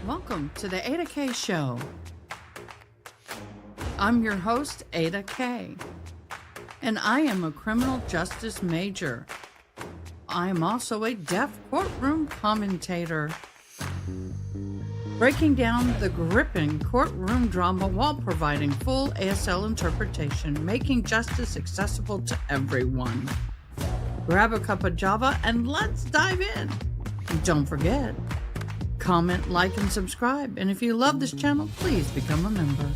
Welcome to the Ada K Show. I'm your host, Ada K, and I am a criminal justice major. I am also a deaf courtroom commentator, breaking down the gripping courtroom drama while providing full ASL interpretation, making justice accessible to everyone. Grab a cup of Java and let's dive in. Don't forget, comment, like, and subscribe. And if you love this channel, please become a member.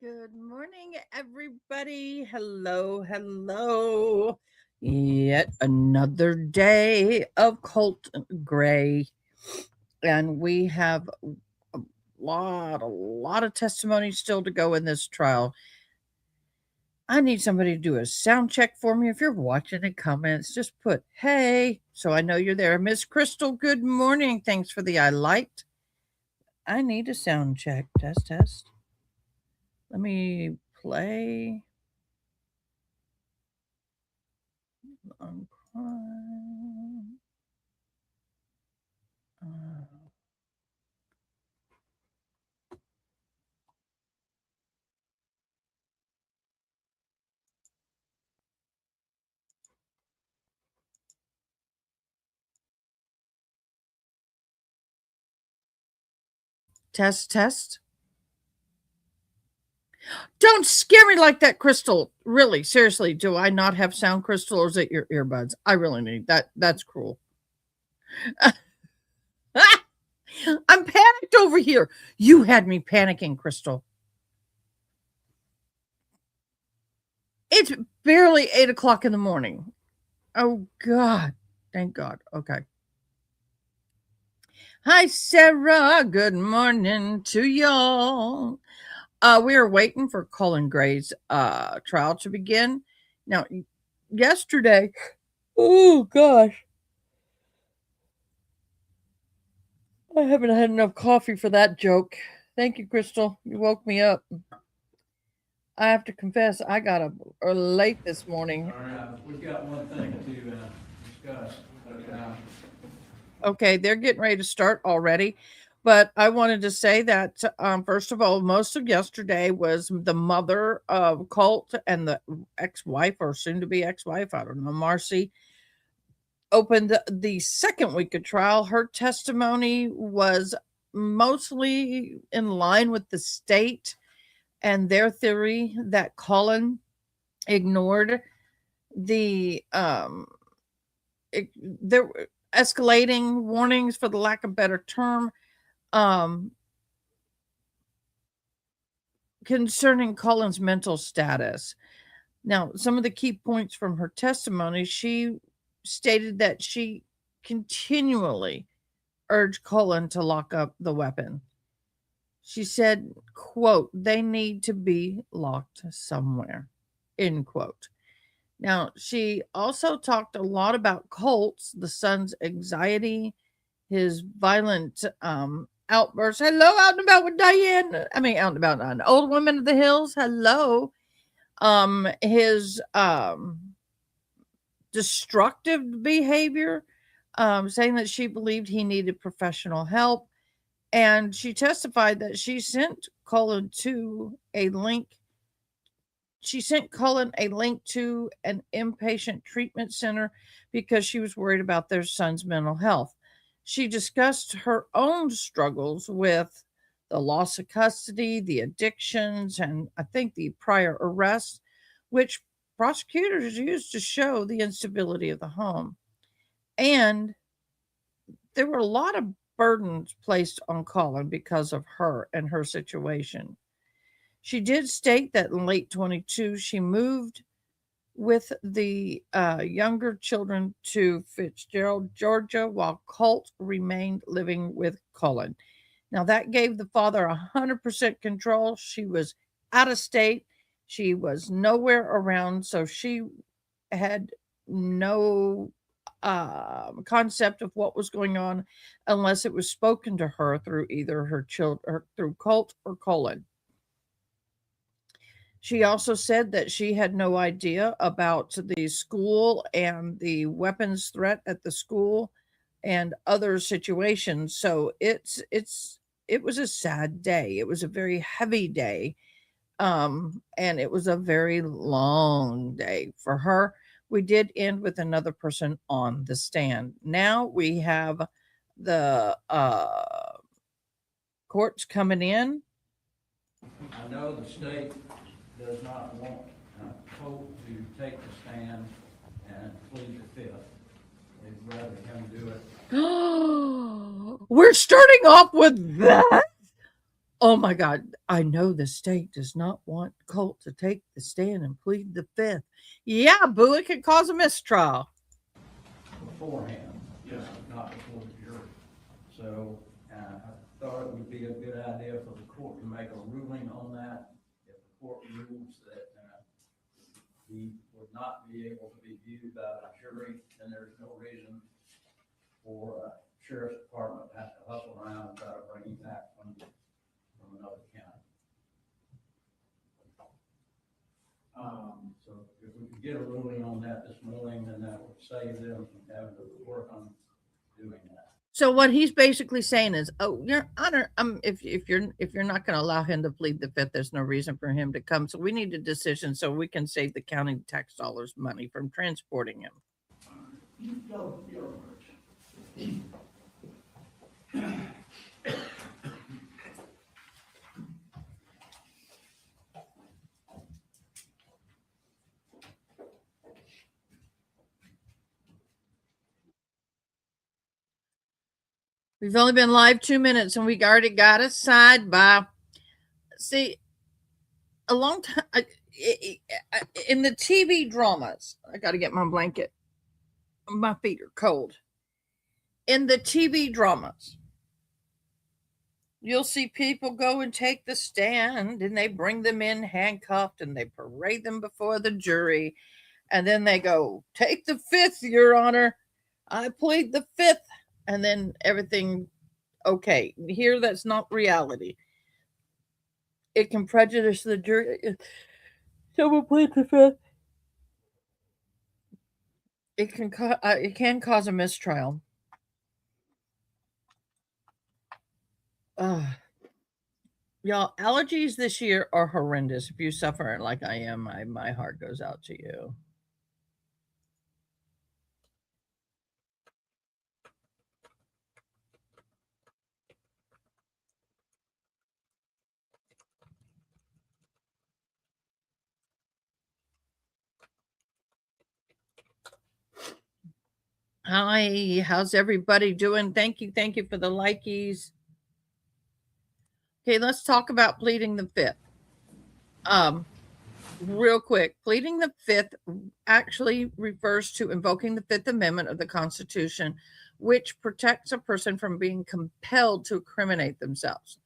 Good morning, everybody. Hello. Yet another day of Colt Gray. And we have a lot of testimony still to go in this trial. I need somebody to do a sound check for me. If you're watching in comments, just put, hey, so I know you're there. Miss Crystal, good morning. Thanks for the I liked. I need a sound check. Test. Let me play. On crime. Test. Don't scare me like that, Crystal. Really, seriously, do I not have sound, Crystal, or is it your earbuds? I really need that. That's cruel. I'm panicked over here. You had me panicking, Crystal. It's barely 8 o'clock in the morning. Oh, God. Thank God. Okay. Hi, Sarah. Good morning to y'all. We are waiting for Colin Gray's trial to begin. Now, yesterday, oh gosh, I haven't had enough coffee for that joke. Thank you, Crystal. You woke me up. I have to confess, I got up late this morning. All right, we've got one thing to discuss. Okay, they're getting ready to start already. But I wanted to say that, first of all, most of yesterday was the mother of Colt and the ex-wife or soon-to-be ex-wife, I don't know, Marcy, opened the second week of trial. Her testimony was mostly in line with the state and their theory that Colin ignored the there escalating warnings, for the lack of better term, um concerning Colin's mental status. Now, some of the key points from her testimony, she stated that she continually urged Colin to lock up the weapon. She said, quote, they need to be locked somewhere, end quote. Now, she also talked a lot about Colt's, the son's anxiety, his violent outbursts. Hello, out and about with Diane. I mean, out and about on Old Women of the Hills. Hello. His destructive behavior, saying that she believed he needed professional help. And she testified that she sent Colin a link to an inpatient treatment center because she was worried about their son's mental health. She discussed her own struggles with the loss of custody, the addictions, and I think the prior arrests, which prosecutors used to show the instability of the home. And there were a lot of burdens placed on Colin because of her and her situation. She did state that in late 22, she moved with the younger children to Fitzgerald, Georgia, while Colt remained living with Colin. Now, that gave the father 100% control. She was out of state. She was nowhere around. So she had no concept of what was going on unless it was spoken to her through either her children or through Colt or Colin. She also said that she had no idea about the school and the weapons threat at the school and other situations. So it was a sad day. It was a very heavy day. And it was a very long day for her. We did end with another person on the stand. Now we have the courts coming in. I know the state does not want Colt to take the stand and plead the fifth. They'd rather him do it. We're starting off with that. Oh my God. I know the state does not want Colt to take the stand and plead the fifth. Yeah, boo, it could cause a mistrial. Beforehand, not before the jury. So I thought it would be a good idea for the court to make a ruling on that. If the court rules that he would not be able to be viewed by the jury, then there's no reason for sheriff's department to have to hustle around and try to bring him back from another county. So if we could get a ruling on that this morning, then that would save them from having to work on doing that. So what he's basically saying is, oh, Your Honor, if you're not going to allow him to plead the fifth, there's no reason for him to come. So we need a decision so we can save the county tax dollars money from transporting him. You go your words. We've only been live 2 minutes and we already got a sidebar. See, a long time in the TV dramas, I got to get my blanket. My feet are cold. In the TV dramas, you'll see people go and take the stand and they bring them in handcuffed and they parade them before the jury. And then they go, take the fifth, Your Honor. I plead the fifth. And then everything, okay. Here, that's not reality. It can prejudice the jury. Someone plead the fifth. It can cause a mistrial. Y'all, allergies this year are horrendous. If you suffer like I am, my heart goes out to you. Hi, how's everybody doing? Thank you for the likies. Okay, let's talk about pleading the fifth. Real quick, pleading the fifth actually refers to invoking the Fifth Amendment of the Constitution, which protects a person from being compelled to incriminate themselves.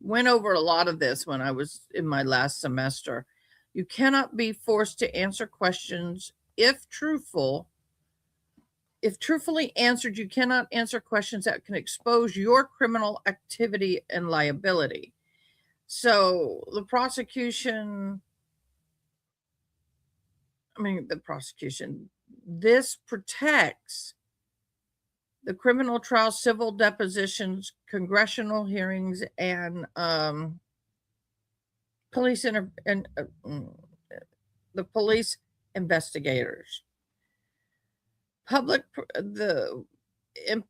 Went over a lot of this when I was in my last semester. You cannot be forced to answer questions if truthfully answered. You cannot answer questions that can expose your criminal activity and liability. So the prosecution, this protects the criminal trial, civil depositions, congressional hearings, and the police investigators. In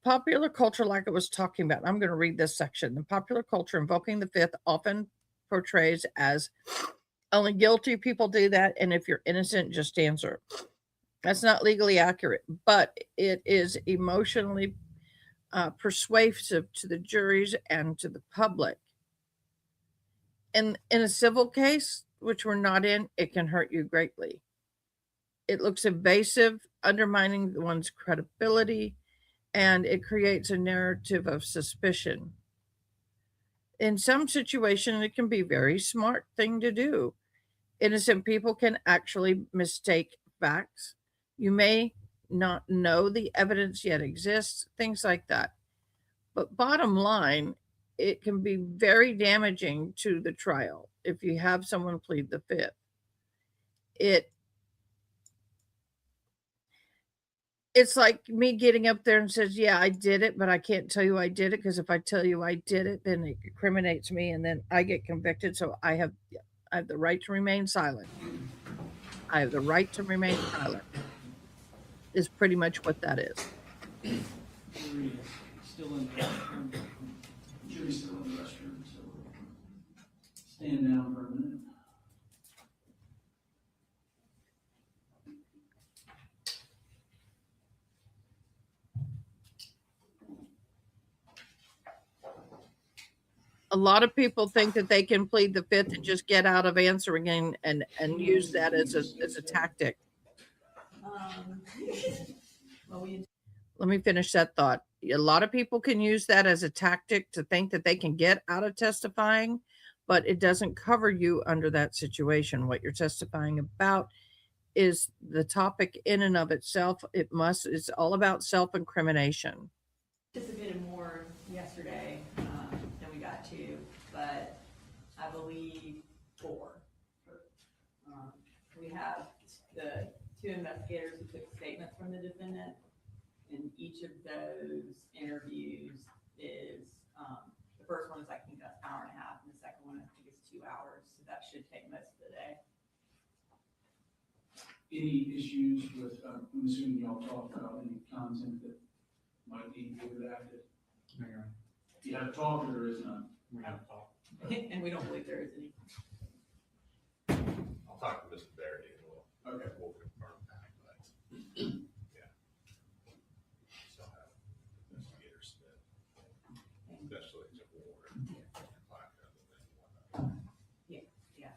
popular culture, like I was talking about, I'm going to read this section. In popular culture, invoking the fifth often portrays as Only guilty people do that, and if you're innocent, just answer. That's not legally accurate, but it is emotionally persuasive to the juries and to the public. And in a civil case, which we're not in, it can hurt you greatly. It looks evasive, undermining one's credibility, and it creates a narrative of suspicion. In some situations, it can be a very smart thing to do. Innocent people can actually mistake facts. You may not know the evidence yet exists, things like that. But bottom line, it can be very damaging to the trial if you have someone plead the fifth. It's like me getting up there and says, "Yeah, I did it, but I can't tell you I did it because if I tell you I did it, then it incriminates me and then I get convicted. So I have the right to remain silent. I have the right to remain silent." Is pretty much what that is. Still in the restroom. Jury's still in the restroom, so stand down for a minute. A lot of people think that they can plead the fifth and just get out of answering and use that as a tactic. Let me finish that thought. A lot of people can use that as a tactic to think that they can get out of testifying, but it doesn't cover you under that situation. What you're testifying about is the topic in and of itself. It's all about self-incrimination. Participated more yesterday than we got to, but I believe 4. We have the 2 investigators who took statements from the defendant, and each of those interviews is, the first one is I think that's an hour and a half, and the second one I think is 2 hours, so that should take most of the day. Any issues with, I'm assuming y'all talked about any content that might be redacted? You have talk or there is none? We have to talk. And we don't believe there is any. I'll talk to Mr. Barry and we'll confirm that, but yeah. Still have investigators that, especially to war and placards and whatnot. Yeah.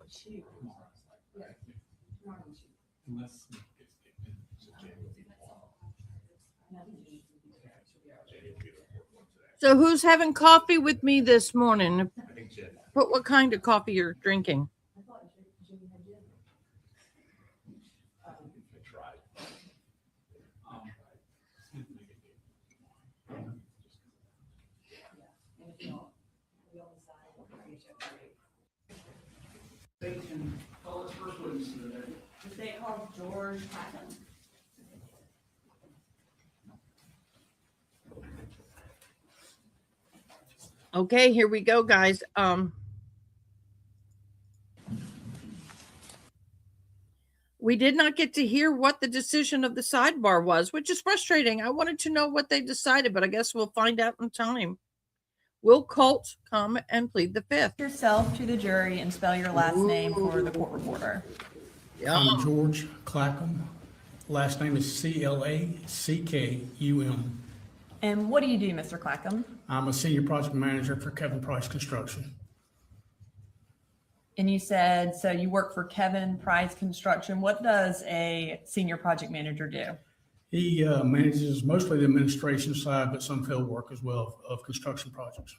Shoot. Unless it gets kicked in, so Jay will be tomorrow. Jay will be the fourth one today. So who's having coffee with me this morning? I think Jay. But what kind of coffee you're drinking? I thought Jimmy had gin. I tried. State and call its first witness of the day. The state calls George Patton. Okay, here we go, guys. We did not get to hear what the decision of the sidebar was, which is frustrating. I wanted to know what they decided, but I guess we'll find out in time. Will Colt come and plead the fifth? Yourself to the jury and spell your last name for the court reporter. I'm George Clackham. Last name is Clackum. And what do you do, Mr. Clackham? I'm a senior project manager for Kevin Price Construction. And you said, so you work for Kevin Price Construction. What does a senior project manager do? He manages mostly the administration side, but some field work as well of construction projects.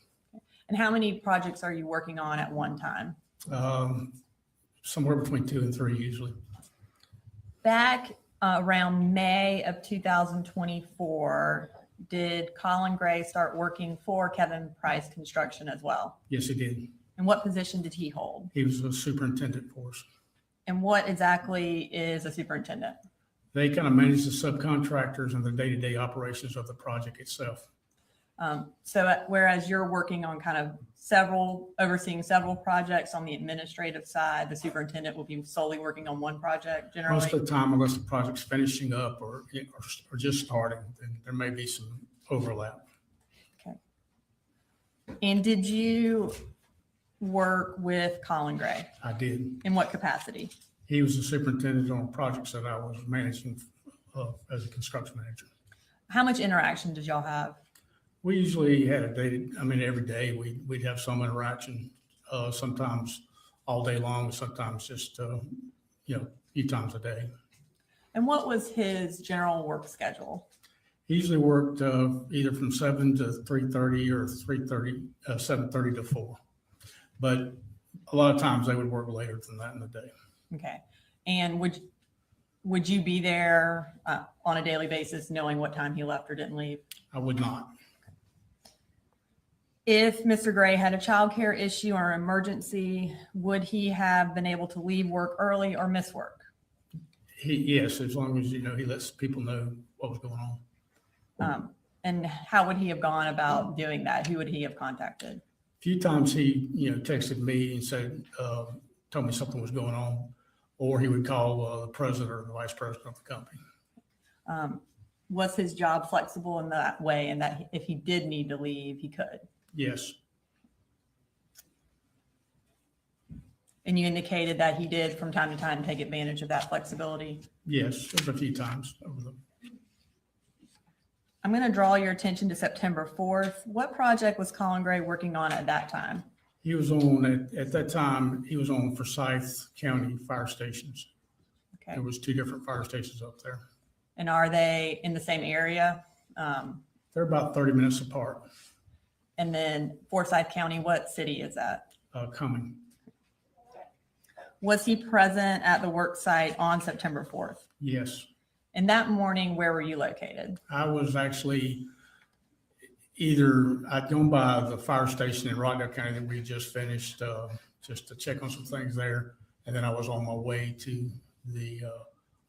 And how many projects are you working on at one time? Somewhere between 2 and 3 usually. Back around May of 2024, did Colin Gray start working for Kevin Price Construction as well? Yes, he did. And what position did he hold? He was a superintendent for us. And what exactly is a superintendent? They kind of manage the subcontractors and the day-to-day operations of the project itself. Whereas you're working on kind of overseeing several projects on the administrative side, the superintendent will be solely working on one project generally? Most of the time, unless the project's finishing up or just starting, then there may be some overlap. Okay. And did you work with Colin Gray? I did. In what capacity? He was the superintendent on projects that I was managing as a construction manager. How much interaction did y'all have? We usually had every day we'd have some interaction, sometimes all day long, sometimes just, a few times a day. And what was his general work schedule? He usually worked either from 7 to 3:30 or 7:30 to 4. But a lot of times they would work later than that in the day. Okay. And would you be there on a daily basis knowing what time he left or didn't leave? I would not. If Mr. Gray had a childcare issue or emergency, would he have been able to leave work early or miss work? Yes, as long as, he lets people know what was going on. And how would he have gone about doing that? Who would he have contacted? A few times he, texted me and said, told me something was going on, or he would call the president or the vice president of the company. Was his job flexible in that way, and that if he did need to leave, he could? Yes. And you indicated that he did from time to time take advantage of that flexibility? Yes, there's a few times. I'm going to draw your attention to September 4th. What project was Colin Gray working on at that time? He was on, at that time, he was on Forsyth County fire stations. Okay. There was 2 different fire stations up there. And are they in the same area? They're about 30 minutes apart. And then Forsyth County, what city is that? Coming. Was he present at the work site on September 4th? Yes. And that morning, where were you located? I was actually I'd gone by the fire station in Rockdale County that we had just finished, just to check on some things there. And then I was on my way to the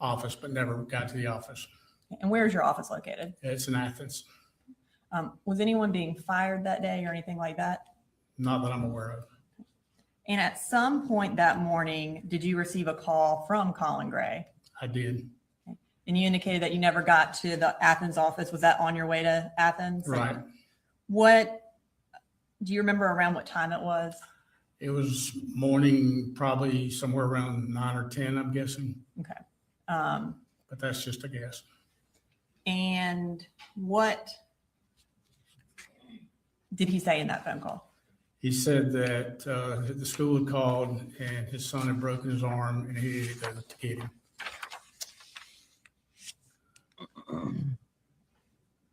office, but never got to the office. And where is your office located? It's in Athens. Was anyone being fired that day or anything like that? Not that I'm aware of. And at some point that morning, did you receive a call from Colin Gray? I did. And you indicated that you never got to the Athens office. Was that on your way to Athens? Right. Do you remember around what time it was? It was morning, probably somewhere around 9 or 10, I'm guessing. Okay. But that's just a guess. And what did he say in that phone call? He said that the school had called and his son had broken his arm and he needed to go to get him.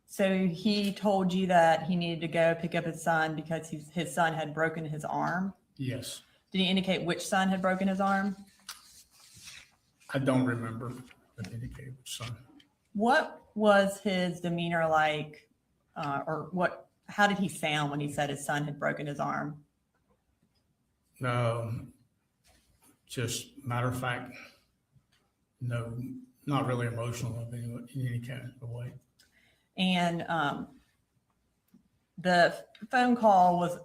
So he told you that he needed to go pick up his son because his son had broken his arm? Yes. Did he indicate which son had broken his arm? I don't remember the indicated which son. What was his demeanor like, how did he sound when he said his son had broken his arm? No, just matter of fact, no, not really emotional in any kind of way. And the phone call was,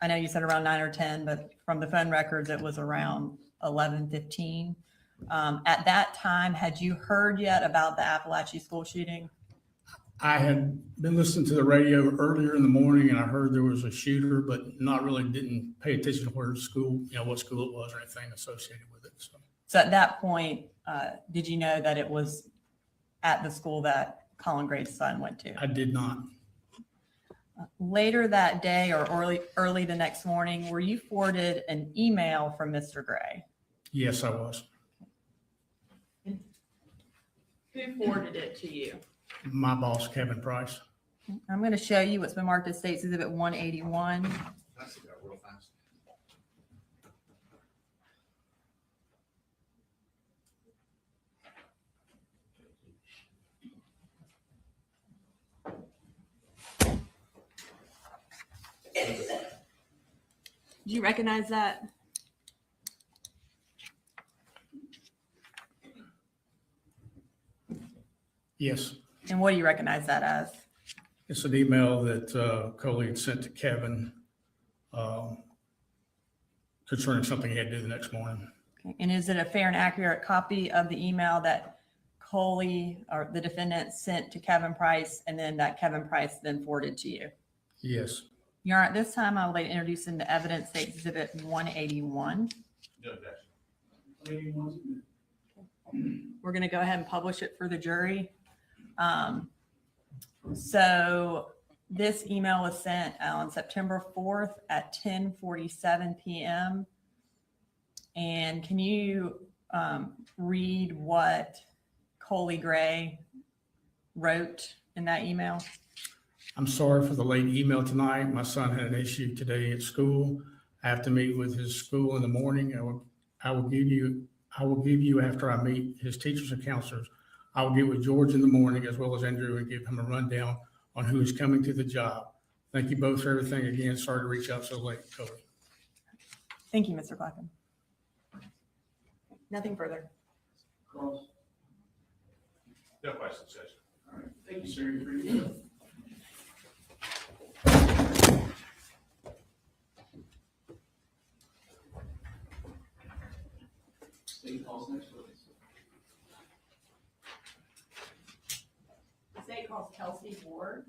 I know you said around 9 or 10, but from the phone records, it was around 11:15. At that time, had you heard yet about the Apalachee school shooting? I had been listening to the radio earlier in the morning and I heard there was a shooter, but didn't pay attention to where school, what school it was or anything associated with it. So at that point, did you know that it was at the school that Colin Gray's son went to? I did not. Later that day or early the next morning, were you forwarded an email from Mr. Gray? Yes, I was. Who forwarded it to you? My boss, Kevin Price. I'm going to show you what's been marked as State's Exhibit 181. That's that real fast. Do you recognize that? Yes. And what do you recognize that as? It's an email that Coley had sent to Kevin concerning something he had to do the next morning. Okay. And is it a fair and accurate copy of the email that Coley or the defendant sent to Kevin Price and then that Kevin Price then forwarded to you? Yes. Your Honor, at this time, I would like to introduce into evidence the Exhibit 181. No objection. 81's good. We're going to go ahead and publish it for the jury. So this email was sent on September 4th at 10:47 p.m. And can you read what Colin Gray wrote in that email? I'm sorry for the late email tonight. My son had an issue today at school. I have to meet with his school in the morning. I will give you after I meet his teachers and counselors. I will get with George in the morning as well as Andrew and give him a rundown on who is coming to the job. Thank you both for everything. Again, sorry to reach out so late, Cody. Thank you, Mr. Clacken. Nothing further. Cross. No questions, Judge. All right, thank you, sir. You're free to go. State calls next witness. The state calls Kelsey Ward.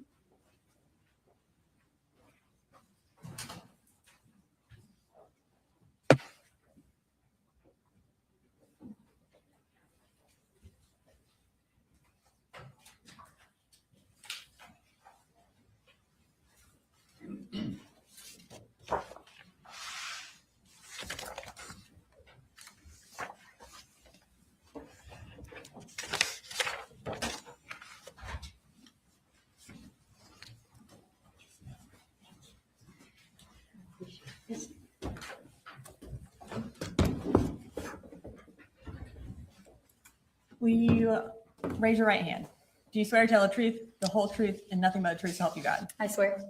Will you raise your right hand? Do you swear to tell the truth, the whole truth, and nothing but the truth to help you God? I swear.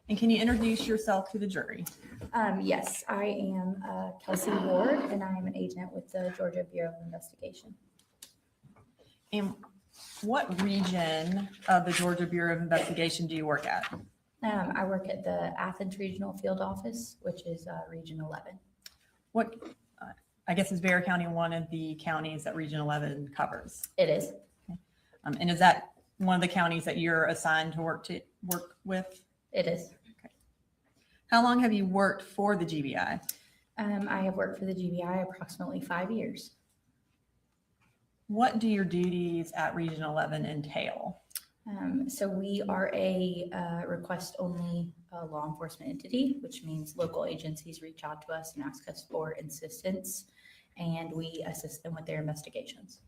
And can you introduce yourself to the jury? Yes, I am Kelsey Ward, and I am an agent with the Georgia Bureau of Investigation. And what region of the Georgia Bureau of Investigation do you work at? I work at the Athens Regional Field Office, which is Region 11. What, I guess is Bexar County one of the counties that Region 11 covers? It is. And is that one of the counties that you're assigned to work with? It is. How long have you worked for the GBI? I have worked for the GBI approximately 5 years. What do your duties at Region 11 entail? So we are a request-only law enforcement entity, which means local agencies reach out to us and ask us for assistance, and we assist them with their investigations.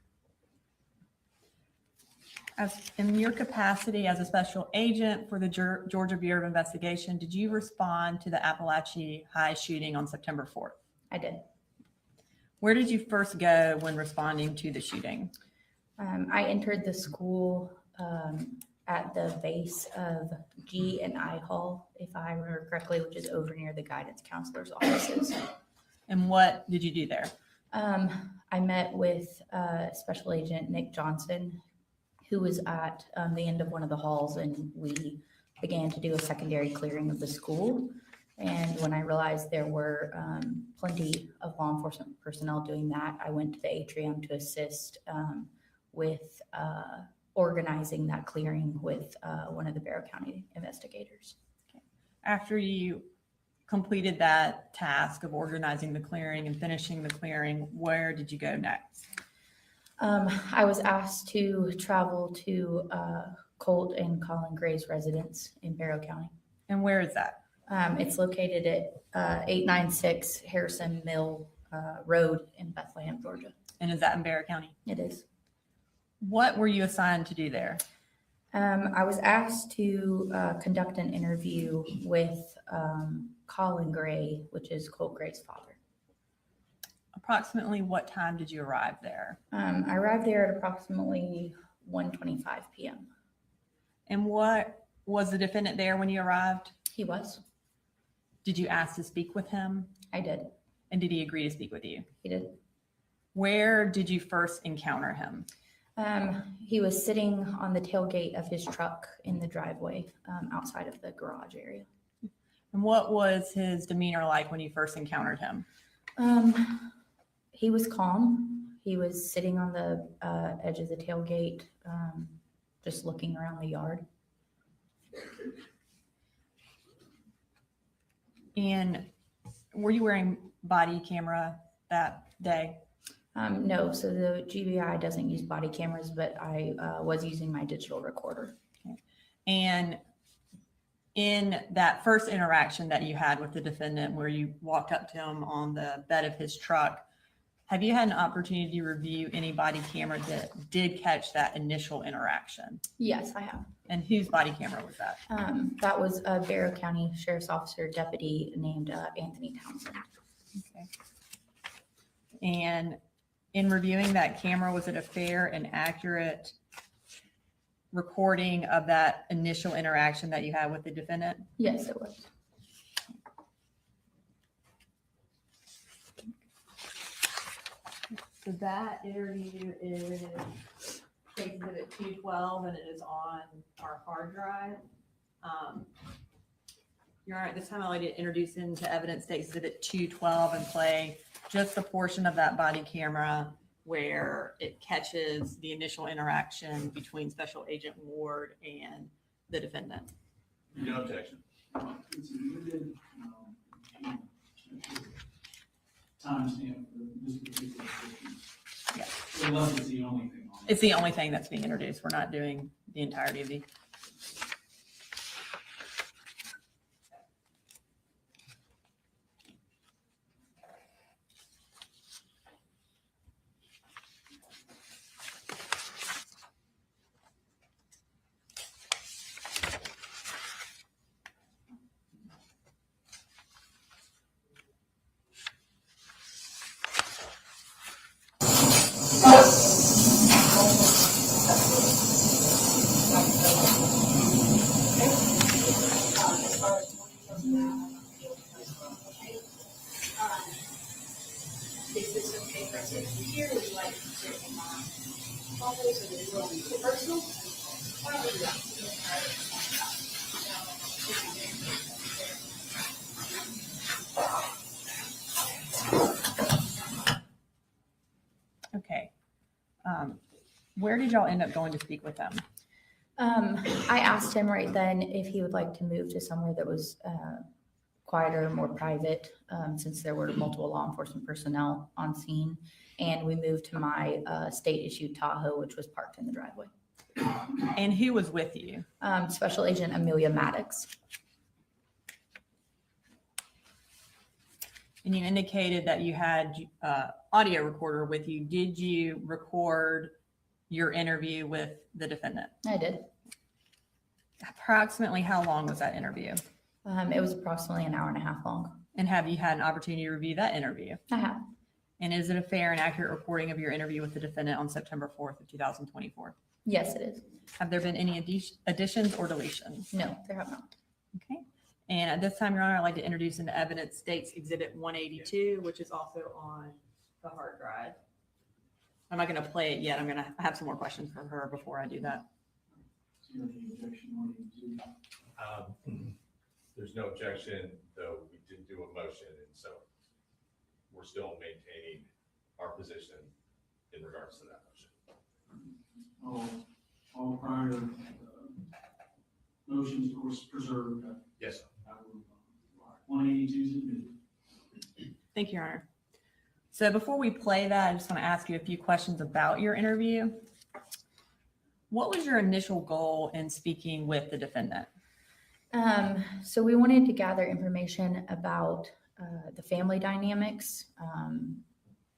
As in your capacity as a special agent for the Georgia Bureau of Investigation, did you respond to the Apalachee High shooting on September 4th? I did. Where did you first go when responding to the shooting? I entered the school at the base of G and I Hall, if I remember correctly, which is over near the guidance counselor's offices. And what did you do there? I met with Special Agent Nick Johnson, who was at the end of one of the halls, and we began to do a secondary clearing of the school. And when I realized there were plenty of law enforcement personnel doing that, I went to the atrium to assist with organizing that clearing with one of the Bexar County investigators. After you completed that task of organizing the clearing and finishing the clearing, where did you go next? I was asked to travel to Colt and Colin Gray's residence in Bexar County. And where is that? It's located at 896 Harrison Mill Road in Bethlehem, Georgia. And is that in Bexar County? It is. What were you assigned to do there? I was asked to conduct an interview with Colin Gray, which is Colt Gray's father. Approximately what time did you arrive there? I arrived there at approximately 1:25 p.m. And what was the defendant there when you arrived? He was. Did you ask to speak with him? I did. And did he agree to speak with you? He did. Where did you first encounter him? He was sitting on the tailgate of his truck in the driveway outside of the garage area. And what was his demeanor like when you first encountered him? He was calm. He was sitting on the edge of the tailgate, just looking around the yard. And were you wearing body camera that day? No, so the GBI doesn't use body cameras, but I was using my digital recorder. And in that first interaction that you had with the defendant, where you walked up to him on the bed of his truck, have you had an opportunity to review any body camera that did catch that initial interaction? Yes, I have. And whose body camera was that? That was a Barrow County Sheriff's Officer deputy named Anthony Townsend. Okay. And in reviewing that camera, was it a fair and accurate recording of that initial interaction that you had with the defendant? Yes, it was. So that interview is case exhibit 212 and it is on our hard drive. You're all right. This time I'd like to introduce into evidence case exhibit 212 and play just the portion of that body camera where it catches the initial interaction between Special Agent Ward and the defendant. No objection. It's limited, timestamp for this particular system. Yes. Unless it's the only thing on it. It's the only thing that's being introduced. We're not doing the entirety of the. Okay. Where did y'all end up going to speak with them? I asked him right then if he would like to move to somewhere that was quieter, more private, since there were multiple law enforcement personnel on scene. And we moved to my state-issued Tahoe, which was parked in the driveway. And who was with you? Special Agent Amelia Maddox. And you indicated that you had audio recorder with you. Did you record your interview with the defendant? I did. Approximately how long was that interview? It was approximately an hour and a half long. And have you had an opportunity to review that interview? I have. And is it a fair and accurate recording of your interview with the defendant on September 4th of 2024? Yes, it is. Have there been any additions or deletions? No, there have not. Okay. And at this time, Your Honor, I'd like to introduce into evidence States Exhibit 182, which is also on the hard drive. I'm not going to play it yet. I'm going to have some more questions for her before I do that. Is there any objection on it too? There's no objection, though we did do a motion, and so we're still maintaining our position in regards to that motion. All prior motions, of course, preserved. Yes, sir. 182 is admitted. Thank you, Your Honor. So before we play that, I just want to ask you a few questions about your interview. What was your initial goal in speaking with the defendant? So we wanted to gather information about the family dynamics.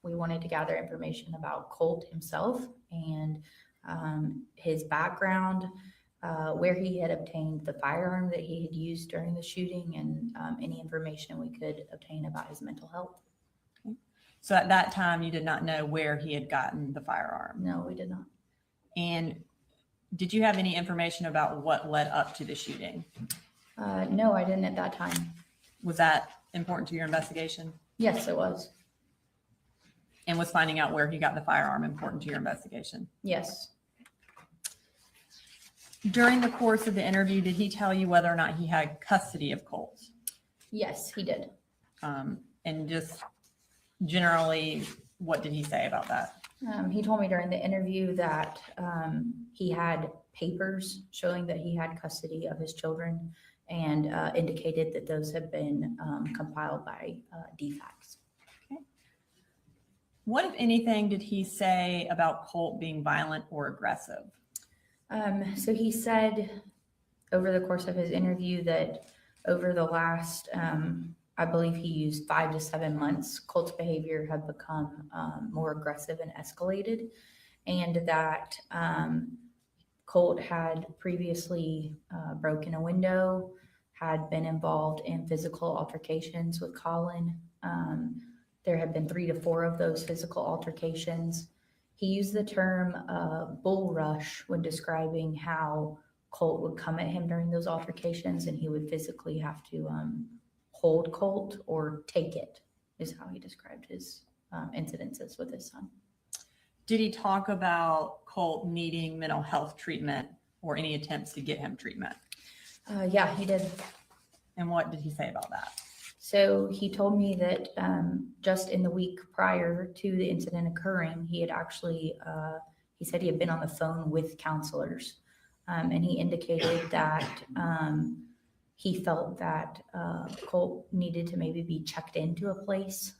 We wanted to gather information about Colt himself and his background, where he had obtained the firearm that he had used during the shooting, and any information we could obtain about his mental health. Okay. So at that time, you did not know where he had gotten the firearm. No, we did not. And did you have any information about what led up to the shooting? No, I didn't at that time. Was that important to your investigation? Yes, it was. And was finding out where he got the firearm important to your investigation? Yes. During the course of the interview, did he tell you whether or not he had custody of Colt? Yes, he did. And just generally, what did he say about that? He told me during the interview that he had papers showing that he had custody of his children and indicated that those had been compiled by DFACS. Okay. What, if anything, did he say about Colt being violent or aggressive? So he said over the course of his interview that over the last, I believe he used 5 to 7 months, Colt's behavior had become more aggressive and escalated, and that Colt had previously broken a window, had been involved in physical altercations with Colin. There had been 3 to 4 of those physical altercations. He used the term bull rush when describing how Colt would come at him during those altercations, and he would physically have to hold Colt or take it, is how he described his incidences with his son. Did he talk about Colt needing mental health treatment or any attempts to get him treatment? Yeah, he did. And what did he say about that? So he told me that just in the week prior to the incident occurring, he had actually, he said he had been on the phone with counselors, and he indicated that he felt that Colt needed to maybe be checked into a place,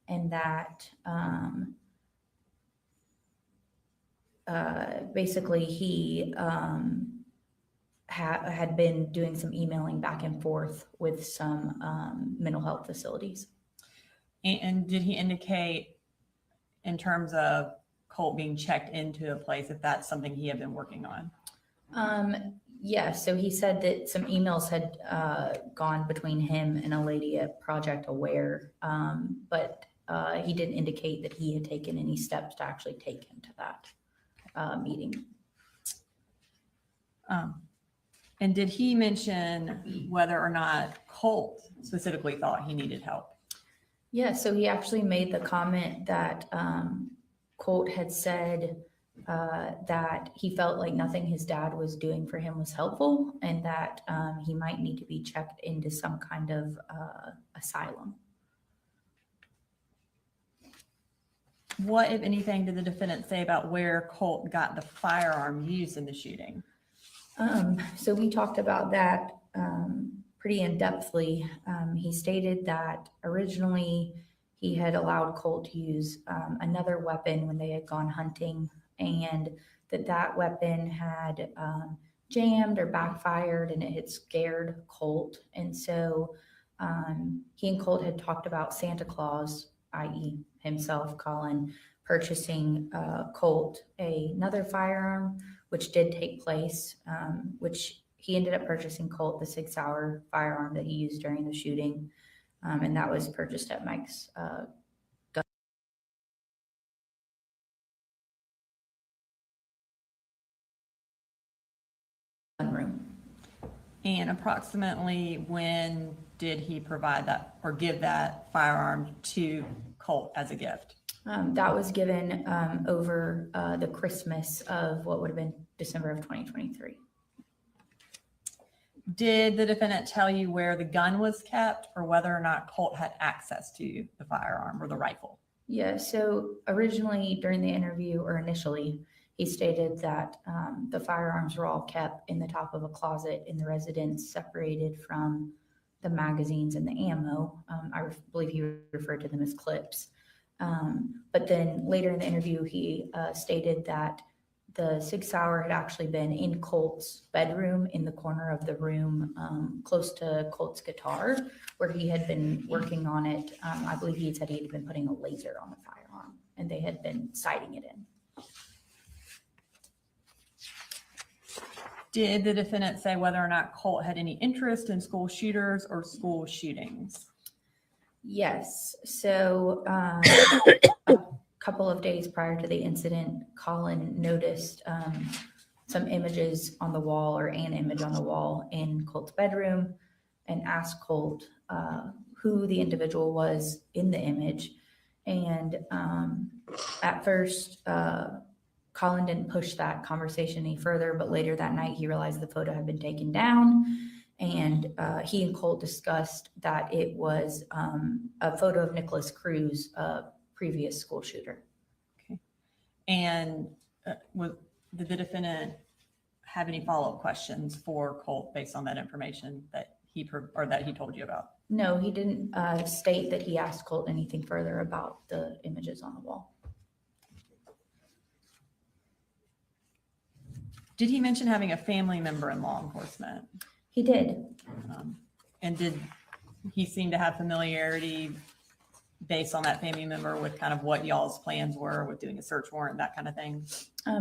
and that basically he had been doing some emailing back and forth with some mental health facilities. And did he indicate in terms of Colt being checked into a place if that's something he had been working on? Yeah, so he said that some emails had gone between him and a lady at Project Aware, but he didn't indicate that he had taken any steps to actually take him to that meeting. And did he mention whether or not Colt specifically thought he needed help? Yeah, so he actually made the comment that Colt had said that he felt like nothing his dad was doing for him was helpful, and that he might need to be checked into some kind of asylum. What, if anything, did the defendant say about where Colt got the firearm used in the shooting? So we talked about that pretty in-depthly. He stated that originally he had allowed Colt to use another weapon when they had gone hunting, and that weapon had jammed or backfired, and it had scared Colt. And so he and Colt had talked about Santa Claus, i.e. himself, Colin, purchasing Colt another firearm, which did take place, which he ended up purchasing Colt the 6-hour firearm that he used during the shooting. And that was purchased at Mike's gun room. And approximately when did he provide that or give that firearm to Colt as a gift? That was given over the Christmas of what would have been December of 2023. Did the defendant tell you where the gun was kept or whether or not Colt had access to the firearm or the rifle? Yeah, so originally during the interview, or initially, he stated that the firearms were all kept in the top of a closet in the residence, separated from the magazines and the ammo. I believe he referred to them as clips. But then later in the interview, he stated that the 6-hour had actually been in Colt's bedroom in the corner of the room, close to Colt's guitar, where he had been working on it. I believe he said he had been putting a laser on the firearm, and they had been sighting it in. Did the defendant say whether or not Colt had any interest in school shooters or school shootings? Yes. So a couple of days prior to the incident, Colin noticed some images on the wall, or an image on the wall in Colt's bedroom, and asked Colt who the individual was in the image. And at first, Colin didn't push that conversation any further, but later that night he realized the photo had been taken down, and he and Colt discussed that it was a photo of Nicholas Cruz, a previous school shooter. Okay. And did the defendant have any follow-up questions for Colt based on that information that he told you about? No, he didn't state that he asked Colt anything further about the images on the wall. Did he mention having a family member in law enforcement? He did. And did he seem to have familiarity based on that family member with kind of what y'all's plans were with doing a search warrant, that kind of thing?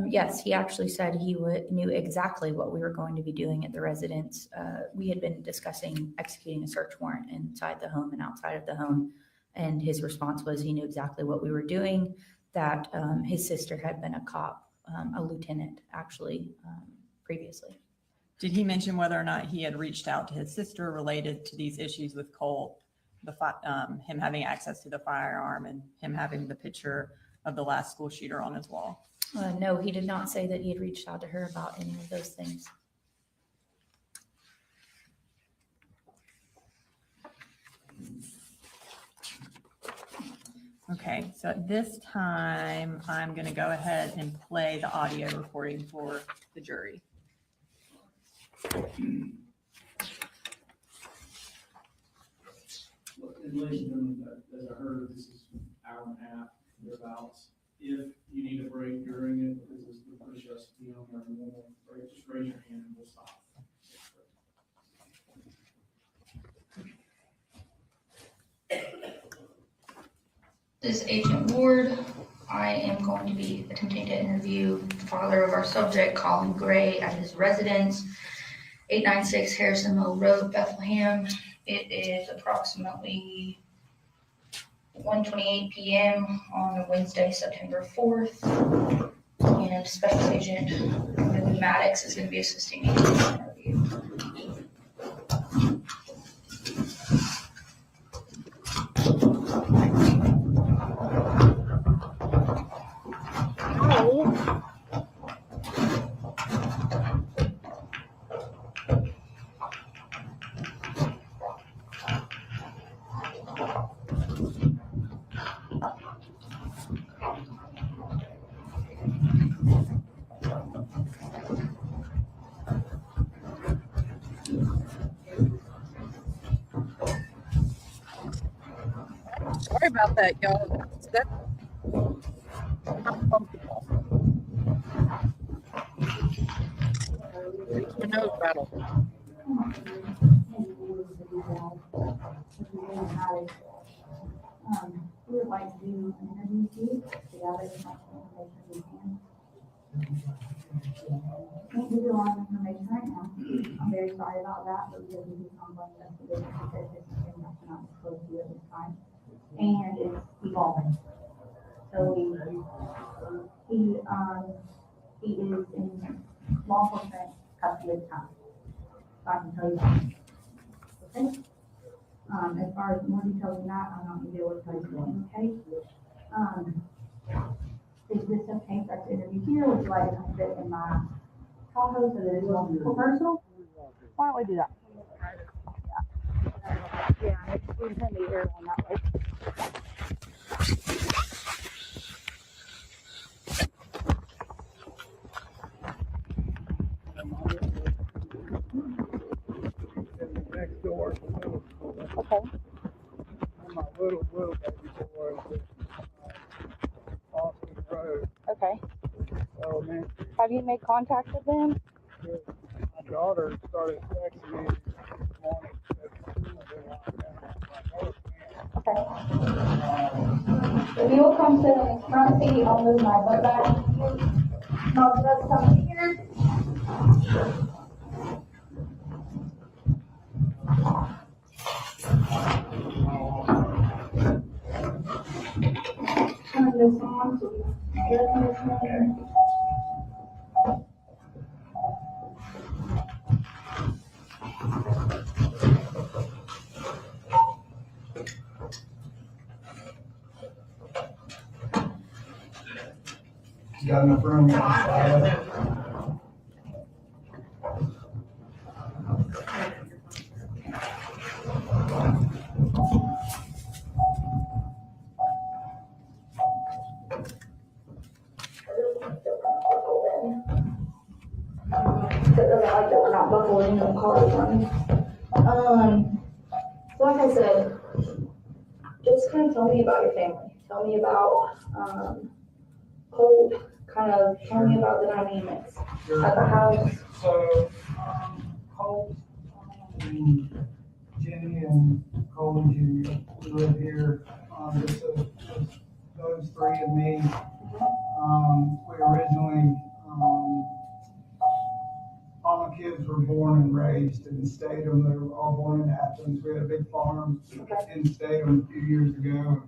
Yes, he actually said he knew exactly what we were going to be doing at the residence. We had been discussing executing a search warrant inside the home and outside of the home. And his response was he knew exactly what we were doing, that his sister had been a cop, a lieutenant actually, previously. Did he mention whether or not he had reached out to his sister related to these issues with Colt, him having access to the firearm and him having the picture of the last school shooter on his wall? No, he did not say that he had reached out to her about any of those things. Okay, so at this time, I'm going to go ahead and play the audio recording for the jury. And ladies and gentlemen, as I heard, this is an hour and a half, thereabouts. If you need a break during it, because this will push us beyond our normal break, just raise your hand and we'll stop. This is Agent Ward. I am going to be attempting to interview the father of our subject, Colin Gray, at his residence, 896 Harrison Mill Road, Bethlehem. It is approximately 1:28 p.m. on Wednesday, September 4th. And Special Agent Maddox is going to be assisting me in the interview. Sorry about that, y'all. That's not comfortable. Makes my nose rattle. We would like to do an interview with you to gather as much information as we can. Can't give you a lot of information right now. I'm very sorry about that, but we will do some ongoing investigation because this is something I cannot disclose to you at this time. And it's evolving. So he is in law enforcement custody at the time. So I can tell you that. Okay? As far as more details than that, I'm not gonna be able to tell you today, okay? Is this okay for us to interview here? Would you like to come sit in my Tahoe so that it's more personal? Why don't we do that? Yeah, we can turn the air on that way. Next door. Okay. And my little baby boy is Austin Road. Okay. So, man, Have you made contact with them? my daughter started texting me this morning. Okay. If you will come sit in the front seat, I'll move my butt back. No, just come here. Turn this on so you get in this one. got enough room. Because I like that we're not buckled into the car running. So like I said, just kind of tell me about your family. Tell me about, Colt, kind of tell me about the dynamics at the house. So, Colt, Jenny and Colin Jr., we live here, just those three and me. We originally, all my kids were born and raised in Statham. They were all born in Athens. We had a big farm in Statham a few years ago.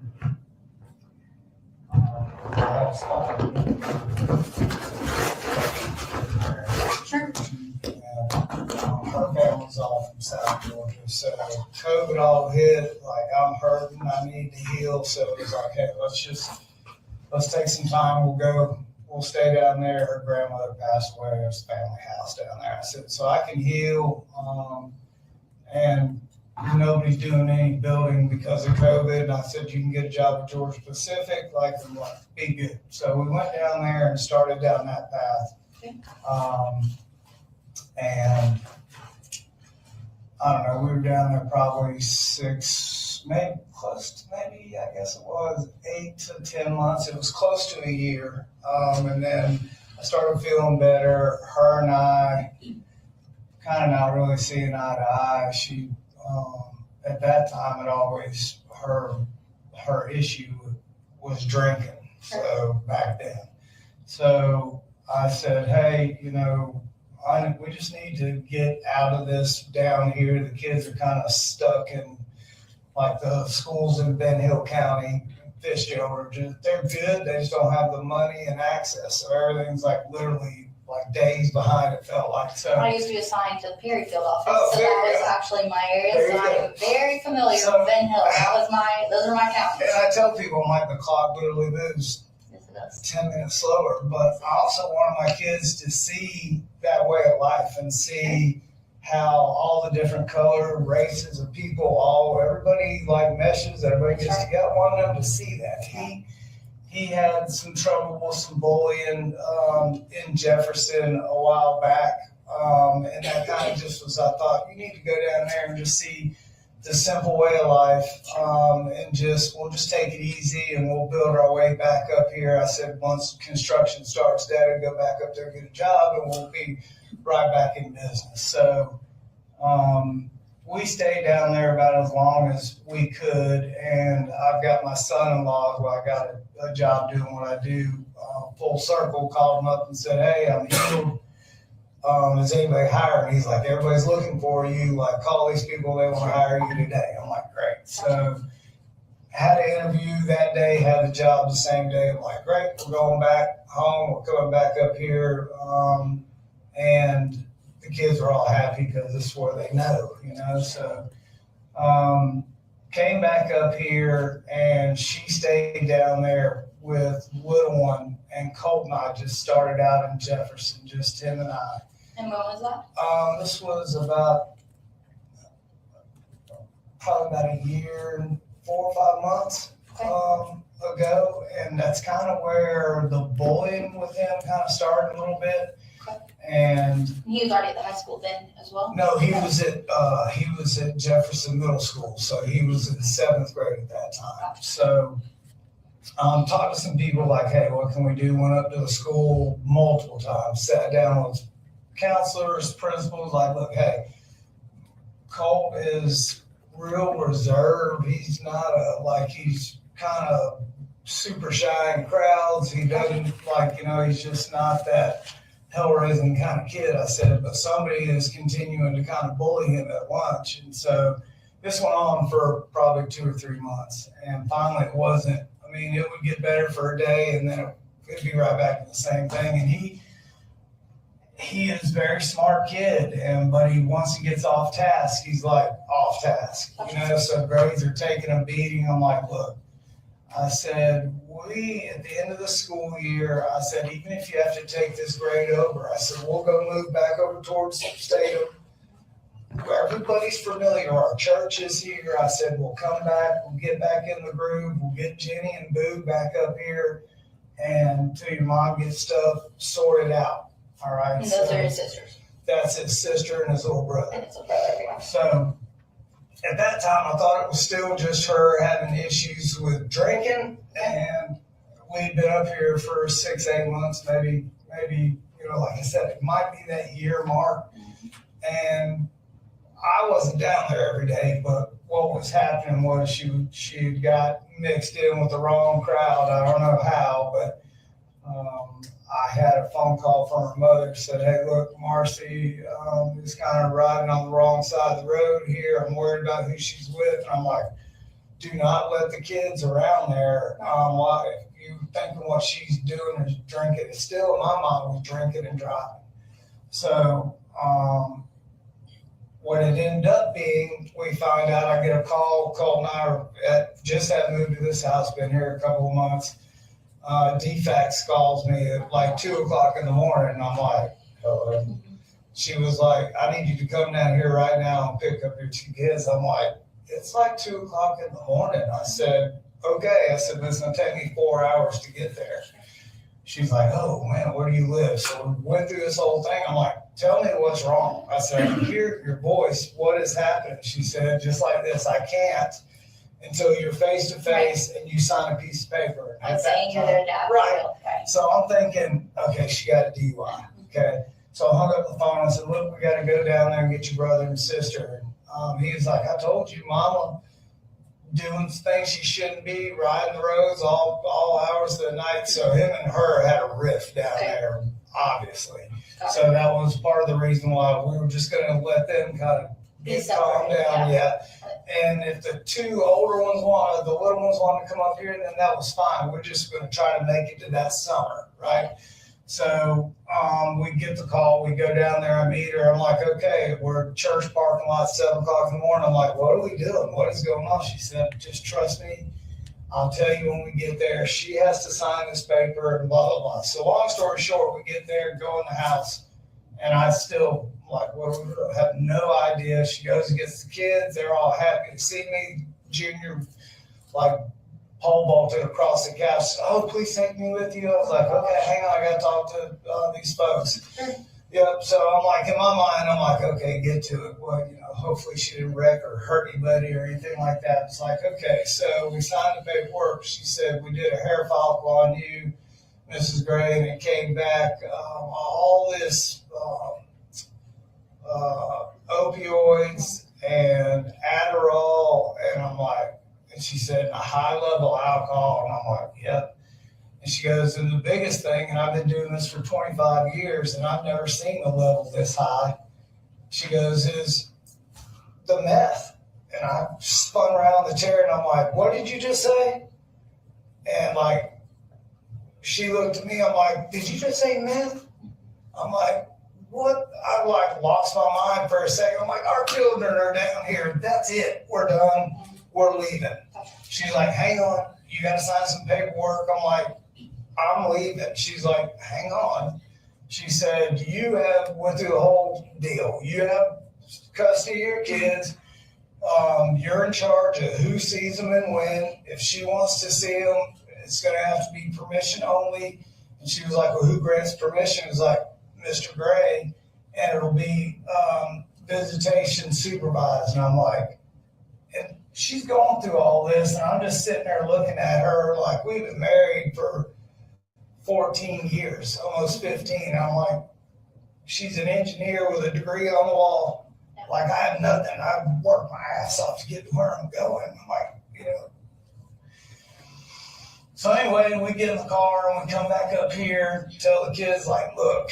Sure. Her family's all from South Georgia, so COVID all hit, like I'm hurting, I need to heal, so it was like, hey, let's take some time, we'll stay down there. Her grandmother passed away, there's a family house down there. I said, so I can heal, and nobody's doing any building because of COVID. And I said, you can get a job at Georgia Pacific, like, be good. So we went down there and started down that path. And I don't know, we were down there probably 6, maybe close to, maybe, I guess it was 8 to 10 months. It was close to a year. And then I started feeling better. Her and I kind of not really seeing eye to eye. She, at that time, her issue was drinking. So back then. So I said, hey, we just need to get out of this down here. The kids are kind of stuck in like the schools in Ben Hill County, Fitzgerald. They're good. They just don't have the money and access. So everything's like literally like days behind, it felt like. So I used to be assigned to the Perryfield office, Oh, so there that you was go. actually my area, There so you go. I'm very familiar So- with Ben Hill. Those are my counties. and I tell people, I'm like, the clock literally moves Yes, it does. 10 minutes slower, but I also want my kids to see that way of life and see how all the different color, races of people, everybody like meshes, everybody gets together. I want them to see that. He had some trouble with some bullying in Jefferson a while back, and that kind of just was, I thought, you need to go down there and just see the simple way of life, and we'll just take it easy and we'll build our way back up here. I said, once construction starts, Dad will go back up there, get a job, and we'll be right back in business. So we stayed down there about as long as we could, and I've got my son-in-law who I got a job doing what I do, full circle, called him up and said, hey, I'm healed. Is anybody hiring? He's like, everybody's looking for you. Like, call these people, they want to hire you today. I'm like, great. So had an interview that day, had a job the same day. I'm like, great, we're going back home. We're coming back up here. And the kids are all happy because this is where they know, So came back up here, and she stayed down there with little one, and Colt and I just started out in Jefferson, just him and I. And when was that? This was probably about a year and 4 or 5 months ago, and that's kind of where the bullying with him kind of started a little bit. Okay. And He was already at the high school then as well? no, he was at Jefferson Middle School, so he was in 7th grade at that time. So talked to some people like, hey, what can we do? Went up to the school multiple times, sat down with counselors, principals, like, look, hey, Colt is real reserved. He's not he's kind of super shy in crowds. He doesn't he's just not that hell-raising kind of kid. I said, but somebody is continuing to kind of bully him at lunch. And so this went on for probably 2 or 3 months. And finally it wasn't, it would get better for a day and then it'd be right back to the same thing. And he is a very smart kid, but once he gets off task, he's like off task, so grades are taking a beating. I'm like, look, I said, at the end of the school year, I said, even if you have to take this grade over, I said, we'll go move back over towards Statham, where everybody's familiar. Our church is here. I said, we'll come back. We'll get back in the groove. We'll get Jenny and Boo back up here and till your mom gets stuff sorted out. All right. And those are his sisters. That's his sister and his little brother. And his little brother, yeah. So at that time, I thought it was still just her having issues with drinking, and we'd been up here for 6-8 months, maybe, like I said, it might be that year mark. And I wasn't down there every day, but what was happening was she got mixed in with the wrong crowd. I don't know how, but I had a phone call from her mother, said, hey, look, Marcy is kind of riding on the wrong side of the road here. I'm worried about who she's with. And I'm like, do not let the kids around there. If you thinking what she's doing is drinking, it's still, my mom was drinking and driving. So what it ended up being, we find out, I get a call. Colt and I just had moved to this house, been here a couple of months. DFAX calls me at like 2:00 in the morning, and I'm like, hello. She was like, I need you to come down here right now and pick up your 2 kids. I'm like, it's like 2:00 in the morning. I said, okay. I said, it's going to take me 4 hours to get there. She's like, oh man, where do you live? So we went through this whole thing. I'm like, tell me what's wrong. I said, I can hear your voice. What has happened? She said, just like this, I can't until you're face to face and you sign a piece of paper. I'm saying you're their dad. Right. Okay. So I'm thinking, okay, she got a DUI. Okay. So I hung up the phone. I said, look, we got to go down there and get your brother and sister. He was like, I told you, Mama doing things she shouldn't be, riding the roads all hours of the night. So him and her had a rift down there, obviously. So that was part of the reason why we were just going to let them kind of get calmed down. Yeah. And if the 2 older ones the little ones wanted to come up here, then that was fine. We're just going to try to make it to that summer, right? So we get the call, we go down there, I meet her. I'm like, okay, we're at church parking lot, 7:00 in the morning. I'm like, what are we doing? What is going on? She said, just trust me. I'll tell you when we get there. She has to sign this paper and blah, blah, blah. So long story short, we get there, go in the house, and I still, like, what do we do? I have no idea. She goes and gets the kids. They're all happy to see me. Junior, like, pole vaulted across the couch. Oh, please take me with you. I was like, okay, hang on. I got to talk to these folks. Yep. So I'm like, in my mind, I'm like, okay, get to it. Well, hopefully she didn't wreck or hurt anybody or anything like that. It's like, okay. So we signed the paperwork. She said, we did a hair follicle on you, Mrs. Gray, and it came back all this opioids and Adderall. And I'm like, and she said, a high level alcohol. And I'm like, yep. And she goes, and the biggest thing, and I've been doing this for 25 years, and I've never seen a level this high. She goes, is the meth. And I spun around the chair, and I'm like, what did you just say? And like, she looked at me, I'm like, did you just say meth? I'm like, what? I like lost my mind for a second. I'm like, our children are down here. That's it. We're done. We're leaving. She's like, hang on. You got to sign some paperwork. I'm like, I'm leaving. She's like, hang on. She said, you have went through the whole deal. You have custody of your kids. You're in charge of who sees them and when. If she wants to see them, it's going to have to be permission only. And she was like, well, who grants permission? It's like, Mr. Gray, and it'll be visitation supervised. And I'm like, and she's going through all this, and I'm just sitting there looking at her like we've been married for 14 years, almost 15. I'm like, she's an engineer with a degree on the wall. Like, I have nothing. I've worked my ass off to get to where I'm going. I'm like, So anyway, we get in the car and we come back up here, tell the kids, like, look,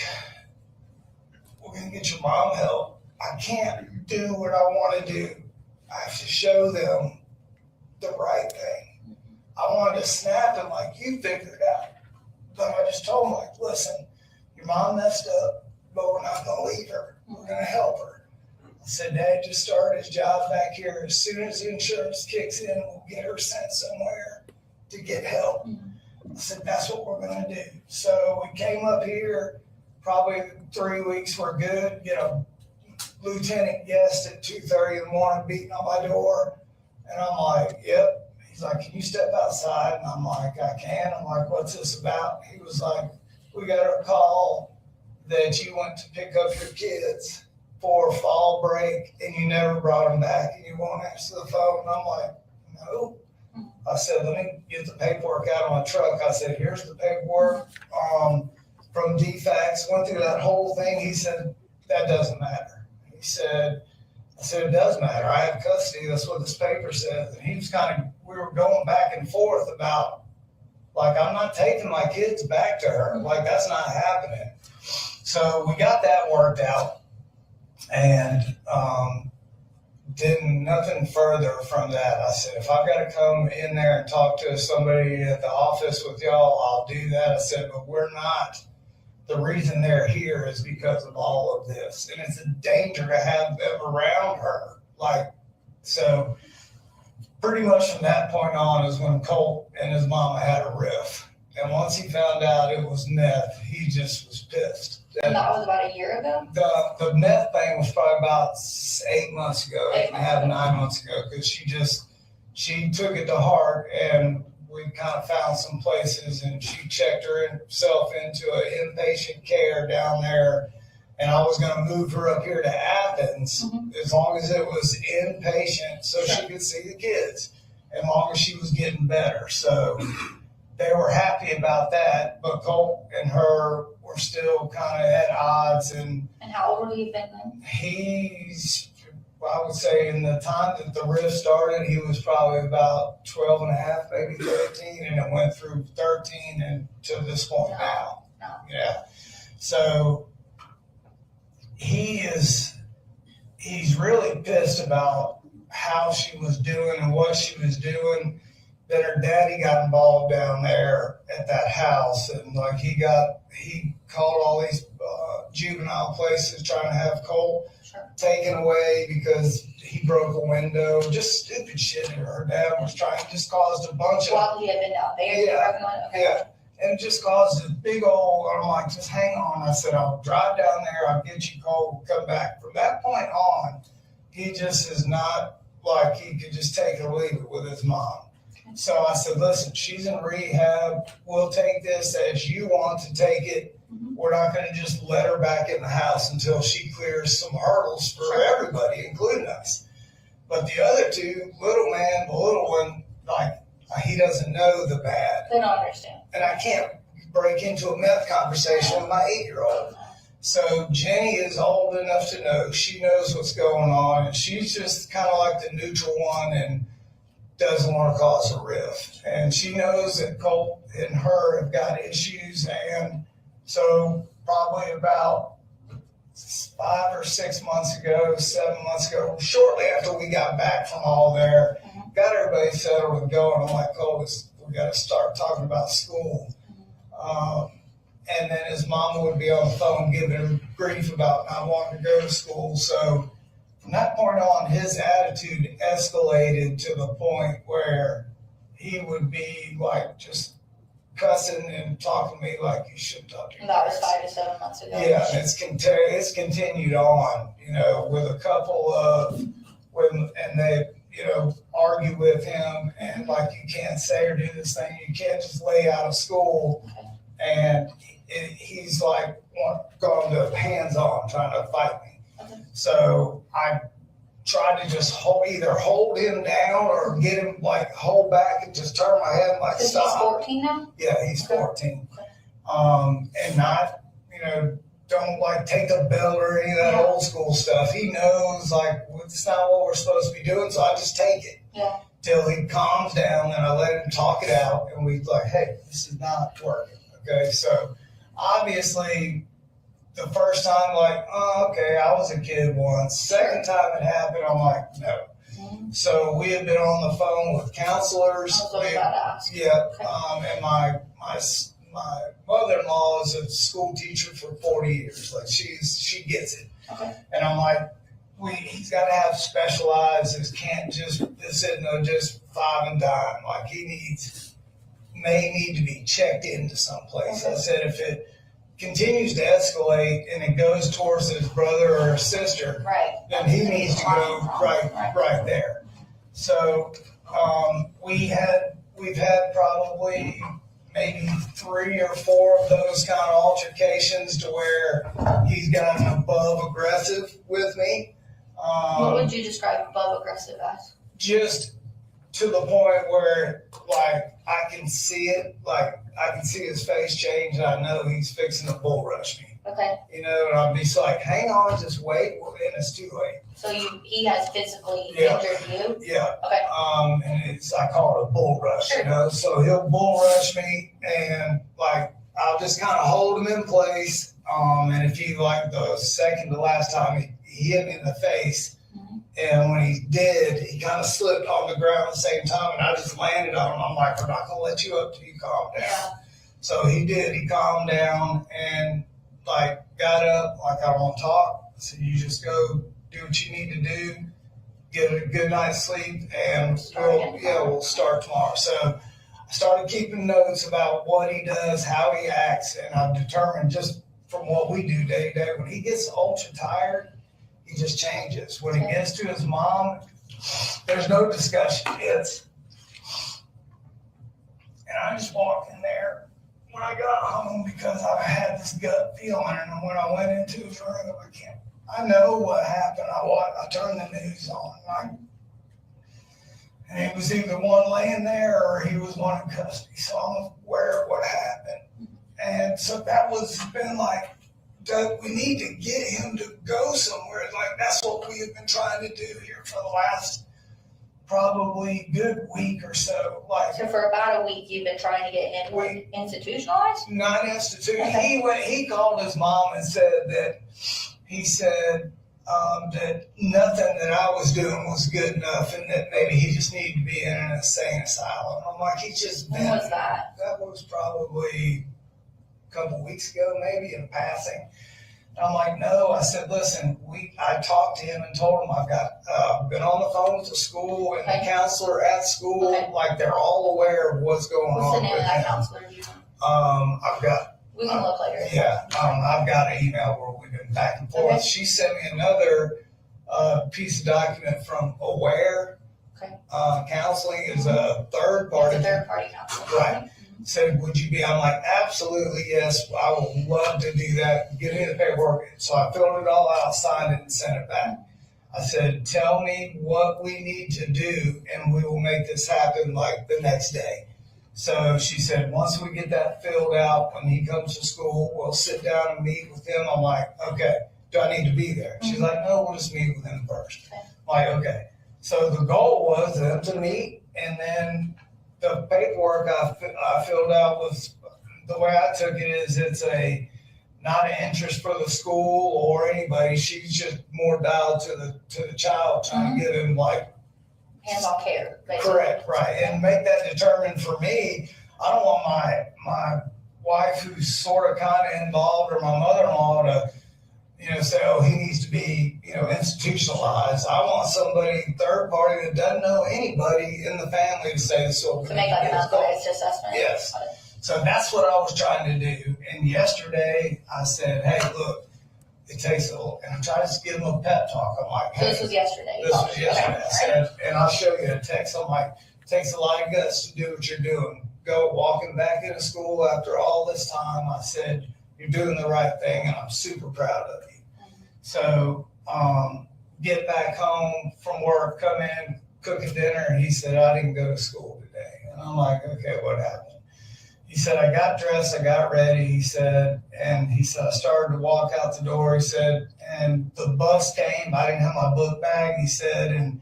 we're going to get your mom help. I can't do what I want to do. I have to show them the right thing. I wanted to snap them like, you figured it out. But I just told them, like, listen, your mom messed up, but we're not going to leave her. We're going to help her. I said, Dad just started his job back here. As soon as the insurance kicks in, we'll get her sent somewhere to get help. I said, that's what we're gonna do. So we came up here, probably 3 weeks were good, you know, lieutenant guest at 2:30 in the morning beating on my door. And I'm like, yep. He's like, can you step outside? And I'm like, I can. I'm like, what's this about? He was like, we got a call that you went to pick up your kids for fall break and you never brought them back and you won't answer the phone. And I'm like, no. I said, let me get the paperwork out of my truck. I said, here's the paperwork from DFAX. Went through that whole thing. He said, that doesn't matter. He said, I said, it does matter. I have custody. That's what this paper says. And he was we were going back and forth about, like, I'm not taking my kids back to her. Like, that's not happening. So we got that worked out. And nothing further from that. I said, if I've got to come in there and talk to somebody at the office with y'all, I'll do that. I said, but we're not. The reason they're here is because of all of this. And it's a danger to have them around her. Like, so pretty much from that point on is when Colt and his mama had a riff. And once he found out it was meth, he just was pissed. And that was about a year ago? The meth thing was probably about 8 months ago, 8.5, 9 months ago, because she took it to heart, and we kind of found some places, and she checked herself into an inpatient care down there, and I was going to move her up here to Athens as long as it was inpatient so she could see the kids, as long as she was getting better. So they were happy about that, but Colt and her were still kind of at odds. And how old would he have been then? He's, I would say, in the time that the rift started, he was probably about 12 and a half, maybe 13, and it went through 13 and to this point now. Yeah. So he's really pissed about how she was doing and what she was doing. That her daddy got involved down there at that house, and like he called all these juvenile places trying to have Colt taken away because he broke a window, just stupid shit that her dad was trying, just caused a bunch of. While he had been down there, yeah, and it just caused a big old. I'm like, just hang on. I said, I'll drive down there. I'll get you Colt. We'll come back. From that point on, he just is not like he could just take it or leave it with his mom. So I said, listen, she's in rehab. We'll take this as you want to take it. We're not going to just let her back in the house until she clears some hurdles for everybody, including us. But the other two, little man, the little one, like, he doesn't know the bad. They don't understand. And I can't break into a meth conversation with my 8-year-old. So Jenny is old enough to know. She knows what's going on. And she's just kind of like the neutral one and doesn't want to cause a rift. And she knows that Colt and her have got issues. And so probably about 5 or 6 months ago, 7 months ago, shortly after we got back from all there, got everybody settled and going. I'm like, Colt, we got to start talking about school. And then his mom would be on the phone giving him grief about not wanting to go to school. So from that point on, his attitude escalated to the point where he would be like just cussing and talking to me like you shouldn't talk to me. And that was 5 to 7 months ago. Yeah, it's continued on, with a couple of and they, argue with him and like you can't say or do this thing, you can't just lay out of school. And he's like going to hands-on trying to fight me. So I tried to just either hold him down or get him like hold back and just turn my head like stop. He's 14 now? Yeah, he's 14. And not, don't like take the bell or any of that old school stuff. He knows like it's not what we're supposed to be doing, so I just take it. Yeah. Till he calms down and I let him talk it out and we like, hey, this is not working. Okay, so obviously the first time, like, oh, okay, I was a kid once. Second time it happened, I'm like, no. So we had been on the phone with counselors. Yeah, and my mother-in-law is a school teacher for 40 years. Like she gets it. Okay. And I'm like, he's got to have specialized. It can't just this isn't just five and dime. Like he needs may need to be checked into someplace. I said, if it continues to escalate and it goes towards his brother or his sister, Right. then he needs to go right there. So, we've had probably maybe 3 or 4 of those kind of altercations to where he's gotten above aggressive with me. What would you describe above aggressive as? Just to the point where, like, I can see it, like, I can see his face change, and I know he's fixing to bull rush me. Okay, You know, and I'll be like, hang on, just wait, well, then it's too late. so he has physically Yeah. injured you? Yeah. Okay, And I call it a bull rush, Sure. you know, so he'll bull rush me, and like, I'll just kind of hold him in place. And if he, like, the second to last time he hit me in the face, and when he did, he kind of slipped on the ground at the same time, and I just landed on him. I'm like, I'm not gonna let you up till you calm down. yeah, So he did. He calmed down and, like, got up, like, I don't want to talk. So you just go do what you need to do, get a good night's sleep, and we'll start tomorrow. So I started keeping notes about what he does, how he acts, and I've determined just from what we do day to day, when he gets ultra tired, he just changes. When he gets to his mom, there's no discussion. And I just walked in there when I got home because I had this gut feeling, and when I went into his room, I know what happened. I turned the news on, and it was either one laying there or he was one in custody. So I'm aware of what happened. And so that was been like, Doug, we need to get him to go somewhere. Like, that's what we have been trying to do here for the last probably good week or so. Like, so for about a week, you've been trying to get him institutionalized? not institute. Okay. He called his mom and said that that nothing that I was doing was good enough, and that maybe he just needed to be in an insane asylum. I'm like, he's just been. When was that? That was probably a couple weeks ago, maybe, in passing. And I'm like, no. I said, listen, I talked to him and told him I've got been on the phone with the school and the counselor at school. Okay. Like, they're all aware of what's going What's on. the name of with that him. counselor? Do you know? I've got. We can look later. Yeah, I've got an email where we've been back and forth. Okay. She sent me another piece of document from Aware. Okay. Counseling is a third party. It's a third party counselor. Right. Said, would you be? I'm like, absolutely, yes. I would love to do that. Give me the paperwork. So I filled it all out, signed it, and sent it back. I said, tell me what we need to do, and we will make this happen like the next day. So she said, once we get that filled out, when he comes to school, we'll sit down and meet with him. I'm like, okay, do I need to be there? She's like, no, we'll just meet with him first. Okay. I'm like, okay. So the goal was them to meet, and then the paperwork I filled out was, the way I took it is, it's not an interest for the school or anybody. She's just more dialed to the child, trying to get him, like, Hands-on care, basically. correct, right, and make that determined for me. I don't want my wife, who's sort of kind of involved, or my mother-in-law to, say, oh, he needs to be, institutionalized. I want somebody, third party, that doesn't know anybody in the family to say this. So To make like a mental risk assessment? Yes. So that's what I was trying to do. And yesterday I said, hey, look, it takes a little, and I tried to give him a pep talk. I'm like, So hey, this was yesterday? this was yesterday. Okay. I said, and I'll show you a text. I'm like, it takes a lot of guts to do what you're doing. Go walking back into school after all this time. I said, you're doing the right thing, and I'm super proud of you. So, get back home from work, come in, cooking dinner, and he said, I didn't go to school today. And I'm like, okay, what happened? He said, I got dressed, I got ready, he said, I started to walk out the door, he said, and the bus came, I didn't have my book bag, he said, and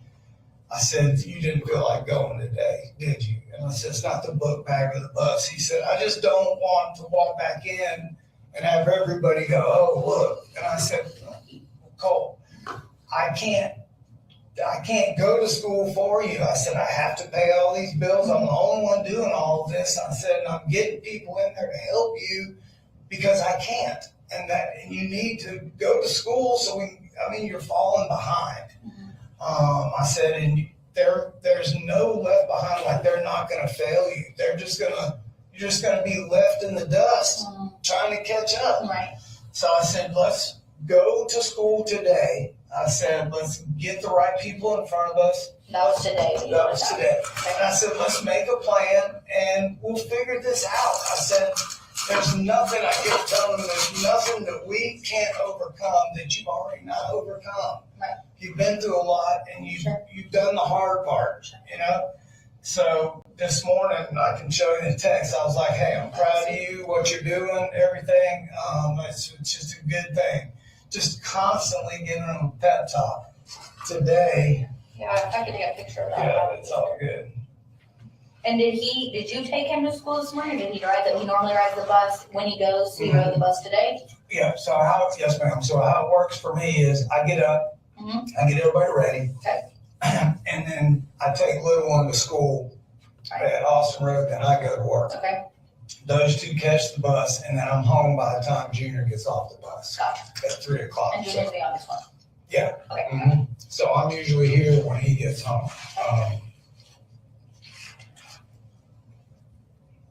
I said, you didn't feel like going today, did you? And I said, it's not the book bag or the bus. He said, I just don't want to walk back in and have everybody go, oh, look. And I said, Colt, I can't go to school for you. I said, I have to pay all these bills. I'm the only one doing all of this. I said, and I'm getting people in there to help you because I can't. And you need to go to school. So you're falling behind. I said, and there's no left behind, like they're not gonna fail you. You're just gonna be left in the dust trying to catch up. Right. So I said, let's go to school today. I said, let's get the right people in front of us. That was today. That was today. And I said, let's make a plan and we'll figure this out. I said, there's nothing, I kept telling them, there's nothing that we can't overcome that you've already not overcome. Right. You've been through a lot and you've done the hard part, you know? So this morning, I can show you the text. I was like, hey, I'm proud of you, what you're doing, everything. It's just a good thing. Just constantly giving them a pep talk. Today, Yeah, if I could get a picture of that. yeah, it's all good. And did you take him to school this morning? Did he normally rides the bus when he goes? So he rode the bus today? Yeah, yes, ma'am. So how it works for me is I get up, I get everybody ready. Okay. And then I take little one to school at Austin Road, then I go to work. Okay. Those two catch the bus, and then I'm home by the time Junior gets off the bus Gotcha. at 3 o'clock. And Junior's the youngest one? Yeah. Okay. Mhm. So I'm usually here when he gets home.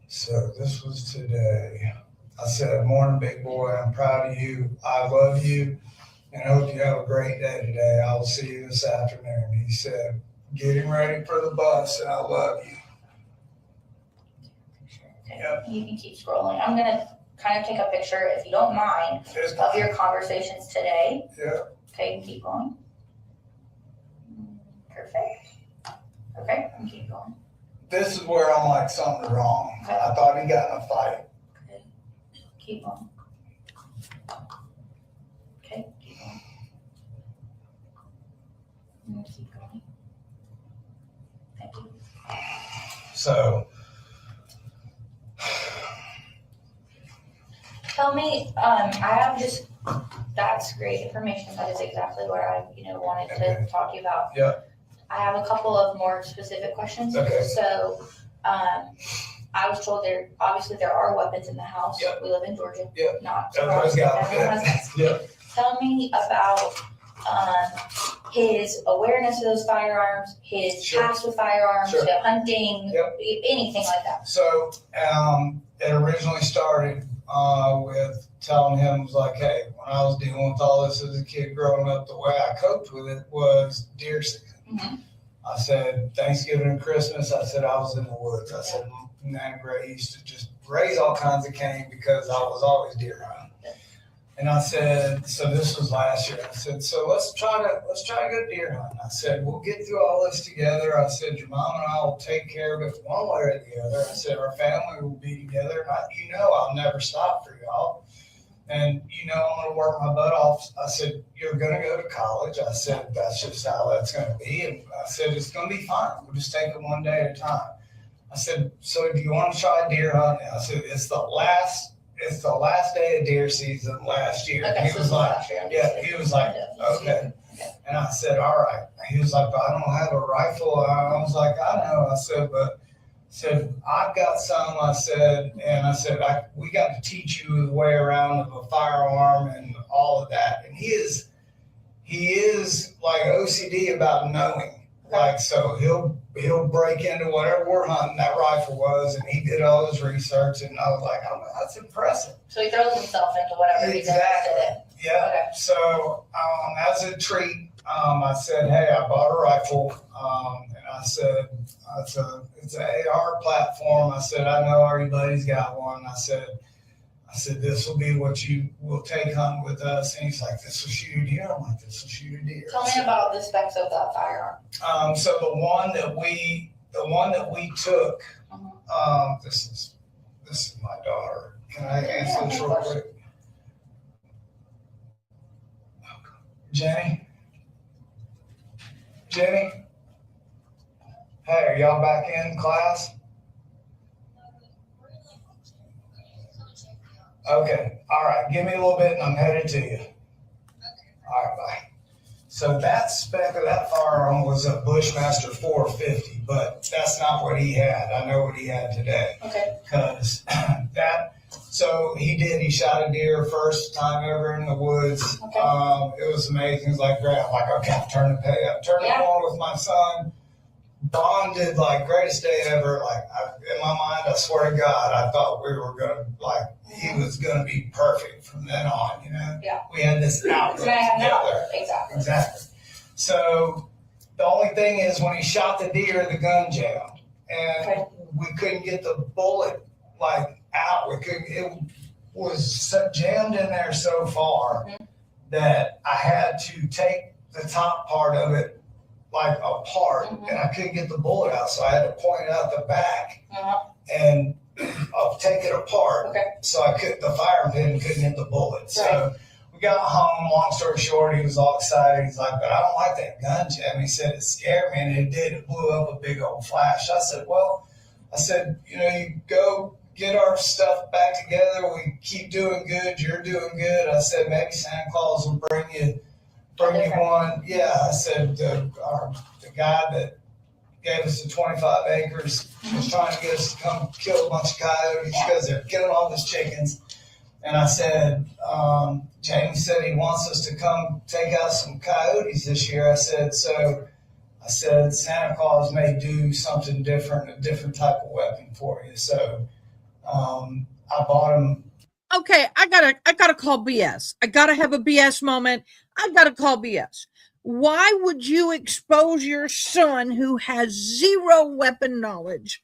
So this was today. I said, morning, big boy. I'm proud of you. I love you. And I hope you have a great day today. I will see you this afternoon. He said, getting ready for the bus, and I love you. Okay. Yep. You can keep scrolling. I'm gonna kind of take a picture, if you don't mind, of your conversations today. Yeah. Okay, and keep going. Perfect. Okay, and keep going. This is where I'm like, something's wrong. Okay. I thought he got in a fight. Okay, keep going. Okay, keep going. And keep going. Thank you. So, Tell me, I have just, that's great information. That is exactly what I, wanted to talk to you about. Yeah. I have a couple of more specific questions. Okay. So, I was told there are weapons in the house. Yep. We live in Georgia. Yep. Not Everyone's got everyone has them. guns. Tell me about his awareness of those firearms, his Sure. past with firearms, Sure. hunting, Yep. anything like that. So, it originally started with telling him, was like, hey, when I was dealing with all this as a kid growing up, the way I coped with it was deer season. Mhm. I said, Thanksgiving and Christmas, I said, I was in the woods. I said, Nana Gray used to just raise all kinds of cane because I was always deer hunting. And I said, so this was last year. I said, so let's try to go deer hunting. I said, we'll get through all this together. I said, your mom and I will take care of it one way or the other. I said, our family will be together. And I'll never stop for y'all. And I'm going to work my butt off. I said, you're going to go to college. I said, that's just how that's going to be. And I said, it's going to be fine. We'll just take it one day at a time. I said, so do you want to try deer hunting? I said, it's the last day of deer season last year. Okay, He was like, yeah, he was like, okay. And I said, all right. He was like, but I don't have a rifle. I was like, I know. I said, I've got some. I said, we got to teach you the way around of a firearm and all of that. And he is like OCD about knowing. Like, so he'll break into whatever we're hunting that rifle was, and he did all his research, and I was like, oh, that's impressive. So he throws himself into whatever he's interested in. Yeah. Okay. So as a treat, I said, hey, I bought a rifle, and I said, it's an AR platform. I said, I know everybody's got one. I said, this will be what you will take hunting with us. And he's like, this will shoot a deer. I'm like, this will shoot a deer. Tell me about the specs of that firearm. So the one that we took, this is my daughter. Can I answer this real quick? Jenny? Hey, are y'all back in class? Okay, all right, give me a little bit and I'm headed to you. All right, bye. So that spec of that firearm was a Bushmaster 450, but that's not what he had. I know what he had today. Okay. Because he shot a deer first time ever in the woods. Okay. It was amazing. It was like, great. I'm like, okay, I'm turning the page. I'm turning it on with my son. bonded, like greatest day ever. Like in my mind, I swear to God, I thought we were gonna he was gonna be perfect from then on. You know, Yeah. we had this outlook No, together. Exactly. So the only thing is, when he shot the deer, the gun jammed, and we couldn't get the bullet out. We couldn't. It was jammed in there so far that I had to take the top part of it apart, and I couldn't get the bullet out, so I had to point out the back and take it apart. So the firing pin couldn't hit the bullet. So we got home. Long story short, he was all excited. He's like, "But I don't like that gun jam." He said it scared me, and it did. It blew up a big old flash. I said, "Well," you go get our stuff back together. We keep doing good. You're doing good. I said, maybe Santa Claus will bring you one. Yeah, I said, the guy that gave us the 25 acres was trying to get us to come kill a bunch of coyotes because they're killing all these chickens. And I said, James said he wants us to come take out some coyotes this year. I said, Santa Claus may do something different, a different type of weapon for you. So I bought him. Okay, I gotta call BS. I gotta have a BS moment. I gotta call BS. Why would you expose your son, who has zero weapon knowledge?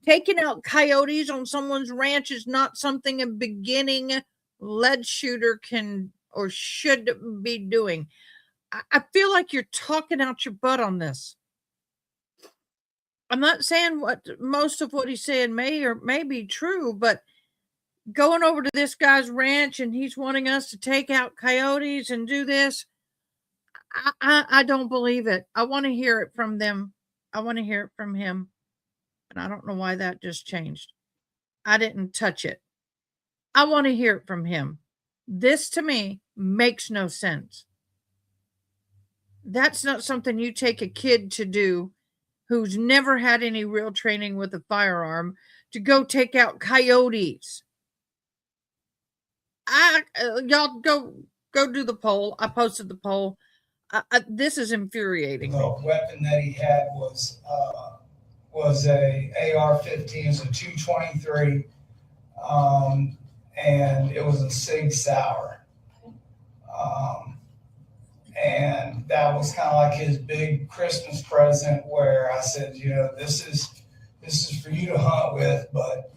Taking out coyotes on someone's ranch is not something a beginning lead shooter can or should be doing. I feel like you're talking out your butt on this. I'm not saying most of what he's saying may or may be true, but going over to this guy's ranch and he's wanting us to take out coyotes and do this, I don't believe it. I want to hear it from them. I want to hear it from him. And I don't know why that just changed. I didn't touch it. I want to hear it from him. This to me makes no sense. That's not something you take a kid to do who's never had any real training with a firearm to go take out coyotes. Y'all go do the poll. I posted the poll. This is infuriating. The weapon that he had was a AR-15, it's a 223, and it was a Sig Sauer. And that was kind of like his big Christmas present, where I said, this is for you to hunt with, but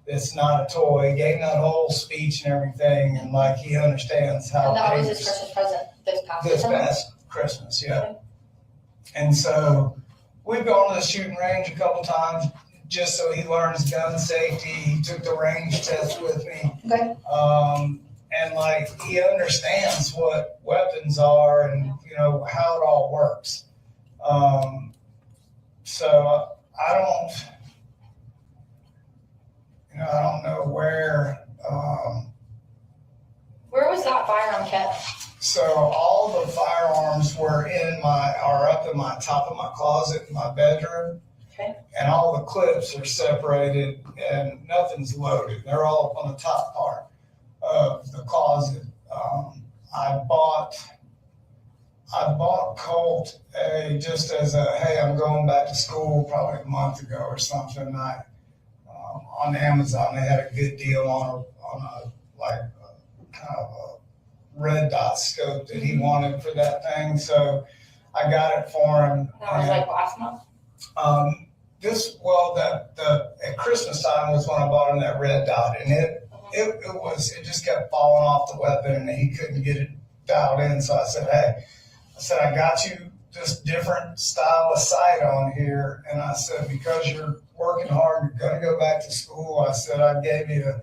it's not a toy. He gave that whole speech and everything, and he understands how. And that was his Christmas present this past Christmas, yeah. And so we've gone to the shooting range a couple times just so he learns gun safety. He took the range test with me. Okay. And he understands what weapons are and how it all works. So I don't know where. Where was that firearm kept? So all the firearms are up in my top of my closet in my bedroom. Okay. And all the clips are separated and nothing's loaded. They're all up on the top part of the closet. I bought Colt just as hey, I'm going back to school probably a month ago or something. On Amazon, they had a good deal on a kind of a red dot scope that he wanted for that thing. So I got it for him. That was last month? At Christmas time was when I bought him that red dot, and it just kept falling off the weapon and he couldn't get it dialed in. So I said, I got you this different style of sight on here. And I said, because you're working hard, you're going to go back to school. I said, I'm going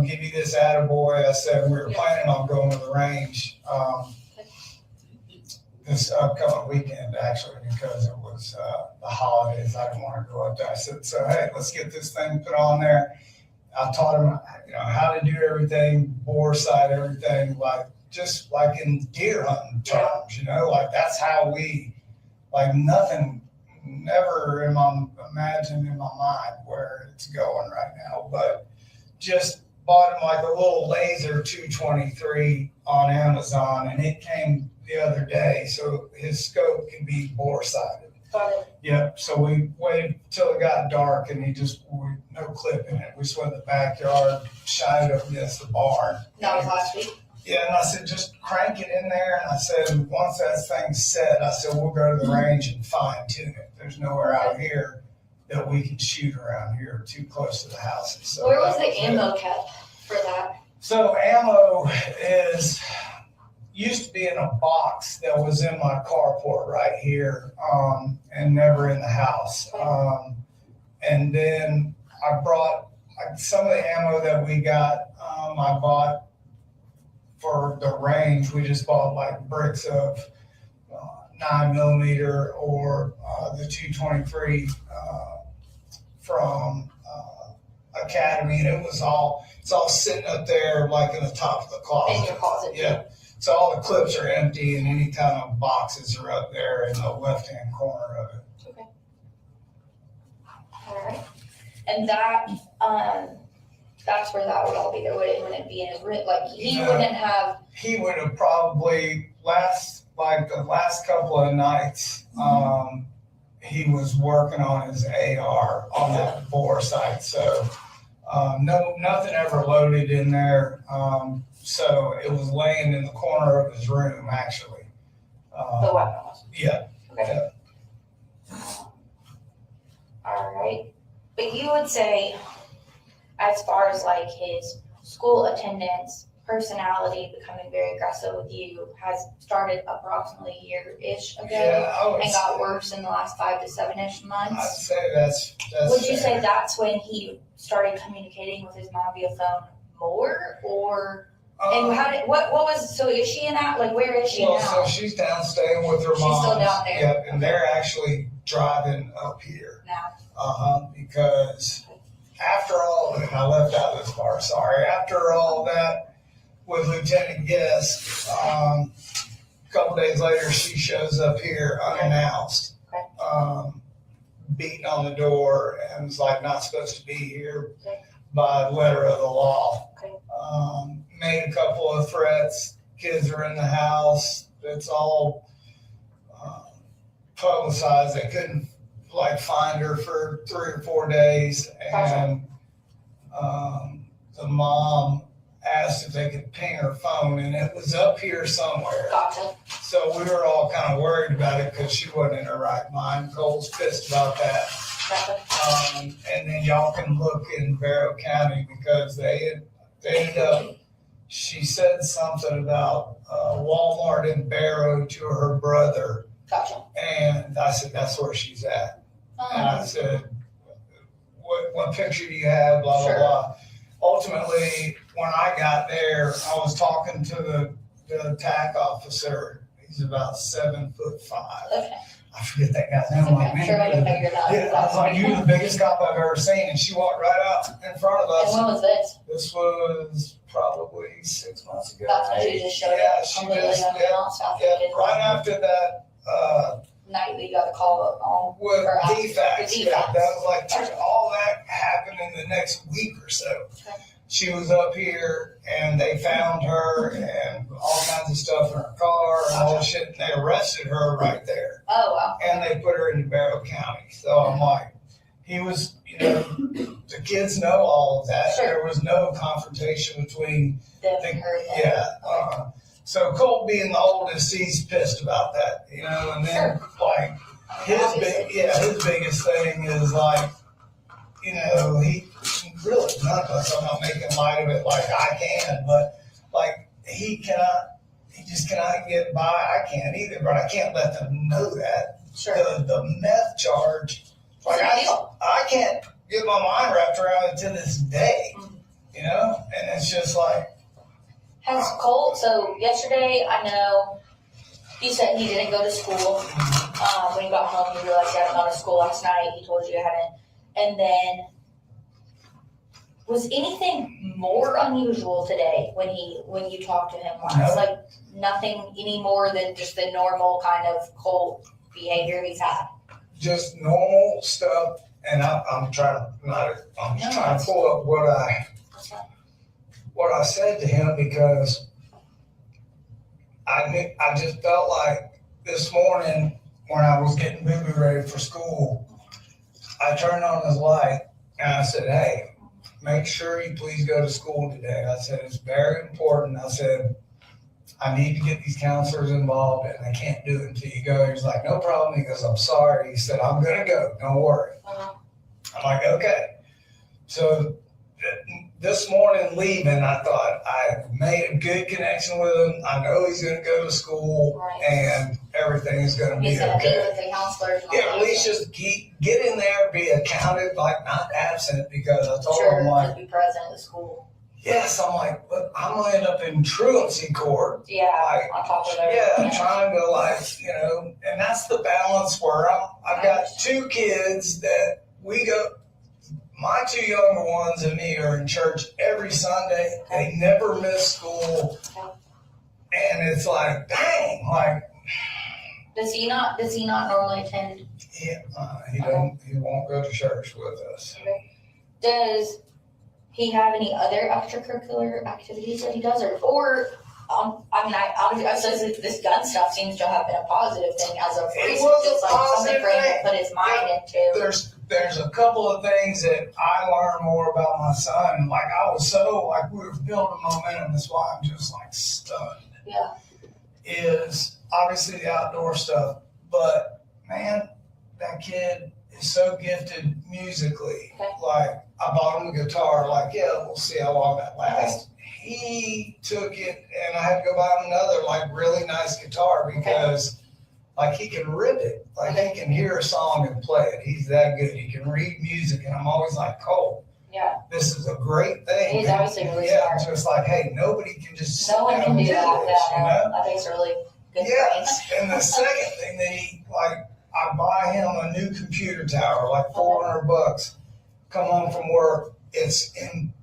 to give you this attaboy. I said, we were planning on going to the range this upcoming weekend, actually, because it was the holidays. I didn't want to go up there. I said, hey, let's get this thing put on there. I taught him, how to do everything, bore sight, everything, just like in deer hunting terms, that's how we, nothing, never imagined in my mind where it's going right now, but just bought him a little laser 223 on Amazon, and it came the other day, so his scope can be bore sighted. Got it. Yep, so we waited till it got dark and no clip in it. We just went in the backyard, shined it up against the barn. That was last week. Yeah, and I said, just crank it in there. And I said, once that thing's set, I said, we'll go to the range and fine tune it. There's nowhere out here that we can shoot around here too close to the houses. So Where was that the ammo kept for that? So ammo used to be in a box that was in my carport right here, and never in the house. And then I brought some of the ammo that we got, I bought for the range. We just bought like bricks of 9mm or the 223 from Academy, and it's all sitting up there like in the top of the closet. In your closet. Yeah. So all the clips are empty and any kind of boxes are up there in the left-hand corner of it. Okay. All right. And that's where that would all be. There wouldn't be in his room. Like he wouldn't have. He would have probably the last couple of nights, he was working on his AR on that bore site. So nothing ever loaded in there. So it was laying in the corner of his room, actually. The weapon was. Yeah. Okay. Yeah. All right. But you would say, as far as like his school attendance, personality, becoming very aggressive with you, has started approximately a year-ish ago, and got worse in the last 5 to 7-ish months. I'd say that's Would you say fair. that's when he started communicating with his mom via phone more, or? And what was, so is she in that, like, where is she Well, now? so she's down staying with her She's mom. still down there? Yep, and they're actually driving up here. Now, Because after all, and I left out this part, sorry, after all that with Lieutenant Guest, a couple days later, she shows up here unannounced, beating on the door and was like not supposed to be here by letter of the law. Made a couple of threats. Kids are in the house. It's all publicized. They couldn't find her for 3 or 4 days, and the mom asked if they could ping her phone, and it was up here somewhere. gotcha. So we were all kind of worried about it because she wasn't in her right mind. Colt's pissed about that. Gotcha. And then y'all can look in Barrow County because they ended up, she said something about Walmart in Barrow to her brother. Gotcha. And I said, that's where she's at. And I said, what picture do you have, blah, Sure. blah, blah. Ultimately, when I got there, I was talking to the attack officer. He's about 7'5". Okay. I forget that guy's name. I'm like, I'm sure I can figure that out. yeah, I was like, you're the biggest cop I've ever seen. And she walked right out in front of And us. when was this? This was probably 6 months ago. That's when she just showed Yeah, up she completely just, unannounced after yeah, the kid right left. after that, Night we got a call on. with or after- defects. the Yeah, that defects. was like, all that happened in the next week or so. Okay. She was up here and they found her and all kinds of stuff in her car and all this shit. And they arrested her right there. Oh, wow. And they put her in Barrow County. So I'm like, the kids know all of that. Sure. There was no confrontation between Them and her. yeah. So Colt being the oldest, he's pissed about that, and then his biggest thing is he really none of us, I'm not making light of it like I can, but he just cannot get by. I can't either, but I can't let them know that. Sure. The meth charge, It's a big deal. I can't get my mind wrapped around it to this day, and it's just Has Colt, so yesterday, I know, he said he didn't go to school. When he got home, he realized he hadn't gone to school last night. He told you he hadn't. And then, was anything more unusual today when you talked to him last? No. Like, nothing any more than just the normal kind of Colt behavior he's had? just normal stuff, and I'm trying to pull up what I said to him, because I just felt like this morning when I was getting Boo Boo ready for school, I turned on his light and I said, hey, make sure you please go to school today. I said, it's very important. I said, I need to get these counselors involved and I can't do it until you go. He's like, no problem. He goes, I'm sorry. He said, I'm going to go. Don't worry. I'm like, okay. So this morning leaving, I thought I made a good connection with him. I know he's going to go to school and everything is going to be He's gonna meet okay. with the counselors. and all Yeah, that. at least just get in there, be accounted, like not absent, because I told Sure, him like, just be present at the school. yes, I'm like, but I'm gonna end up in truancy court. Yeah, Like, on top of everything. yeah, trying to like, and that's the balance where I've got two kids that we go, my two younger ones and me are in church every Sunday. They never miss school. And it's like, dang, like, Does he not normally attend? he won't go to church with us. Does he have any other extracurricular activities that he does, or I says this gun stuff seems to have been a positive thing as of It recent. was a It's like something positive for him thing. to put his mind into. There's a couple of things that I learned more about my son. Like I was so like we were building momentum. That's why I'm just like stunned. Yeah. Is obviously the outdoor stuff, but man, that kid is so gifted musically. Okay. Like I bought him a guitar. Like yeah, we'll see how long that lasts. He took it, and I had to go buy him another like really nice guitar because. Like he can rip it, like he can hear a song and play it. He's that good. He can read music, and I'm always like, Cole, Yeah. this is a great thing. He's obviously really yeah, smart. just like, hey, nobody can just sit No one down can and do do that. this, Yeah, I think it's really good. Yes, and the second thing that he like, I buy him a new computer tower, like $400. Come home from work, it's in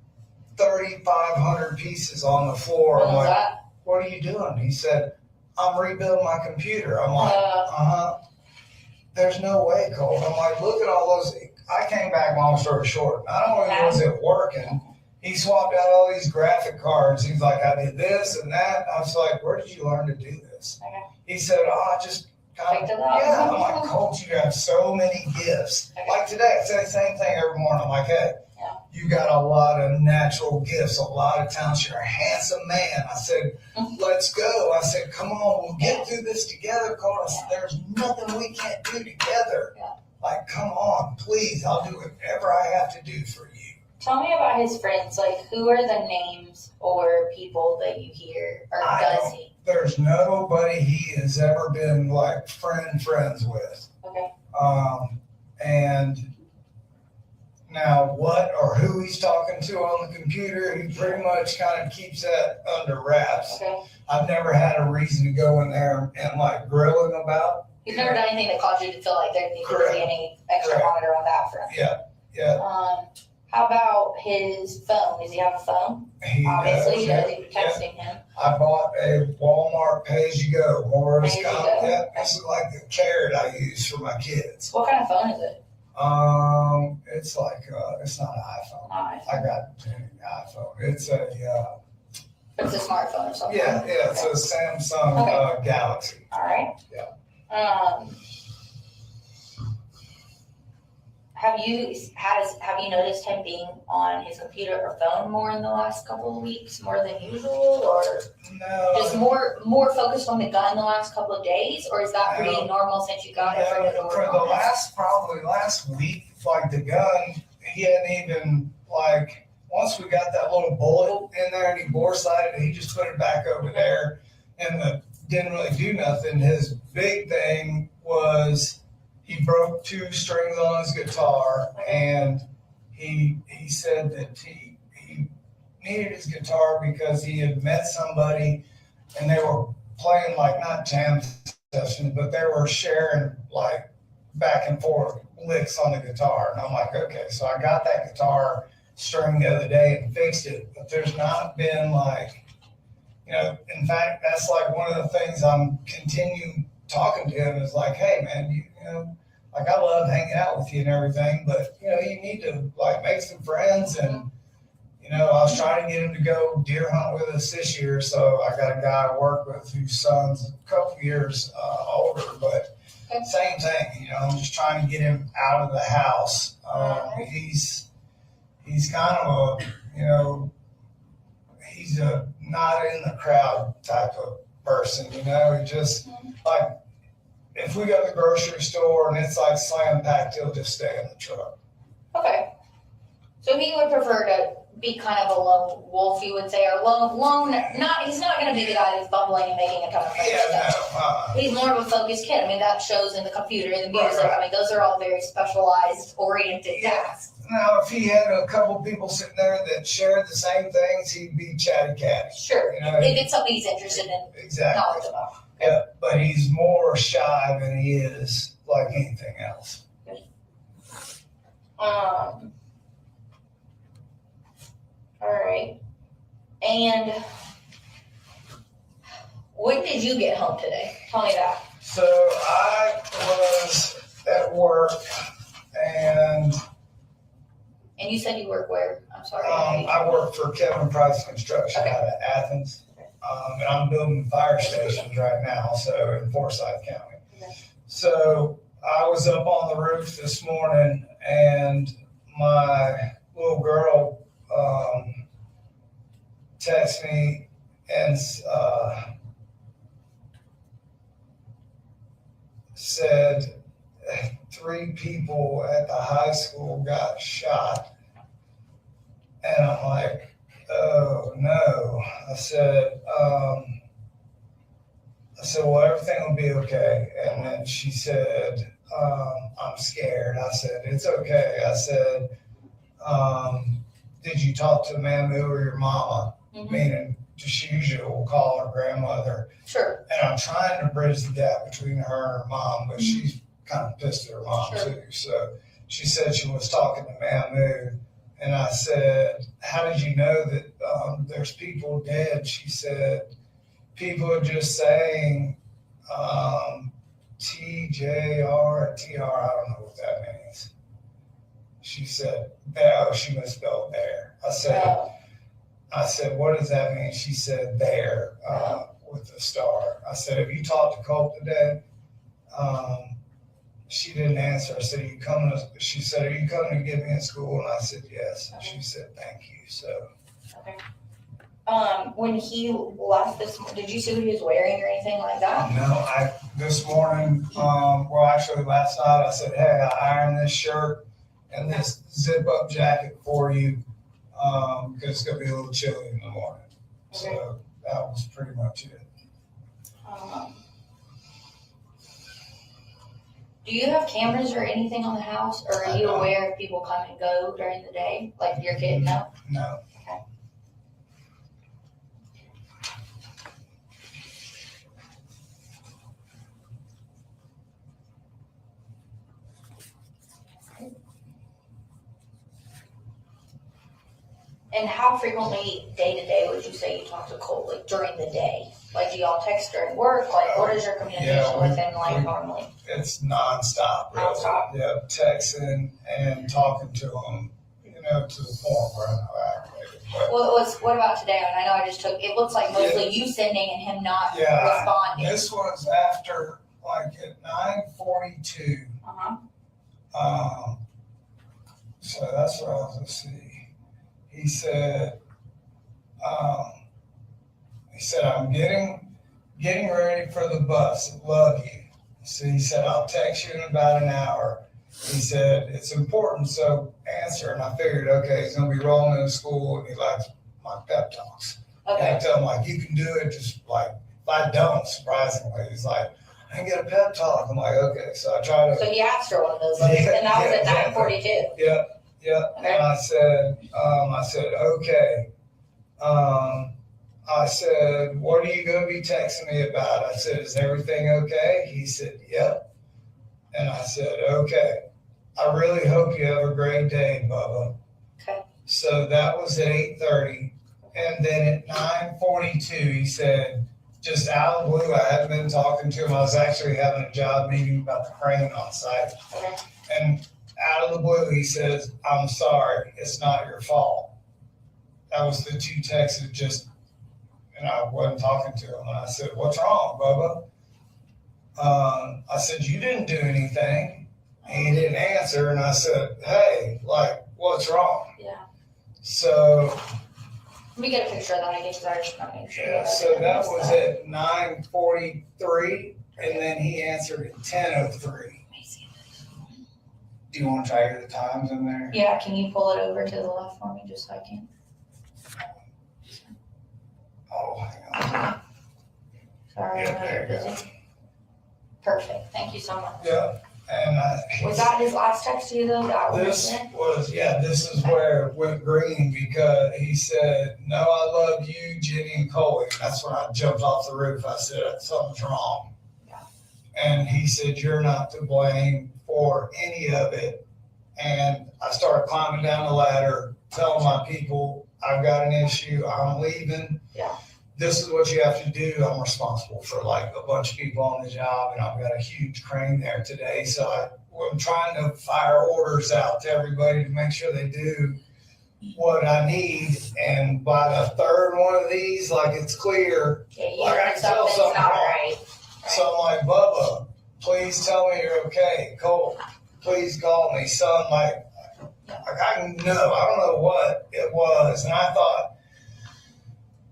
3,500 pieces on the floor. What I'm was like, that? what are you doing? He said, I'm rebuilding my computer. I'm like, there's no way, Cole. I'm like, look at all those. I came back, long story short. Not only was it working, he swapped out all these graphic cards. He's like, I did this and that. I was like, where did you learn to do this? Okay. He said, I just kind Picked of, it up. yeah. I'm like, Colt, you have so many gifts. Okay. Like today, I say the same thing every morning. I'm like, hey, Yeah. you got a lot of natural gifts, a lot of talents. You're a handsome man. I said, let's go. I said, come on, we'll get through this together, Cole. I said, there's nothing we can't do together. Yeah. Like, come on, please. I'll do whatever I have to do for you. Tell me about his friends. Like, who are the names or people that you hear, or I does don't- he? There's nobody he has ever been like friends with. Okay. And now what or who he's talking to on the computer, he pretty much kind of keeps that under wraps. Okay. I've never had a reason to go in there and like grill him about. He's never done anything that caused you to feel like there needs to Correct. be any extra Correct. monitor on that front. Yeah. How about his phone? Does he have a phone? He Obviously, does, does he be texting him? I bought a Walmart pay-as-you-go. More Pay-as-you-go. Yeah, this is like the carrot I use for my kids. What kind of phone is it? It's like it's not an iPhone. Nice. I got an iPhone. It's a It's a smartphone or something. yeah, it's a Samsung Galaxy. All right. Yeah. Have you noticed him being on his computer or phone more in the last couple of weeks, more than usual, or No. just more focused on the gun the last couple of days, or is that pretty No. normal since you got it for the door? For the probably last week, like the gun, he hadn't even like once we got that little bullet in there and he bore sighted it, he just put it back over there and didn't really do nothing. His big thing was he broke 2 strings on his guitar and he said that he needed his guitar because he had met somebody and they were playing like not jam sessions, but they were sharing like back and forth licks on the guitar. And I'm like, okay, so I got that guitar string the other day and fixed it, but there's not been like, in fact, that's like one of the things I'm continuing talking to him is like, hey man, you know, like I love hanging out with you and everything, but you need to like make some friends. And I was trying to get him to go deer hunt with us this year, so I got a guy I work with whose son's a couple years older, but Okay. Same thing, you know, I'm just trying to get him out of the house. He's kind of a, you know, he's a not in the crowd type of person, you know, he just, like, if we go to the grocery store and it's like slam packed, he'll just stay in the truck. Okay. So he would prefer to be kind of a lone wolf, you would say, or lone, he's not gonna be the guy that's bumbling and making a ton of crazy stuff. No, He's more of a focused kid. I mean, that shows in the computer, in the music. Right. I mean, those are all very specialized, oriented tasks. now, if he had a couple people sitting there that shared the same things, he'd be chatty catty. Sure. You know, If it's something he's interested in, Exactly. knowledge about. Yeah, but he's more shy than he is like anything else. All right. And when did you get home today? Tell me that. So I was at work and And you said you work where? I'm sorry. I work for Kevin Price Construction Okay. out of Athens. And I'm building fire stations right now, so in Forsyth County. Okay. So I was up on the roof this morning and my little girl texted me and said 3 people at the high school got shot. And I'm like, oh no. I said, well, everything will be okay. And then she said, I'm scared. I said, it's okay. I said, did you talk to Mamu or your mama? Mhm. Meaning, just usual, call her grandmother. Sure. And I'm trying to bridge the gap between her and her mom, but she's kind of pissed at her mom Sure. too. So she said she was talking to Mamu. And I said, how did you know that there's people dead? She said, people are just saying TJR, TR, I don't know what that means. She said, oh, she misspelled there. I said, what does that mean? She said, there, with a star. I said, have you talked to Colt today? She didn't answer. I said, she said, are you coming to get me in school? And I said, yes. And she said, thank you. So. Okay. When he left this, did you see what he was wearing or anything like that? No, this morning, well, actually last night, I said, hey, I ironed this shirt and this zip up jacket for you, because it's gonna be a little chilly in the morning. Okay. So that was pretty much it. Do you have cameras or anything on the house, or are I you don't. aware if people come and go during the day, like your kid? No? No. Okay. And how frequently, day to day, would you say you talk to Colt, like during the day? Like, do y'all text during work? Like, what is your communication Yeah, with him like normally? It's nonstop, really. Nonstop? Yeah, texting and talking to him, to the point where I know activated. But What about today? I know I just took, it looks like mostly you sending and him not Yeah, responding. this was after, like, at 9:42. Uh-huh. So that's what I was, let's see. He said, I'm getting ready for the bus. Love you. So he said, I'll text you in about an hour. He said, it's important, so answer. And I figured, okay, he's gonna be rolling into school and he likes my pep talks. And I Okay. tell him, like, you can do it, just like, if I don't, surprisingly, he's like, I can get a pep talk. I'm like, okay, so I try to. So he asked for one of those, and that was at 9:42. Yep. Okay. And I said, okay. I said, what are you going to be texting me about? I said, is everything okay? He said, yep. And I said, okay. I really hope you have a great day, Bubba. Okay. So that was at 8:30. And then at 9:42, he said, just out of the blue, I hadn't been talking to him. I was actually having a job meeting about the crane on site. Okay. And out of the blue, he says, I'm sorry, it's not your fault. That was the 2 texts that and I wasn't talking to him. And I said, what's wrong, Bubba? I said, you didn't do anything. He didn't answer, and I said, hey, like, what's wrong? Yeah. So, Let me get a picture of that, I guess, I just want to make sure. yeah, so that was at 9:43, and then he answered at 10:03. Do you want to try to hear the times in there? Yeah, can you pull it over to the left for me, just so I can? Oh, hang on. Sorry, Yeah, I know you're there you go. busy. Perfect, thank you so much. Yeah, and Was that his last text to you though, that one? this this is where it went green, because he said, no, I love you, Jenny and Coley. That's when I jumped off the roof. I said, something's wrong. And he said, you're not to blame for any of it. And I started climbing down the ladder, telling my people, I've got an issue, I'm leaving. Yeah. This is what you have to do. I'm responsible for like a bunch of people on the job, and I've got a huge crane there today. So I'm trying to fire orders out to everybody to make sure they do what I need. And by the third one of these, like, it's clear. Yeah, you Like, I know can tell something's something not wrong. right. So I'm like, Bubba, please tell me you're okay. Colt, please call me. Son, like I don't know what it was. And I thought,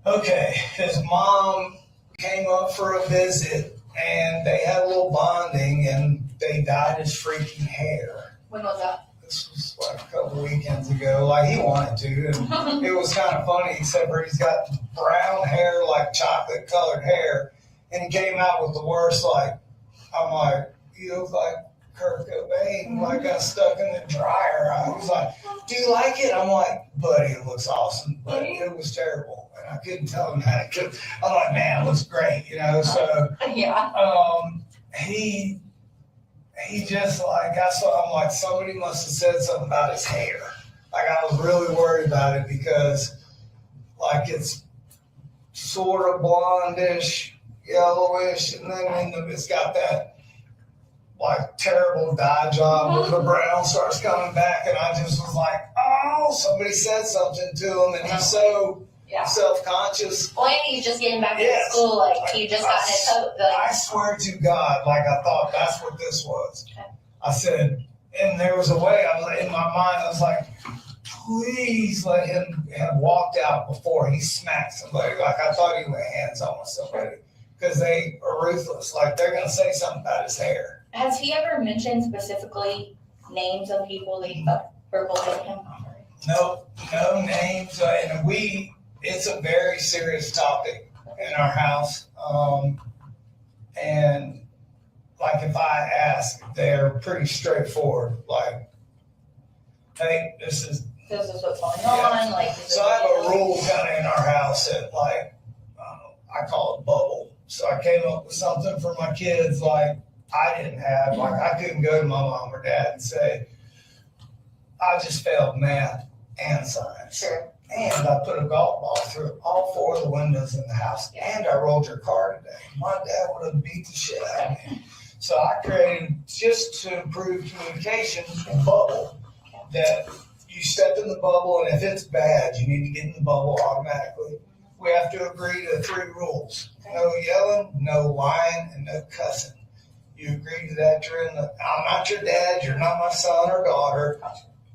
okay, his mom came up for a visit, and they had a little bonding, and they dyed his freaking hair. When was that? This was like a couple weekends ago. Like, he wanted to, and it was kind of funny, except for he's got brown hair, like chocolate colored hair, and he came out with the worst, like, I'm like, you look like Kurt Cobain, like got stuck in the dryer. I was like, do you like it? I'm like, buddy, it looks awesome, but it was terrible. And I couldn't tell him that. I'm like, man, it looks great, you know? So, Yeah. he just like, I'm like, somebody must have said something about his hair. Like, I was really worried about it, because like, it's sort of blondish, yellowish, and then it's got that like terrible dye job where the brown starts coming back, and I just was like, oh, somebody said something to him, and he's so self-conscious. Well, and he's just getting back Yes. to school, like, he just got his coat. I swear to God, like, I thought that's what this was. Okay. I said, and there was a way, I was in my mind, I was like, please let him have walked out before he smacked somebody. Like, I thought he went hands on with somebody, because they are ruthless. Like, they're gonna say something about his hair. Has he ever mentioned specifically names of people that he thought verbal hit him? No names, and it's a very serious topic in our house. And like, if I ask, they're pretty straightforward. Like, hey, this is what's going on, like. So I have a rule kind of in our house that, like, I call it bubble. So I came up with something for my kids, like, I didn't have. Like, I couldn't go to my mom or dad and say, I just failed math and science. Sure. And I put a golf ball through all four of the windows in the house. And I rolled your car today. My dad would have beat the shit out of me. So I created, just to improve communication, a bubble that you step in the bubble, and if it's bad, you need to get in the bubble automatically. We have to agree to 3 rules. No yelling, no lying, and no cussing. You agree to that, I'm not your dad, you're not my son or daughter.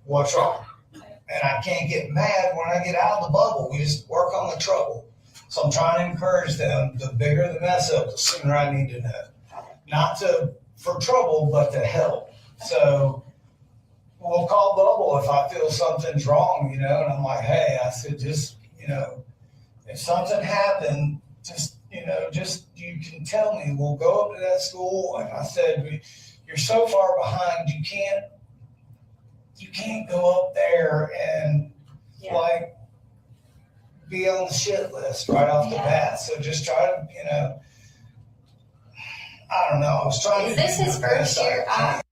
What's wrong? And I can't get mad when I get out of the bubble. We just work on the trouble. So I'm trying to encourage them, the bigger the mess up, the sooner I need to know. Not for trouble, but to help. So we'll call bubble if I feel something's wrong, you know, and I'm like, hey, I said, just, you know, if something happened, just, you know, just, you can tell me, we'll go up to that school. And I said, you're so far behind, you can't go up there and like be on the shit list right off the bat. So just try to, you know, I don't know. I was trying Is to this do his the best first year I can. out?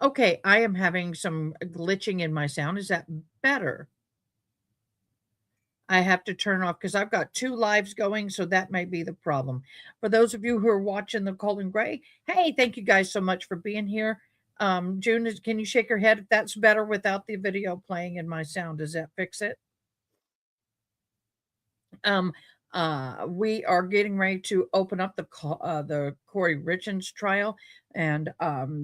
Okay, I am having some glitching in my sound. Is that better? I have to turn off because I've got 2 lives going, so that may be the problem. For those of you who are watching the Colin Gray, hey, thank you guys so much for being here. June, can you shake your head if that's better without the video playing in my sound? Does that fix it? We are getting ready to open up the Corey Richards trial, and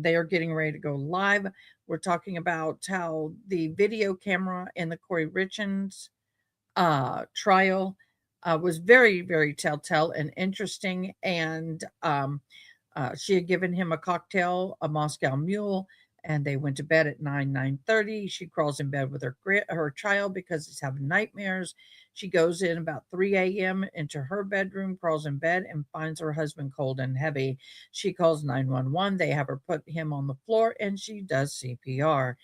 they are getting ready to go live. We're talking about how the video camera in the Corey Richards trial was very, very telltale and interesting. And she had given him a cocktail, a Moscow Mule, and they went to bed at 9:30. She crawls in bed with her child because he's having nightmares. She goes in about 3 a.m. into her bedroom, crawls in bed, and finds her husband cold and heavy. She calls 911. They have her put him on the floor, and she does CPR.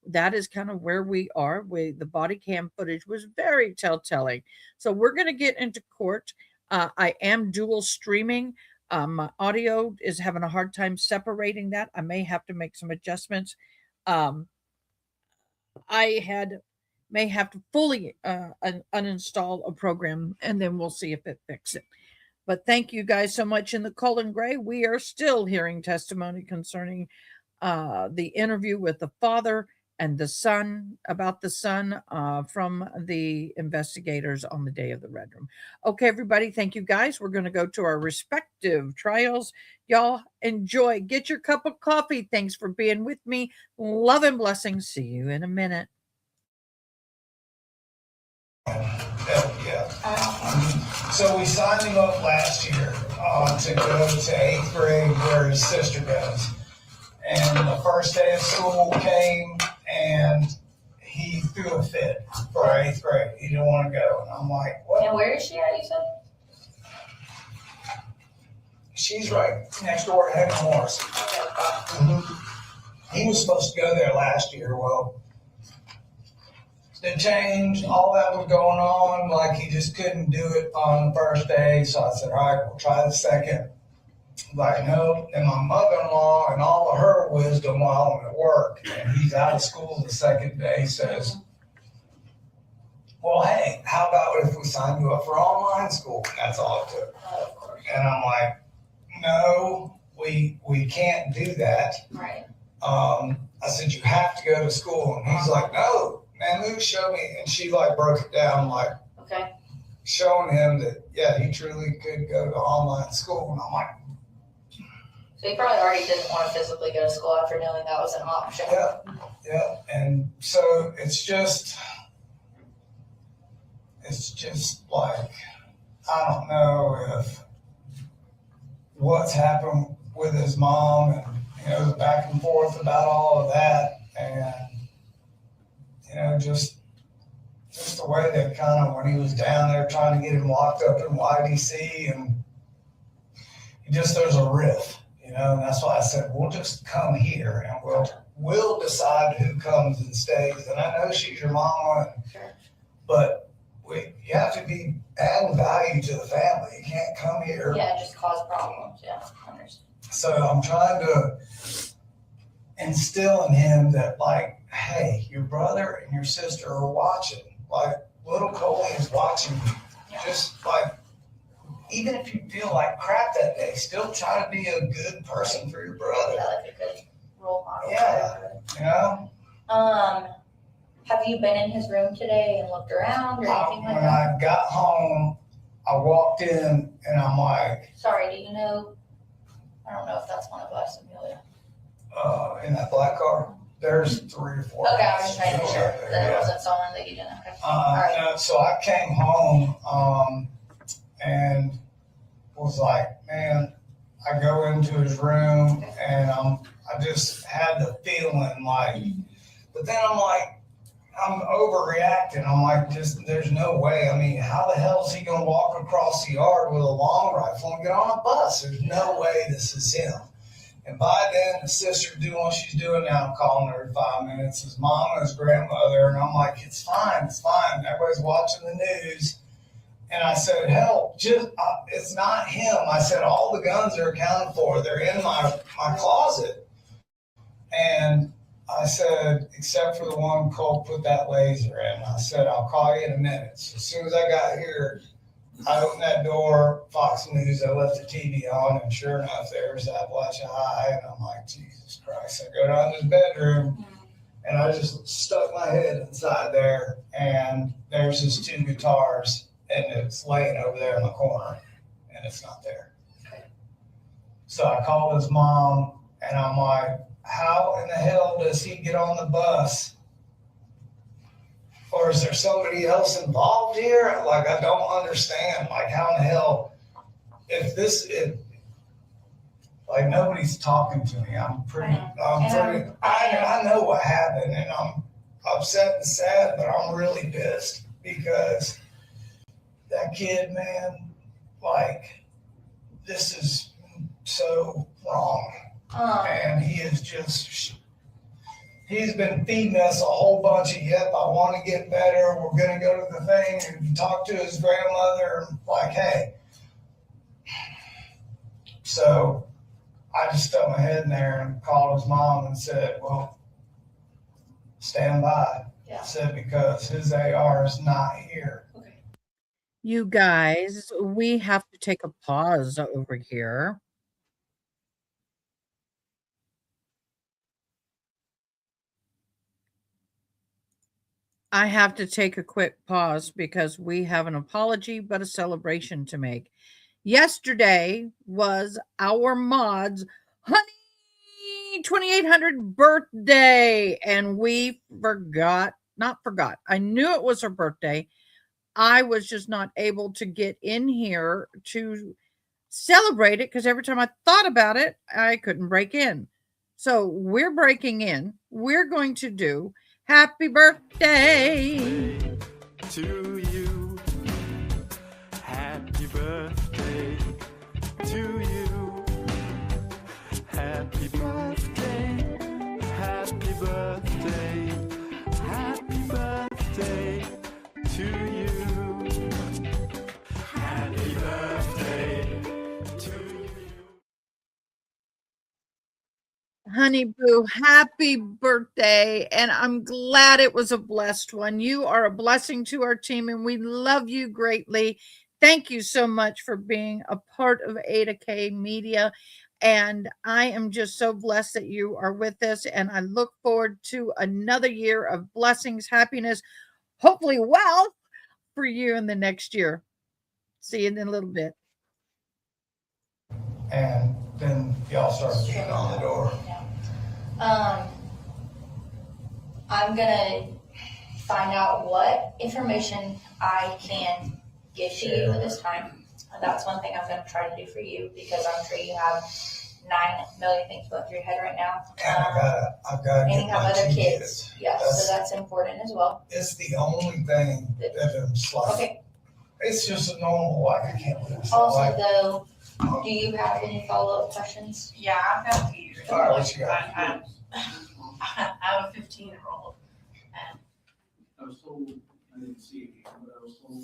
That is kind of where we are. The body cam footage was very telltale. So we're going to get into court. I am dual streaming. My audio is having a hard time separating that. I may have to make some adjustments. I may have to fully uninstall a program, and then we'll see if it fixes it. But thank you guys so much. In the Colin Gray, we are still hearing testimony concerning the interview with the father and the son, about the son from the investigators on the day of the Red Room. Okay, everybody, thank you guys. We're going to go to our respective trials. Y'all enjoy. Get your cup of coffee. Thanks for being with me. Love and blessings. See you in a minute. Yeah. So we signed him up last year to go to 8th grade where his sister goes. And the first day of school came and he threw a fit for 8th grade. He didn't want to go. And I'm like, what? And where is she at, you said? She's right next door at Heaven Morris. He was supposed to go there last year. Well, the change, all that was going on, like he just couldn't do it on the first day. So I said, all right, we'll try the second. Like, no. And my mother-in-law and all of her wisdom while I'm at work, and he's out of school the second day, says, well, hey, how about if we sign you up for online school? And that's all it took. Of course. And I'm like, no, we can't do that. Right. I said, you have to go to school. And he's like, no, man, Luke, show me. And she like broke it down, like, Okay. showing him that, yeah, he truly could go to online school. And I'm like, So he probably already didn't want to physically go to school after knowing that was an option. yeah. And so it's just like, I don't know if what's happened with his mom and, the back and forth about all of that. And, just the way that kind of, when he was down there trying to get him locked up in YDC, and there's a rift, and that's why I said, we'll just come here and we'll decide who comes and stays. And I know she's your mama, but you have to be adding value to the family. You can't come here. Yeah, just cause problems. Yeah, I understand. So I'm trying to instill in him that, like, hey, your brother and your sister are watching. Like, little Coley is watching you. Just like, even if you feel like crap that day, still try to be a good person for your brother. Yeah, like a good role model. Yeah. Have you been in his room today and looked around or anything like When that? I got home, I walked in and I'm like, Sorry, do you know? I don't know if that's one of us, Amelia. in that black car, there's 3 or 4. Okay, I was just making sure that it Yeah. wasn't someone that you didn't. Okay. Alright. No, so I came home and was like, man, I go into his room and I just had the feeling like, but then I'm like, I'm overreacting. I'm like, there's no way. I mean, how the hell is he going to walk across the yard with a long rifle and get on a bus? There's no way this is him. And by then, his sister's doing what she's doing now. I'm calling her every 5 minutes. His mom and his grandmother. And I'm like, it's fine. Everybody's watching the news. And I said, hell, it's not him. I said, all the guns are accounted for. They're in my closet. And I said, except for the one Colt put that laser in. I said, I'll call you in a minute. So as soon as I got here, I opened that door, Fox News, I left the TV on, and sure enough, there's Apalachee High. And I'm like, Jesus Christ. I go down to his bedroom, and I just stuck my head inside there, and there's his 2 guitars and it's laying over there in the corner, and it's not there. So I called his mom, and I'm like, how in the hell does he get on the bus? Or is there somebody else involved here? Like, I don't understand. Like, how in the hell, like, nobody's talking to me. I know what happened, and I'm upset and sad, but I'm really pissed because that kid, man, like, this is so wrong. And he's been feeding us a whole bunch of, yep, I want to get better. We're going to go to the thing and talk to his grandmother. Like, hey. So I just stuck my head in there and called his mom and said, well, stand by. Yeah. I said, because his AR is not here. Okay. You guys, we have to take a pause over here. I have to take a quick pause because we have an apology but a celebration to make. Yesterday was our mod's honey 2800 birthday, and we not forgot. I knew it was her birthday. I was just not able to get in here to celebrate it because every time I thought about it, I couldn't break in. So we're breaking in. We're going to do happy birthday to you. Happy birthday to you. Happy birthday. Happy birthday. Happy birthday to you. Happy birthday to you. Honey Boo, happy birthday. And I'm glad it was a blessed one. You are a blessing to our team and we love you greatly. Thank you so much for being a part of Ada K Media. And I am just so blessed that you are with us. And I look forward to another year of blessings, happiness, hopefully wealth for you in the next year. See you in a little bit. And then y'all start beating on the door. I'm gonna find out what information I can give to you at this time. And that's one thing I'm gonna try to do for you because I'm sure you have 9 million things going through your head right now. And I've got to And get you have my other two kids. Yes, so that's important as well. It's the only thing that I'm like, Okay. It's just a normal, like, I can't believe it's Also, like, though, do you have any follow-up questions? Yeah, I've got a few. All right, what you got? I have a 15-year-old. I was told, I didn't see it here, but I was told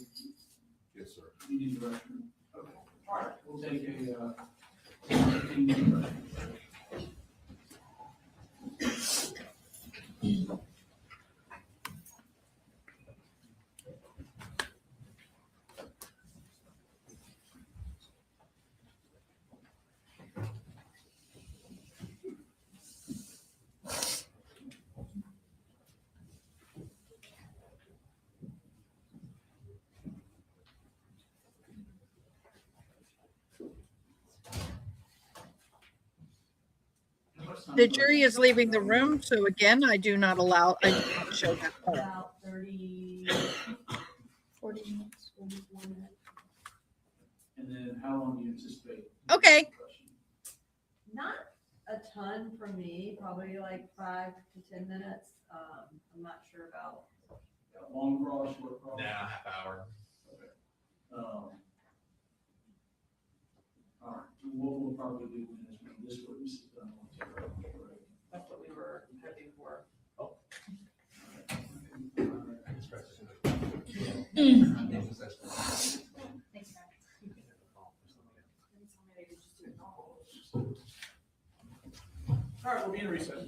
Yes, sir. you need the restroom. Okay, all right, we'll take a 15-minute break. The jury is leaving the room. So again, I do not show that part. About 30, 40 minutes. 44 minutes. And then how long do you anticipate? Okay. Not a ton from me, probably like 5 to 10 minutes. I'm not sure about. Got long cross, short cross? Nah, half hour. All right, what we'll probably do is when this witness is done, we'll take a break. That's what we were hoping for. All right, we'll be in recess.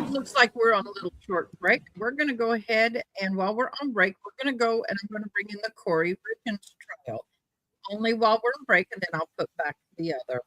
Looks like we're on a little short break. We're going to go ahead and while we're on break, we're going to go and I'm going to bring in the Corey Richens trial only while we're on break, and then I'll put back the other.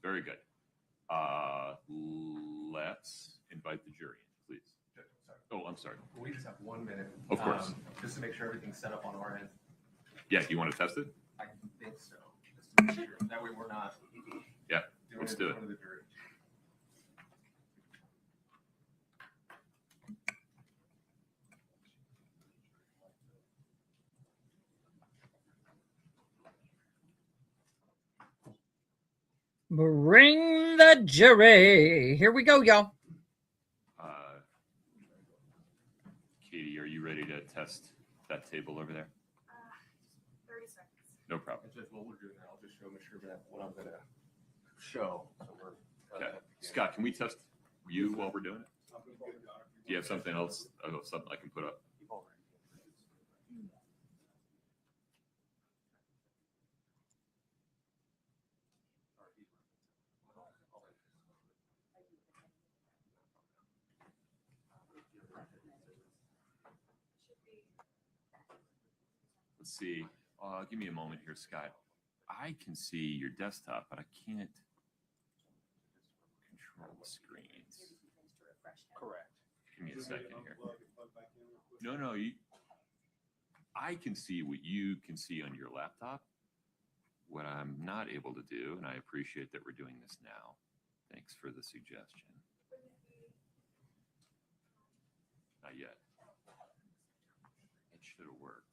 Very good. Let's invite the jury in, please. Oh, I'm sorry. We just have 1 minute. Of course. Just to make sure everything's set up on our end. Yeah, do you want to test it? I think so. Just to make sure. That way we're not. Yeah, doing let's it do in it. front of the jury. Bring the jury. Here we go, y'all. Katie, are you ready to test that table over there? 30 seconds. No problem. It's just what we're doing now. I'll just show, make sure that what I'm gonna show. So we're, Okay. Scott, can we test you while we're doing it? Do you have something else? Something I can put up? Let's see. Give me a moment here, Scott. I can see your desktop, but I can't control the screens. correct. Give me a second here. No, I can see what you can see on your laptop. What I'm not able to do, and I appreciate that we're doing this now. Thanks for the suggestion. Not yet. It should have worked.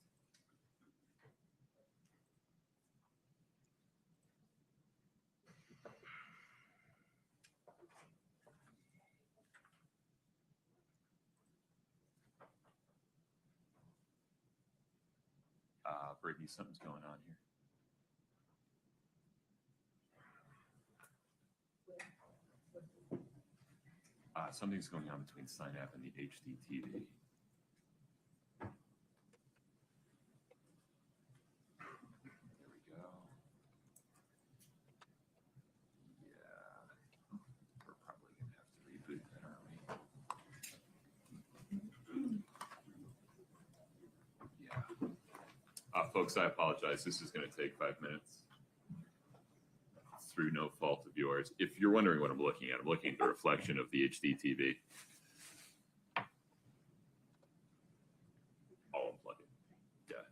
Brittany, something's going on here. Something's going on between sign-up and the HDTV. There we go. Yeah, we're probably going to have to reboot that, aren't we? Yeah. Folks, I apologize. This is going to take 5 minutes. Through no fault of yours. If you're wondering what I'm looking at the reflection of the HD TV. I'll unplug it. Yeah.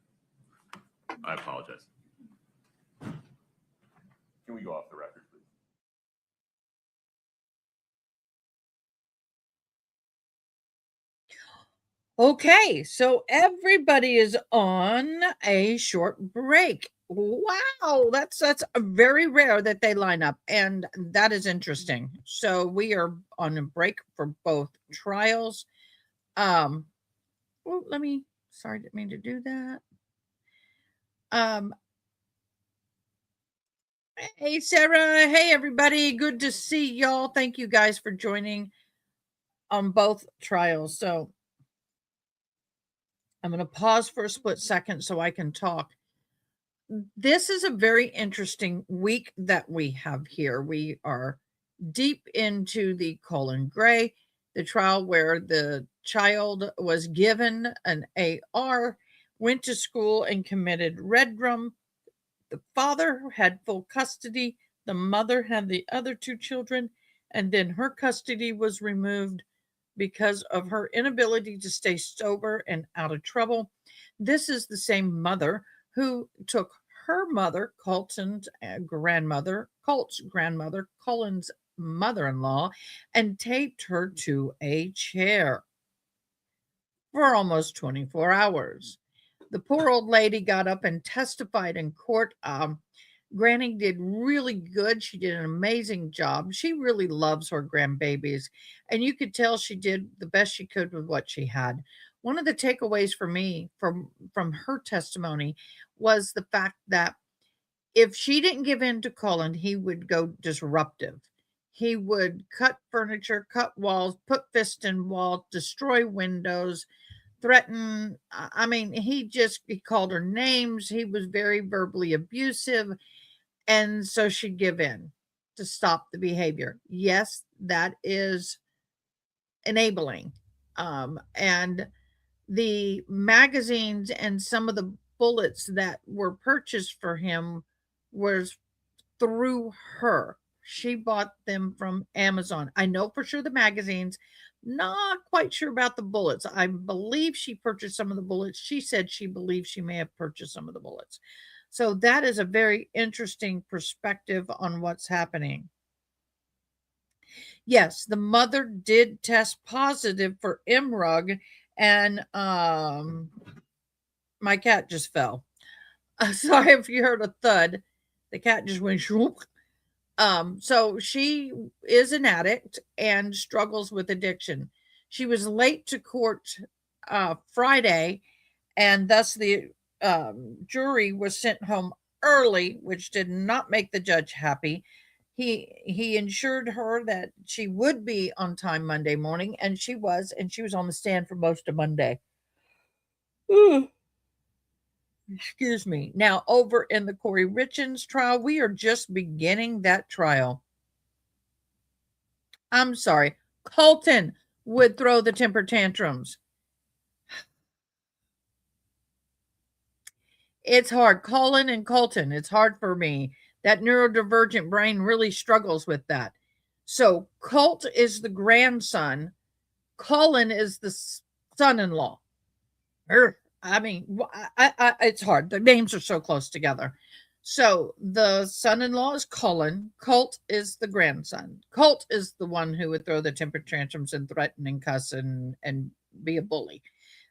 I apologize. Can we go off the record, please? Okay, so everybody is on a short break. Wow, that's very rare that they line up, and that is interesting. So we are on a break for both trials. Well, sorry, didn't mean to do that. Hey Sarah, hey everybody, good to see y'all. Thank you guys for joining on both trials. So I'm going to pause for a split second so I can talk. This is a very interesting week that we have here. We are deep into the Colin Gray, the trial where the child was given an AR, went to school and committed redrum. The father had full custody. The mother had the other two children, and then her custody was removed because of her inability to stay sober and out of trouble. This is the same mother who took her mother, Colt's grandmother, Colin's mother-in-law, and taped her to a chair for almost 24 hours. The poor old lady got up and testified in court. Granny did really good. She did an amazing job. She really loves her grandbabies, and you could tell she did the best she could with what she had. One of the takeaways for me from her testimony was the fact that if she didn't give in to Colin, he would go disruptive. He would cut furniture, cut walls, put fists in walls, destroy windows, threaten. I mean, he called her names. He was very verbally abusive. And so she'd give in to stop the behavior. Yes, that is enabling. And the magazines and some of the bullets that were purchased for him was through her. She bought them from Amazon. I know for sure the magazines, not quite sure about the bullets. I believe she purchased some of the bullets. She said she believes she may have purchased some of the bullets. So that is a very interesting perspective on what's happening. Yes, the mother did test positive for MRUG, and my cat just fell. Sorry if you heard a thud. The cat just went shroom. So she is an addict and struggles with addiction. She was late to court Friday, and thus the jury was sent home early, which did not make the judge happy. He ensured her that she would be on time Monday morning, and she was on the stand for most of Monday. Excuse me. Now, over in the Corey Richens trial, we are just beginning that trial. I'm sorry. Colton would throw the temper tantrums. It's hard. Colin and Colton, it's hard for me. That neurodivergent brain really struggles with that. So, Colt is the grandson. Colin is the son-in-law. I mean, it's hard. The names are so close together. So the son-in-law is Colin. Colt is the grandson. Colt is the one who would throw the temper tantrums and threaten and cuss and be a bully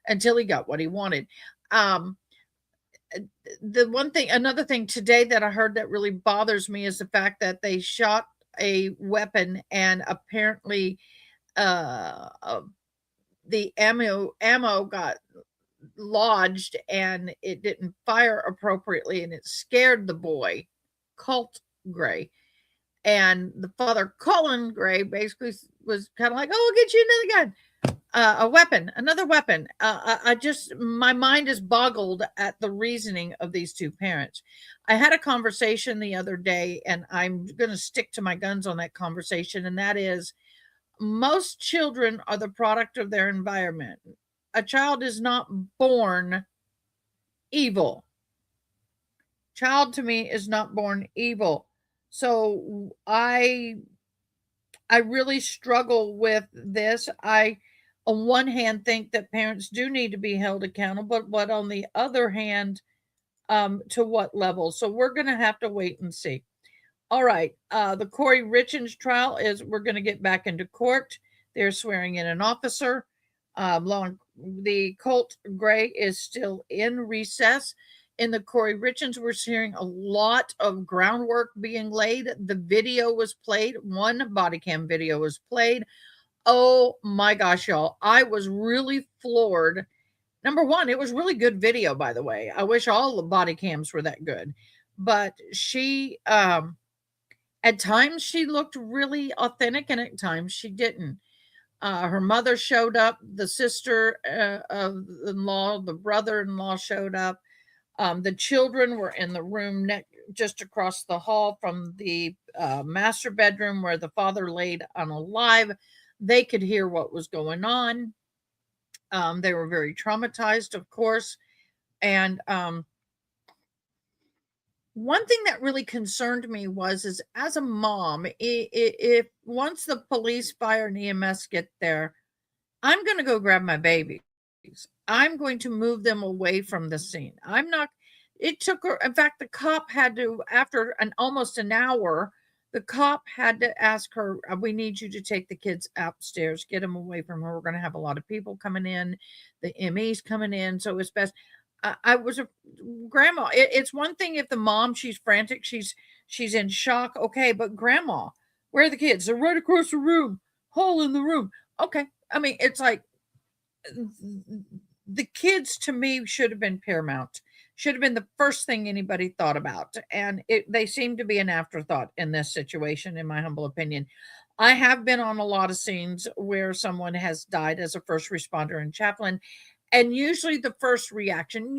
until he got what he wanted. Another thing today that I heard that really bothers me is the fact that they shot a weapon and apparently the ammo got lodged and it didn't fire appropriately and it scared the boy, Colt Gray. And the father, Colin Gray, basically was kind of like, oh, we'll get you another gun. Another weapon. My mind is boggled at the reasoning of these two parents. I had a conversation the other day, and I'm going to stick to my guns on that conversation, and that is most children are the product of their environment. A child is not born evil. Child to me is not born evil. So I really struggle with this. I, on one hand, think that parents do need to be held accountable, but on the other hand, to what level? So we're going to have to wait and see. All right. The Corey Richens trial is, we're going to get back into court. They're swearing in an officer. The Colt Gray is still in recess. In the Corey Richens, we're hearing a lot of groundwork being laid. The video was played. One body cam video was played. Oh my gosh, y'all. I was really floored. Number one, it was really good video, by the way. I wish all the body cams were that good. But she, at times she looked really authentic and at times she didn't. Her mother showed up, the sister-in-law, the brother-in-law showed up. The children were in the room just across the hall from the master bedroom where the father laid unalive. They could hear what was going on. They were very traumatized, of course. And one thing that really concerned me is as a mom, if once the police, fire, and EMS get there, I'm going to go grab my babies. I'm going to move them away from the scene. It took her, in fact, the cop had to, after almost an hour, the cop had to ask her, we need you to take the kids upstairs, get them away from her. We're going to have a lot of people coming in, the ME's coming in, so it's best. I was a grandma. It's one thing if the mom, she's frantic, she's in shock. Okay, but grandma, where are the kids? They're right across the room, hole in the room. Okay. I mean, it's like the kids to me should have been paramount, should have been the first thing anybody thought about. And they seem to be an afterthought in this situation, in my humble opinion. I have been on a lot of scenes where someone has died as a first responder and chaplain. And usually the first reaction,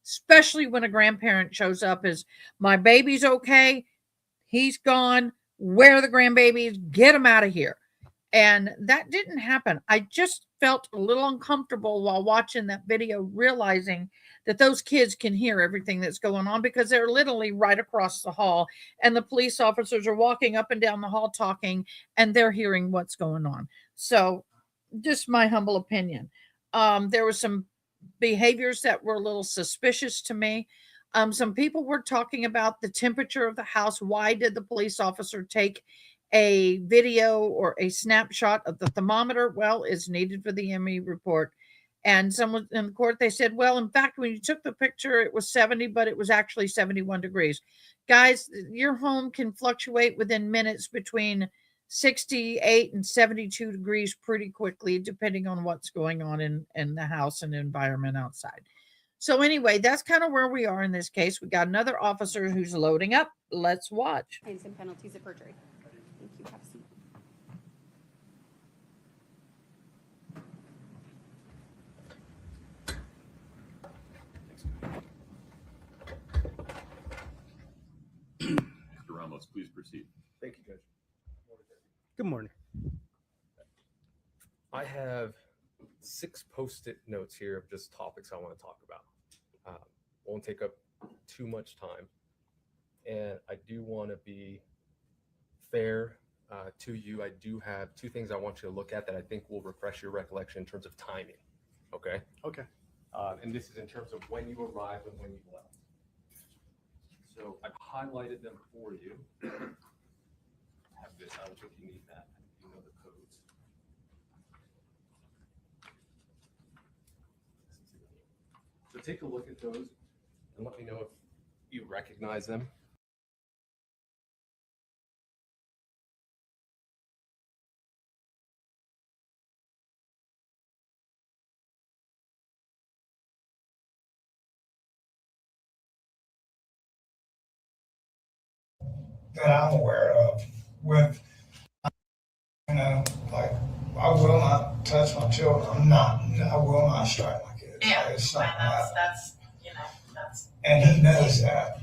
especially when a grandparent shows up, is my baby's okay. He's gone. Where are the grandbabies? Get them out of here. And that didn't happen. I just felt a little uncomfortable while watching that video, realizing that those kids can hear everything that's going on because they're literally right across the hall, and the police officers are walking up and down the hall talking, and they're hearing what's going on. So, just my humble opinion. There were some behaviors that were a little suspicious to me. Some people were talking about the temperature of the house. Why did the police officer take a video or a snapshot of the thermometer? Well, it's needed for the ME report. And someone in the court, they said, well, in fact, when you took the picture, it was 70, but it was actually 71 degrees. Guys, your home can fluctuate within minutes between 68 and 72 degrees pretty quickly, depending on what's going on in the house and environment outside. So anyway, that's kind of where we are in this case. We got another officer who's loading up. Let's watch. And some penalties of perjury. Thank you. Have a seat. Mr. Ramos, please proceed. Thank you, Judge. Good morning. I have 6 Post-it notes here of just topics I want to talk about. Won't take up too much time. And I do want to be fair to you. I do have 2 things I want you to look at that I think will refresh your recollection in terms of timing. Okay? Okay. And this is in terms of when you arrived and when you left. So I've highlighted them for you. Have this. I don't think you need that. You know the codes. So take a look at those and let me know if you recognize them. That I'm aware of with, like, I will not touch my children. I will not strike my kids. Yeah, It's not gonna happen. that's. And he knows that.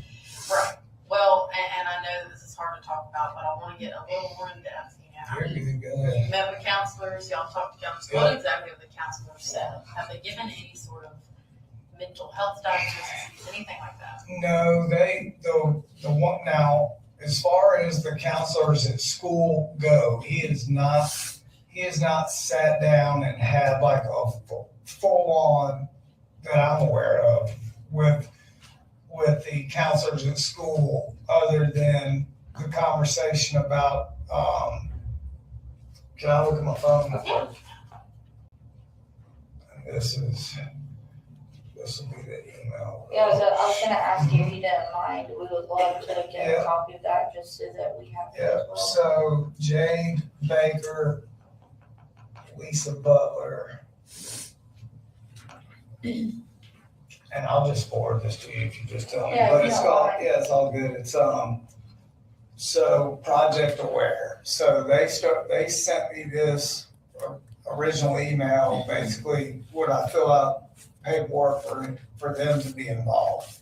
Right. Well, and I know this is hard to talk about, but I want to get a little more in depth. You're good. Go You ahead. met with counselors, y'all talked to counselors. Yeah. What exactly have the counselors said? Have they given any sort of mental health diagnoses, anything like that? No, the one now, as far as the counselors at school go, he has not sat down and had like a full on that I'm aware of with the counselors at school, other than the conversation about, can I look at my phone? This will be the email. Yeah, I was gonna ask you if you didn't mind, we would love to get Yeah. a copy of that, just so that we have it Yeah, as well. so Jade Baker, Lisa Butler. And I'll just forward this to you if you just tell me, Yeah, but if it's you don't all, mind. yeah, it's all good. It's, so Project Aware. So they sent me this original email, basically would I fill out paperwork for them to be involved?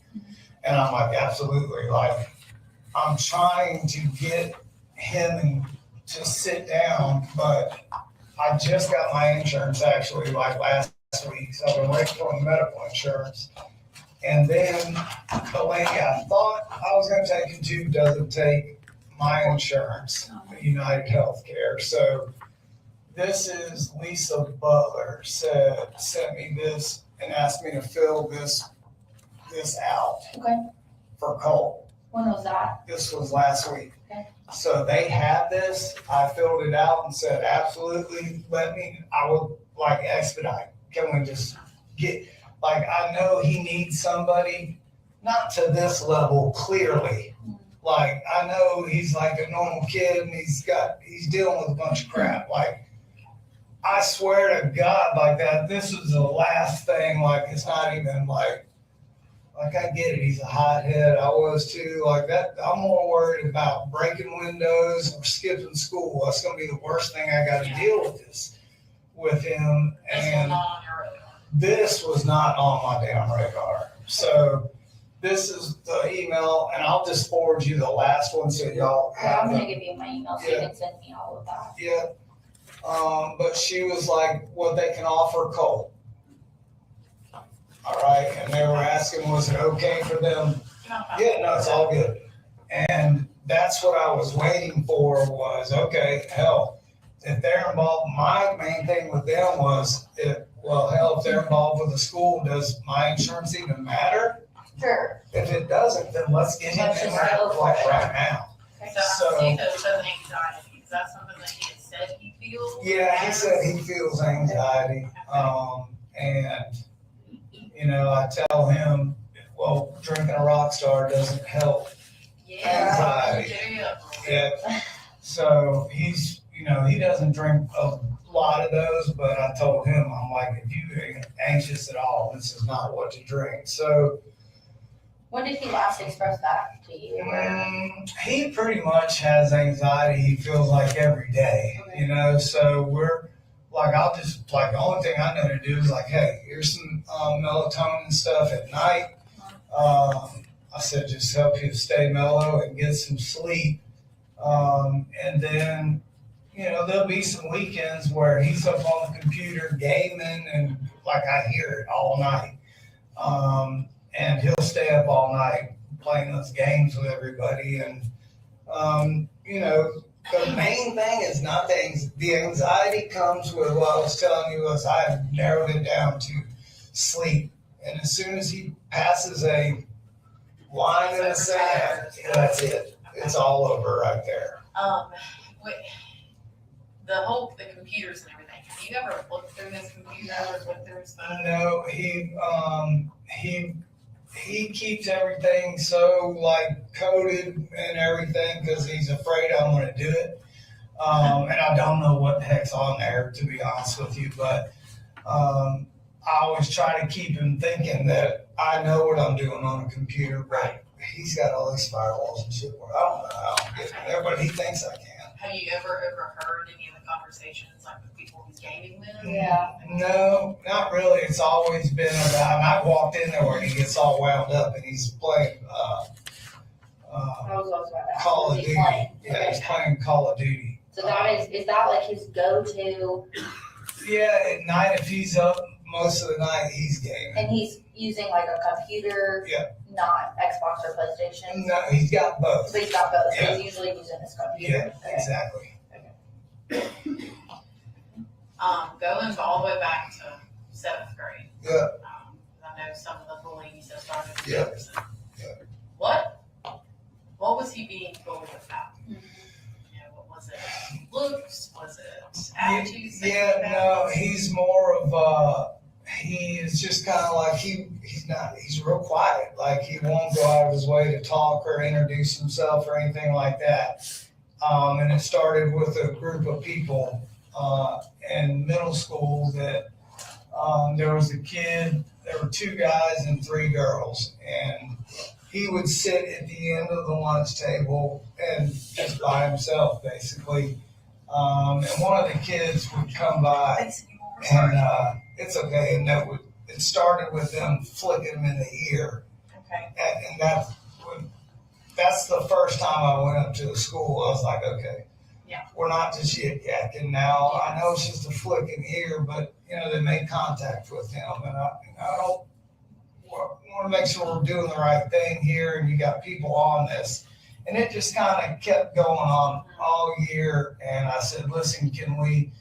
And I'm like, absolutely. Like, I'm trying to get him to sit down, but I just got my insurance actually like last week. So I've been waiting for the medical insurance. And then the lady I thought I was going to take him to doesn't take my insurance, United Healthcare. So this is Lisa Butler sent me this and asked me to fill this out Okay, for Colt. when was that? This was last week. Okay. So they had this, I filled it out and said, absolutely, I would like expedite. Can we just get, like, I know he needs somebody, not to this level clearly. Like, I know he's like a normal kid and he's dealing with a bunch of crap. Like, I swear to God, like that, this was the last thing, like, it's not even like I get it, he's a hothead, I was too, like that, I'm more worried about breaking windows or skipping school. That's gonna be the worst thing I gotta deal with him. And this was not on my damn radar. So this is the email, and I'll just forward you the last one so y'all Yeah, I'm have gonna it. give you my email so you Yeah. can send me all of that. Yeah, But she was like, what they can offer Colt. All right, and they were asking, was it okay for them? Yeah, no, it's all good. And that's what I was waiting for was, okay, hell, if they're involved, my main thing with them was, if they're involved with the school, does my insurance even matter? Sure. If it doesn't, then let's get him in there like right now. So how does anxiety? Is that something that he had said he feels? Yeah, he said he feels anxiety. And, you know, I tell him, well, drinking a rock star doesn't help anxiety. Yeah. So he's, you know, he doesn't drink a lot of those, but I told him, I'm like, if you're anxious at all, this is not what to drink. So When did he last express that to you? he pretty much has anxiety, he feels like every day, you know, so we're like, I'll just, like, the only thing I know to do is like, hey, here's some melatonin stuff at night. I said, just help you stay mellow and get some sleep. And then, you know, there'll be some weekends where he's up on the computer gaming and like I hear it all night. And he'll stay up all night playing those games with everybody. And, you know, the main thing is not the anxiety comes with what I was telling you was I narrowed it down to sleep. And as soon as he passes a line in the sand, that's it. It's all over right there. The computers and everything. Have you ever looked through this computer or looked through his phone? No, he keeps everything so like coded and everything because he's afraid I'm going to do it. And I don't know what the heck's on there, to be honest with you. But I always try to keep him thinking that I know what I'm doing on a computer. But he's got all these firewalls and shit. I don't know how I'm getting there, but he thinks I can. Have you ever heard any of the conversations like with people he's gaming with? Yeah. No, not really. It's always been about, and I walked in there where he gets all wound up and he's playing Call of Duty. Yeah, he's playing Call of Duty. So that is that like his go-to? Yeah, at night, if he's up most of the night, he's gaming. And he's using like a computer, not Xbox or PlayStation? No, he's got both. But he's got both, so Yeah. he's usually using his computer. Yeah, exactly. Going all the way back to 7th grade. Yeah. I know some of the bullying that started in Yeah. Jefferson. What was he being bullied about? You know, what was it? Looks? Was it attitudes? No, he's more of he is just kind of like he's real quiet. Like he won't go out of his way to talk or introduce himself or anything like that. And it started with a group of people in middle school that there was a kid, there were 2 guys and 3 girls, and he would sit at the end of the lunch table and just by himself, basically. And one of the kids would come by, and it's okay, and it started with them flicking him in the ear. Okay. And that's the first time I went up to the school. I was like, okay, we're not just yik-yakking now. I know it's just a flick in the ear, but, you know, they made contact with him, and I don't want to make sure we're doing the right thing here, and you got people on this. And it just kind of kept going on all year, and I said, listen, can we,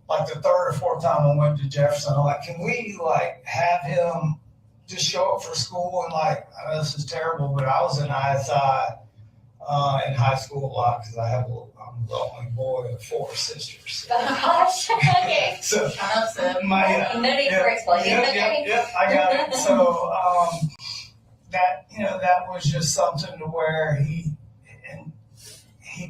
like the 3rd or 4th time I went to Jefferson, I'm like, can we, like, have him just show up for school? And, like, I know this is terrible, but I was in ISI in high school a lot because I'm the only boy of 4 sisters. Oh gosh, okay. So No need for explaining. Yeah, I got it. So that was just something to where he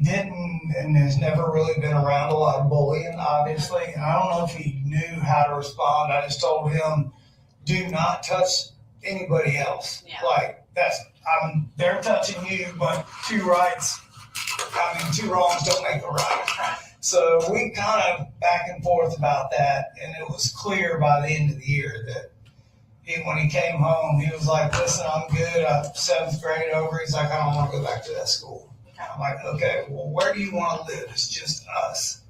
didn't and has never really been around a lot of bullying, obviously. And I don't know if he knew how to respond. I just told him, do not touch anybody else. Yeah. Like they're touching you, but 2 wrongs don't make a right. So we kind of back and forth about that, and it was clear by the end of the year that when he came home, he was like, listen, I'm good. I'm 7th grade over. He's like, I don't want to go back to that school. I'm like, okay, well, where do you want to live? It's just us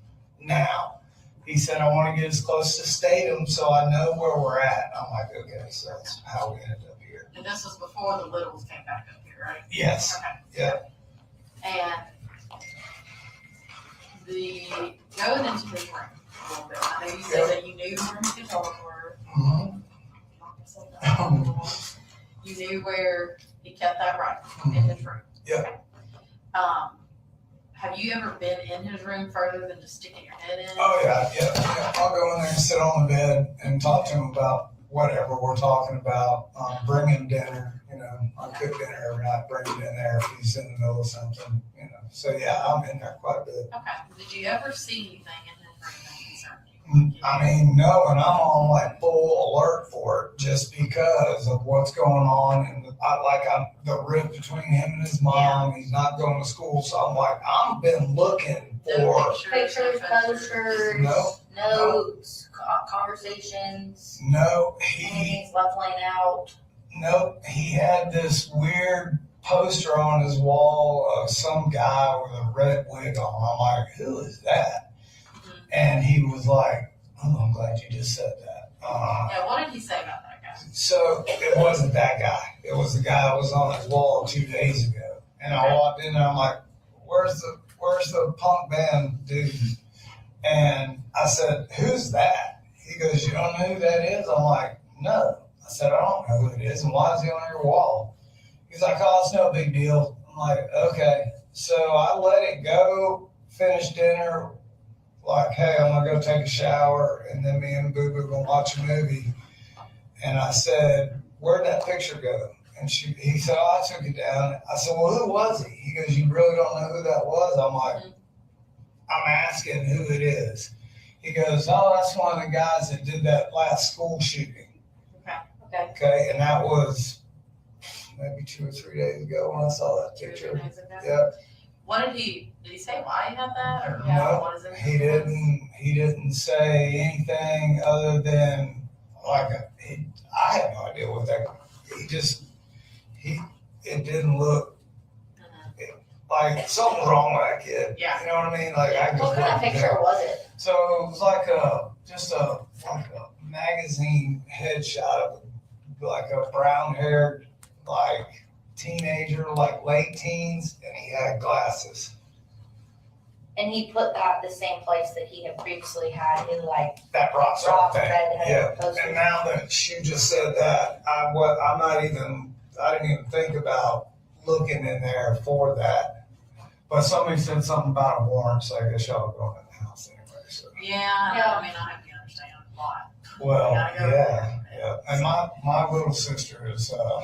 now. he said, I want to get as close to Statham so I know where we're at. I'm like, okay, so that's how we ended up here. And this was before the littles came back up here, right? Yes. Okay. Yeah. And going into this room a little bit, I know you said that you knew where his guitars were. Mm-hmm. You knew where he kept that rifle in his room. Yeah. Have you ever been in his room further than just sticking your head in? Oh, yeah. I'll go in there and sit on the bed and talk to him about whatever we're talking about. Bring him dinner, I cook dinner every night, bring him in there if he's in the middle of something, So, yeah, I'm in there quite a bit. Okay. Did you ever see anything in his room that concerned you? I mean, no, and I'm on like full alert for it just because of what's going on. And I'm the rift between him and his mom. He's not going to school. So I'm like, I've been looking for Pictures, posters, notes, conversations. No, things left laying out. Nope, he had this weird poster on his wall of some guy with a red wig on. I'm like, who is that? And he was like, oh, I'm glad you just said that. Yeah, what did he say about that guy? So it wasn't that guy. It was the guy that was on his wall 2 days ago. And I walked in and I'm like, where's the punk band dude? And I said, who's that? He goes, you don't know who that is? I'm like, no. I said, I don't know who it is. And why is he on your wall? He's like, oh, it's no big deal. I'm like, okay. So I let it go, finish dinner, like, hey, I'm going to go take a shower, and then me and Boo Boo going to watch a movie. And I said, where'd that picture go? And he said, oh, I took it down. I said, well, who was he? He goes, you really don't know who that was? I'm like, I'm asking who it is. He goes, oh, that's one of the guys that did that last school shooting. Okay, and that was maybe 2 or 3 days ago when I saw that picture. Yeah. What did he say why he had that? Or No, what is it? he didn't say anything other than I had no idea what that, it didn't look like something wrong with that kid. Yeah. You know what I mean? Like What kind of picture was it? So it was like a magazine headshot of like a brown-haired, like teenager, like late teens, and he had glasses. And he put that the same place that he had previously had his That rock star thing. red Yeah. poster. And now that she just said that, I didn't even think about looking in there for that. But somebody said something about a warrant, so I guess y'all go in the house anyway. So. Yeah, I mean, I hope you understand why. Well, Go yeah. And my little sister is a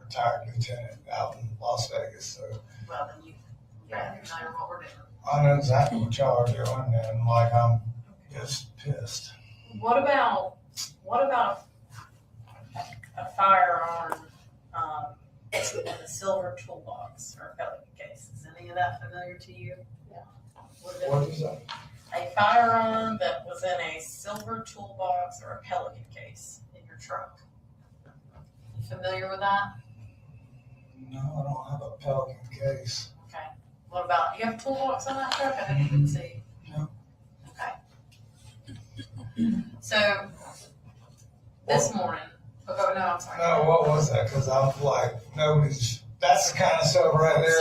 retired lieutenant out in Las Vegas. So Well, then you know what we're doing. I know exactly what y'all are doing, and I'm just pissed. What about a firearm in a silver toolbox or a Pelican case? Is any of that familiar to you? Yeah. What is that? A firearm that was in a silver toolbox or a Pelican case in your truck. You familiar with that? No, I don't have a Pelican case. Okay. What about, you have a toolbox on that truck? I didn't even see. No. Okay. So, this morning, oh, no, I'm sorry. No, what was that? Because I'm like, nobody's, that's the kind of stuff right there.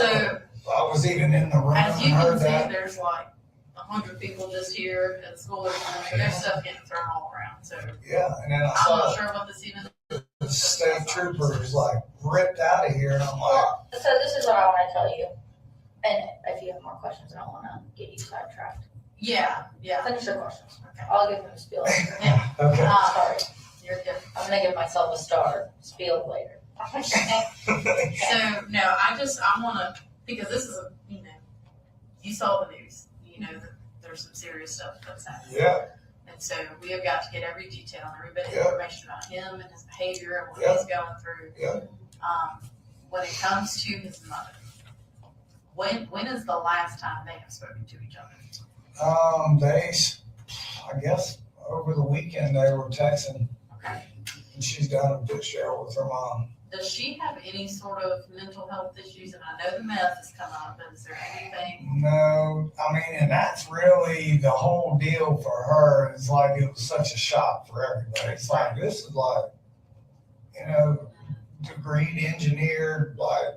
So, I was even in the room as and you can heard see, that. there's like 100 people just here at school. There's stuff getting thrown all around. So, Yeah, and then I I'm saw not sure what this even is. the state troopers ripped out of here, and I'm like, So this is what I want to tell you. And if you have more questions, I don't want to get you sidetracked. Yeah. Finish your questions. Okay. I'll give them a spiel. Yeah. okay. Sorry. You're good. I'm going to give myself a star. Spiel later. So, no, I want to, because this is you saw the news. You know that there's some serious stuff that's happening. Yeah. And so we have got to get every detail and every bit of Yeah. information about him and his behavior and what Yeah. he's going through. Yeah. When it comes to his mother, when is the last time they have spoken to each other? I guess over the weekend they were texting, Okay. and she's down in Fitzgerald with her mom. Does she have any sort of mental health issues? And I know the meth has come up, but is there anything? No, I mean, and that's really the whole deal for her. It's like it was such a shock for everybody. It's like, this is like, you know, degreed engineered, like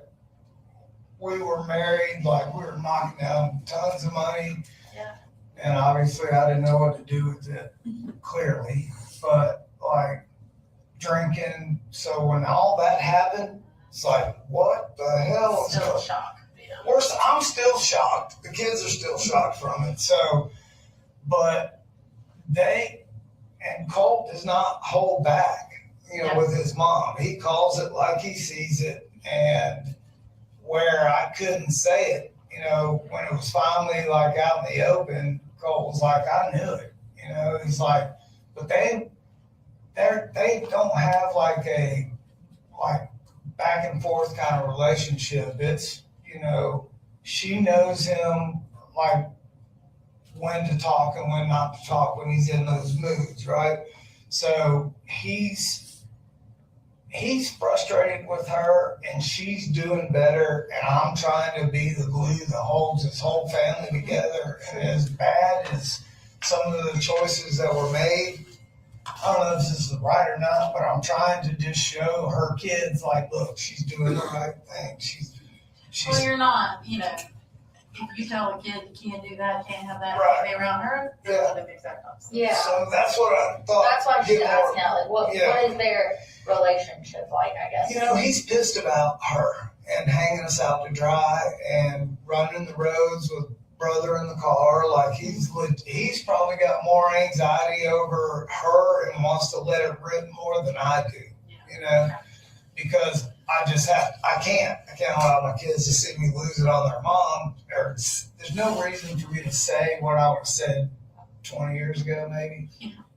we were married, like we were knocking down tons of money. Yeah. And obviously I didn't know what to do with it, clearly, but like drinking. So when all that happened, it's like, what the hell? Still shocked. Yeah. I'm still shocked. The kids are still shocked from it. So, but and Colt does not hold back, you know, with his mom. He calls it like he sees it. And where I couldn't say it, you know, when it was finally like out in the open, Colt was like, I knew it. You know, he's like, but they don't have like a back and forth kind of relationship. It's, you know, she knows him like when to talk and when not to talk when he's in those moods, right? So he's frustrated with her and she's doing better, and I'm trying to be the glue that holds this whole family together. And as bad as some of the choices that were made, I don't know if this is right or not, but I'm trying to just show her kids, like, look, she's doing the right thing. She's Well, you're not, you know, if you tell a kid you can't do that, can't have that, Right. can't be around her, they're Yeah. going to be exact opposite. Yeah. So that's what I thought. That's why she's Get more- asking out, like, what is their relationship like, I guess? You know, he's pissed about her and hanging us out to dry and running the roads with brother in the car. Like he's probably got more anxiety over her and wants to let it rip more than I do, you know, because I can't allow my kids to see me lose it on their mom. There's no reason for me to say what I would have said 20 years ago, maybe.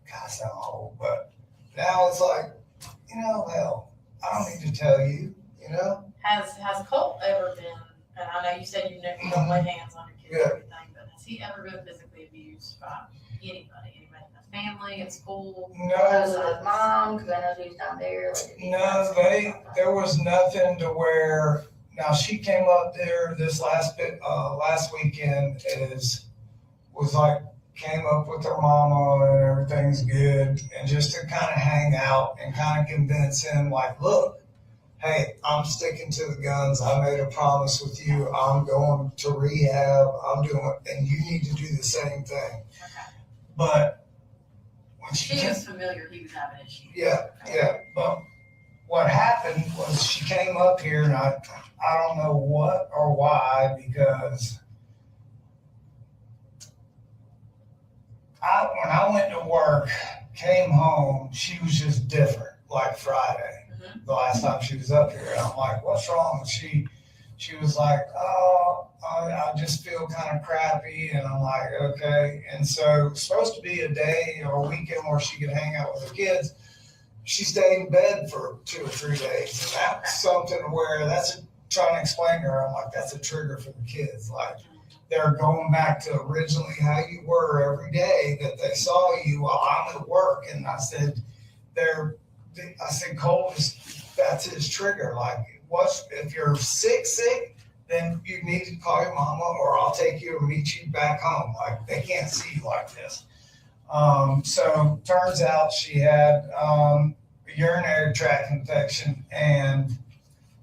God, I sound old, but now it's like, you know, hell, I don't need to tell you, you know? Has Colt ever been, and I know you said you don't lay hands on your kids or anything, but has he ever been physically abused by anybody in the family, at school? Because of his mom, because I know she's down there. No, there was nothing to where, now she came up there this last weekend was like, came up with her mama and everything's good, and just to kind of hang out and kind of convince him, like, look, hey, I'm sticking to the guns. I made a promise with you. I'm going to rehab. I'm doing it, and you need to do the same thing. Okay. But when She was familiar he was having issues. yeah. But what happened was she came up here, and I don't know what or why, because when I went to work, came home, she was just different, like Friday, the last time she was up here. And I'm like, what's wrong? And she was like, oh, I just feel kind of crappy. And I'm like, okay. And so it's supposed to be a day or a weekend where she could hang out with her kids. She stayed in bed for 2 or 3 days. And that's something where trying to explain to her, I'm like, that's a trigger for the kids. Like, they're going back to originally how you were every day that they saw you while I'm at work. And I said, Cole, that's his trigger. Like, if you're sick, then you need to call your mama, or I'll take you and meet you back home. Like, they can't see you like this. So turns out she had a urinary tract infection and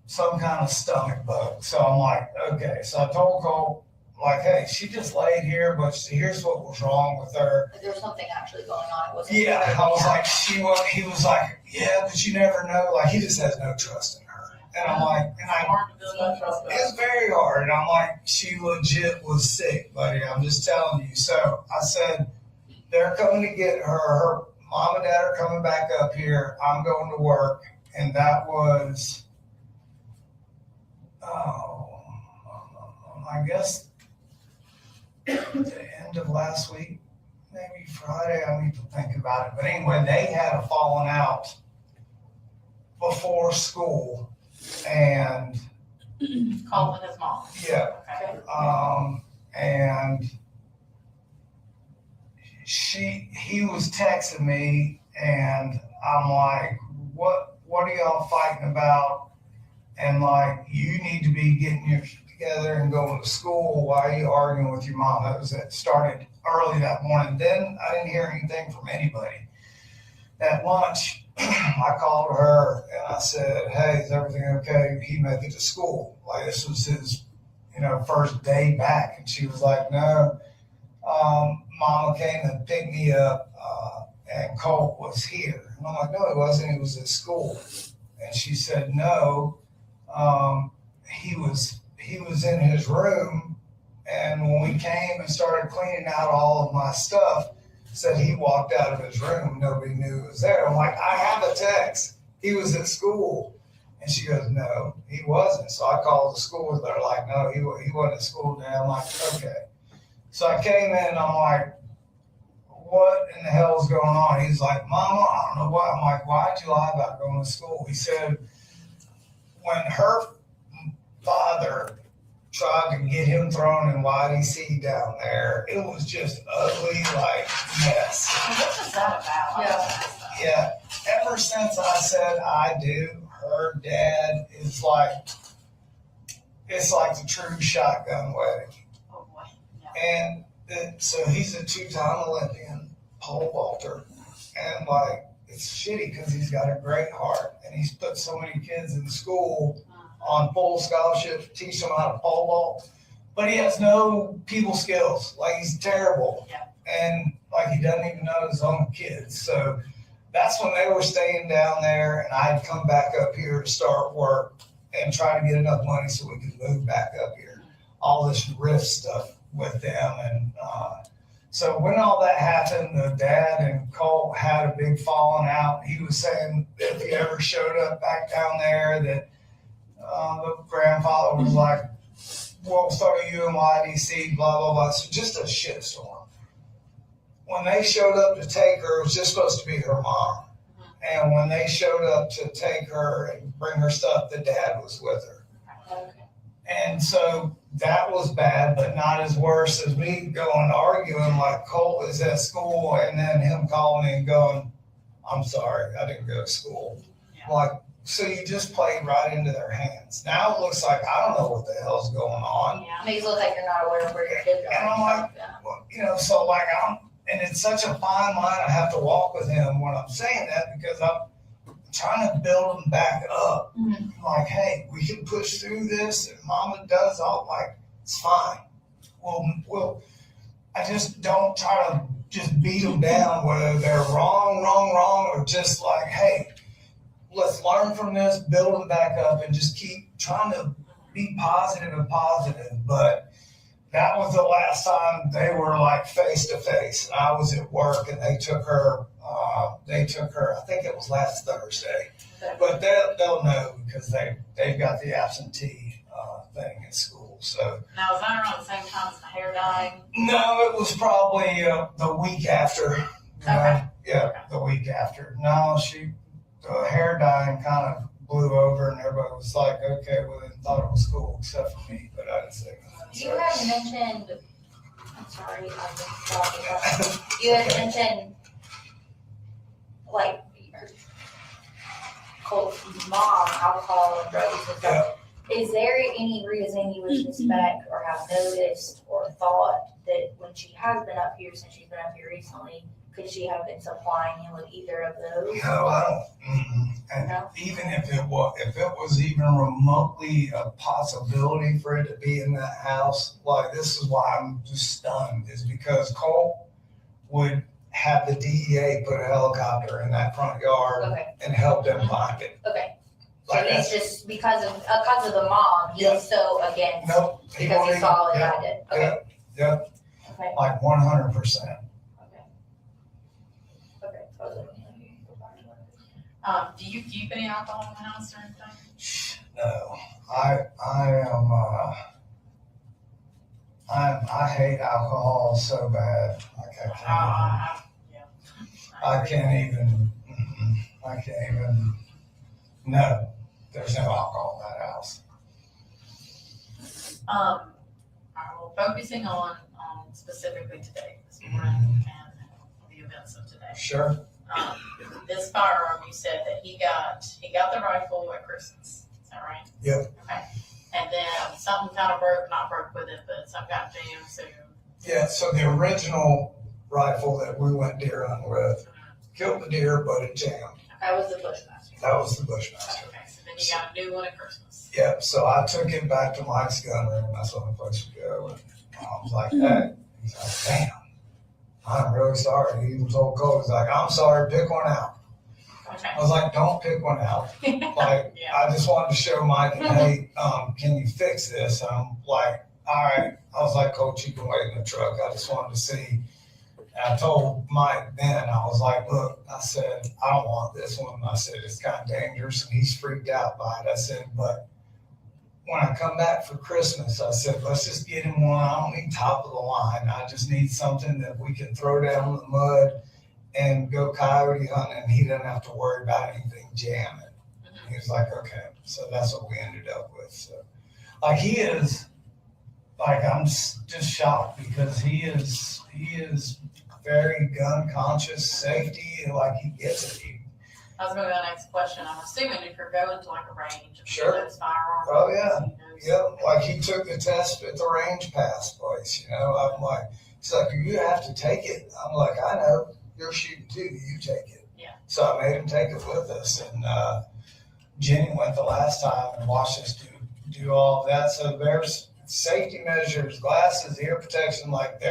some kind of stomach bug. So I'm like, okay. So I told Cole, like, hey, she just laid here, but here's what was wrong with her. There's something actually going on. It wasn't. Yeah, I was like, he was like, yeah, but you never know. Like, he just has no trust in her. And I'm like, it's very hard. And I'm like, she legit was sick, buddy. I'm just telling you. So I said, they're coming to get her. Her mom and dad are coming back up here. I'm going to work. And that was, I guess, the end of last week, maybe Friday. I need to think about it. But anyway, they had a falling out before school, and Calling his mom. yeah, Okay. and he was texting me, and I'm like, what what are y'all fighting about? And like, you need to be getting your shit together and going to school. Why are you arguing with your mom? It started early that morning. Then I didn't hear anything from anybody. At lunch, I called her and I said, hey, is everything okay? He make it to school. Like, this was his, first day back. And she was like, no, Mama came and picked me up, and Colt was here. And I'm like, no, he wasn't. He was at school. And she said, no, he was in his room. And when we came and started cleaning out all of my stuff, said he walked out of his room. Nobody knew he was there. I'm like, I have a text. He was at school. And she goes, no, he wasn't. So I called the school. They're like, no, he wasn't at school today. I'm like, okay. So I came in and I'm like, what in the hell is going on? He's like, Mama, I don't know what. I'm like, why'd you lie about going to school? He said, when her father tried to get him thrown in YDC down there, it was just ugly, like mess. What was that about? Yeah. Ever since I said I do, her dad is like, it's like the true shotgun wedding. Oh boy. And so he's a 2-time Olympian pole vaulter, and like, it's shitty because he's got a great heart and he's put so many kids in school on full scholarship to teach them how to pole vault, but he has no people skills. Like, he's terrible. Yeah. And like, he doesn't even know his own kids. So that's when they were staying down there, and I'd come back up here to start work and try to get enough money so we could move back up here. All this rift stuff with them. And so when all that happened, the dad and Colt had a big falling out. He was saying if he ever showed up back down there that the grandfather was like, we'll throw you in YDC, blah, blah, blah. So just a shitstorm. When they showed up to take her, it was just supposed to be her mom. And when they showed up to take her and bring her stuff, the dad was with her. And so that was bad, but not as worse as me going arguing like Colt is at school and then him calling me and going, I'm sorry, I didn't go to school. Yeah. Like, so you just played right into their hands. Now it looks like I don't know what the hell's going on. Yeah. Makes it look like you're not aware of where your kids are. And I'm like, well, so like and it's such a fine line I have to walk with him when I'm saying that, because I'm trying to build him back up. Mm-hmm. Like, hey, we can push through this, and Mama does all, like, it's fine. Well, I just don't try to just beat them down whether they're wrong, or just like, hey, let's learn from this, build them back up, and just keep trying to be positive. But that was the last time they were like face to face. I was at work and they took her, I think it was last Thursday, but they'll know because they've got the absentee thing at school. So Now, was that around the same time as the hair dyeing? no, it was probably the week after. Okay. Yeah, the week after. No, the hair dyeing kind of blew over and everybody was like, okay, well, they thought it was cool except for me, but I didn't say that. You had mentioned, I'm sorry, I was talking about, you had mentioned, like, Colt's mom, alcohol and drugs and stuff. Is there any reason you would suspect or have noticed or thought that when she has been up here, since she's been up here recently, could she have been supplying him with either of those? No, I don't. And No? even if it was even remotely a possibility for it to be in that house, like, this is why I'm just stunned, is because Colt would have the DEA put a helicopter in that front yard Okay. and help them find it. Okay. So Like, he's that's, just, because of the mom, he's Yeah. so against, nope. because he saw it, I did. Okay. Yeah, Okay. like 100%. Okay. Totally. Do you keep any alcohol in the house or anything? No, I hate alcohol so bad. Like, I can't even, no, there's no alcohol in that house. All right, well, focusing on specifically today, this morning, and the events of today. Sure. This firearm you said that he got the rifle at Christmas. Is that right? Yep. Okay. And then something kind of not broke with it, but some got jammed. So Yeah, so the original rifle that we went deer hunting with killed the deer, but it jammed. that was the Bushmaster. That was the Bushmaster. Okay, so then you got a new one at Christmas. Yep, so I took it back to Mike's gun room. That's the only place we go. And I was like, hey. He's like, damn, I'm really sorry. He even told Cole, he's like, I'm sorry, pick one out. Okay. I was like, don't pick one out. Like, Yeah. I just wanted to show Mike, hey, can you fix this? And I'm like, all right. I was like, Coach, you can wait in the truck. I just wanted to see. And I told Mike then, I was like, look, I said, I don't want this one. I said, it's kind of dangerous. And he's freaked out by it. I said, but when I come back for Christmas, I said, let's just get him one. I don't need top of the line. I just need something that we can throw down in the mud and go coyote hunting. And he doesn't have to worry about anything jamming. He was like, okay. So that's what we ended up with. So, like, he is, like, I'm just shocked because he is very gun conscious, safety, like he gets it. I was going to go to the next question. I'm assuming if you're going to like a range of Sure. those firearms. Oh yeah. Yep. Like he took the test at the range pass place, I'm like, he's like, you have to take it. I'm like, I know, you're shooting too, you take it. Yeah. So I made him take it with us. And Jenny went the last time and watched us do all of that. So there's safety measures, glasses, ear protection, like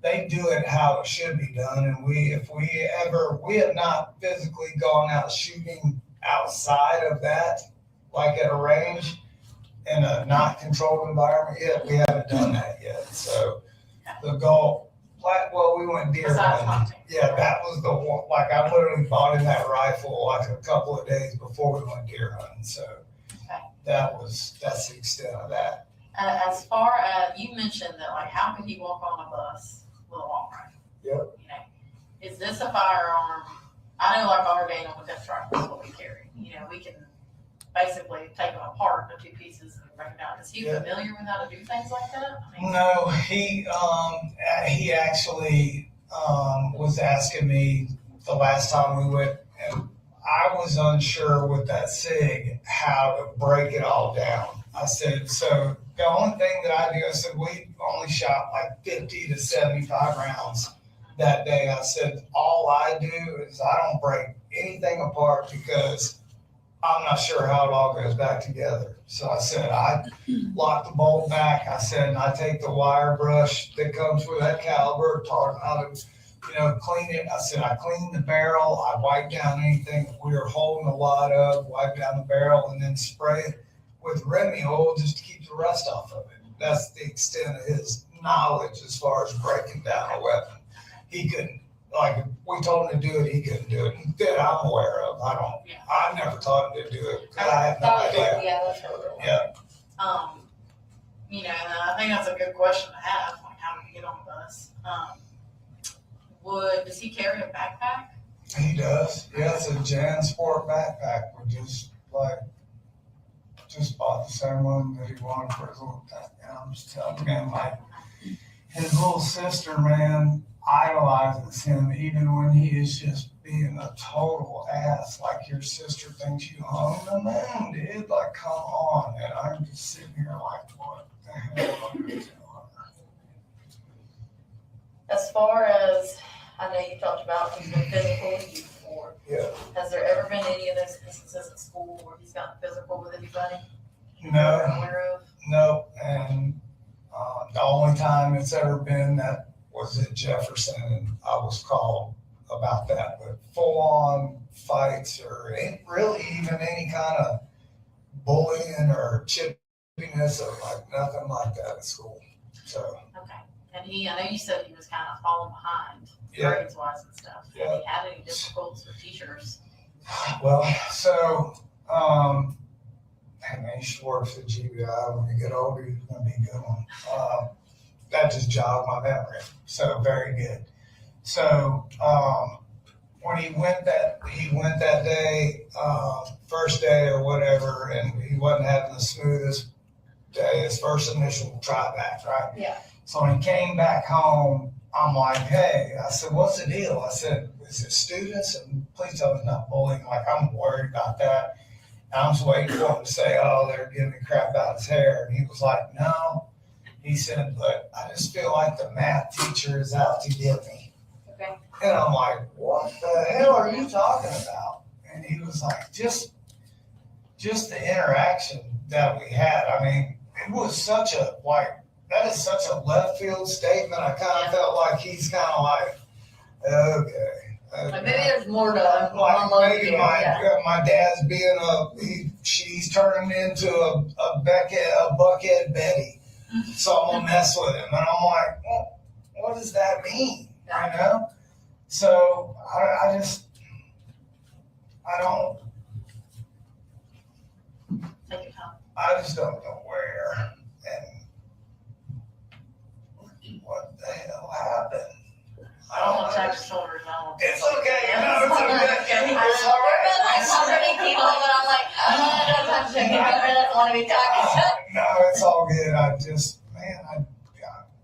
they do it how it should be done. And we have not physically gone out shooting outside of that, like at a range in a not controlled environment yet. We haven't done that yet. So the goal, we went deer hunting. Yeah, that was the one, like I literally bought him that rifle like a couple of days before we went deer hunting. So that's the extent of that. As far as you mentioned that, like, how could he walk on a bus with a long rifle? Yep. Is this a firearm? I know, like our Daniel defense rifle is what we carry. We can basically take them apart into two pieces and break them down. Is he familiar with how to do things like that? No, he actually was asking me the last time we went, and I was unsure with that SIG how to break it all down. I said, so the only thing that I do, I said, we only shot like 50 to 75 rounds that day. I said, all I do is I don't break anything apart because I'm not sure how it all goes back together. So I said, I lock the bolt back. I said, and I take the wire brush that comes with that caliber, taught how to, clean it. I said, I clean the barrel. I wipe down anything that we were holding a lot of, wipe down the barrel, and then spray it with Remy oil just to keep the rust off of it. That's the extent of his knowledge as far as breaking down a weapon. He couldn't, like, if we told him to do it, he couldn't do it. That I'm aware of. I never taught him to do it because I had no idea. Yeah, that's totally. Yeah. And I think that's a good question to have, like, how do you get on the bus? Does he carry a backpack? He does. Yeah, it's a Jan Sport backpack. We just bought the same one that he wanted for his little time. I'm just telling you, man, like his little sister, man, idolizes him even when he is just being a total ass. Like, your sister thinks you own the moon, dude. Like, come on. And I'm just sitting here like, what the hell am I going to tell her? As far as, I know you talked about he's been physical with you before. Yeah. Has there ever been any of those instances at school where he's gotten physical with anybody? No. You're aware of? No. And the only time it's ever been that was at Jefferson, and I was called about that. But full-on fights or really even any kind of bullying or chippiness or like nothing like that at school. So. Okay. And I know you said he was kind of falling behind grades-wise and stuff. Yeah. Have he had any difficulties with teachers? Well, so, hey man, you should work for the GBI. When you get older, you're going to be a good one. That just jogged my memory. So very good. So, when he went that day, first day or whatever, and he wasn't having the smoothest day, his first initial try back, right? Yeah. So when he came back home, I'm like, hey, I said, what's the deal? I said, is it students? And please tell me it's not bullying. Like, I'm worried about that. And I'm just waiting for him to say, oh, they're giving me crap about his hair. And he was like, no. He said, but I just feel like the math teacher is out to get me. Okay. And I'm like, what the hell are you talking about? And he was like, just the interaction that we had. I mean, it was such a, like, that is such a left field statement. I kind of felt like he's kind of like, okay. Like maybe there's more to Like maybe my dad's being she's turning into a buckhead Betty. So I'm gonna mess with him. And I'm like, well, what does that mean? You know? So I just don't know where and what the hell happened. I don't want to tap your shoulders. It's okay. No, it's okay. It's all right. Like so many people, but I'm like, I don't touch it. I really don't want to be talking. No, it's all good. I just, man,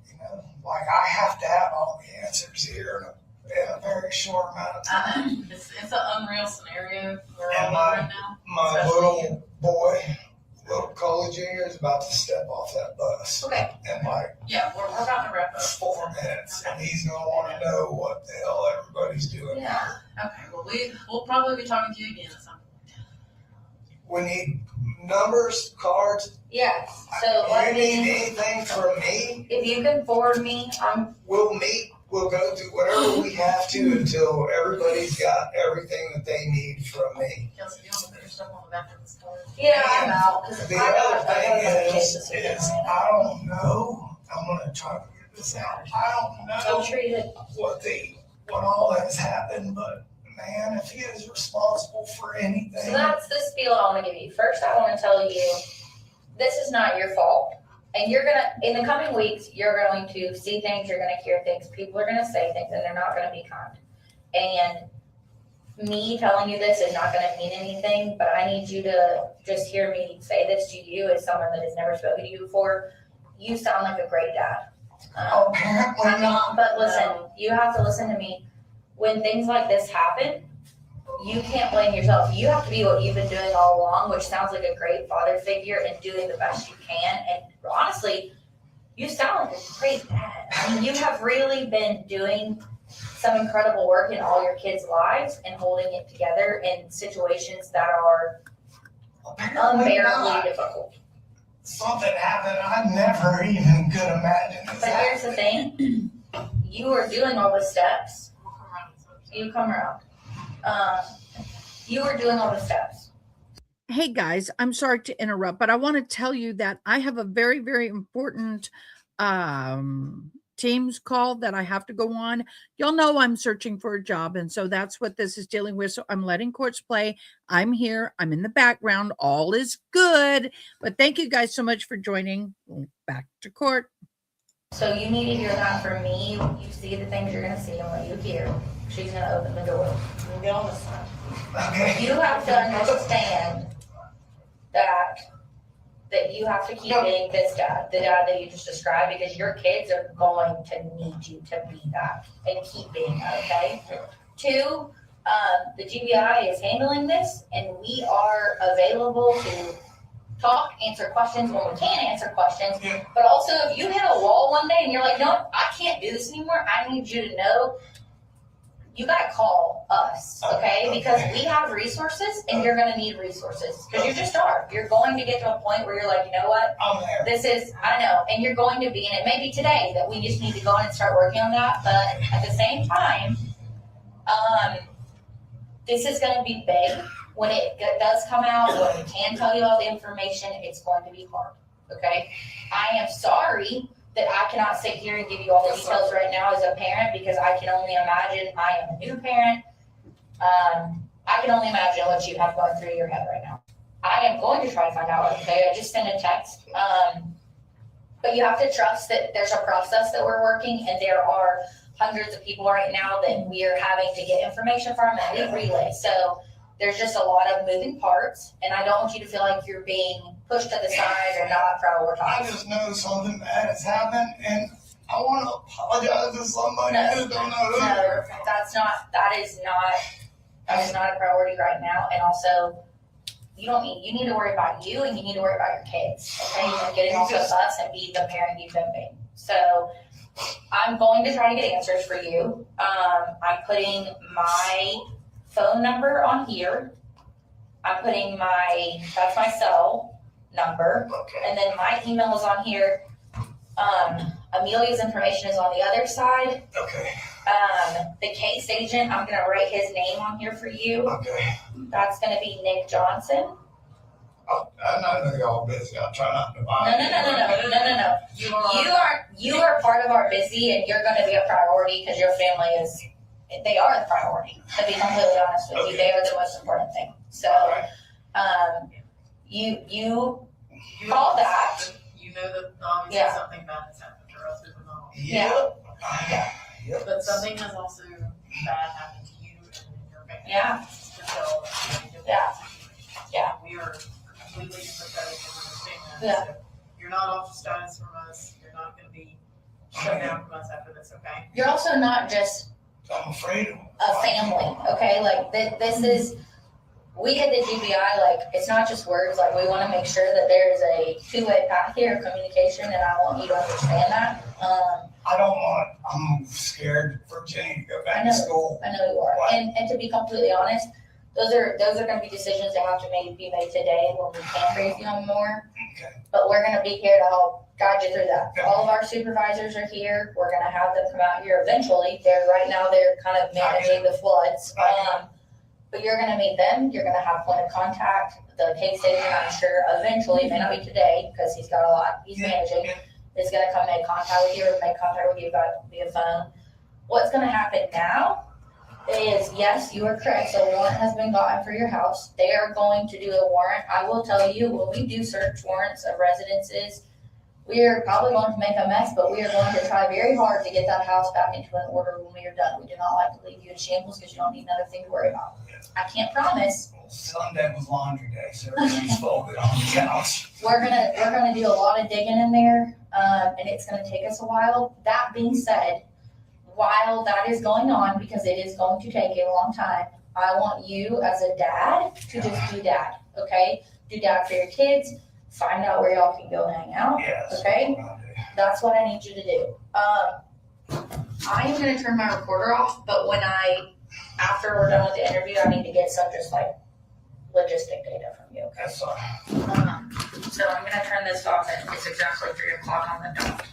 you know, like I have to have all the answers here in a very short amount of time. It's an unreal scenario we're all And in right now. my little boy, little college junior, is about to step off that bus. Okay. And like, yeah, we're about to wrap up. 4 minutes, and he's gonna want to know what the hell everybody's doing. Yeah. Okay. Well, we'll probably be talking to you again at some point. We need numbers, cards. Yes. So You need anything from me? if you can forward me, We'll meet. We'll go through whatever we have to until everybody's got everything that they need from me. Kelsey, you want to put your stuff on the back of the store? yeah, I'm out. The other thing is I don't know. I'm gonna try to figure this out. I don't know treat it. what all has happened, but man, if he is responsible for anything. So that's the spiel I want to give you. First, I want to tell you, this is not your fault. And you're going to, in the coming weeks, you're going to see things, you're going to hear things, people are going to say things, and they're not going to be kind. And me telling you this is not going to mean anything, but I need you to just hear me say this to you as someone that has never spoken to you before. You sound like a great dad. Apparently not. But listen, you have to listen to me. When things like this happen, you can't blame yourself. You have to be what you've been doing all along, which sounds like a great father figure and doing the best you can. And honestly, you sound like a great dad. I mean, you have really been doing some incredible work in all your kids' lives and holding it together in situations that are unbearably difficult. Something happened I never even could imagine. But here's the thing. You are doing all the steps. You come around. You are doing all the steps. Hey guys, I'm sorry to interrupt, but I want to tell you that I have a very, very important Teams call that I have to go on. Y'all know I'm searching for a job, and so that's what this is dealing with. So I'm letting courts play. I'm here. I'm in the background. All is good. But thank you guys so much for joining. Back to court. So you need to hear that from me. You see the things you're going to see and what you hear. She's going to open the door. Get on this side. Okay. You have to understand that you have to keep being this dad, the dad that you just described, because your kids are going to need you to be that and keep being that, okay? 2, the GBI is handling this, and we are available to talk, answer questions when we can answer questions. But also, if you hit a wall one day and you're like, no, I can't do this anymore, I need you to know you got to call us, okay? Because we have resources and you're going to need resources because you just are. You're going to get to a point where you're like, you know what? I'm there. This is, I know, and you're going to be, and it may be today that we just need to go in and start working on that. But at the same time, this is going to be big. When it does come out, when we can tell you all the information, it's going to be hard, okay? I am sorry that I cannot sit here and give you all the details right now as a parent because I can only imagine. I am a new parent. I can only imagine what you have going through your head right now. I am going to try to find out, okay? I just sent a text. But you have to trust that there's a process that we're working, and there are hundreds of people right now that we are having to get information from and we relay. So there's just a lot of moving parts, and I don't want you to feel like you're being pushed to the side or not prioritized. I just know something bad has happened, and I want to apologize to somebody who don't know who. No, that is not That is not a priority right now. And also, you need to worry about you and you need to worry about your kids, okay? And getting off the bus and be the parent you've been being. So I'm going to try to get answers for you. I'm putting my phone number on here. I'm putting that's my cell number. Okay. And then my email is on here. Amelia's information is on the other side. Okay. The case agent, I'm gonna write his name on here for you. Okay. That's gonna be Nick Johnson. Oh, I know y'all busy. I'll try not to buy. No. You are part of our busy, and you're gonna be a priority because your family they are the priority. To be completely honest with you, they are the most important thing. So, you call that. You know that obviously Yeah. something bad has happened, or else we would not. Yeah. Yep. But something has also bad happened to you and your family. Yeah. So, Yeah. Yeah. We are completely empathetic and understand that. Yeah. So you're not ostracized from us. You're not going to be shut down from us after this, okay? You're also not just I'm afraid of a family, okay? Like, this is, we at the GBI, like, it's not just words, like, we wanna make sure that there's a two-way path here of communication, and I want you to understand that. I'm scared for Jenny to go I back know, to school. I know you are, and to be completely honest, those are gonna be decisions that have to be made today when we can raise you on more. Okay. But we're gonna be here to help guide you through that. All of our supervisors are here, we're gonna have them come out here eventually, right now they're kind of managing the floods. But you're gonna meet them, you're gonna have point of contact, the case agent, I'm sure eventually, it may not be today, because he's got a lot, he's managing, is gonna come make contact with you or make contact with you via phone. What's gonna happen now is, yes, you are correct, so a warrant has been gotten for your house. They are going to do a warrant. I will tell you, when we do search warrants of residences, we are probably going to make a mess, but we are going to try very hard to get that house back into an order when we are done. We do not like to leave you in shambles because you don't need another thing to worry about. I can't promise. Sunday was laundry day, so everything's folded on the couch. We're gonna do a lot of digging in there, and it's gonna take us a while. That being said, while that is going on, because it is going to take a long time, I want you as a dad to just do dad, okay? Do dad for your kids, find out where y'all can go hang out, okay? That's what I need you to do. I am gonna turn my recorder off, but after we're done with the interview, I need to get some just like logistic data from you, okay? That's fine. So I'm gonna turn this off and it's exactly 3:00 on the dot.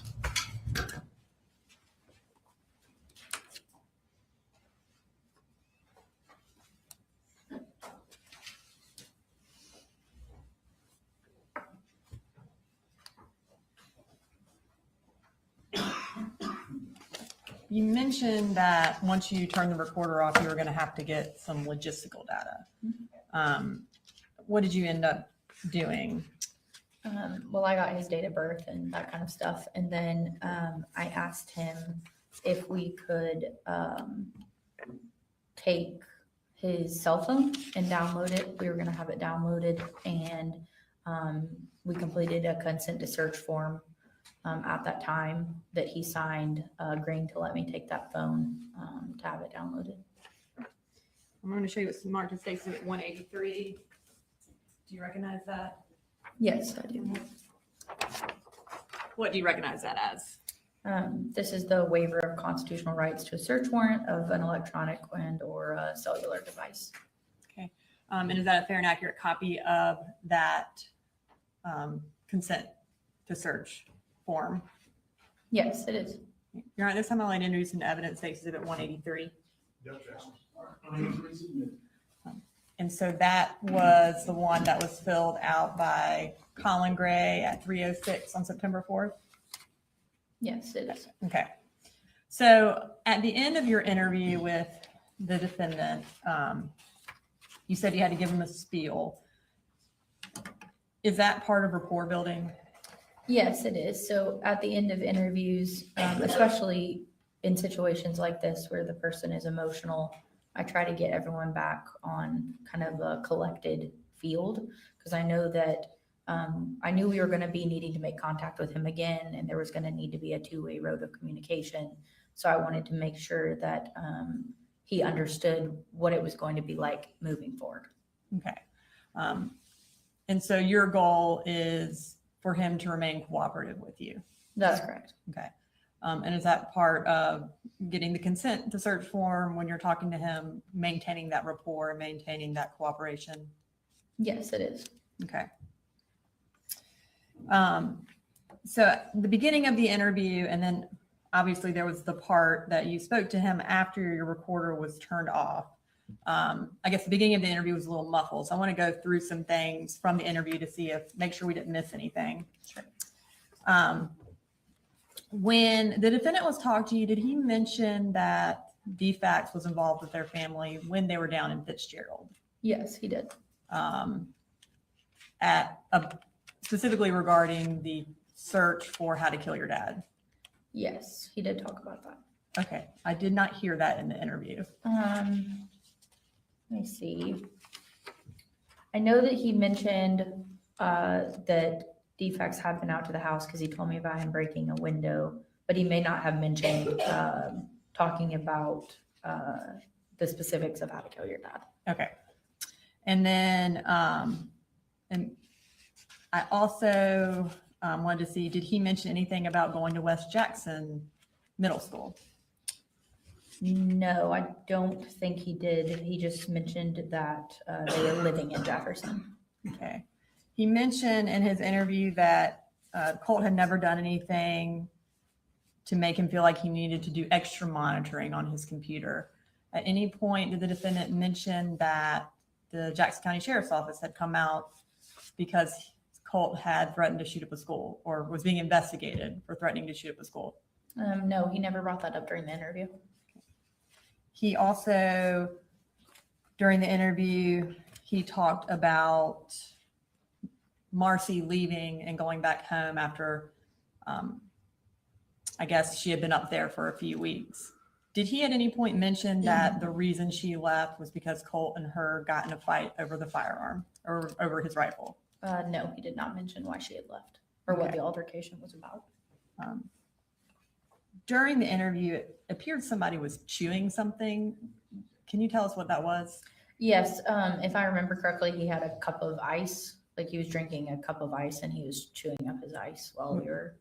You mentioned that once you turn the recorder off, you were going to have to get some logistical data. What did you end up doing? Well, I got his date of birth and that kind of stuff. And then I asked him if we could take his cell phone and download it. We were going to have it downloaded, and we completed a consent to search form at that time that he signed, agreeing to let me take that phone to have it downloaded. I'm going to show you what's marked as Exhibit 183. Do you recognize that? Yes, I do. What do you recognize that as? This is the waiver of constitutional rights to a search warrant of an electronic and or a cellular device. Okay. And is that a fair and accurate copy of that consent to search form? Yes, it is. Your Honor, this time I'd like to introduce into evidence Exhibit 183. And so that was the one that was filled out by Colin Gray at 3:06 on September 4th? Yes, it is. Okay. So at the end of your interview with the defendant, you said you had to give him a spiel. Is that part of rapport building? Yes, it is. So at the end of interviews, especially in situations like this where the person is emotional, I try to get everyone back on kind of a collected field, because I know that I knew we were going to be needing to make contact with him again, and there was going to need to be a two-way road of communication. So I wanted to make sure that he understood what it was going to be like moving forward. Okay. And so your goal is for him to remain cooperative with you? That's correct. Okay. And is that part of getting the consent to search form when you're talking to him, maintaining that rapport, maintaining that cooperation? Yes, it is. Okay. So at the beginning of the interview, and then obviously there was the part that you spoke to him after your recorder was turned off. I guess the beginning of the interview was a little muffled. So I want to go through some things from the interview to see make sure we didn't miss anything. Sure. When the defendant was talking to you, did he mention that DFACS was involved with their family when they were down in Fitzgerald? Yes, he did. Specifically regarding the search for how to kill your dad? Yes, he did talk about that. Okay, I did not hear that in the interview. Let me see. I know that he mentioned that DFACS had been out to the house because he told me about him breaking a window, but he may not have mentioned talking about the specifics of how to kill your dad. Okay. And then, and I also wanted to see, did he mention anything about going to West Jackson Middle School? No, I don't think he did. He just mentioned that they were living in Jefferson. Okay. He mentioned in his interview that Colt had never done anything to make him feel like he needed to do extra monitoring on his computer. At any point, did the defendant mention that the Jackson County Sheriff's Office had come out because Colt had threatened to shoot up a school or was being investigated for threatening to shoot up a school? No, he never brought that up during the interview. He also, during the interview, he talked about Marcy leaving and going back home after, I guess she had been up there for a few weeks. Did he at any point mention that the reason she left was because Colt and her got in a fight over the firearm or over his rifle? No, he did not mention why she had left or what the altercation was about. During the interview, it appeared somebody was chewing something. Can you tell us what that was? Yes, if I remember correctly, he had a cup of ice, like he was drinking a cup of ice and he was chewing up his ice while we were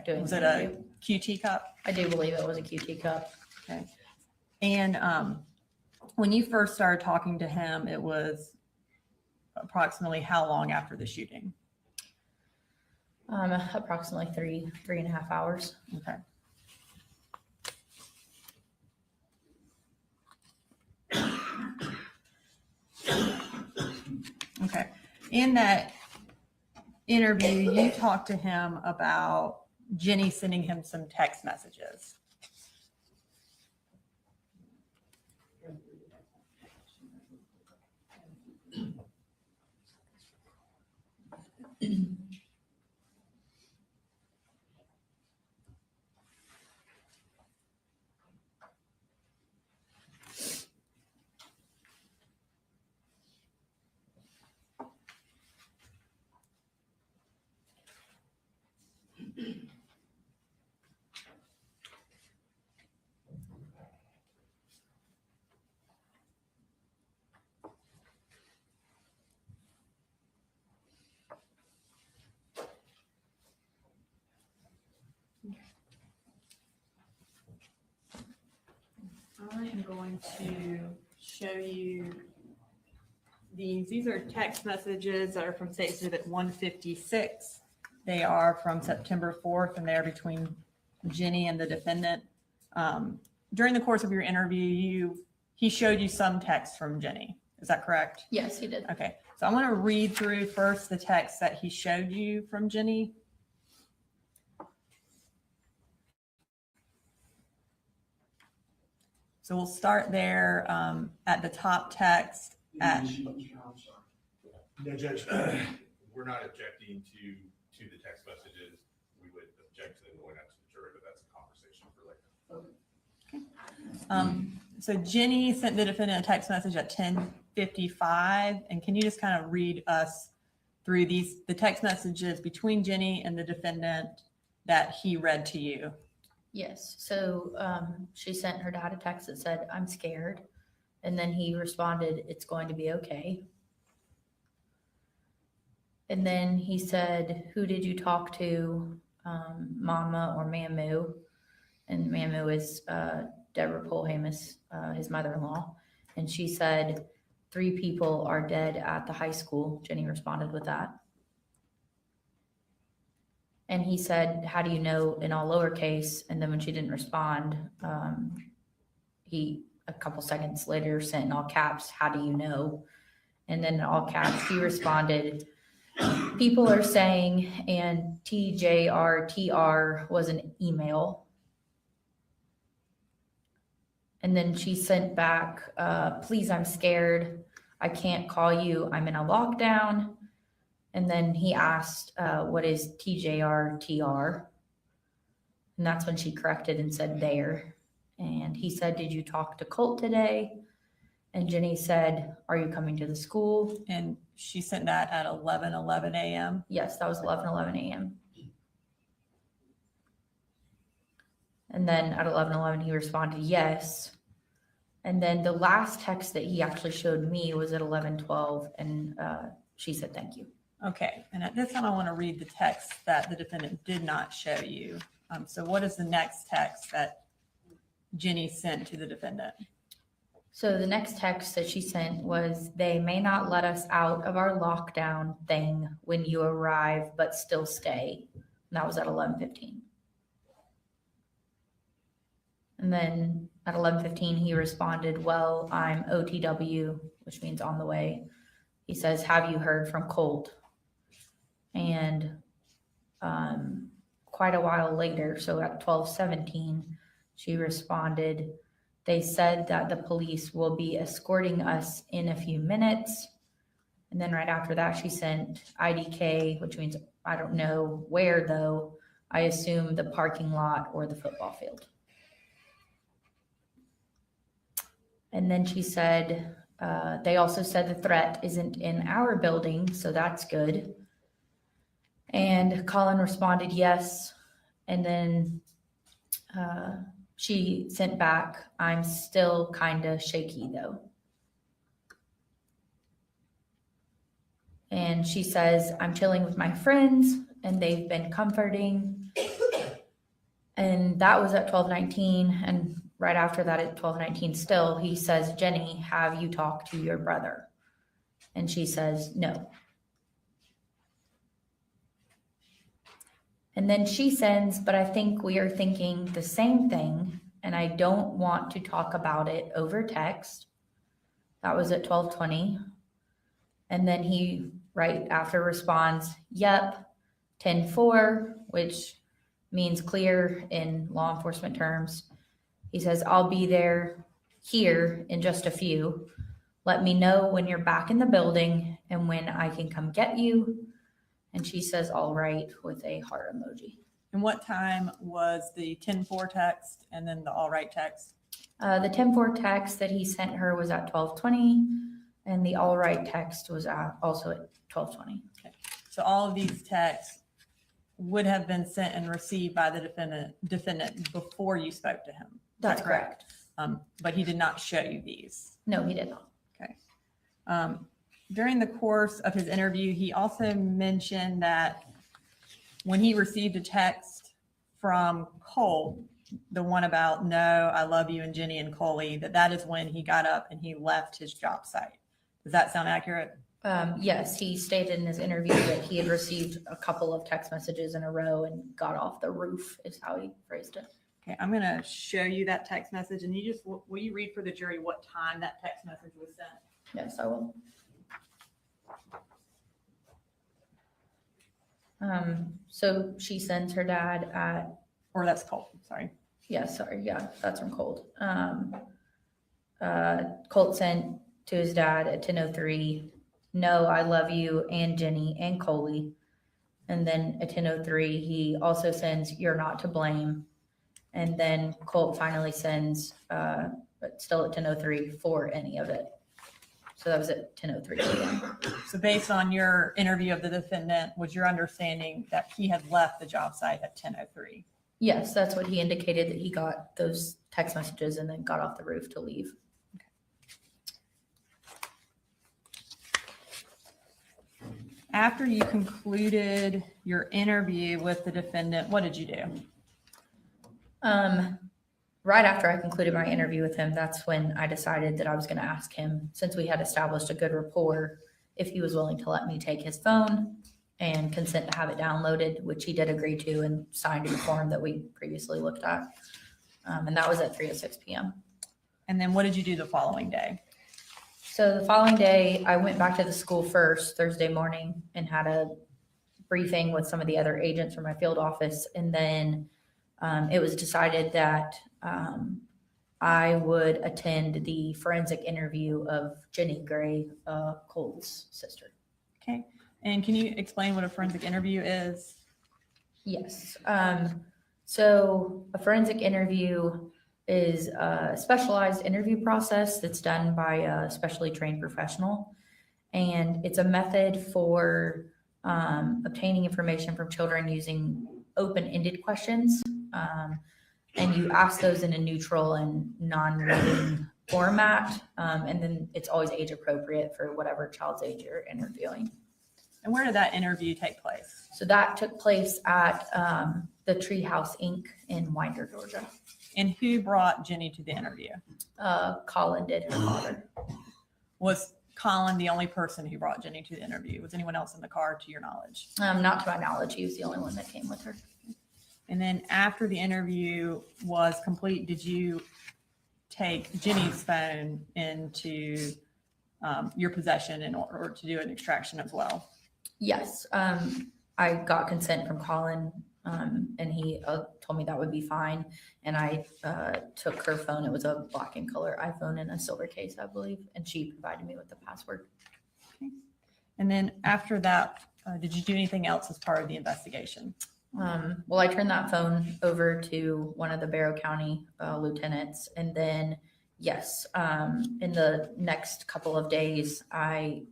doing Was the it a interview. QT cup? I do believe it was a QT cup. Okay. And when you first started talking to him, it was approximately how long after the shooting? Approximately 3.5 hours. Okay. Okay. In that interview, you talked to him about Jenny sending him some text messages. I am going to show you these. These are text messages that are from State Exhibit 156. They are from September 4th, and they are between Jenny and the defendant. During the course of your interview, he showed you some text from Jenny. Is that correct? Yes, he did. Okay. So I want to read through first the text that he showed you from Jenny. So we'll start there at the top text. No, Judge, we're not objecting to the text messages. We would object to them going out to the jury, but that's a conversation for later. So Jenny sent the defendant a text message at 10:55, and can you just kind of read us through the text messages between Jenny and the defendant that he read to you? Yes, so she sent her dad a text that said, "I'm scared." And then he responded, "It's going to be okay." And then he said, "Who did you talk to, Mama or Mamu?" And Mamu is Deborah Polhamus, his mother-in-law. And she said, 3 people are dead at the high school. Jenny responded with that. And he said, "How do you know?" in all lowercase. And then when she didn't respond, he, a couple seconds later, sent in all caps, "How do you know?" And then in all caps, he responded, "People are saying," and TJRTR was an email. And then she sent back, "Please, I'm scared. I can't call you. I'm in a lockdown." And then he asked, "What is TJRTR?" And that's when she corrected and said there. And he said, "Did you talk to Colt today?" And Jenny said, "Are you coming to the school?" And she sent that at 11:11 a.m. Yes, that was 11:11 a.m. And then at 11:11, he responded, "Yes." And then the last text that he actually showed me was at 11:12, and she said, "Thank you." Okay, and at this time, I want to read the text that the defendant did not show you. So what is the next text that Jenny sent to the defendant? So the next text that she sent was, "They may not let us out of our lockdown thing when you arrive, but still stay." And that was at 11:15. And then at 11:15, he responded, "Well, I'm OTW," which means on the way. He says, "Have you heard from Colt?" And quite a while later, so at 12:17, she responded, "They said that the police will be escorting us in a few minutes." And then right after that, she sent IDK, which means I don't know where though. I assume the parking lot or the football field. And then she said, they also said the threat isn't in our building, so that's good. And Colin responded, "Yes." And then she sent back, "I'm still kind of shaky though." And she says, "I'm chilling with my friends and they've been comforting." And that was at 12:19. And right after that at 12:19 still, he says, "Jenny, have you talked to your brother?" And she says, "No." And then she sends, "But I think we are thinking the same thing, and I don't want to talk about it over text." That was at 12:20. And then he right after responds, "Yep, 10-4, which means clear in law enforcement terms. He says, "I'll be here in just a few. Let me know when you're back in the building and when I can come get you." And she says, "All right," with a heart emoji. And what time was the 10-4 text and then the all right text? The 10-4 text that he sent her was at 12:20, and the all right text was also at 12:20. Okay. So all of these texts would have been sent and received by the defendant before you spoke to him. That's correct. But he did not show you these. No, he did not. Okay. During the course of his interview, he also mentioned that when he received a text from Colt, the one about "No, I love you," and Jenny and Coley, that is when he got up and he left his job site. Does that sound accurate? Yes, he stated in his interview that he had received a couple of text messages in a row and got off the roof, is how he phrased it. Okay, I'm going to show you that text message, and will you read for the jury what time that text message was sent? Yes, I will. So she sends her dad at, or that's Colt, sorry. Yeah, sorry. Yeah, that's from Colt. Colt sent to his dad at 10:03, "No, I love you and Jenny and Coley." And then at 10:03, he also sends, "You're not to blame." And then Colt finally sends, but still at 10:03, "For any of it." So that was at 10:03 p.m. So based on your interview of the defendant, was your understanding that he had left the job site at 10:03? Yes, that's what he indicated, that he got those text messages and then got off the roof to leave. After you concluded your interview with the defendant, what did you do? Right after I concluded my interview with him, that's when I decided that I was going to ask him, since we had established a good rapport, if he was willing to let me take his phone and consent to have it downloaded, which he did agree to and signed in the form that we previously looked at. And that was at 3:06 p.m. And then what did you do the following day? So the following day, I went back to the school first Thursday morning and had a briefing with some of the other agents from my field office. And then it was decided that I would attend the forensic interview of Jenny Gray, Colt's sister. Okay. And can you explain what a forensic interview is? Yes. So a forensic interview is a specialized interview process that's done by a specially trained professional. And it's a method for obtaining information from children using open-ended questions. And you ask those in a neutral and non-reading format. And then it's always age appropriate for whatever child's age you're interviewing. And where did that interview take place? So that took place at the Treehouse Inc. in Winder, Georgia. And who brought Jenny to the interview? Colin did, her father. Was Colin the only person who brought Jenny to the interview? Was anyone else in the car to your knowledge? Not to my knowledge. He was the only one that came with her. And then after the interview was complete, did you take Jenny's phone into your possession in order to do an extraction as well? Yes. I got consent from Colin, and he told me that would be fine. And I took her phone. It was a black and color iPhone in a silver case, I believe. And she provided me with the password. Okay. And then after that, did you do anything else as part of the investigation? Well, I turned that phone over to one of the Barrow County lieutenants. And then, yes, in the next couple of days, I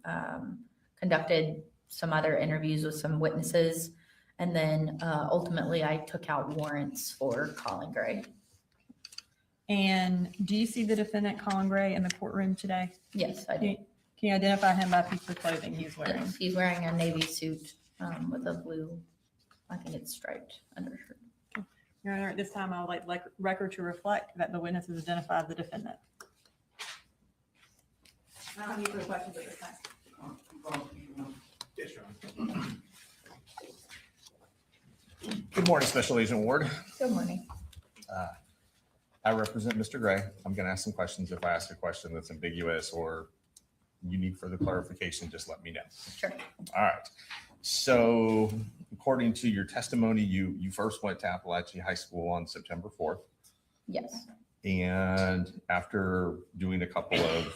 conducted some other interviews with some witnesses. And then ultimately, I took out warrants for Colin Gray. And do you see the defendant, Colin Gray, in the courtroom today? Yes, I do. Can you identify him by piece of clothing he's wearing? Yes, he's wearing a navy suit with a blue, I think it's striped undershirt. Your Honor, at this time, I would like record to reflect that the witness has identified the defendant. I don't have any further questions at this time. Yes, Your Honor. Good morning, Special Agent Ward. Good morning. I represent Mr. Gray. I'm going to ask some questions. If I ask a question that's ambiguous or you need further clarification, just let me know. Sure. All right. So according to your testimony, you first went to Apalachee High School on September 4th. Yes. And after doing a couple of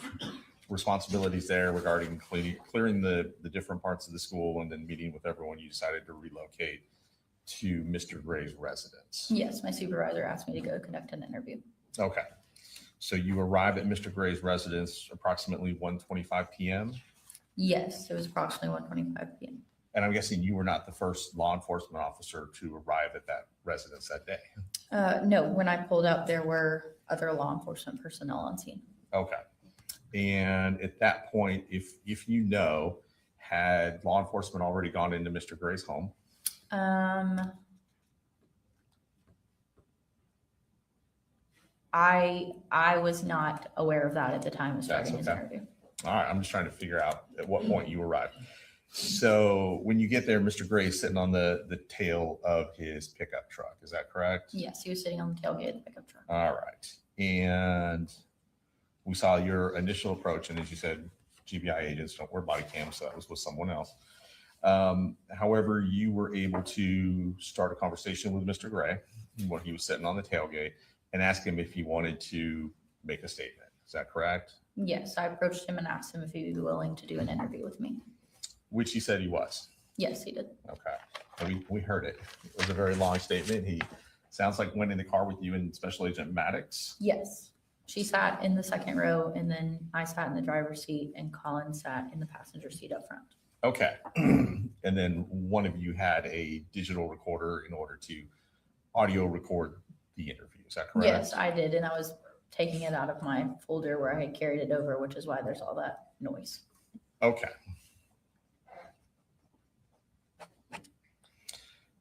responsibilities there regarding clearing the different parts of the school and then meeting with everyone, you decided to relocate to Mr. Gray's residence. Yes, my supervisor asked me to go conduct an interview. Okay. So you arrived at Mr. Gray's residence approximately 1:25 p.m. Yes, it was approximately 1:25 p.m. And I'm guessing you were not the first law enforcement officer to arrive at that residence that day. No, when I pulled up, there were other law enforcement personnel on scene. Okay. And at that point, if you know, had law enforcement already gone into Mr. Gray's home? I was not aware of that at the time of starting his interview. All right, I'm just trying to figure out at what point you arrived. So when you get there, Mr. Gray is sitting on the tail of his pickup truck. Is that correct? Yes, he was sitting on the tailgate of the pickup truck. All right. And we saw your initial approach, and as you said, GBI agents don't wear body cams, so that was with someone else. However, you were able to start a conversation with Mr. Gray when he was sitting on the tailgate and ask him if he wanted to make a statement. Is that correct? Yes, I approached him and asked him if he would be willing to do an interview with me. Which he said he was. Yes, he did. Okay. And we heard it. It was a very long statement. He sounds like went in the car with you and Special Agent Maddox. Yes. She sat in the second row, and then I sat in the driver's seat, and Colin sat in the passenger seat up front. Okay. And then one of you had a digital recorder in order to audio record the interview. Is that correct? Yes, I did, and I was taking it out of my folder where I had carried it over, which is why there's all that noise. Okay.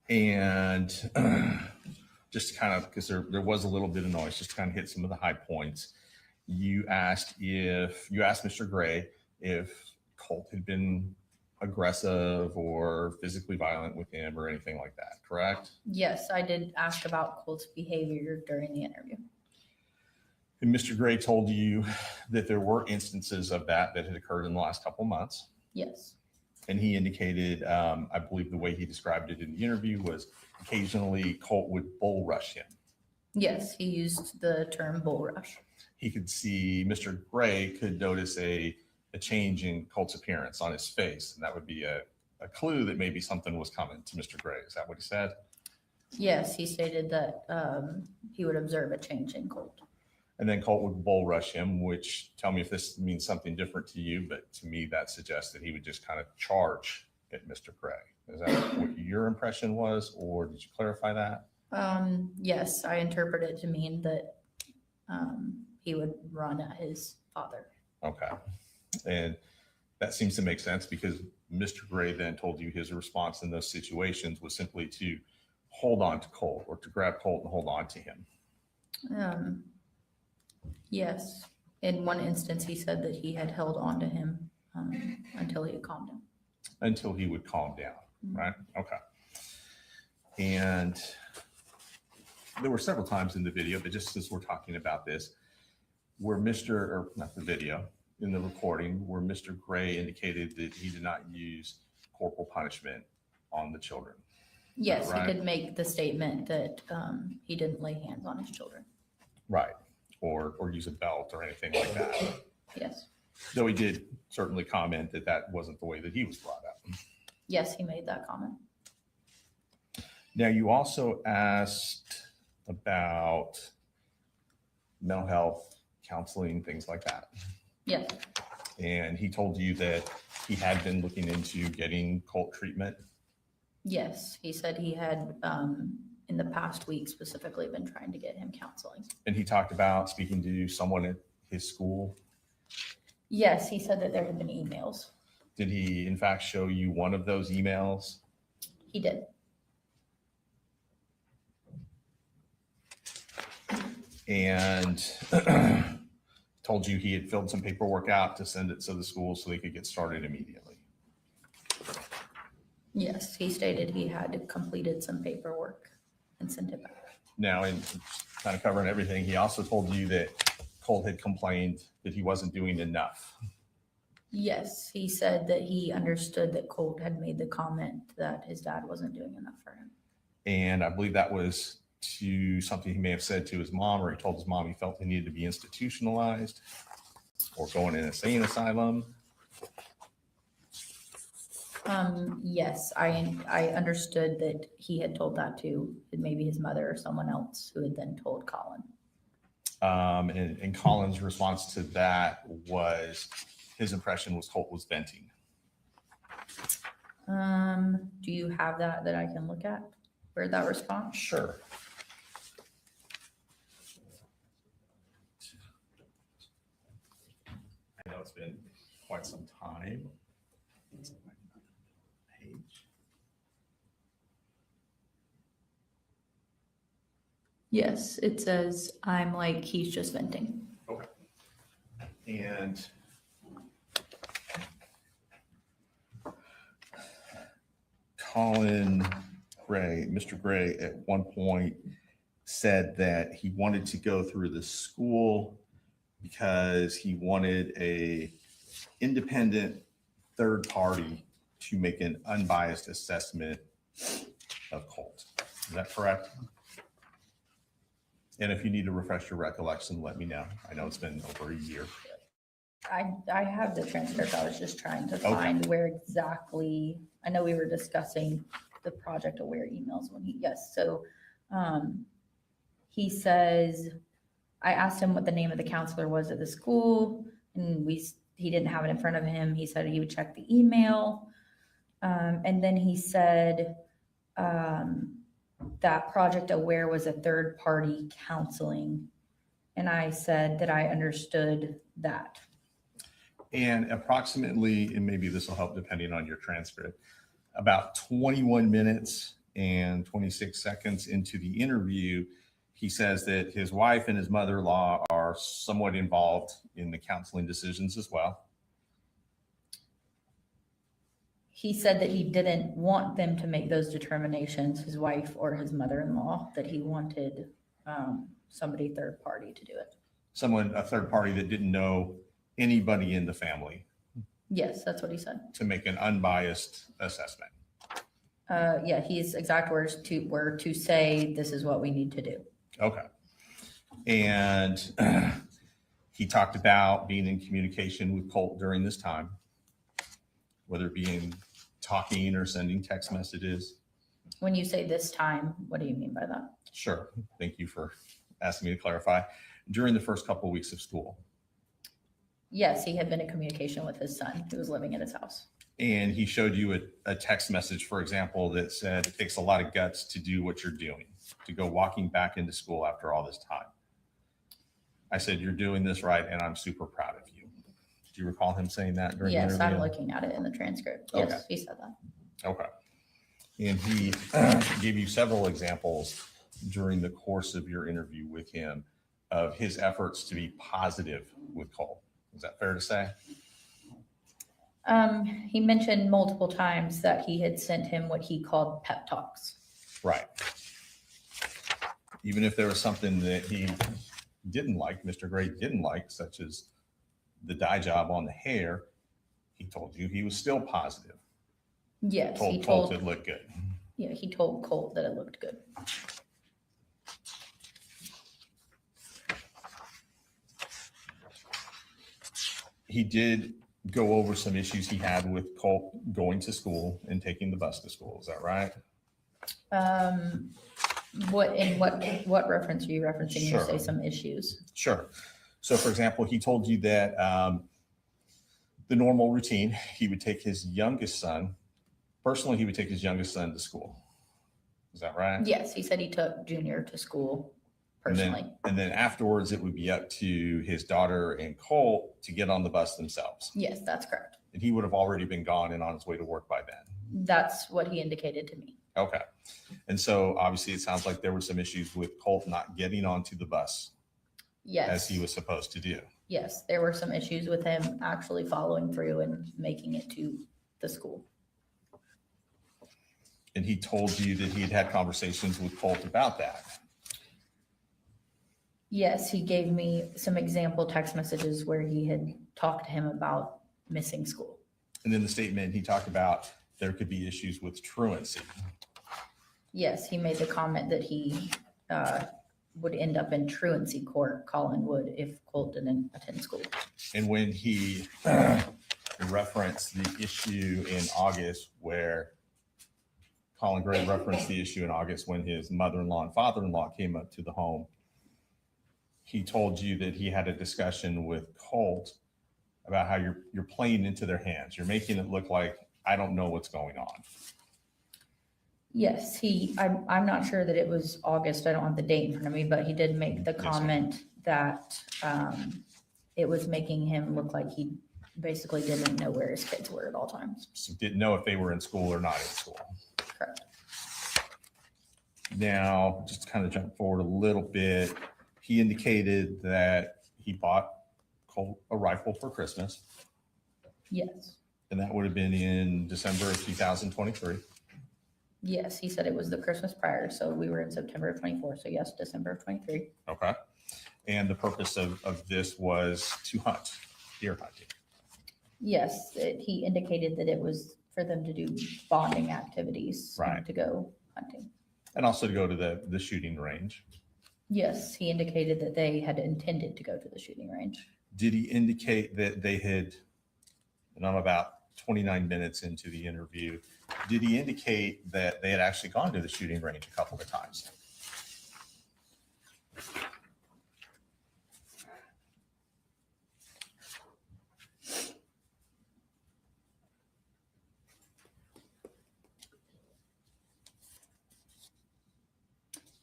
And just to kind of, because there was a little bit of noise, just to kind of hit some of the high points. You asked Mr. Gray if Colt had been aggressive or physically violent with him or anything like that, correct? Yes, I did ask about Colt's behavior during the interview. And Mr. Gray told you that there were instances of that had occurred in the last couple of months. Yes. And he indicated, I believe the way he described it in the interview was occasionally Colt would bull rush him. Yes, he used the term bull rush. He could see, Mr. Gray could notice a change in Colt's appearance on his face. And that would be a clue that maybe something was coming to Mr. Gray. Is that what he said? Yes, he stated that he would observe a change in Colt. And then Colt would bull rush him, which, tell me if this means something different to you, but to me that suggests that he would just kind of charge at Mr. Gray. Is that what your impression was, or did you clarify that? Yes, I interpret it to mean that he would run at his father. Okay. And that seems to make sense because Mr. Gray then told you his response in those situations was simply to hold on to Colt or to grab Colt and hold on to him. Yes. In one instance, he said that he had held on to him until he had calmed down. Until he would calm down, right? Okay. And there were several times in the video, but just since we're talking about this, where not the video, in the recording, where Mr. Gray indicated that he did not use corporal punishment on the children. Yes, right? He did make the statement that he didn't lay hands on his children. Right. Or use a belt or anything like that. Yes. Though he did certainly comment that that wasn't the way that he was brought up. Yes, he made that comment. Now, you also asked about mental health, counseling, things like that. Yes. And he told you that he had been looking into getting Colt treatment. Yes, he said he had in the past week specifically been trying to get him counseling. And he talked about speaking to someone at his school. Yes, he said that there had been emails. Did he in fact show you one of those emails? He did. And told you he had filled some paperwork out to send it to the school so they could get started immediately. Yes, he stated he had completed some paperwork and sent it back. Now, in kind of covering everything, he also told you that Colt had complained that he wasn't doing enough. Yes, he said that he understood that Colt had made the comment that his dad wasn't doing enough for him. And I believe that was to something he may have said to his mom, or he told his mom he felt he needed to be institutionalized or go in an insane asylum. Yes, I understood that he had told that to maybe his mother or someone else who had then told Colin. And Colin's response to that was his impression was Colt was venting. Do you have that I can look at? Where that response? Sure. I know it's been quite some time. Yes, it says, I'm like, he's just venting. Okay. And Colin Gray, Mr. Gray, at one point said that he wanted to go through the school because he wanted a independent third party to make an unbiased assessment of Colt. Is that correct? And if you need to refresh your recollection, let me know. I know it's been over a year. I have the transcript. I was just trying to find where exactly, I know we were discussing the Project Aware emails when yes. So he says, I asked him what the name of the counselor was at the school, and he didn't have it in front of him. He said he would check the email. And then he said, that Project Aware was a third-party counseling. And I said that I understood that. And approximately, and maybe this will help depending on your transcript, about 21 minutes and 26 seconds into the interview, he says that his wife and his mother-in-law are somewhat involved in the counseling decisions as well. He said that he didn't want them to make those determinations, his wife or his mother-in-law, that he wanted somebody third party to do it. Someone, a third party that didn't know anybody in the family Yes, that's what he said. to make an unbiased assessment. Yeah, his exact words were to say, this is what we need to do. Okay. And he talked about being in communication with Colt during this time, whether it be in talking or sending text messages. When you say this time, what do you mean by that? Sure. Thank you for asking me to clarify. During the first couple of weeks of school. Yes, he had been in communication with his son who was living in his house. And he showed you a text message, for example, that said, it takes a lot of guts to do what you're doing, to go walking back into school after all this time. I said, you're doing this right, and I'm super proud of you. Do you recall him saying that during the Yes, interview? I'm looking at it in the transcript. Okay. Yes, he said that. Okay. And he gave you several examples during the course of your interview with him of his efforts to be positive with Colt. Is that fair to say? He mentioned multiple times that he had sent him what he called pep talks. Right. Even if there was something that he didn't like, Mr. Gray didn't like, such as the dye job on the hair, he told you he was still positive. Yes, he Colt told, it looked good. yeah, he told Colt that it looked good. He did go over some issues he had with Colt going to school and taking the bus to school. Is that right? What reference are you referencing? You Sure. say some issues. Sure. So for example, he told you that the normal routine, he would take his youngest son, personally, he would take his youngest son to school. Is that right? Yes, he said he took Junior to school personally. And then afterwards, it would be up to his daughter and Colt to get on the bus themselves. Yes, that's correct. And he would have already been gone and on his way to work by then. That's what he indicated to me. Okay. And so obviously it sounds like there were some issues with Colt not getting onto the bus Yes. as he was supposed to do. Yes, there were some issues with him actually following through and making it to the school. And he told you that he had had conversations with Colt about that. Yes, he gave me some example text messages where he had talked to him about missing school. And then the statement, he talked about there could be issues with truancy. Yes, he made the comment that he would end up in truancy court, Colin would, if Colt didn't attend school. And when he referenced the issue in August where Colin Gray referenced the issue in August when his mother-in-law and father-in-law came up to the home, he told you that he had a discussion with Colt about how you're playing into their hands. You're making it look like I don't know what's going on. Yes, I'm not sure that it was August, I don't have the date in front of me, but he did make the Yes, sir. comment that it was making him look like he basically didn't know where his kids were at all times. So didn't know if they were in school or not in school. Correct. Now, just to kind of jump forward a little bit, he indicated that he bought Colt a rifle for Christmas, Yes, and that would have been in December of 2023. yes, he said it was the Christmas prior, so we were in September of 24, so yes, December of 23. Okay. And the purpose of this was to hunt, deer hunting. Yes, he indicated that it was for them to do bonding activities. Right. To go hunting. And also to go to the shooting range. Yes, he indicated that they had intended to go to the shooting range. Did he indicate that they had, and I'm about 29 minutes into the interview, did he indicate that they had actually gone to the shooting range a couple of times?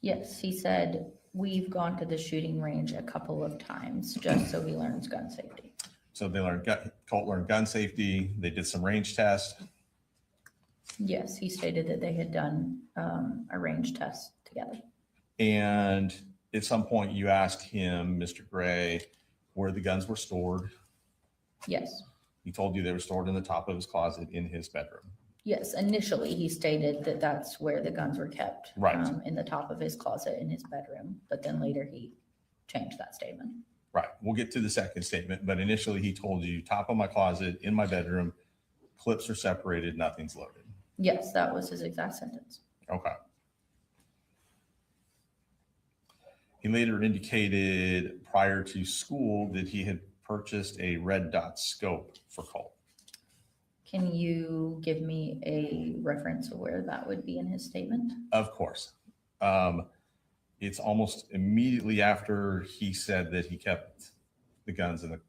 Yes, he said, we've gone to the shooting range a couple of times just so he learns gun safety. So they learned, Colt learned gun safety. They did some range tests. Yes, he stated that they had done a range test together. And at some point you asked him, Mr. Gray, where the guns were stored. Yes. He told you they were stored in the top of his closet in his bedroom. Yes, initially he stated that that's where the guns were kept. Right. In the top of his closet in his bedroom, but then later he changed that statement. Right. We'll get to the second statement, but initially he told you top of my closet in my bedroom, clips are separated, nothing's loaded. Yes, that was his exact sentence. Okay. He later indicated prior to school that he had purchased a red dot scope for Colt. Can you give me a reference of where that would be in his statement? Of course. It's almost immediately after he said that he kept the guns in the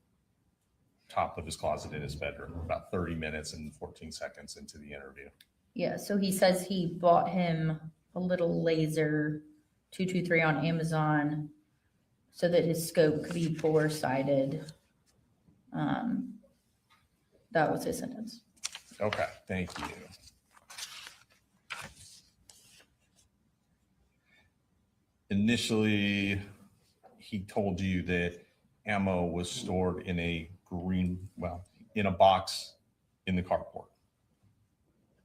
top of his closet in his bedroom, about 30 minutes and 14 seconds into the interview. Yeah, so he says he bought him a little laser 223 on Amazon so that his scope could be four-sided. That was his sentence. Okay, thank you. Initially, he told you that ammo was stored in a in a box in the carport.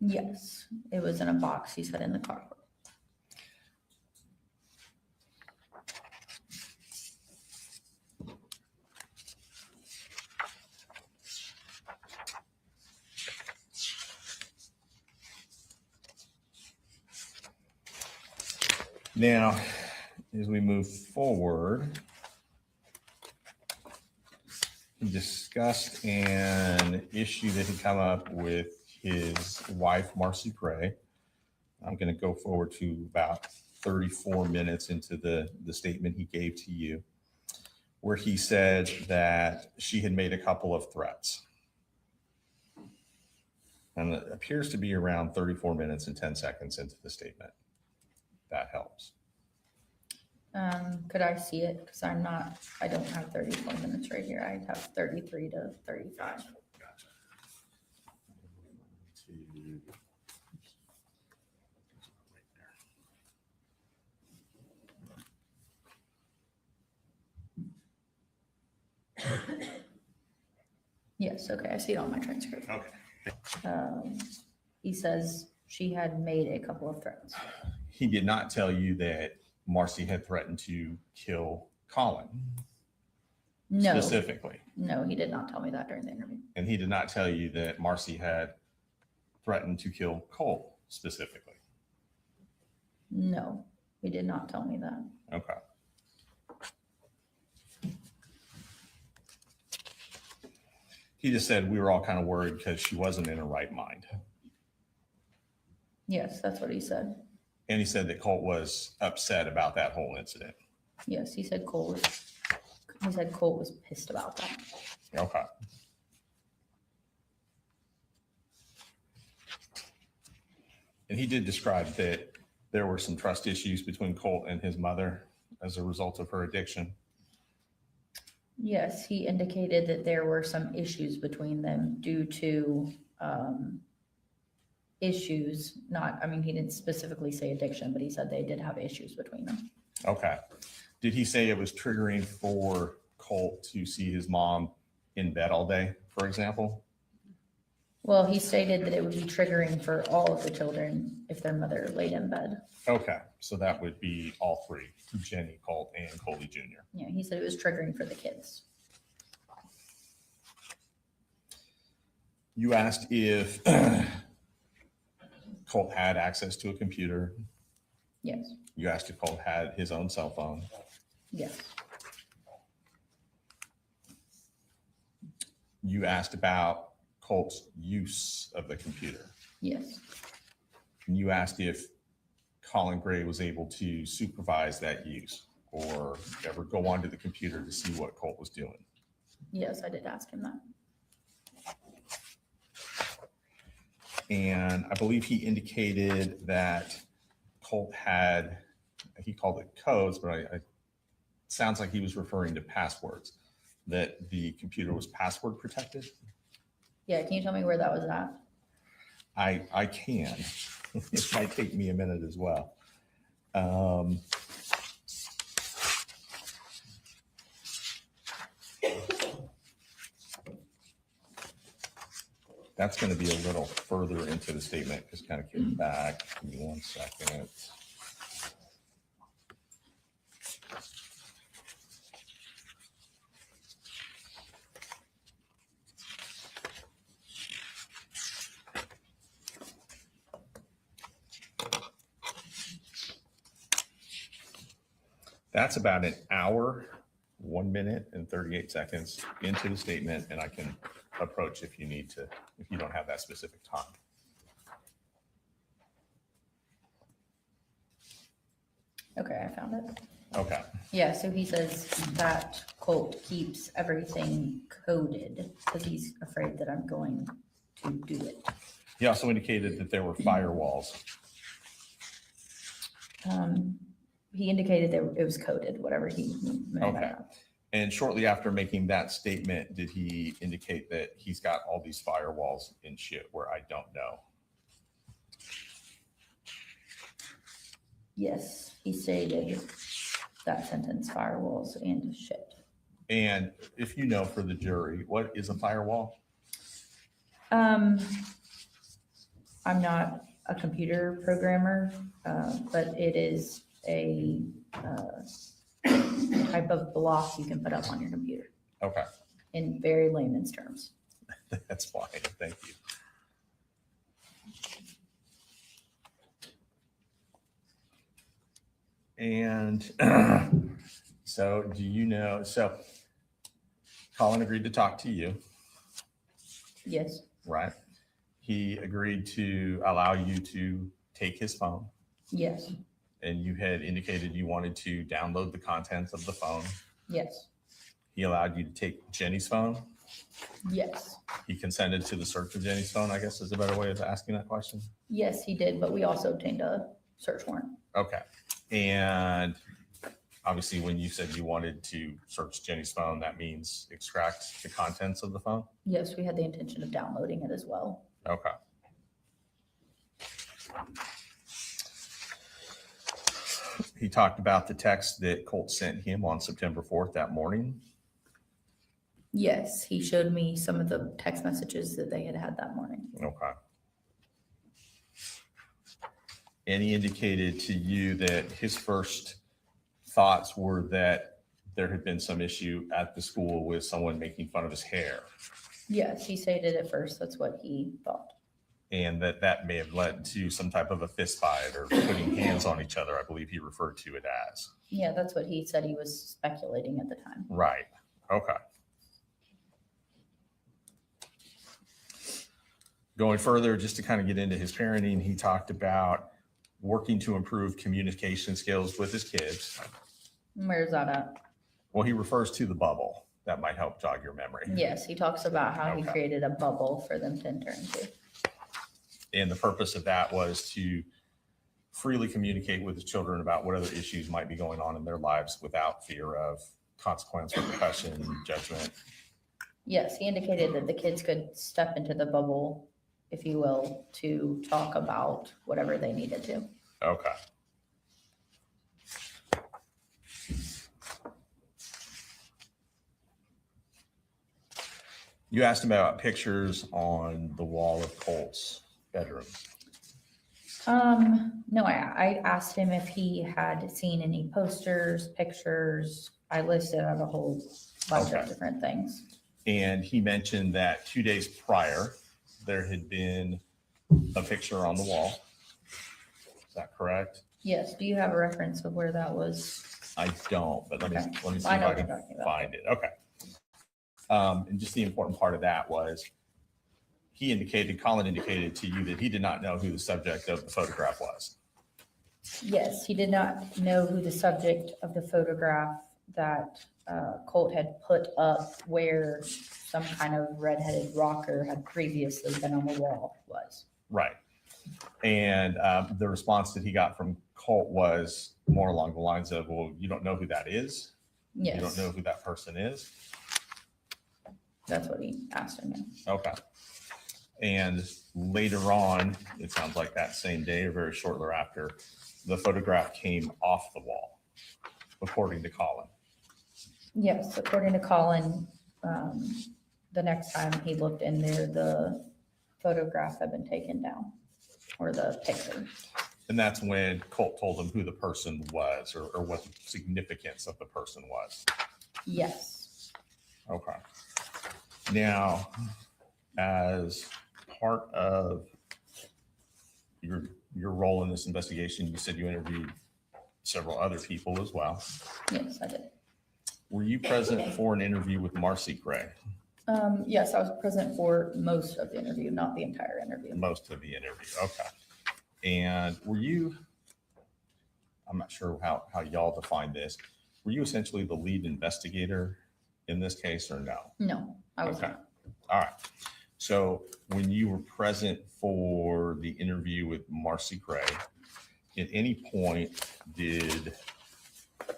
Yes, it was in a box, he said, in the carport. Now, as we move forward, he discussed an issue that had come up with his wife, Marcy Gray. I'm going to go forward to about 34 minutes into the statement he gave to you, where he said that she had made a couple of threats. And it appears to be around 34 minutes and 10 seconds into the statement. That helps. Could I see it? Because I don't have 34 minutes right here. I have 33 to 35. Gotcha. Yes, okay, I see it on my transcript. Okay. He says she had made a couple of threats. He did not tell you that Marcy had threatened to kill Colin. No. Specifically. No, he did not tell me that during the interview. And he did not tell you that Marcy had threatened to kill Colt specifically. No, he did not tell me that. Okay. He just said we were all kind of worried because she wasn't in her right mind. Yes, that's what he said. And he said that Colt was upset about that whole incident. Yes, he said Colt was pissed about that. Okay. And he did describe that there were some trust issues between Colt and his mother as a result of her addiction. Yes, he indicated that there were some issues between them due to issues, he didn't specifically say addiction, but he said they did have issues between them. Okay. Did he say it was triggering for Colt to see his mom in bed all day, for example? Well, he stated that it would be triggering for all of the children if their mother laid in bed. Okay. So that would be all three, Jenny, Colt, and Coley Jr. Yeah, he said it was triggering for the kids. You asked if Colt had access to a computer. Yes. You asked if Colt had his own cell phone. Yes. You asked about Colt's use of the computer. Yes. And you asked if Colin Gray was able to supervise that use or ever go onto the computer to see what Colt was doing. Yes, I did ask him that. And I believe he indicated that Colt had he called it codes, but I sounds like he was referring to passwords, that the computer was password protected. Yeah, can you tell me where that was at? I can. It might take me a minute as well. That's going to be a little further into the statement. Just kind of kick back. Give me 1 second. That's about an hour, 1 minute and 38 seconds into the statement, and I can approach if you need to, if you don't have that specific time. Okay, I found it. Okay. Yeah, so he says that Colt keeps everything coded because he's afraid that I'm going to do it. He also indicated that there were firewalls. He indicated that it was coded, whatever he meant by Okay. that. And shortly after making that statement, did he indicate that he's got all these firewalls in shit where I don't know? Yes, he stated that sentence, firewalls and shit. And if you know for the jury, what is a firewall? I'm not a computer programmer, but it is a type of block you can put up on your computer. Okay. In very layman's terms. That's fine. Thank you. And so do you know, so Colin agreed to talk to you, Yes, right? He agreed to allow you to take his phone, yes, and you had indicated you wanted to download the contents of the phone. yes, He allowed you to take Jenny's phone. yes. He consented to the search of Jenny's phone, I guess is a better way of asking that question. Yes, he did, but we also obtained a search warrant. Okay. And obviously when you said you wanted to search Jenny's phone, that means extract the contents of the phone? Yes, we had the intention of downloading it as well. Okay. He talked about the text that Colt sent him on September 4th that morning. Yes, he showed me some of the text messages that they had had that morning. Okay. And he indicated to you that his first thoughts were that there had been some issue at the school with someone making fun of his hair, Yes, he stated at first that's what he thought. and that may have led to some type of a fist fight or putting hands on each other, I believe he referred to it as. Yeah, that's what he said he was speculating at the time. Right. Okay. Going further, just to kind of get into his parenting, he talked about working to improve communication skills with his kids. Where's that at? Well, he refers to the bubble. That might help jog your memory. Yes, he talks about how he Okay. created a bubble for them to enter into. And the purpose of that was to freely communicate with his children about what other issues might be going on in their lives without fear of consequence, repercussion, judgment. Yes, he indicated that the kids could step into the bubble, if you will, to talk about whatever they needed to. Okay. You asked him about pictures on the wall of Colt's bedroom. No, I asked him if he had seen any posters, pictures. I listed out a whole bunch Okay. of different things. And he mentioned that 2 days prior, there had been a picture on the wall. Is that correct? Yes, do you have a reference of where that was? I don't, but let me Okay. see if I know I what can you're talking about. find it. Okay. And just the important part of that was Colin indicated to you that he did not know who the subject of the photograph was. Yes, he did not know who the subject of the photograph that Colt had put up where some kind of redheaded rocker had previously been on the wall was. Right. And the response that he got from Colt was more along the lines of, well, you don't know who that is? Yes. You don't know who that person is? That's what he asked him. Yeah. Okay. And later on, it sounds like that same day or very shortly thereafter, the photograph came off the wall, according to Colin. Yes, according to Colin, the next time he looked in there, the photograph had been taken down, or the picture. And that's when Colt told him who the person was, or what the significance of the person was. Yes. Okay. Now, as part of your role in this investigation, you said you interviewed several other people as well. Yes, I did. Were you present for an interview with Marcy Gray? Yes, I was present for most of the interview, not the entire interview. Most of the interview, okay. And were you, I'm not sure how y'all define this, were you essentially the lead investigator in this case or no? No, I was Okay. not. All right. So when you were present for the interview with Marcy Gray, at any point did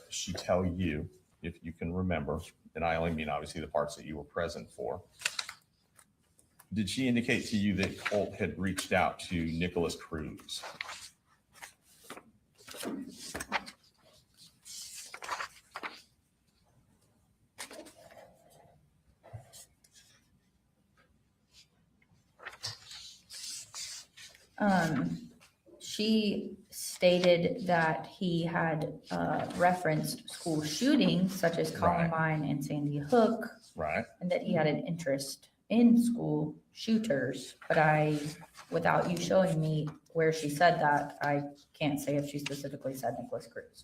she tell you, if you can remember, and I only mean obviously the parts that you were present for, did she indicate to you that Colt had reached out to Nicholas Cruz? She stated that he had referenced school shootings such as Columbine and Sandy Hook. Right. And that he had an interest in school shooters, but without you showing me where she said that, I can't say if she specifically said Nicholas Cruz.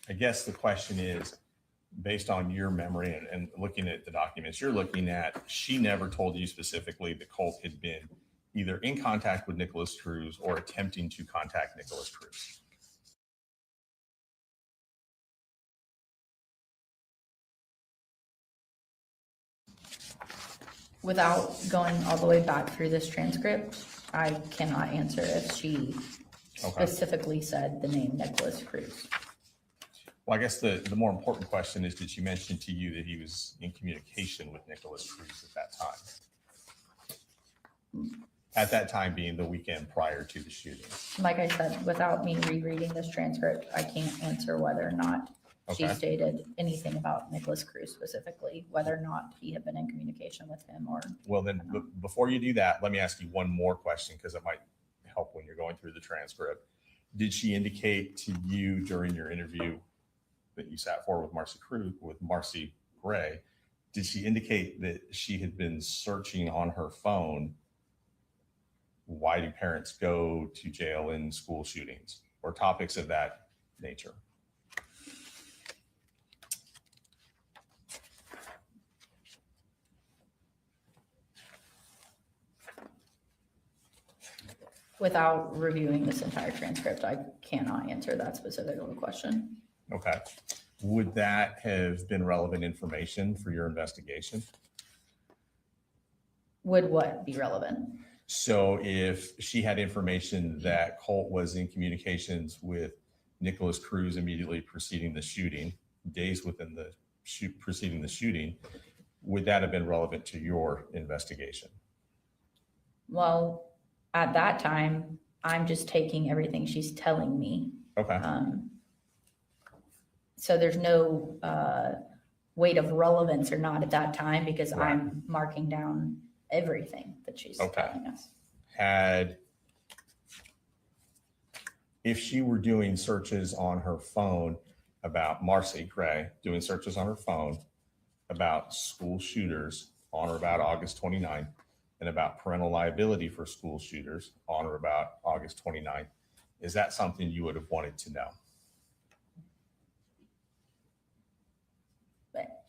I guess the question is, based on your memory and looking at the documents you're looking at, she never told you specifically that Colt had been either in contact with Nicholas Cruz or attempting to contact Nicholas Cruz. Without going all the way back through this transcript, I cannot answer if she specifically said the name Nicholas Cruz. Well, I guess the more important question is, did she mention to you that he was in communication with Nicholas Cruz at that time? At that time being the weekend prior to the shooting. Like I said, without me rereading this transcript, I can't answer whether or not she stated anything about Nicholas Cruz specifically, whether or not he had been in communication with him or. Well, then before you do that, let me ask you one more question because it might help when you're going through the transcript. Did she indicate to you during your interview that you sat for with Marcy Gray, did she indicate that she had been searching on her phone, why do parents go to jail in school shootings, or topics of that nature? Without reviewing this entire transcript, I cannot answer that specific question. Okay. Would that have been relevant information for your investigation? Would what be relevant? So if she had information that Colt was in communications with Nicholas Cruz immediately preceding the shooting, days within the preceding the shooting, would that have been relevant to your investigation? Well, at that time, I'm just taking everything she's telling me. Okay. So there's no weight of relevance or not at that time because I'm marking down everything that she's telling us. If she were doing searches on her phone about Marcy Gray, doing searches on her phone about school shooters on or about August 29th, and about parental liability for school shooters on or about August 29th, is that something you would have wanted to know?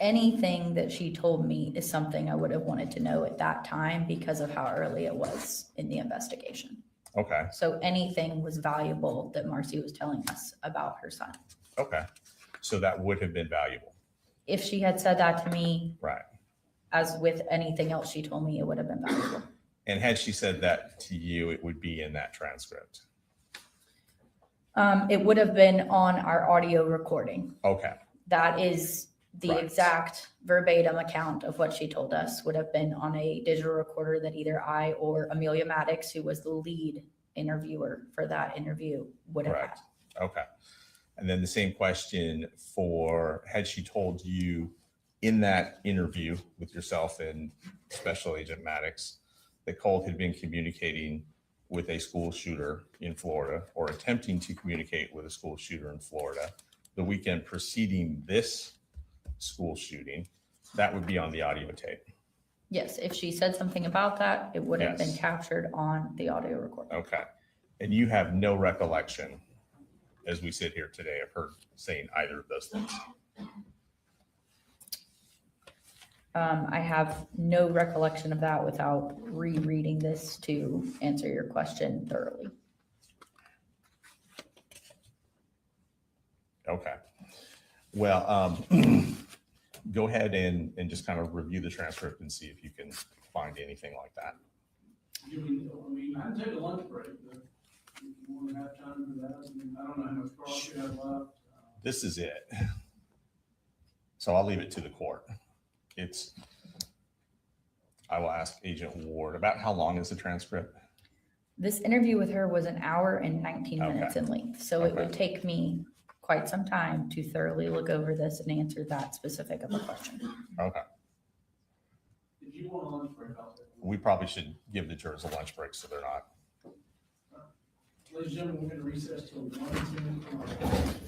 Anything that she told me is something I would have wanted to know at that time because of how early it was in the investigation. Okay. So anything was valuable that Marcy was telling us about her son. Okay. So that would have been valuable. If she had said that to me, right, as with anything else she told me, it would have been valuable. And had she said that to you, it would be in that transcript. It would have been on our audio recording. Okay. That is the Right. exact verbatim account of what she told us would have been on a digital recorder that either I or Amelia Maddox, who was the lead interviewer for that interview, would have had. Correct. Okay. And then the same question for, had she told you in that interview with yourself and Special Agent Maddox that Colt had been communicating with a school shooter in Florida or attempting to communicate with a school shooter in Florida the weekend preceding this school shooting, that would be on the audio tape. Yes, if she said something about that, it would have been Yes. captured on the audio recording. Okay. And you have no recollection as we sit here today of her saying either of those things. I have no recollection of that without rereading this to answer your question thoroughly. Okay. Well, go ahead and just kind of review the transcript and see if you can find anything like that. I mean, I can take a lunch break, but if you want to have time for that, I mean, I don't know how much cross you have left. This is it. So I'll leave it to the court. I will ask Agent Ward, about how long is the transcript? This interview with her was an hour and 19 Okay. minutes in length, so it would take me quite some time to thoroughly look over this and answer that specific of a question. Okay. If you want a lunch break, I'll take one. We probably should give the jurors a lunch break so they're not. Ladies and gentlemen, we're going to recess till 1:10.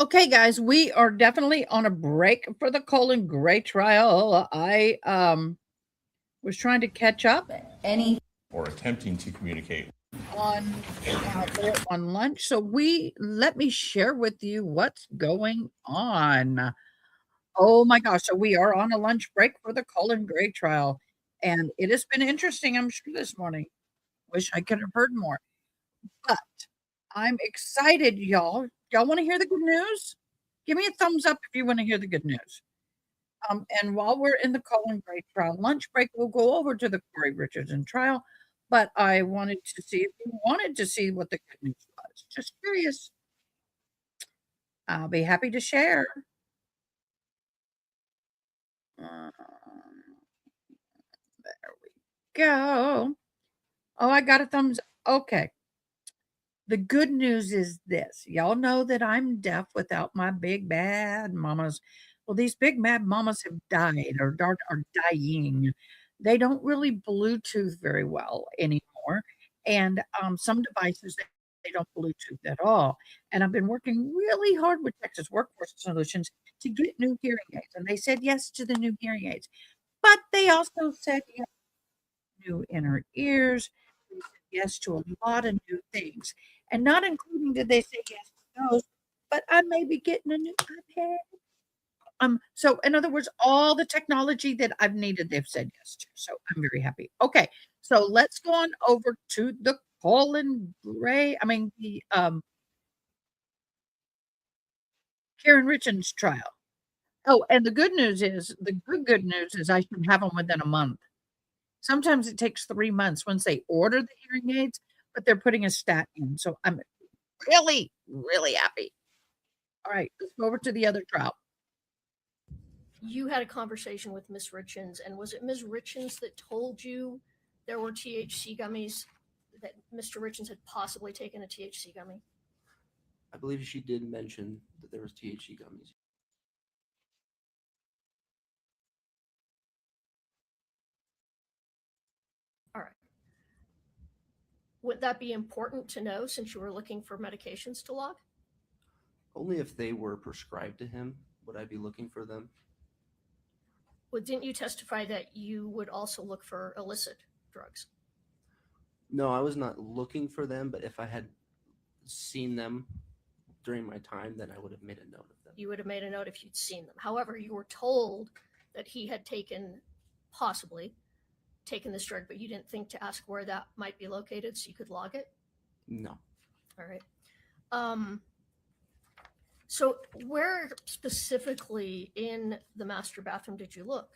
Okay, guys, we are definitely on a break for the Colin Gray trial. I was trying to catch up Or attempting to communicate. on lunch. So let me share with you what's going on. Oh my gosh, so we are on a lunch break for the Colin Gray trial, and it has been interesting, I'm sure, this morning. Wish I could have heard more, but I'm excited, y'all. Y'all want to hear the good news? Give me a thumbs up if you want to hear the good news. And while we're in the Colin Gray trial lunch break, we'll go over to the Corey Richardson trial. But I wanted to see if you wanted to see what the good news was. Just curious. I'll be happy to share. There we go. Oh, I got a thumbs up. Okay. The good news is this. Y'all know that I'm deaf without my big bad mamas. Well, these big mad mamas have died or are dying. They don't really Bluetooth very well anymore. And some devices, they don't Bluetooth at all. And I've been working really hard with Texas Workforce Solutions to get new hearing aids. And they said yes to the new hearing aids. But they also said yes to new inner ears. They said yes to a lot of new things. And not including did they say yes to those, but I may be getting a new iPad. So in other words, all the technology that I've needed, they've said yes to. So I'm very happy. Okay, so let's go on over to the Colin Gray. I mean the Karen Richards trial. Oh, and the good news is the good news is I should have them within a month. Sometimes it takes 3 months once they order the hearing aids, but they're putting a stat in. So I'm really, really happy. All right, let's go over to the other trial. You had a conversation with Miss Richins, and was it Ms. Richins that told you there were THC gummies, that Mr. Richins had possibly taken a THC gummy? I believe she did mention that there was THC gummies. All right. Would that be important to know since you were looking for medications to log? Only if they were prescribed to him would I be looking for them. Well, didn't you testify that you would also look for illicit drugs? No, I was not looking for them, but if I had seen them during my time, then I would have made a note of them. You would have made a note if you'd seen them. However, you were told that he had possibly taken this drug, but you didn't think to ask where that might be located so you could log it? No. All right. So where specifically in the master bathroom did you look?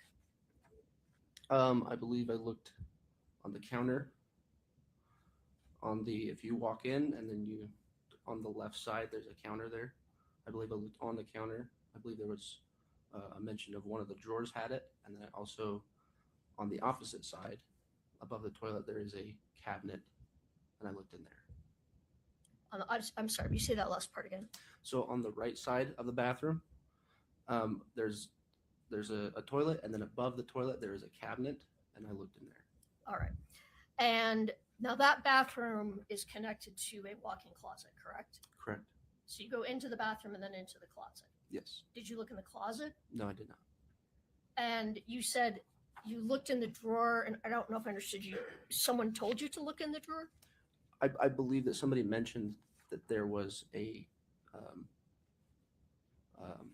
I believe I looked on the counter. If you walk in and then on the left side, there's a counter there. I believe I looked on the counter. I believe there was a mention of one of the drawers had it. And then also on the opposite side, above the toilet, there is a cabinet, and I looked in there. I'm sorry, you say that last part again. So on the right side of the bathroom, there's a toilet, and then above the toilet there is a cabinet, and I looked in there. All right. And now that bathroom is connected to a walk-in closet, correct? Correct. So you go into the bathroom and then into the closet. Yes. Did you look in the closet? No, I did not. And you said you looked in the drawer, and I don't know if I understood you. Someone told you to look in the drawer? I believe that somebody mentioned that there was a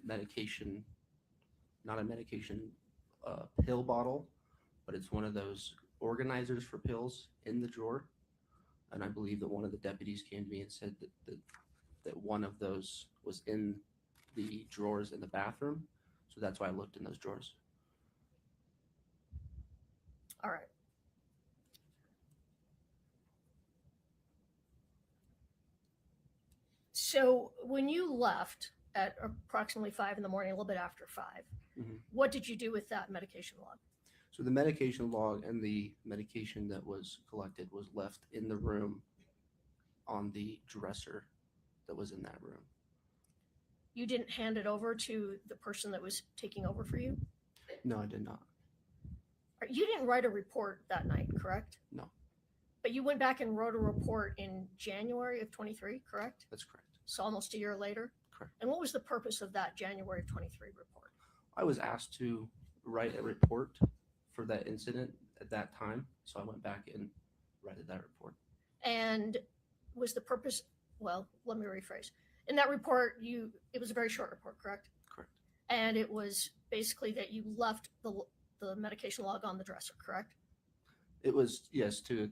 medication, not a medication pill bottle, but it's one of those organizers for pills in the drawer. And I believe that one of the deputies came to me and said that one of those was in the drawers in the bathroom. So that's why I looked in those drawers. All right. So when you left at approximately 5 in the morning, a little bit after 5, what did you do with that medication log? So the medication log and the medication that was collected was left in the room on the dresser that was in that room. You didn't hand it over to the person that was taking over for you? No, I did not. You didn't write a report that night, correct? No. But you went back and wrote a report in January of 23, correct? That's correct. So almost a year later? Correct. And what was the purpose of that January of 23 report? I was asked to write a report for that incident at that time, so I went back and read that report. And was the purpose, well, let me rephrase. In that report, it was a very short report, correct? Correct. And it was basically that you left the medication log on the dresser, correct? It was, yes, to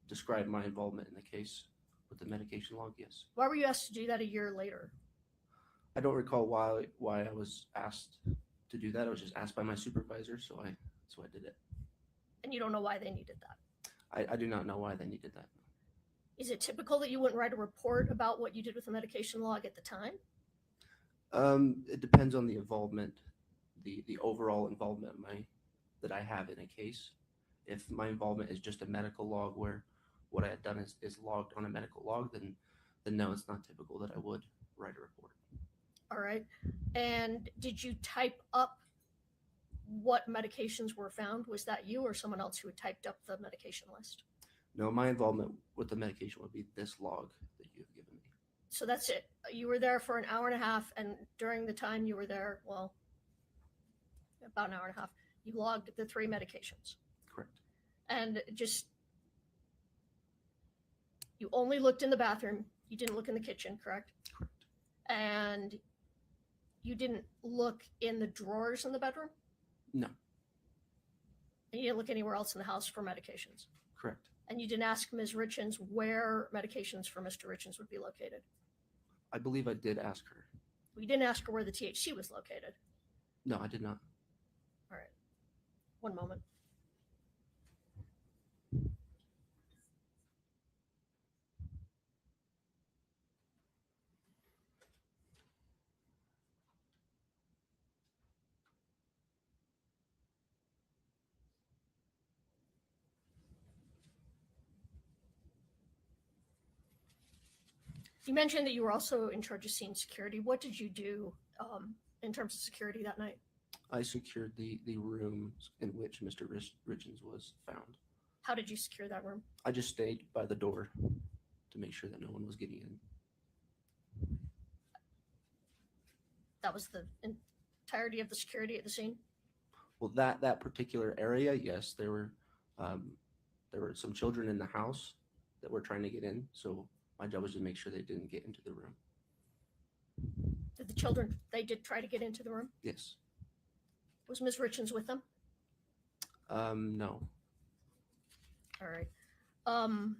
describe my involvement in the case with the medication log, yes. Why were you asked to do that a year later? I don't recall why I was asked to do that. I was just asked by my supervisor, so I did it. And you don't know why they needed that? I do not know why they needed that. Is it typical that you wouldn't write a report about what you did with the medication log at the time? It depends on the involvement, the overall involvement that I have in a case. If my involvement is just a medical log where what I had done is logged on a medical log, then no, it's not typical that I would write a report. All right. And did you type up what medications were found? Was that you or someone else who had typed up the medication list? No, my involvement with the medication would be this log that you have given me. So that's it. You were there for an hour and a half, and during the time you were there, well, about an hour and a half, you logged the 3 medications. Correct. And you only looked in the bathroom. You didn't look in the kitchen, correct? Correct. And you didn't look in the drawers in the bedroom? No. And you didn't look anywhere else in the house for medications? Correct. And you didn't ask Ms. Richens where medications for Mr. Richens would be located? I believe I did ask her. You didn't ask her where the THC was located? No, I did not. All right. One moment. You mentioned that you were also in charge of scene security. What did you do in terms of security that night? I secured the room in which Mr. Richens was found. How did you secure that room? I just stayed by the door to make sure that no one was getting in. That was the entirety of the security at the scene? Well, that particular area, yes, there were some children in the house that were trying to get in, so my job was to make sure they didn't get into the room. Did the children, they did try to get into the room? Yes. Was Ms. Richens with them? No. All right. And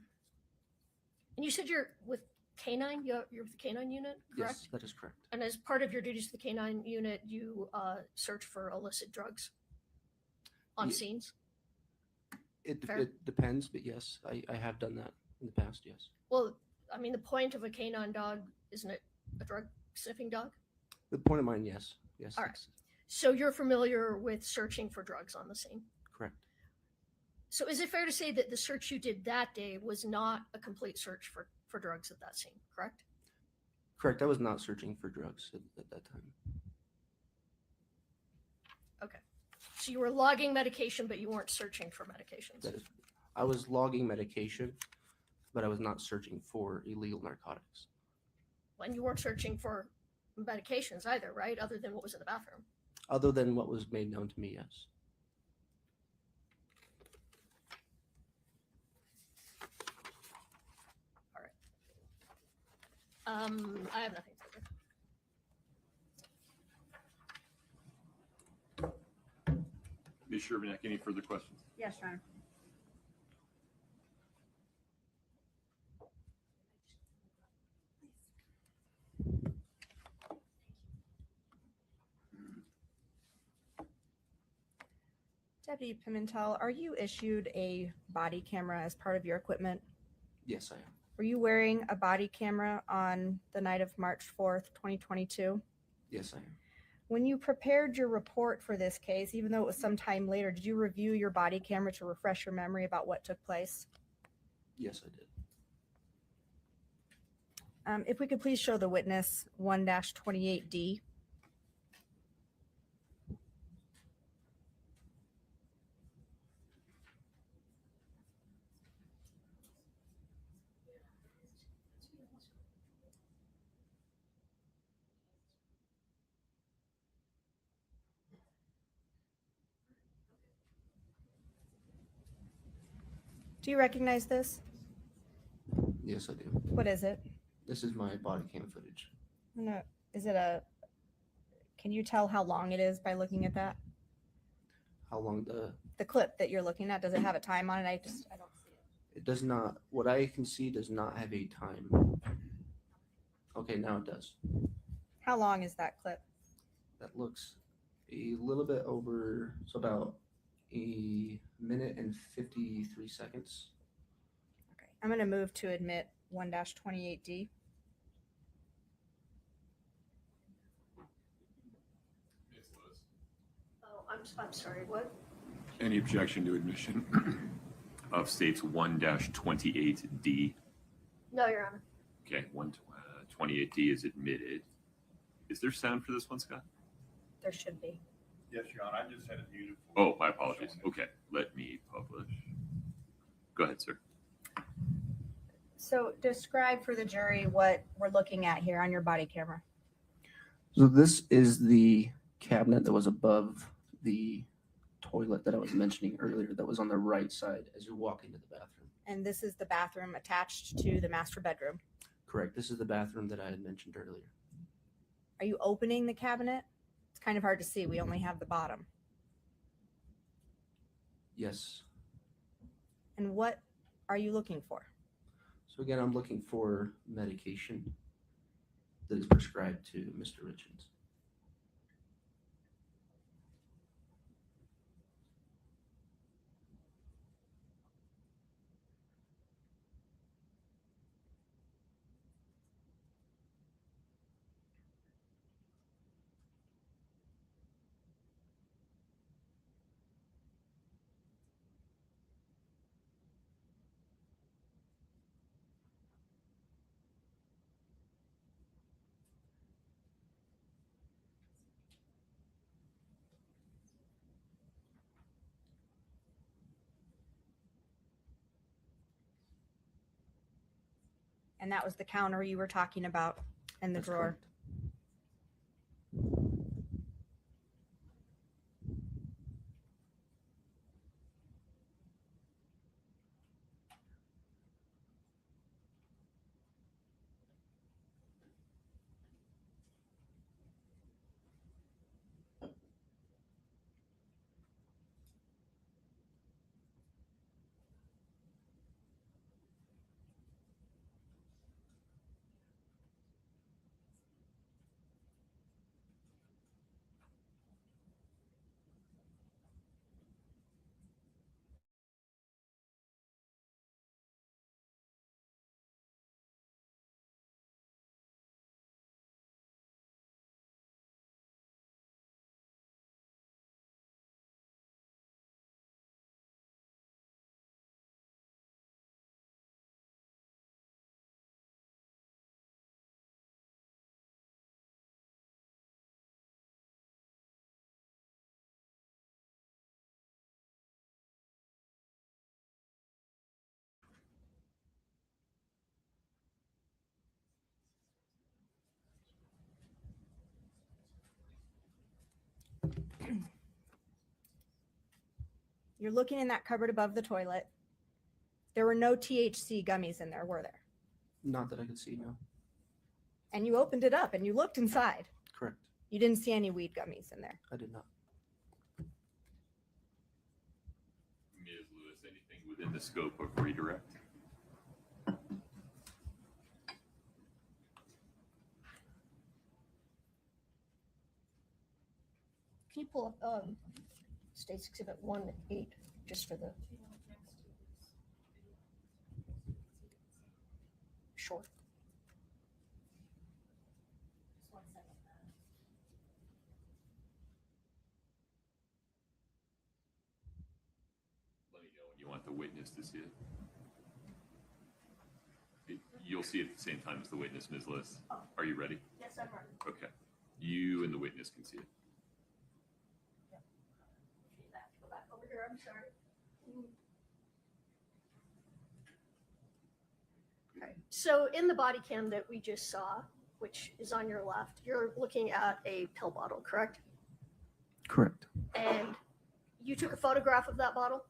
you said you're with K9? You're with the K9 unit, correct? Yes, that is correct. And as part of your duties to the K9 unit, you search for illicit drugs on scenes? It depends, but yes, I have done that in the past, yes. Well, I mean, the point of a K9 dog, isn't it a drug sniffing dog? The point of mine, yes. Yes. All right. So you're familiar with searching for drugs on the scene? Correct. So is it fair to say that the search you did that day was not a complete search for drugs at that scene, correct? Correct. I was not searching for drugs at that time. Okay. So you were logging medication, but you weren't searching for medications? That is, I was logging medication, but I was not searching for illegal narcotics. And you weren't searching for medications either, right? Other than what was in the bathroom? Other than what was made known to me, yes. I have nothing further. Ms. Shervinack, any further questions? Yes, Your Honor. Deputy Pimentel, are you issued a body camera as part of your equipment? Yes, I am. Were you wearing a body camera on the night of March 4th, 2022? Yes, I am. When you prepared your report for this case, even though it was some time later, did you review your body camera to refresh your memory about what took place? Yes, I did. If we could please show the witness 1-28D. Do you recognize this? Yes, I do. What is it? This is my body cam footage. No, is it can you tell how long it is by looking at that? How long The clip that you're looking at, does it have a time on it? I don't see it. it does not, what I can see does not have a time. Okay, now it does. How long is that clip? That looks a little bit over, so about a minute and 53 seconds. Okay, I'm going to move to admit 1-28D. Oh, I'm sorry, what? Any objection to admission of states 1-28D? No, Your Honor. Okay, 128D is admitted. Is there sound for this one, Scott? There should be. Yes, Your Honor, I just had it muted. Oh, my apologies. Okay, let me publish. Go ahead, sir. So describe for the jury what we're looking at here on your body camera. So this is the cabinet that was above the toilet that I was mentioning earlier that was on the right side as you walk into the bathroom. And this is the bathroom attached to the master bedroom. Correct. This is the bathroom that I had mentioned earlier. Are you opening the cabinet? It's kind of hard to see. We only have the bottom. Yes. And what are you looking for? So again, I'm looking for medication that is prescribed to Mr. Richens. And that was the counter you were talking about in the That's drawer. correct. You're looking in that cupboard above the toilet. There were no THC gummies in there, were there? Not that I could see, no. And you opened it up and you looked inside. Correct. You didn't see any weed gummies in there. I did not. Ms. Lewis, anything within the scope of redirect? Can you pull up State's Exhibit 1-8 just for the short? Let me know when you want the witness to see it. You'll see it at the same time as the witness, Ms. Lewis. Are you ready? Yes, I'm ready. Okay. You and the witness can see it. Go back over here, I'm sorry. Okay, so in the body cam that we just saw, which is on your left, you're looking at a pill bottle, correct? Correct. And you took a photograph of that bottle?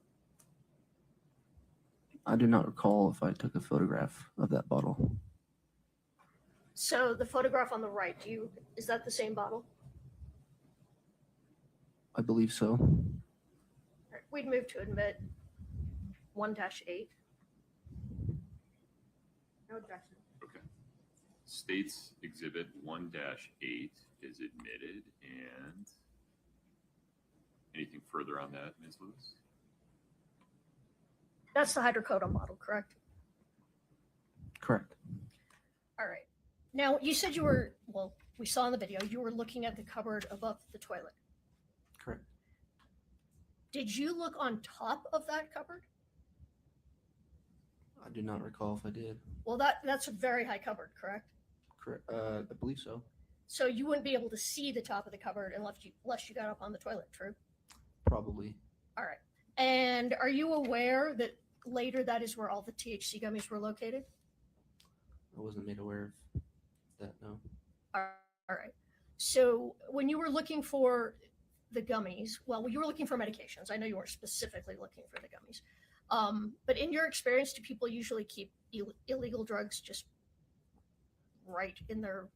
I do not recall if I took a photograph of that bottle. So the photograph on the right, is that the same bottle? I believe so. All right, we'd move to admit 1-8. No objection. Okay. States Exhibit 1-8 is admitted, and anything further on that, Ms. Lewis? That's the hydrocodone bottle, correct? Correct. All right. Now, you said you were, well, we saw in the video, you were looking at the cupboard above the toilet. Correct. Did you look on top of that cupboard? I do not recall if I did. Well, that's a very high cupboard, correct? Correct. I believe so. So you wouldn't be able to see the top of the cupboard unless you got up on the toilet, true? Probably. All right. And are you aware that later that is where all the THC gummies were located? I wasn't made aware of that, no. All right. So when you were looking for the gummies, well, you were looking for medications. I know you weren't specifically looking for the gummies. But in your experience, do people usually keep illegal drugs just right in their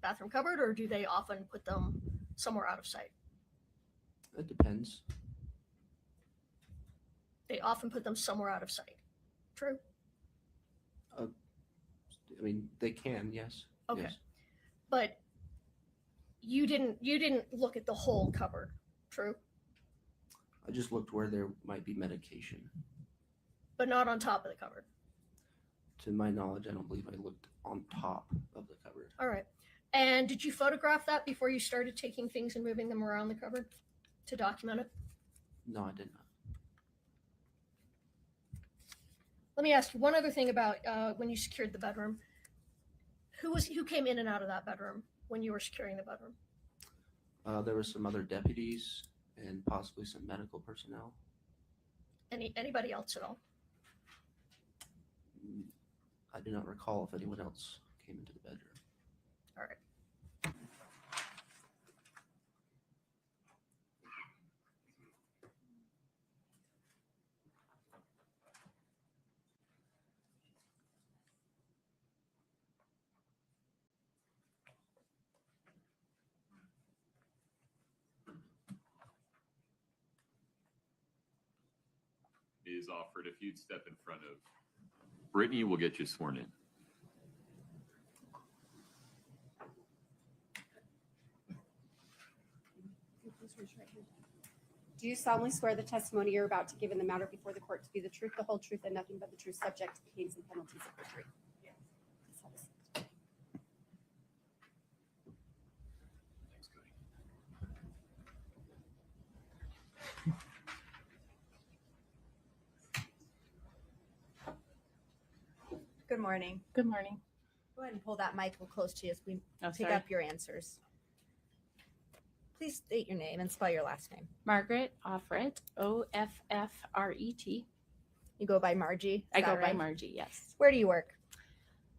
bathroom cupboard, or do they often put them somewhere out of sight? It depends. They often put them somewhere out of sight. True? I mean, they can, yes. Okay. Yes. But you didn't look at the whole cupboard. True? I just looked where there might be medication. But not on top of the cupboard. To my knowledge, I don't believe I looked on top of the cupboard. All right. And did you photograph that before you started taking things and moving them around the cupboard to document it? No, I did not. Let me ask you one other thing about when you secured the bedroom. Who came in and out of that bedroom when you were securing the bedroom? There were some other deputies and possibly some medical personnel. Anybody else at all? I do not recall if anyone else came into the bedroom. All right. Is offered. If you'd step in front of Brittany, we'll get you sworn in. Do you solemnly swear the testimony you're about to give in the matter before the court to be the truth, the whole truth, and nothing but the truth, subject to the pains and penalties of perjury? Yes. Good morning. Good morning. Go ahead and pull that mic close to you as we pick sorry. up your answers. Please state your name and spell your last name. Margaret Offret, Offret. You go by Margie? Is I go that by right? Margie, yes. Where do you work?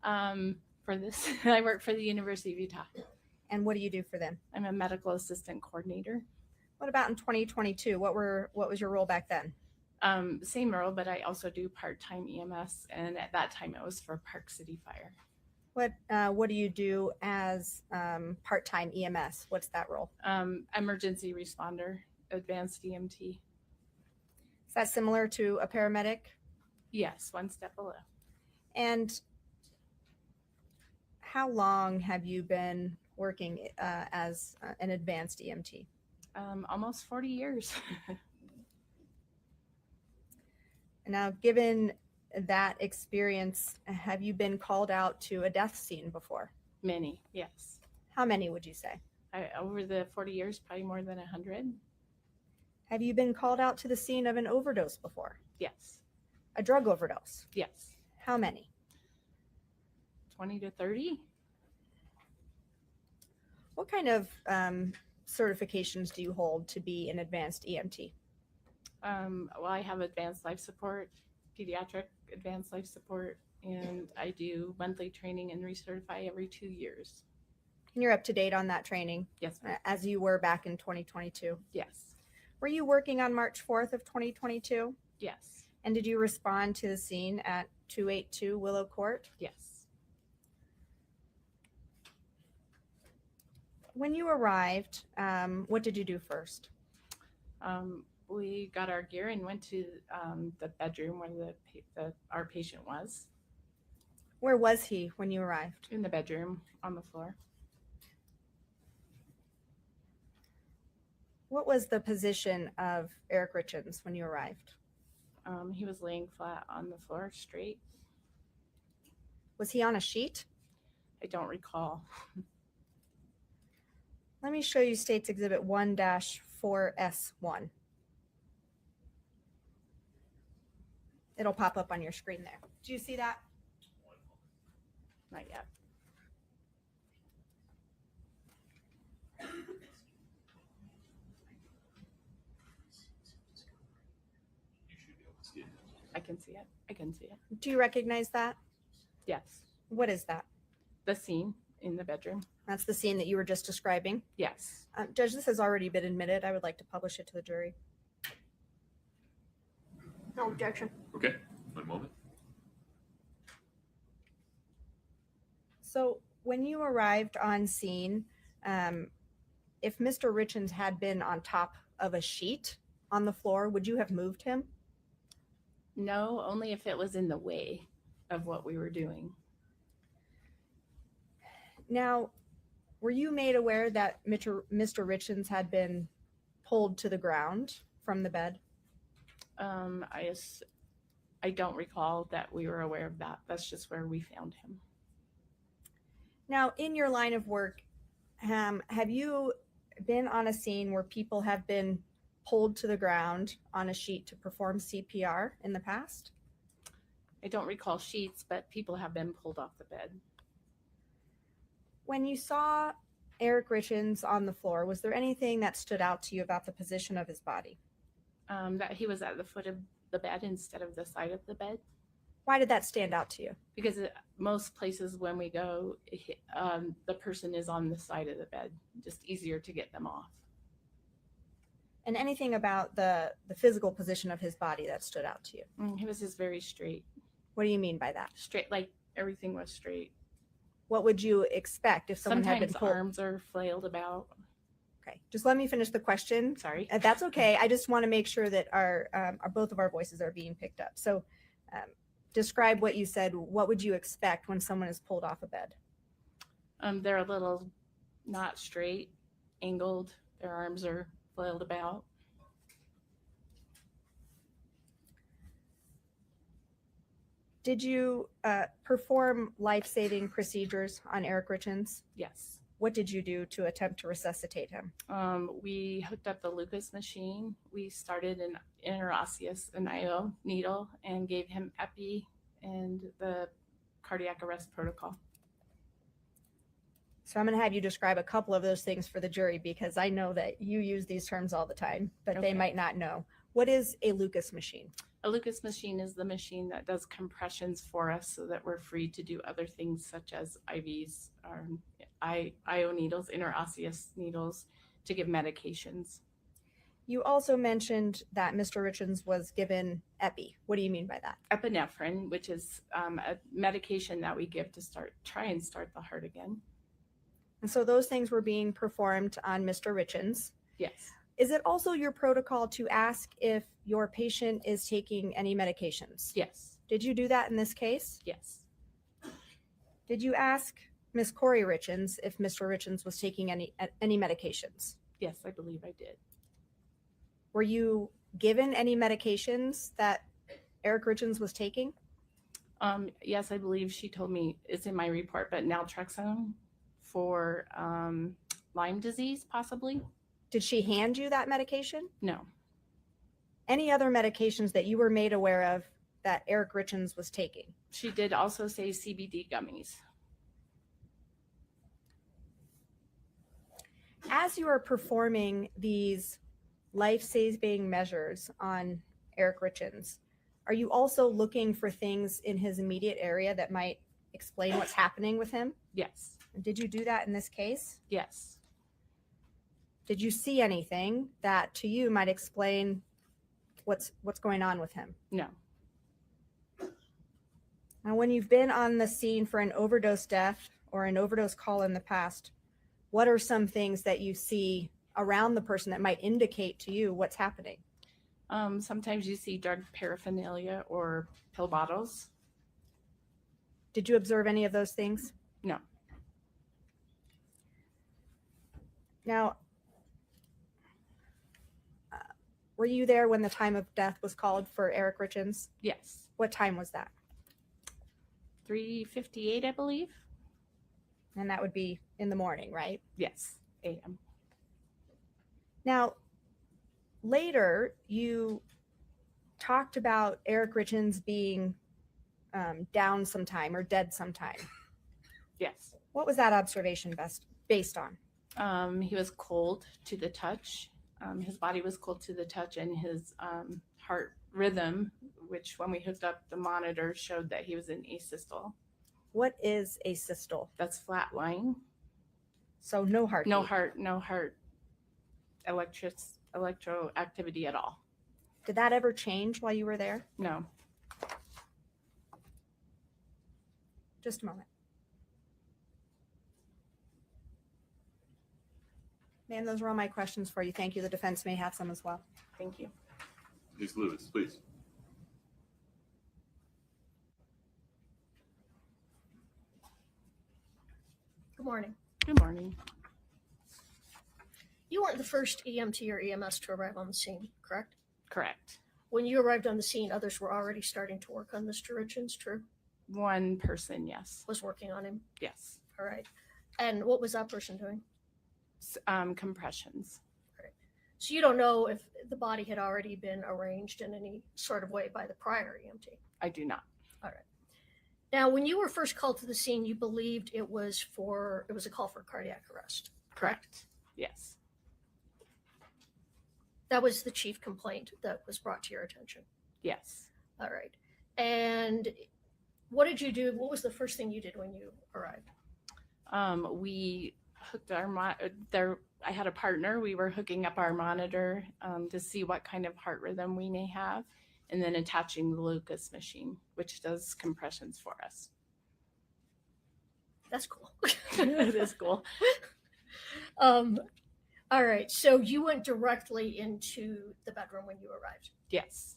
For this, I work for the University of Utah. And what do you do for them? I'm a medical assistant coordinator. What about in 2022? What was your role back then? Same role, but I also do part-time EMS, and at that time it was for Park City Fire. What do you do as part-time EMS? What's that role? Emergency responder, advanced EMT. Is that similar to a paramedic? Yes, one step below. And how long have you been working as an advanced EMT? Almost 40 years. Now, given that experience, have you been called out to a death scene before? Many, yes. How many would you say? Over the 40 years, probably more than 100. Have you been called out to the scene of an overdose before? Yes. A drug overdose? Yes. How many? 20 to 30. What kind of certifications do you hold to be an advanced EMT? Well, I have advanced life support, pediatric advanced life support, and I do monthly training and recertify every 2 years. And you're up to date on that training? Yes, ma'am. As you were back in 2022? Yes. Were you working on March 4th of 2022? Yes. And did you respond to the scene at 282 Willow Court? Yes. When you arrived, what did you do first? We got our gear and went to the bedroom where our patient was. Where was he when you arrived? In the bedroom on the floor. What was the position of Eric Richens when you arrived? He was laying flat on the floor, straight. Was he on a sheet? I don't recall. Let me show you State's Exhibit 1-4S1. It'll pop up on your screen there. Do you see that? Not yet. I can see it. I can see it. Do you recognize that? Yes. What is that? The scene in the bedroom. That's the scene that you were just describing? Yes. Judge, this has already been admitted. I would like to publish it to the jury. No objection. Okay, one moment. So when you arrived on scene, if Mr. Richens had been on top of a sheet on the floor, would you have moved him? No, only if it was in the way of what we were doing. Now, were you made aware that Mr. Richens had been pulled to the ground from the bed? I don't recall that we were aware of that. That's just where we found him. Now, in your line of work, have you been on a scene where people have been pulled to the ground on a sheet to perform CPR in the past? I don't recall sheets, but people have been pulled off the bed. When you saw Eric Richens on the floor, was there anything that stood out to you about the position of his body? That he was at the foot of the bed instead of the side of the bed. Why did that stand out to you? Because most places when we go, the person is on the side of the bed. Just easier to get them off. And anything about the physical position of his body that stood out to you? He was just very straight. What do you mean by that? Straight, like everything was straight. What would you expect if someone had been Sometimes pulled? arms are flailed about. Okay, just let me finish the question. Sorry. That's okay. I just want to make sure that our both of our voices are being picked up. So describe what you said. What would you expect when someone is pulled off a bed? They're a little not straight, angled. Their arms are flailed about. Did you perform life-saving procedures on Eric Richens? Yes. What did you do to attempt to resuscitate him? We hooked up the Lucas machine. We started an interosseous IO needle and gave him epi and the cardiac arrest protocol. So I'm going to have you describe a couple of those things for the jury because I know that you use these terms all the time, but they might not know. What is a Lucas machine? A Lucas machine is the machine that does compressions for us so that we're free to do other things such as IVs, or IO needles, interosseous needles to give medications. You also mentioned that Mr. Richens was given epi. What do you mean by that? Epinephrine, which is a medication that we give to try and start the heart again. And so those things were being performed on Mr. Richens. Yes. Is it also your protocol to ask if your patient is taking any medications? Yes. Did you do that in this case? Yes. Did you ask Ms. Corey Richens if Mr. Richens was taking any medications? Yes, I believe I did. Were you given any medications that Eric Richens was taking? Yes, I believe she told me it's in my report, but naltrexone for Lyme disease, possibly. Did she hand you that medication? No. Any other medications that you were made aware of that Eric Richens was taking? She did also say CBD gummies. As you are performing these life-saving measures on Eric Richens, are you also looking for things in his immediate area that might explain what's happening with him? Yes. Did you do that in this case? Yes. Did you see anything that to you might explain what's going on with him? No. Now, when you've been on the scene for an overdose death or an overdose call in the past, what are some things that you see around the person that might indicate to you what's happening? Sometimes you see drug paraphernalia or pill bottles. Did you observe any of those things? No. Now, were you there when the time of death was called for Eric Richens? Yes. What time was that? 3:58, I believe. And that would be in the morning, right? Yes, a.m. Now, later you talked about Eric Richens being down sometime or dead sometime. Yes. What was that observation based on? He was cold to the touch. His body was cold to the touch, and his heart rhythm, which when we hooked up the monitor, showed that he was in asystole. What is asystole? That's flatline. So no heartbeat. No heart electroactivity at all. Did that ever change while you were there? No. Just a moment. Man, those were all my questions for you. Thank you. The defense may have some as well. Thank you. Ms. Lewis, please. Good morning. Good morning. You weren't the first EMT or EMS to arrive on the scene, correct? Correct. When you arrived on the scene, others were already starting to work on Mr. Richens, true? One person, yes. Was working on him? Yes. All right. And what was that person doing? Compressions. Right. So you don't know if the body had already been arranged in any sort of way by the prior EMT? I do not. All right. Now, when you were first called to the scene, you believed it was a call for cardiac arrest. Correct. Yes. That was the chief complaint that was brought to your attention. Yes. All right. And what did you do? What was the first thing you did when you arrived? We hooked our I had a partner. We were hooking up our monitor to see what kind of heart rhythm we may have, and then attaching the Lucas machine, which does compressions for us. That's cool. It is cool. All right. So you went directly into the bedroom when you arrived? Yes.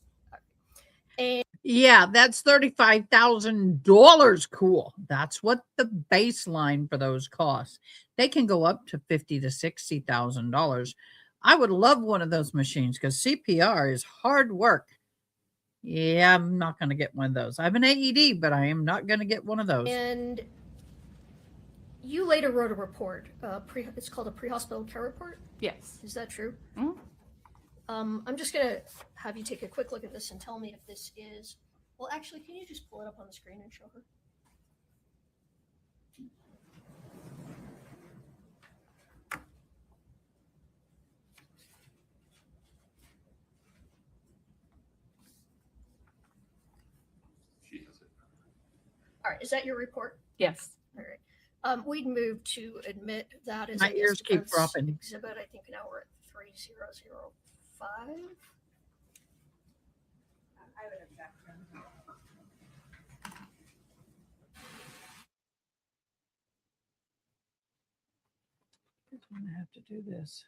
And yeah, that's $35,000. Cool. That's what the baseline for those costs. They can go up to $50,000 to $60,000. I would love one of those machines because CPR is hard work. Yeah, I'm not going to get one of those. I have an AED, but I am not going to get one of those. And you later wrote a report. It's called a pre-hospital care report? Yes. Is that true? Mm-hmm. I'm just going to have you take a quick look at this and tell me if this is... Well, actually, can you just pull it up on the screen and show her? She has it. All right. Is that your report? Yes. All right. We'd move to admit that as My a ears keep defense dropping. exhibit. I think now we're at 3005. I would object. I'm going to have to do this.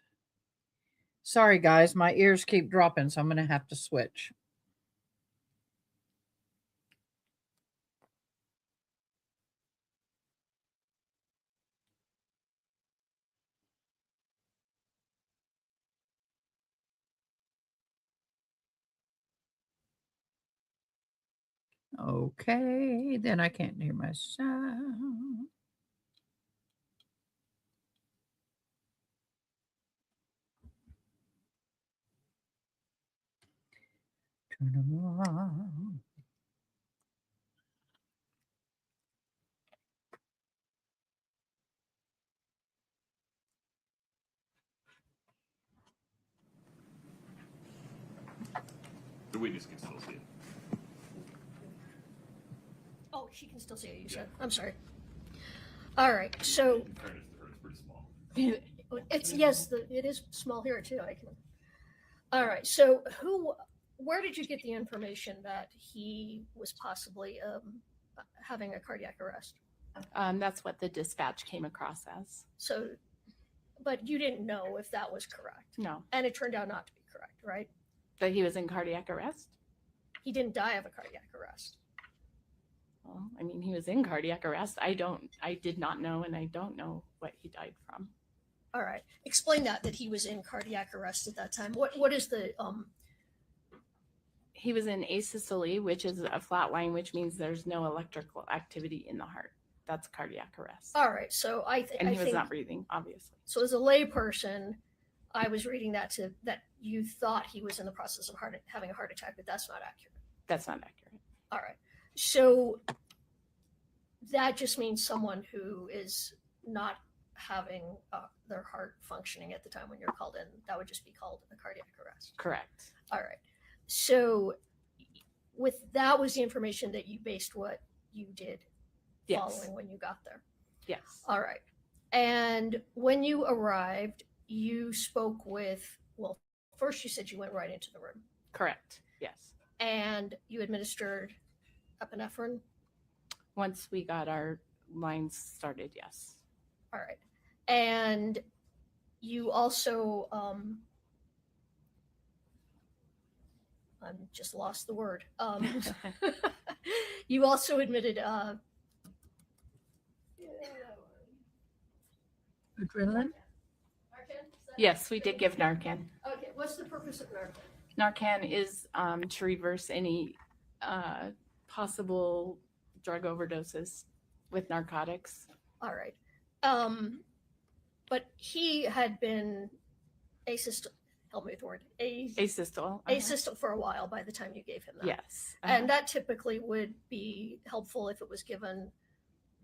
Sorry, guys. My ears keep dropping, so I'm going to have to switch. Okay, then I can't hear myself. Turn them on. The witness can still see it. Oh, she can still see it, you said. I'm sorry. All right. So In fairness to her, it's pretty small. it's, yes, it is small here too. I can. All right. So where did you get the information that he was possibly having a cardiac arrest. That's what the dispatch came across as. So, but you didn't know if that was correct. No, And it turned out not to be correct, right? that he was in cardiac arrest. He didn't die of a cardiac arrest. Well, I mean, he was in cardiac arrest. I did not know, and I don't know what he died from. All right. Explain that he was in cardiac arrest at that time. What is the, He was in asystole, which is a flat line, which means there's no electrical activity in the heart. That's cardiac arrest. all right. So And he was think, not breathing, obviously. so as a layperson, I was reading that you thought he was in the process of having a heart attack, but that's not accurate. That's not accurate. All right. So that just means someone who is not having their heart functioning at the time when you're called in. That would just be called a cardiac arrest. Correct. All right. So that was the information that you based what you did Yes. following when you got there. Yes. All right. And when you arrived, you spoke with, well, first you said you went right into the room. Correct. Yes. And you administered epinephrine. Once we got our lines started, yes. All right. And you also, I just lost the word. You also admitted Adrenaline? Yes, we did give Narcan. Okay, what's the purpose of Narcan? Narcan is to reverse any possible drug overdoses with narcotics. All right. But he had been asystole, help me with the word, Asystole. asystole for a while by the time you gave him that. Yes. And that typically would be helpful if it was given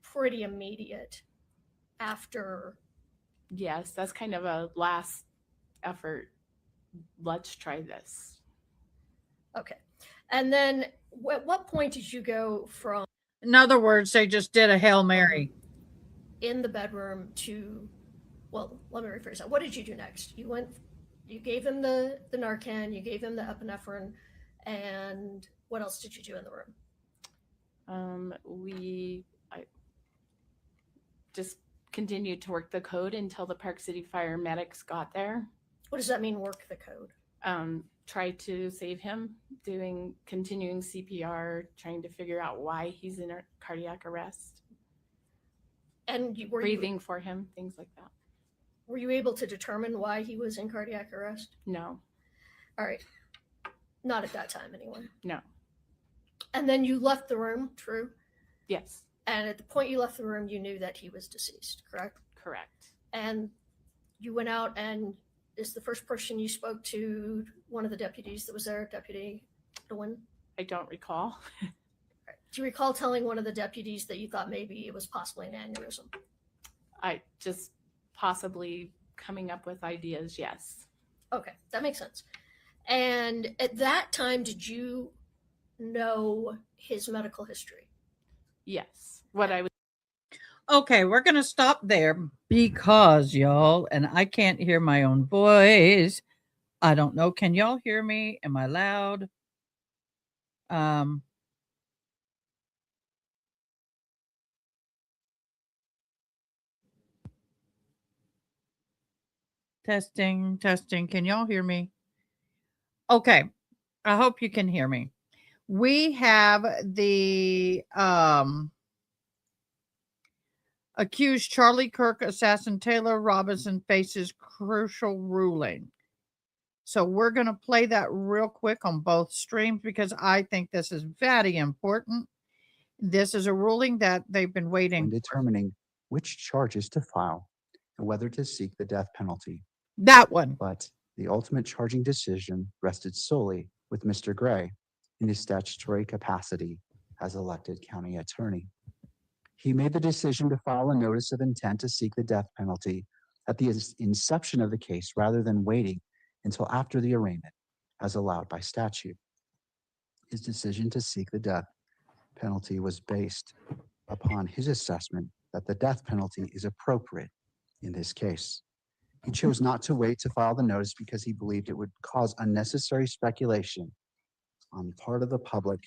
pretty immediate after. Yes, that's kind of a last effort. Let's try this. Okay. And then at what point did you go from In other words, they just did a Hail Mary. in the bedroom to, well, let me rephrase that. What did you do next? You gave him the Narcan, you gave him the epinephrine, and what else did you do in the room? I just continued to work the code until the Park City Fire medics got there. What does that mean, work the code? Tried to save him, continuing CPR, trying to figure out why he's in a cardiac arrest. And breathing for him, things like that. Were you able to determine why he was in cardiac arrest? No. All right. Not at that time, anyway. No. And then you left the room, true? Yes. And at the point you left the room, you knew that he was deceased, correct? Correct. And you went out, and is the first person you spoke to one of the deputies that was there, Deputy DeWin? I don't recall. Do you recall telling one of the deputies that you thought maybe it was possibly an aneurysm? I just possibly coming up with ideas, yes. Okay, that makes sense. And at that time, did you know his medical history? Yes. What I was. Okay, we're going to stop there because y'all, and I can't hear my own voice. I don't know. Can y'all hear me? Am I loud? Testing. Can y'all hear me? Okay. I hope you can hear me. We have the accused Charlie Kirk assassin Taylor Robinson faces crucial ruling. So we're going to play that real quick on both streams because I think this is very important. This is a ruling that they've been waiting when determining which charges to file and whether to seek the death penalty. That one. But the ultimate charging decision rested solely with Mr. Gray in his statutory capacity as elected county attorney. He made the decision to file a notice of intent to seek the death penalty at the inception of the case rather than waiting until after the arraignment, as allowed by statute. His decision to seek the death penalty was based upon his assessment that the death penalty is appropriate in this case. He chose not to wait to file the notice because he believed it would cause unnecessary speculation on the part of the public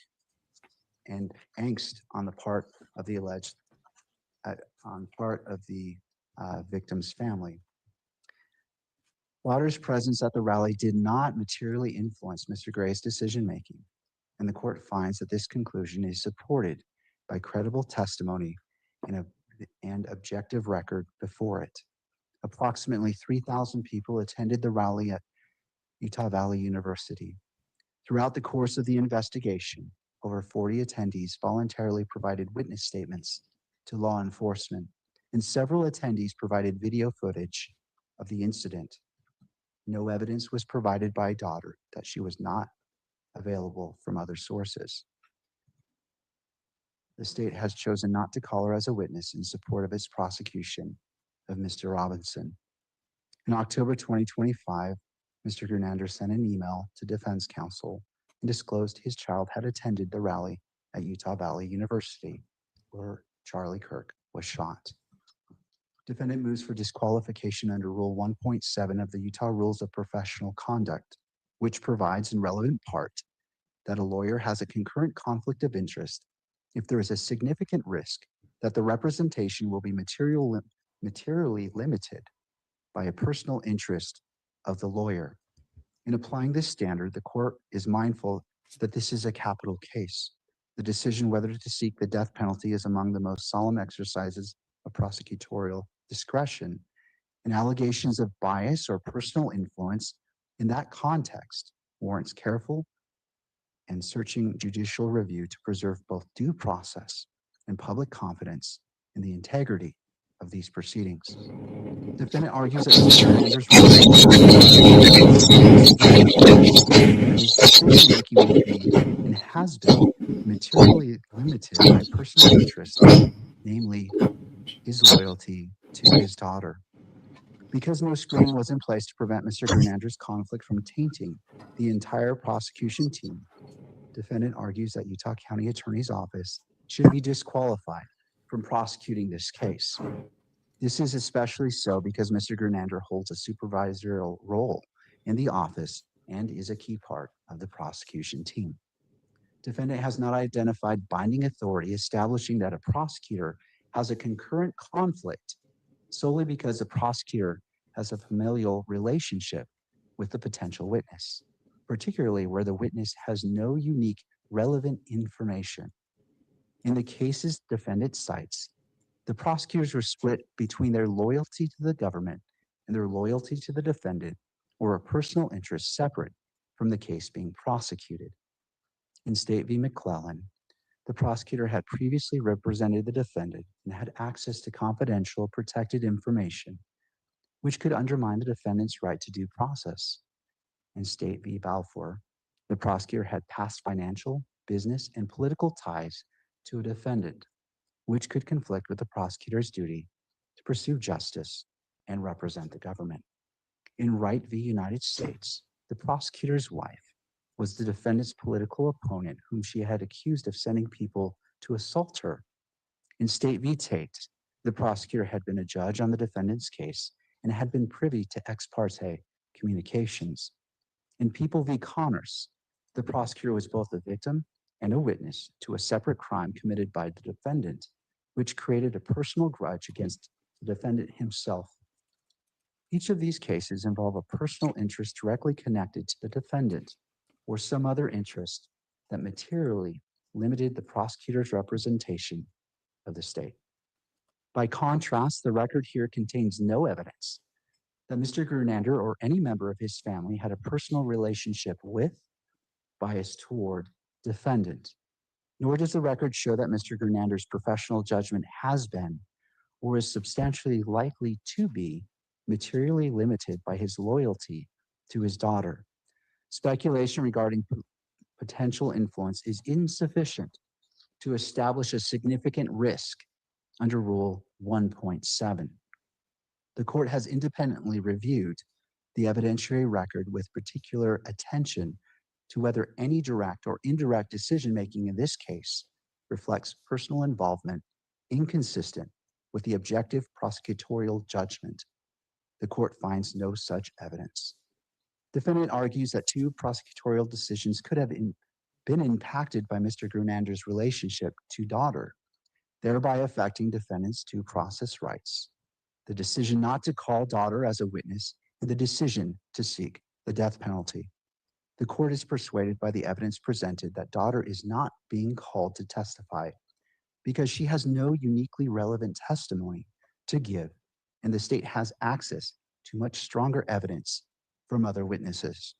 and angst on the part of the victim's family. Lauder's presence at the rally did not materially influence Mr. Gray's decision-making, and the court finds that this conclusion is supported by credible testimony and objective record before it. Approximately 3,000 people attended the rally at Utah Valley University. Throughout the course of the investigation, over 40 attendees voluntarily provided witness statements to law enforcement, and several attendees provided video footage of the incident. No evidence was provided by daughter that she was not available from other sources. The state has chosen not to call her as a witness in support of its prosecution of Mr. Robinson. In October 2025, Mr. Gernander sent an email to defense counsel and disclosed his child had attended the rally at Utah Valley University, where Charlie Kirk was shot. Defendant moves for disqualification under Rule 1.7 of the Utah Rules of Professional Conduct, which provides in relevant part that a lawyer has a concurrent conflict of interest if there is a significant risk that the representation will be materially limited by a personal interest of the lawyer. In applying this standard, the court is mindful that this is a capital case. The decision whether to seek the death penalty is among the most solemn exercises of prosecutorial discretion, and allegations of bias or personal influence in that context warrants careful and searching judicial review to preserve both due process and public confidence in the integrity of these proceedings. Defendant argues that Mr. Gernander his decision-making will be and has been materially limited by personal interest, namely his loyalty to his daughter. Because no screen was in place to prevent Mr. Gernander's conflict from tainting the entire prosecution team, defendant argues that Utah County Attorney's Office should be disqualified from prosecuting this case. This is especially so because Mr. Gernander holds a supervisorial role in the office and is a key part of the prosecution team. Defendant has not identified binding authority establishing that a prosecutor has a concurrent conflict solely because the prosecutor has a familial relationship with the potential witness, particularly where the witness has no unique relevant information. In the cases defendant cites, the prosecutors were split between their loyalty to the government and their loyalty to the defendant, or a personal interest separate from the case being prosecuted. In State v. McClellan, the prosecutor had previously represented the defendant and had access to confidential protected information, which could undermine the defendant's right to due process. In State v. Balfour, the prosecutor had past financial, business, and political ties to a defendant, which could conflict with the prosecutor's duty to pursue justice and represent the government. In Wright v. United States, the prosecutor's wife was the defendant's political opponent whom she had accused of sending people to assault her. In State v. Tate, the prosecutor had been a judge on the defendant's case and had been privy to ex parte communications. In People v. Connors, the prosecutor was both a victim and a witness to a separate crime committed by the defendant, which created a personal grudge against the defendant himself. Each of these cases involve a personal interest directly connected to the defendant or some other interest that materially limited the prosecutor's representation of the state. By contrast, the record here contains no evidence that Mr. Gernander or any member of his family had a personal relationship with, bias toward, defendant, nor does the record show that Mr. Gernander's professional judgment has been or is substantially likely to be materially limited by his loyalty to his daughter. Speculation regarding potential influence is insufficient to establish a significant risk under Rule 1.7. The court has independently reviewed the evidentiary record with particular attention to whether any direct or indirect decision-making in this case reflects personal involvement inconsistent with the objective prosecutorial judgment. The court finds no such evidence. Defendant argues that two prosecutorial decisions could have been impacted by Mr. Grunander's relationship to daughter, thereby affecting defendant's due process rights. The decision not to call daughter as a witness and the decision to seek the death penalty. The court is persuaded by the evidence presented that daughter is not being called to testify because she has no uniquely relevant testimony to give, and the state has access to much stronger evidence from other witnesses.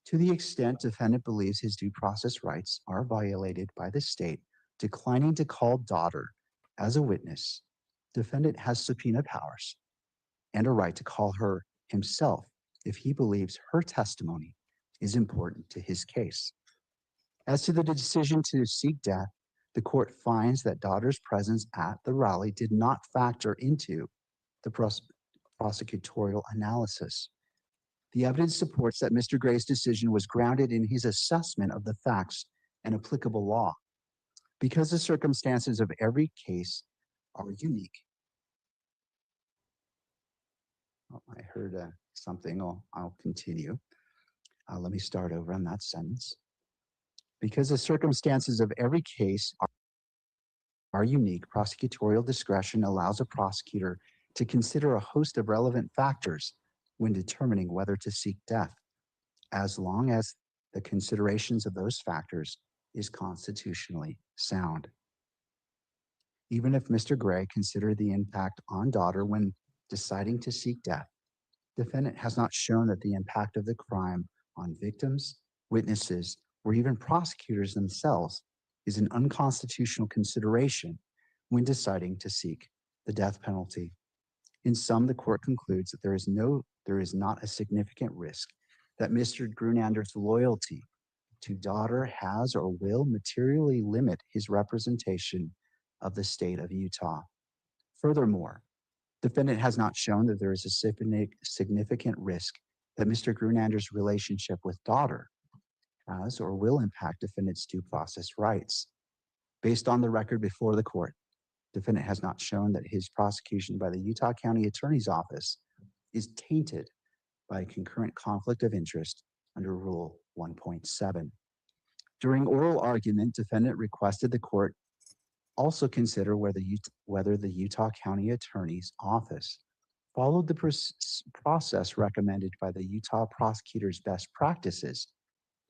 To the extent defendant believes his due process rights are violated by the state declining to call daughter as a witness, defendant has subpoena powers and a right to call her himself if he believes her testimony is important to his case. As to the decision to seek death, the court finds that daughter's presence at the rally did not factor into the prosecutorial analysis. The evidence supports that Mr. Gray's decision was grounded in his assessment of the facts and applicable law. Because the circumstances of every case are unique. Oh, I heard something. I'll continue. Let me start over on that sentence. Because the circumstances of every case are unique, prosecutorial discretion allows a prosecutor to consider a host of relevant factors when determining whether to seek death, as long as the considerations of those factors is constitutionally sound. Even if Mr. Gray considered the impact on daughter when deciding to seek death, defendant has not shown that the impact of the crime on victims, witnesses, or even prosecutors themselves is an unconstitutional consideration when deciding to seek the death penalty. In sum, the court concludes that there is not a significant risk that Mr. Grunander's loyalty to daughter has or will materially limit his representation of the state of Utah. Furthermore, defendant has not shown that there is a significant risk that Mr. Grunander's relationship with daughter has or will impact defendant's due process rights. Based on the record before the court, defendant has not shown that his prosecution by the Utah County Attorney's Office is tainted by a concurrent conflict of interest under Rule 1.7. During oral argument, defendant requested the court also consider whether the Utah County Attorney's Office followed the process recommended by the Utah Prosecutors' Best Practices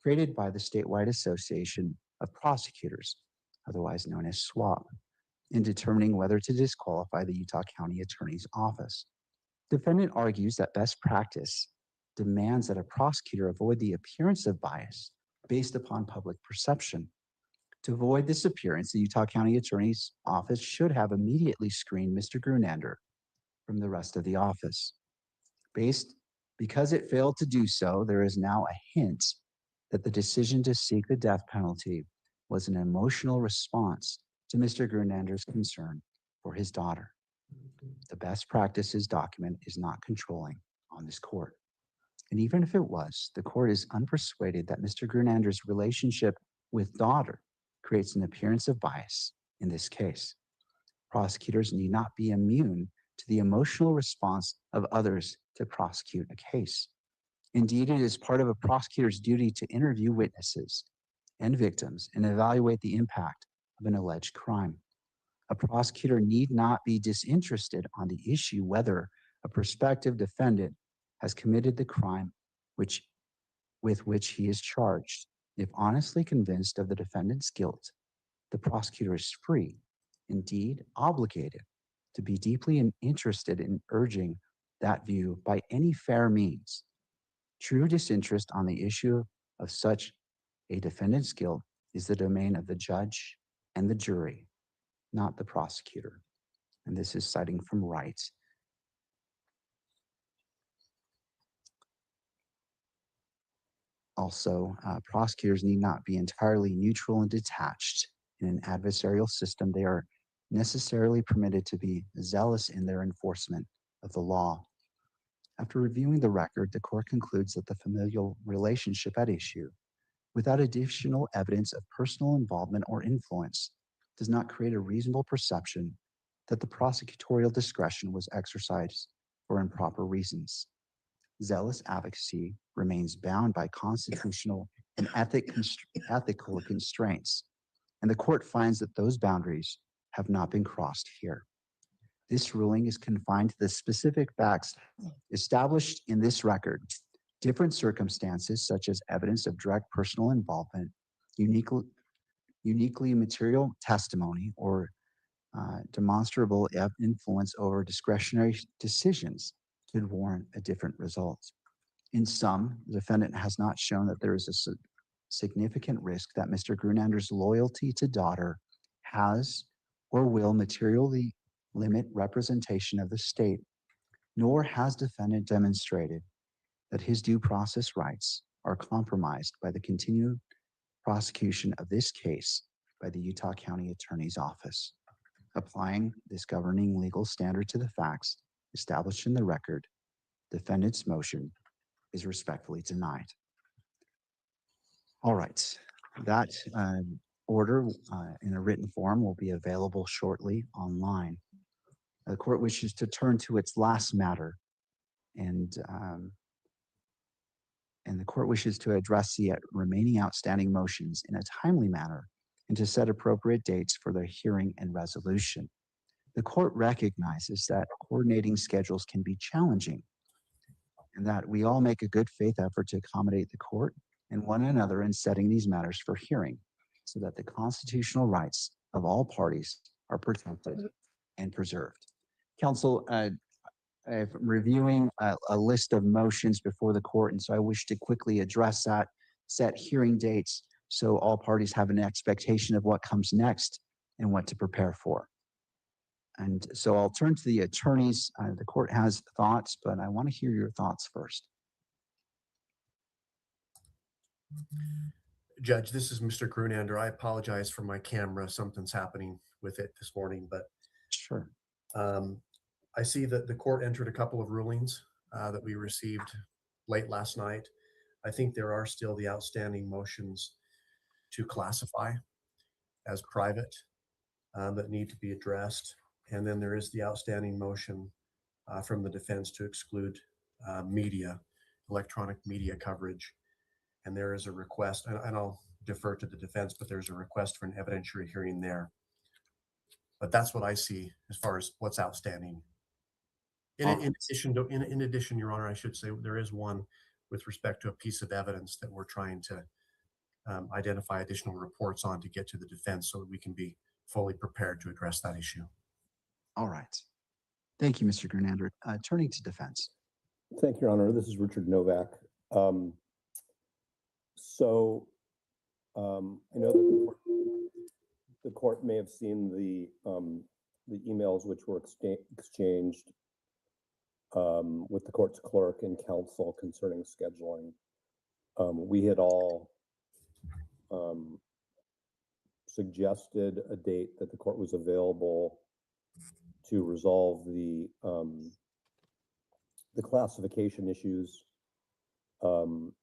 created by the Statewide Association of Prosecutors, otherwise known as SWAP, in determining whether to disqualify the Utah County Attorney's Office. Defendant argues that best practice demands that a prosecutor avoid the appearance of bias based upon public perception. To avoid this appearance, the Utah County Attorney's Office should have immediately screened Mr. Grunander from the rest of the office. Because it failed to do so, there is now a hint that the decision to seek the death penalty was an emotional response to Mr. Grunander's concern for his daughter. The best practices document is not controlling on this court. And even if it was, the court is unpersuaded that Mr. Grunander's relationship with daughter creates an appearance of bias in this case. Prosecutors need not be immune to the emotional response of others to prosecute a case. Indeed, it is part of a prosecutor's duty to interview witnesses and victims and evaluate the impact of an alleged crime. A prosecutor need not be disinterested on the issue whether a prospective defendant has committed the crime with which he is charged. If honestly convinced of the defendant's guilt, the prosecutor is free, indeed obligated, to be deeply interested in urging that view by any fair means. True disinterest on the issue of such a defendant's guilt is the domain of the judge and the jury, not the prosecutor. And this is citing from Wright. Also, prosecutors need not be entirely neutral and detached. In an adversarial system, they are necessarily permitted to be zealous in their enforcement of the law. After reviewing the record, the court concludes that the familial relationship at issue, without additional evidence of personal involvement or influence, does not create a reasonable perception that the prosecutorial discretion was exercised for improper reasons. Zealous advocacy remains bound by constitutional and ethical constraints, and the court finds that those boundaries have not been crossed here. This ruling is confined to the specific facts established in this record. Different circumstances, such as evidence of direct personal involvement, uniquely material testimony, or demonstrable influence over discretionary decisions, could warrant a different result. In sum, the defendant has not shown that there is a significant risk that Mr. Grunander's loyalty to daughter has or will materially limit representation of the state, nor has defendant demonstrated that his due process rights are compromised by the continued prosecution of this case by the Utah County Attorney's Office. Applying this governing legal standard to the facts established in the record, defendant's motion is respectfully denied. All right, that order in a written form will be available shortly online. The court wishes to turn to its last matter, and the court wishes to address the remaining outstanding motions in a timely manner and to set appropriate dates for their hearing and resolution. The court recognizes that coordinating schedules can be challenging and that we all make a good faith effort to accommodate the court and one another in setting these matters for hearing so that the constitutional rights of all parties are protected and preserved. Counsel, I'm reviewing a list of motions before the court, and so I wish to quickly address that, set hearing dates so all parties have an expectation of what comes next and what to prepare for. And so I'll turn to the attorneys. The court has thoughts, but I want to hear your thoughts first. Judge, this is Mr. Grunander. I apologize for my camera. Something's happening with it this morning, but sure. I see that the court entered a couple of rulings that we received late last night. I think there are still the outstanding motions to classify as private that need to be addressed. And then there is the outstanding motion from the defense to exclude media, electronic media coverage. And there is a request, and I'll defer to the defense, but there's a request for an evidentiary hearing there. But that's what I see as far as what's outstanding. In addition, Your Honor, I should say there is one with respect to a piece of evidence that we're trying to identify additional reports on to get to the defense so that we can be fully prepared to address that issue. All right. Thank you, Mr. Grunander. Turning to defense. Thank you, Your Honor. This is Richard Novak. I know that the court may have seen the emails which were exchanged with the court's clerk and counsel concerning scheduling. We had all suggested a date that the court was available to resolve the classification issues, some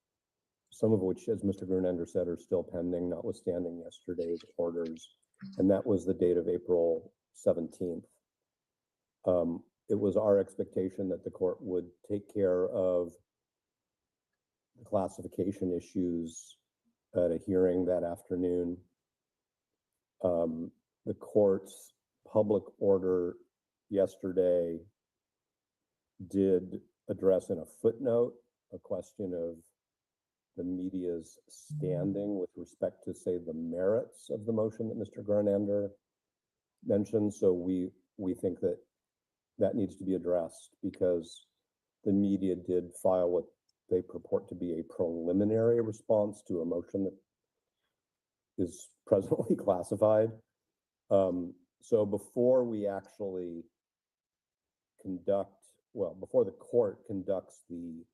of which, as Mr. Grunander said, are still pending, notwithstanding yesterday's orders, and that was the date of April 17th. It was our expectation that the court would take care of the classification issues at a hearing that afternoon. The court's public order yesterday did address in a footnote a question of the media's standing with respect to, say, the merits of the motion that Mr. Grunander mentioned. So we think that that needs to be addressed because the media did file what they purport to be a preliminary response to a motion that is presently classified. So before we actually before the court conducts the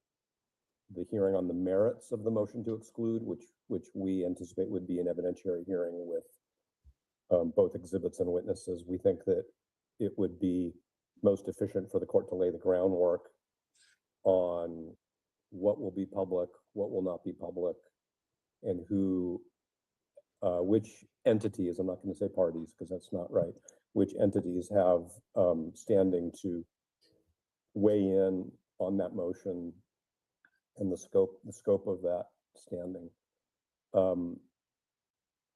hearing on the merits of the motion to exclude, which we anticipate would be an evidentiary hearing with both exhibits and witnesses, we think that it would be most efficient for the court to lay the groundwork on what will be public, what will not be public, and which entities, I'm not going to say parties because that's not right, which entities have standing to weigh in on that motion and the scope of that standing. And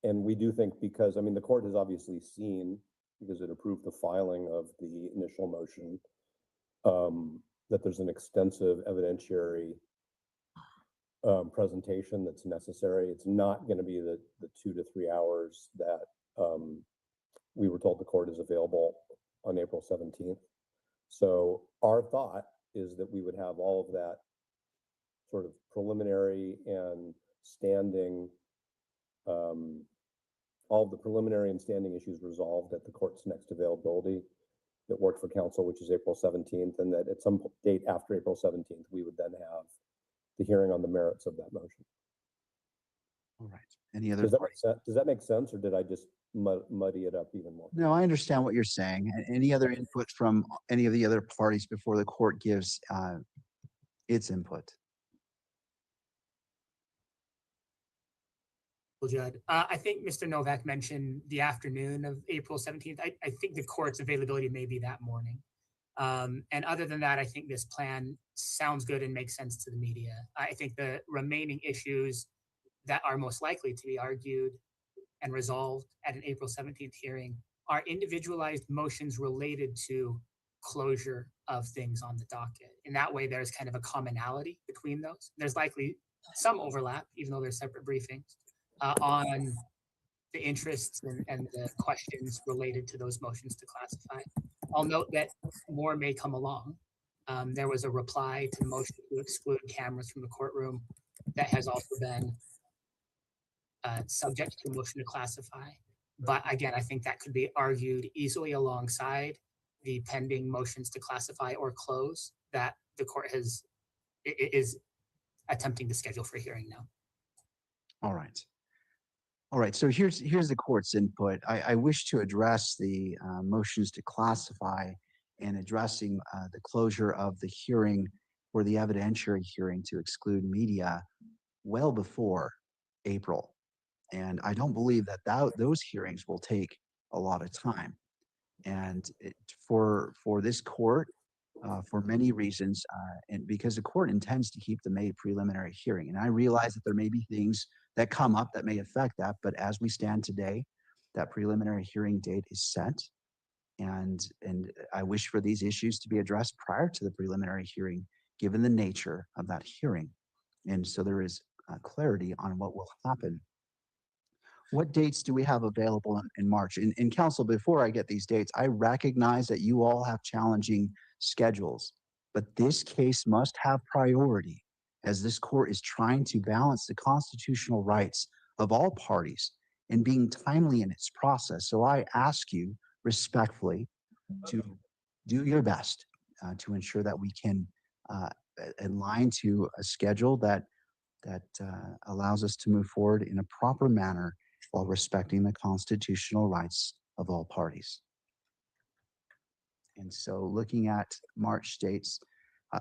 we do think because, I mean, the court has obviously seen, because it approved the filing of the initial motion, that there's an extensive evidentiary presentation that's necessary. It's not going to be the 2 to 3 hours that we were told the court is available on April 17th. So our thought is that we would have all of that sort of preliminary and standing, all of the preliminary and standing issues resolved at the court's next availability that worked for council, which is April 17th, and that at some date after April 17th, we would then have the hearing on the merits of that motion. All right. Any other? Does that make sense, or did I just muddy it up even more? No, I understand what you're saying. Any other input from any of the other parties before the court gives its input? Judd. I think Mr. Novak mentioned the afternoon of April 17th. I think the court's availability may be that morning. And other than that, I think this plan sounds good and makes sense to the media. I think the remaining issues that are most likely to be argued and resolved at an April 17th hearing are individualized motions related to closure of things on the docket. In that way, there's kind of a commonality between those. There's likely some overlap, even though they're separate briefings, on the interests and the questions related to those motions to classify. I'll note that more may come along. There was a reply to the motion to exclude cameras from the courtroom that has also been subject to a motion to classify. But again, I think that could be argued easily alongside the pending motions to classify or close that the court is attempting to schedule for hearing now. All right. All right, so here's the court's input. I wish to address the motions to classify and addressing the closure of the hearing or the evidentiary hearing to exclude media well before April. And I don't believe that those hearings will take a lot of time. And for this court, for many reasons, and because the court intends to keep the May preliminary hearing. And I realize that there may be things that come up that may affect that, but as we stand today, that preliminary hearing date is set. And I wish for these issues to be addressed prior to the preliminary hearing, given the nature of that hearing. And so there is clarity on what will happen. What dates do we have available in March? In council, before I get these dates, I recognize that you all have challenging schedules, but this case must have priority as this court is trying to balance the constitutional rights of all parties and being timely in its process. So I ask you respectfully to do your best to ensure that we can align to a schedule that allows us to move forward in a proper manner while respecting the constitutional rights of all parties. And so looking at March dates,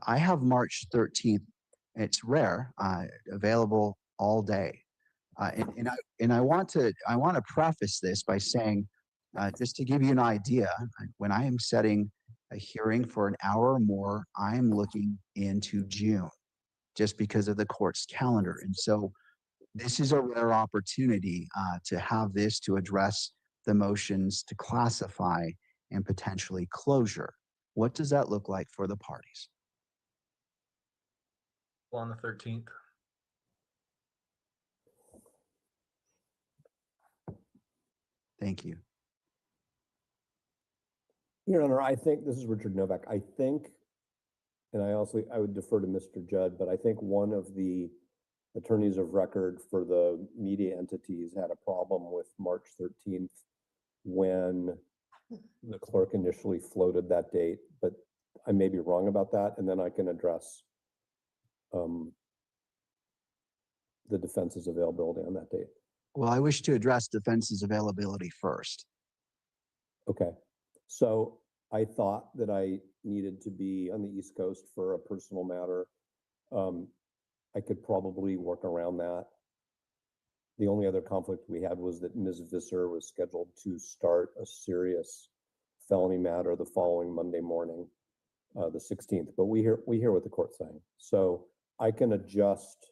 I have March 13th. It's rare, available all day. And I want to preface this by saying, just to give you an idea, when I am setting a hearing for an hour or more, I'm looking into June just because of the court's calendar. And so this is a rare opportunity to have this to address the motions to classify and potentially closure. What does that look like for the parties? On the 13th. Thank you. Your Honor, I think, this is Richard Novak, I think, and I would defer to Mr. Judd, but I think one of the attorneys of record for the media entities had a problem with March 13th when the clerk initially floated that date, but I may be wrong about that, and then I can address the defense's availability on that date. Well, I wish to address defense's availability first. Okay, so I thought that I needed to be on the East Coast for a personal matter. I could probably work around that. The only other conflict we had was that Ms. Visser was scheduled to start a serious felony matter the following Monday morning, the 16th, but we hear what the court's saying. So I can adjust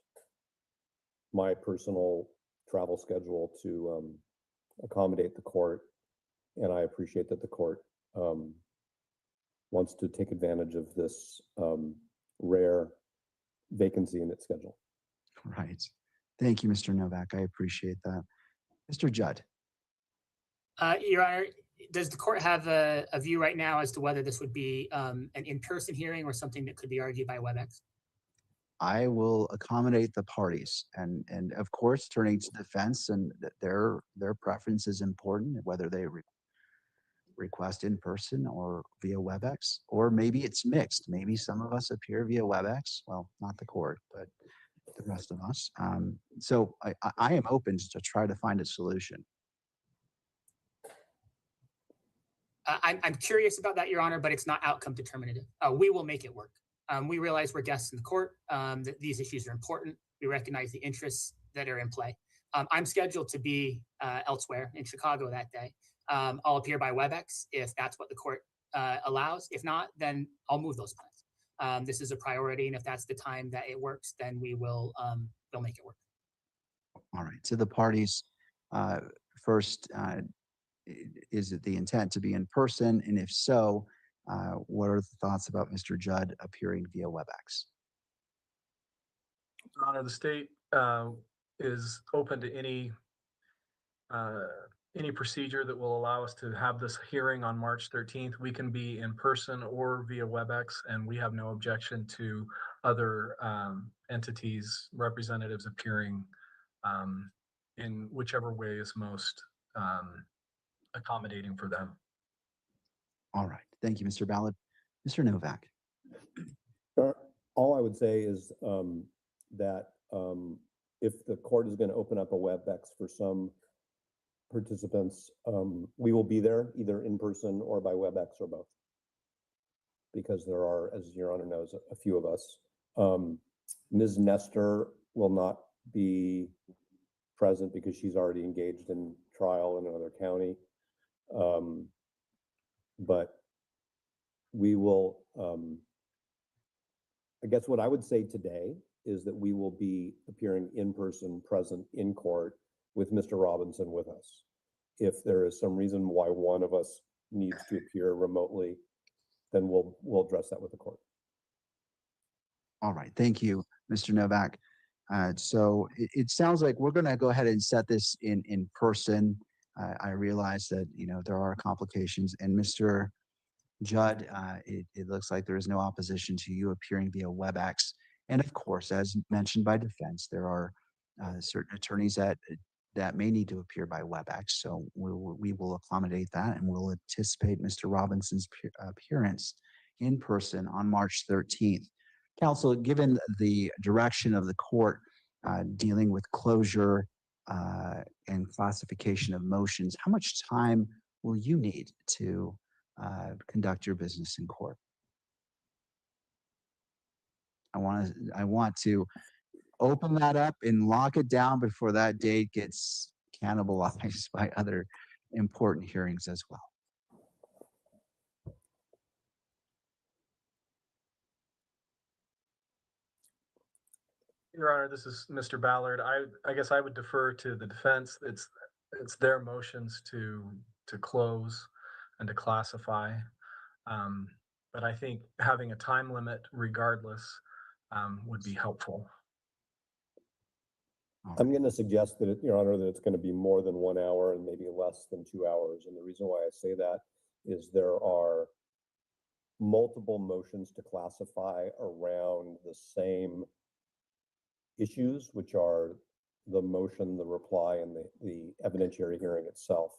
my personal travel schedule to accommodate the court. And I appreciate that the court wants to take advantage of this rare vacancy in its schedule. Right. Thank you, Mr. Novak. I appreciate that. Mr. Judd. Your Honor, does the court have a view right now as to whether this would be an in-person hearing or something that could be argued by WebEx? I will accommodate the parties, and of course, turning to defense, and their preference is important, whether they request in person or via WebEx, or maybe it's mixed. Maybe some of us appear via WebEx. Well, not the court, but the rest of us. So I am open to try to find a solution. I'm curious about that, Your Honor, but it's not outcome determinative. We will make it work. We realize we're guests in the court, that these issues are important. We recognize the interests that are in play. I'm scheduled to be elsewhere in Chicago that day. I'll appear by WebEx if that's what the court allows. If not, then I'll move those plans. This is a priority, and if that's the time that it works, then we'll make it work. All right. So the parties, first, is it the intent to be in person? And if so, what are the thoughts about Mr. Judd appearing via WebEx? Your Honor, the state is open to any procedure that will allow us to have this hearing on March 13th. We can be in person or via WebEx, and we have no objection to other entities, representatives appearing in whichever way is most accommodating for them. All right. Thank you, Mr. Ballard. Mr. Novak. All I would say is that if the court is going to open up a WebEx for some participants, we will be there either in person or by WebEx or both. Because there are, as Your Honor knows, a few of us. Ms. Nestor will not be present because she's already engaged in trial in another county. But we will, I guess what I would say today is that we will be appearing in person, present in court with Mr. Robinson with us. If there is some reason why one of us needs to appear remotely, then we'll address that with the court. All right. Thank you, Mr. Novak. So it sounds like we're going to go ahead and set this in person. I realize that, there are complications, and Mr. Judd, it looks like there is no opposition to you appearing via WebEx. And of course, as mentioned by defense, there are certain attorneys that may need to appear by WebEx. So we will accommodate that, and we'll anticipate Mr. Robinson's appearance in person on March 13th. Counsel, given the direction of the court dealing with closure and classification of motions, how much time will you need to conduct your business in court? I want to open that up and lock it down before that date gets cannibalized by other important hearings as well. Your Honor, this is Mr. Ballard. I guess I would defer to the defense. It's their motions to close and to classify. But I think having a time limit regardless would be helpful. I'm going to suggest that, Your Honor, that it's going to be more than 1 hour and maybe less than 2 hours. And the reason why I say that is there are multiple motions to classify around the same issues, which are the motion, the reply, and the evidentiary hearing itself.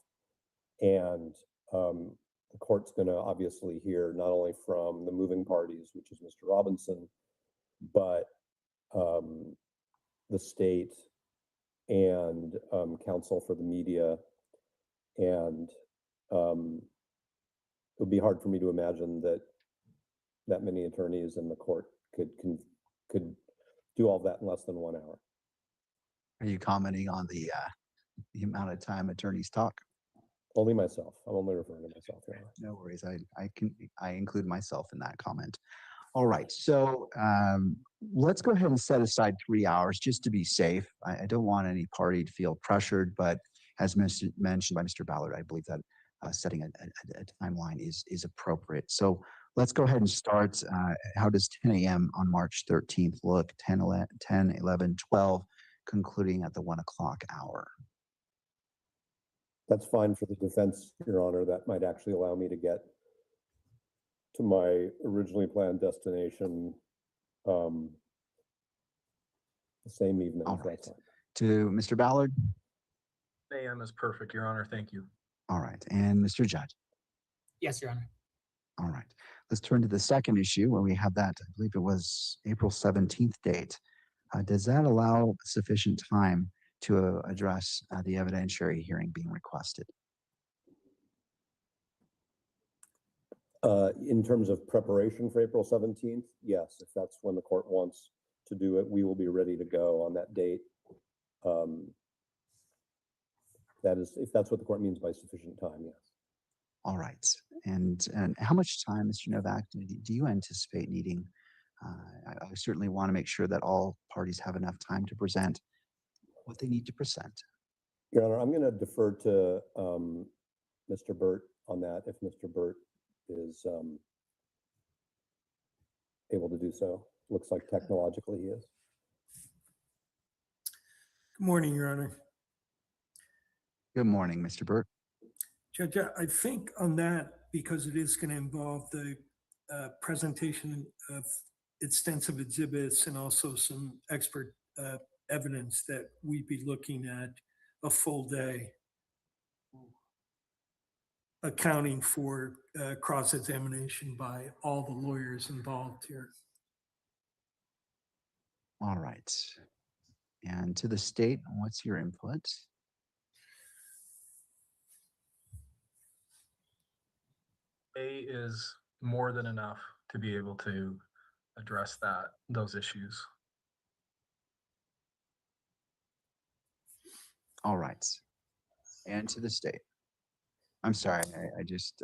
And the court's going to obviously hear not only from the moving parties, which is Mr. Robinson, but the state and counsel for the media. And it would be hard for me to imagine that many attorneys in the court could do all that in less than 1 hour. Are you commenting on the amount of time attorneys talk? Only myself. I'm only referring to myself. No worries. I include myself in that comment. All right, so let's go ahead and set aside 3 hours just to be safe. I don't want any party to feel pressured, but as mentioned by Mr. Ballard, I believe that setting a timeline is appropriate. So let's go ahead and start. How does 10 a.m. on March 13th look? 10, 11, 12, concluding at the 1 o'clock hour. That's fine for the defense, Your Honor. That might actually allow me to get to my originally planned destination the same evening. All right. To Mr. Ballard? AM is perfect, Your Honor. Thank you. All right. And Mr. Judge? Yes, Your Honor. All right. Let's turn to the second issue where we have that, I believe it was April 17th date. Does that allow sufficient time to address the evidentiary hearing being requested? In terms of preparation for April 17th, yes, if that's when the court wants to do it, we will be ready to go on that date. That is, if that's what the court means by sufficient time, yes. All right. And how much time, Mr. Novak, do you anticipate needing? I certainly want to make sure that all parties have enough time to present what they need to present. Your Honor, I'm going to defer to Mr. Burt on that, if Mr. Burt is able to do so. Looks like technologically he is. Good morning, Your Honor. Good morning, Mr. Burt. Judge, I think on that, because it is going to involve the presentation of extensive exhibits and also some expert evidence, that we'd be looking at a full day, accounting for cross-examination by all the lawyers involved here. All right. And to the state, what's your input? A is more than enough to be able to address those issues. All right. And to the state. I'm sorry, I just,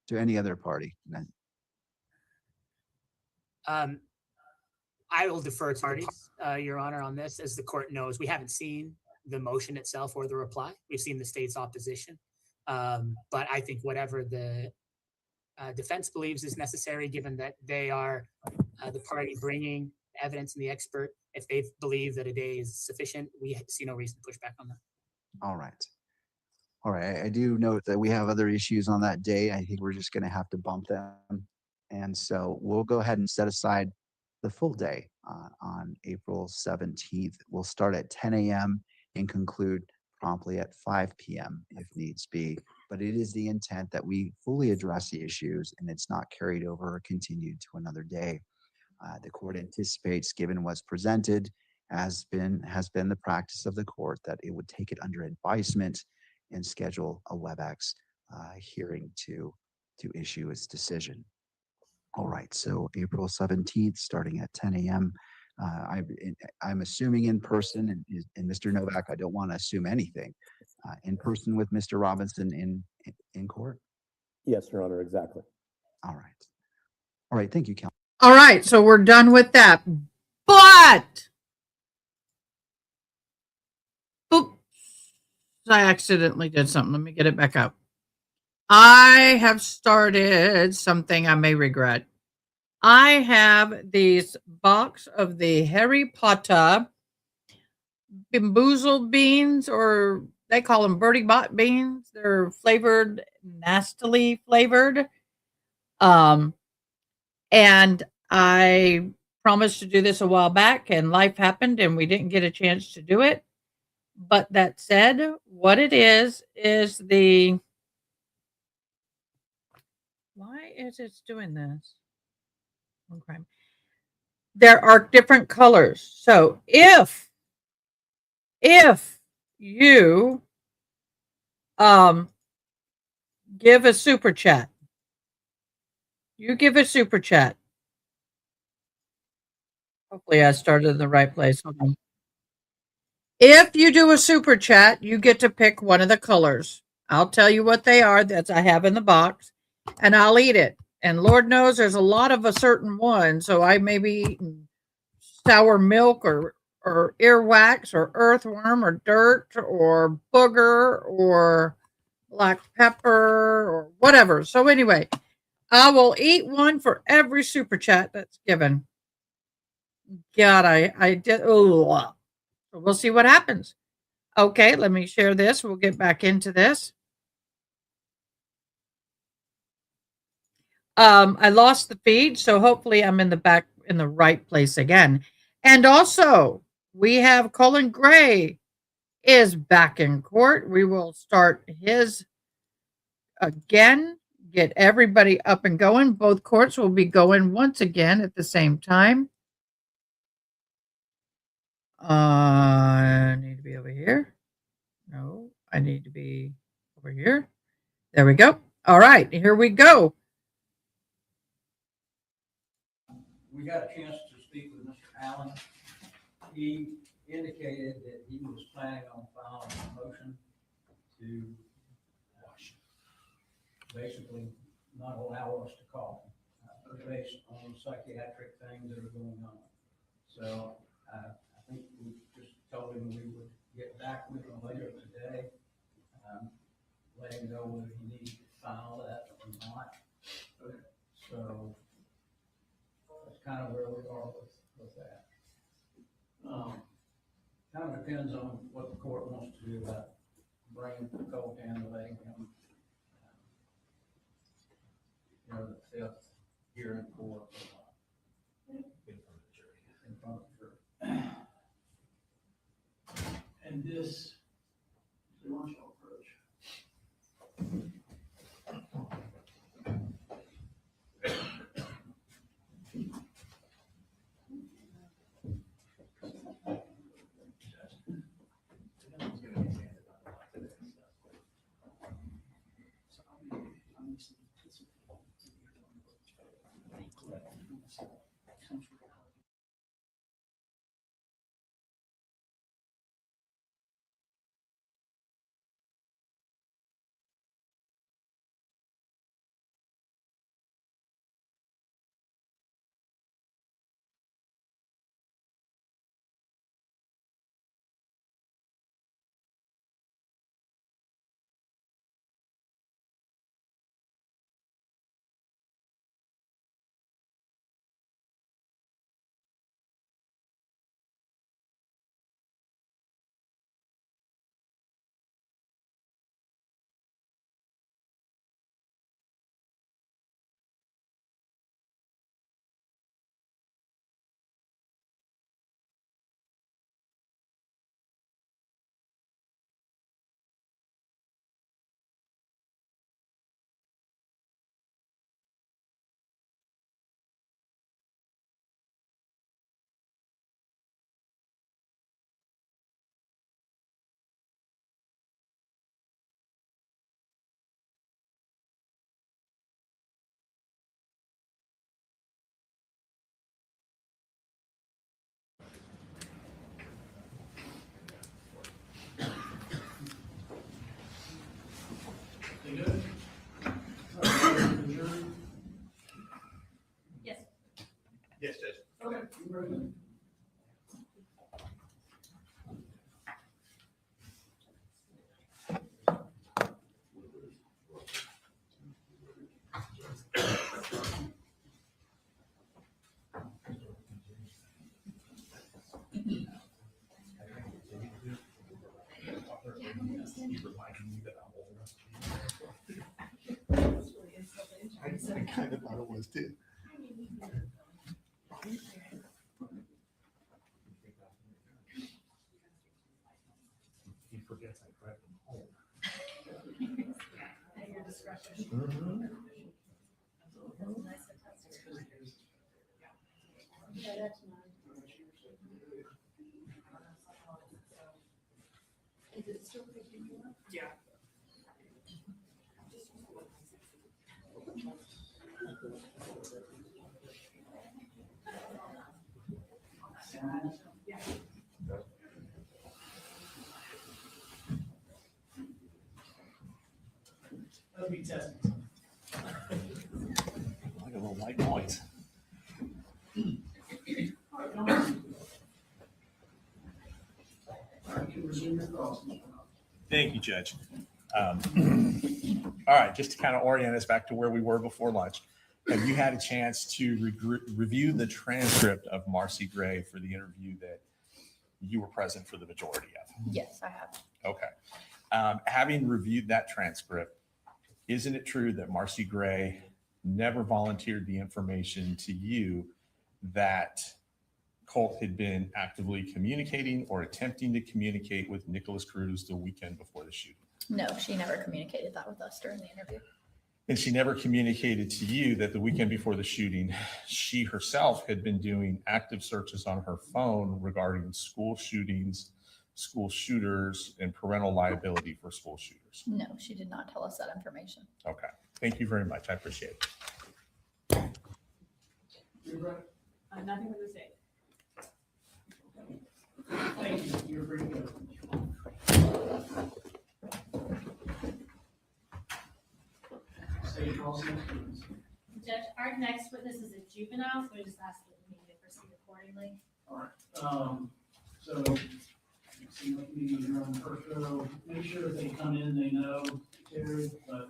to any other party. I will defer to parties, Your Honor, on this. As the court knows, we haven't seen the motion itself or the reply. We've seen the state's opposition. But I think whatever the defense believes is necessary, given that they are the party bringing evidence and the expert, if they believe that a day is sufficient, we see no reason to push back on that. All right. All right. I do note that we have other issues on that day. I think we're just going to have to bump them. And so we'll go ahead and set aside the full day on April 17th. We'll start at 10 a.m. and conclude promptly at 5 p.m. if needs be. But it is the intent that we fully address the issues and it's not carried over or continued to another day. The court anticipates, given what's presented, has been the practice of the court, that it would take it under advisement and schedule a WebEx hearing to issue its decision. All right, so April 17th, starting at 10 a.m. I'm assuming in person, and Mr. Novak, I don't want to assume anything. In person with Mr. Robinson in court? Yes, Your Honor, exactly. All right. All right, thank you, Counsel. All right, so we're done with that. But oops, I accidentally did something. Let me get it back up. I have started something I may regret. I have these box of the Harry Potter bamboozled beans, or they call them birdie bot beans. They're flavored, nastily flavored. And I promised to do this a while back, and life happened and we didn't get a chance to do it. But that said, what it is the, why is it doing this? Okay. There are different colors. So if you give a super chat, Hopefully I started in the right place. Hold on. If you do a super chat, you get to pick one of the colors. I'll tell you what they are that I have in the box, and I'll eat it. And Lord knows there's a lot of a certain one. So I may be eating sour milk or earwax or earthworm or dirt or booger or black pepper or whatever. So anyway, I will eat one for every super chat that's given. God, I did. Oh, we'll see what happens. Okay, let me share this. We'll get back into this. I lost the feed, so hopefully I'm in the right place again. And also, we have Colin Gray is back in court. We will start his again, get everybody up and going. Both courts will be going once again at the same time. I need to be over here. No, I need to be over here. There we go. All right, here we go. We got a chance to speak with Mr. Allen. He indicated that he was planning on filing a motion to basically not allow us to call based on psychiatric things that are going on. So I think we just told him we would get back with him later today, let him know whether he needs to file that or not. So that's kind of where we are with that. Kind of depends on what the court wants to do about bringing Colt in and letting him, the fifth here in court. In front of the jury. And this, the martial approach. Yes. Yes, Judge. Okay. I kind of thought it was too. He forgets I grabbed him home. At your discretion. Yeah, that's nice. Is it still picking you up? Yeah. Yeah. That'll be testing. white noise. Thank you, Judge. All right, just to kind of orient us back to where we were before lunch, have you had a chance to review the transcript of Marcy Gray for the interview that you were present for the majority of? Yes, I have. Okay. Having reviewed that transcript, isn't it true that Marcy Gray never volunteered the information to you that Colt had been actively communicating or attempting to communicate with Nicholas Cruz the weekend before the shooting? No, she never communicated that with us during the interview. And she never communicated to you that the weekend before the shooting, she herself had been doing active searches on her phone regarding school shootings, school shooters, and parental liability for school shooters? No, she did not tell us that information. Okay. Thank you very much. I appreciate it. Nothing to say. Thank you. You're free to go. Judge, our next witness is a juvenile, so we just ask that we need to proceed accordingly. All right. So, seem like we are on the first row. Make sure if they come in, they know Terry, but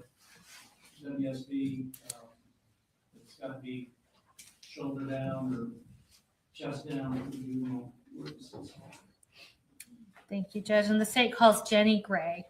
WSB, it's got to be shoulder down or chest down for the juvenile witnesses. Thank you, Judge. And the state calls Jenny Gray.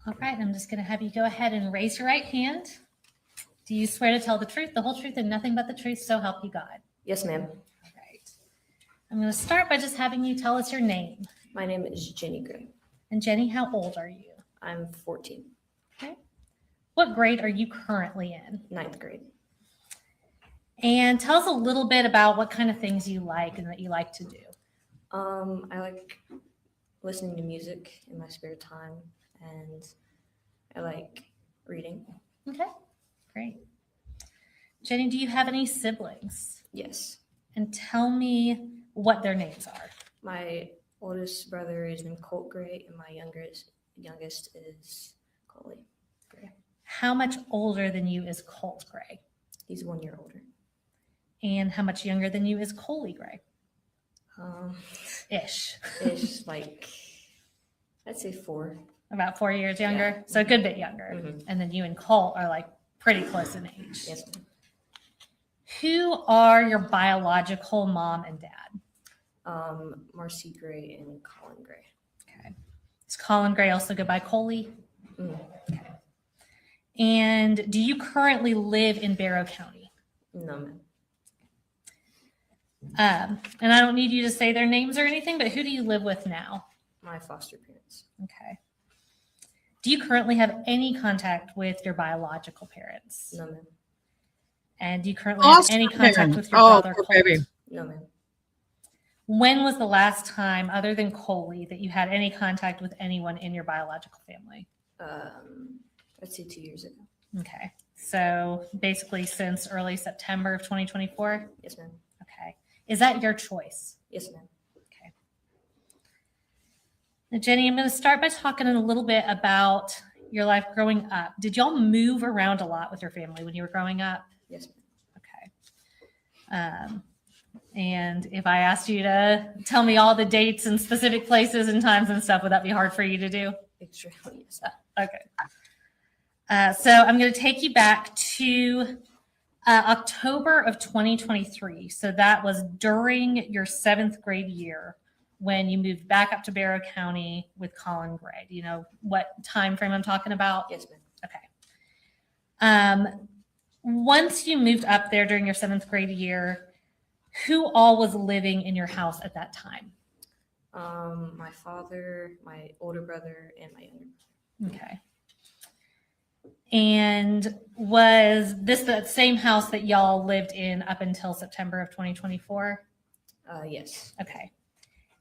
All right, I'm just going to have you go ahead and raise your right hand. Do you swear to tell the truth, the whole truth, and nothing but the truth, so help you God? Yes, ma'am. All right. I'm going to start by just having you tell us your name. My name is Jenny Gray. And Jenny, how old are you? I'm 14. Okay. What grade are you currently in? 9th grade. And tell us a little bit about what kind of things you like and that you like to do. I like listening to music in my spare time, and I like reading. Okay, great. Jenny, do you have any siblings? Yes. And tell me what their names are. My oldest brother is named Colt Gray, and my youngest is Colin Gray. How much older than you is Colt Gray? He's 1 year older. And how much younger than you is Coley Gray? Ish, like, I'd say 4. About 4 years younger? Yeah. So a good bit younger. Mhm. And then you and Colt are like pretty close in age. Yes, ma'am. Who are your biological mom and dad? Marcy Gray and Colin Gray. Okay. Does Colin Gray also go by Coley? Mm. Okay. And do you currently live in Barrow County? No, ma'am. And I don't need you to say their names or anything, but who do you live with now? My foster parents. Okay. Do you currently have any contact with your biological parents? No, ma'am. And do you currently have any contact with your brother, Colt? Baby. No, ma'am. When was the last time, other than Coley, that you had any contact with anyone in your biological family? I'd say 2 years ago. Okay. So basically since early September of 2024? Yes, ma'am. Okay. Is that your choice? Yes, ma'am. Okay. Now, Jenny, I'm going to start by talking a little bit about your life growing up. Did y'all move around a lot with your family when you were growing up? Yes, ma'am. Okay. And if I asked you to tell me all the dates and specific places and times and stuff, would that be hard for you to do? Extremely, yes. Okay. So I'm going to take you back to October of 2023. So that was during your 7th grade year when you moved back up to Barrow County with Colin Gray. Do you know what time frame I'm talking about? Yes, ma'am. Okay. Once you moved up there during your 7th grade year, who all was living in your house at that time? My father, my older brother, and my younger brother. Okay. And was this the same house that y'all lived in up until September of 2024? Yes. Okay.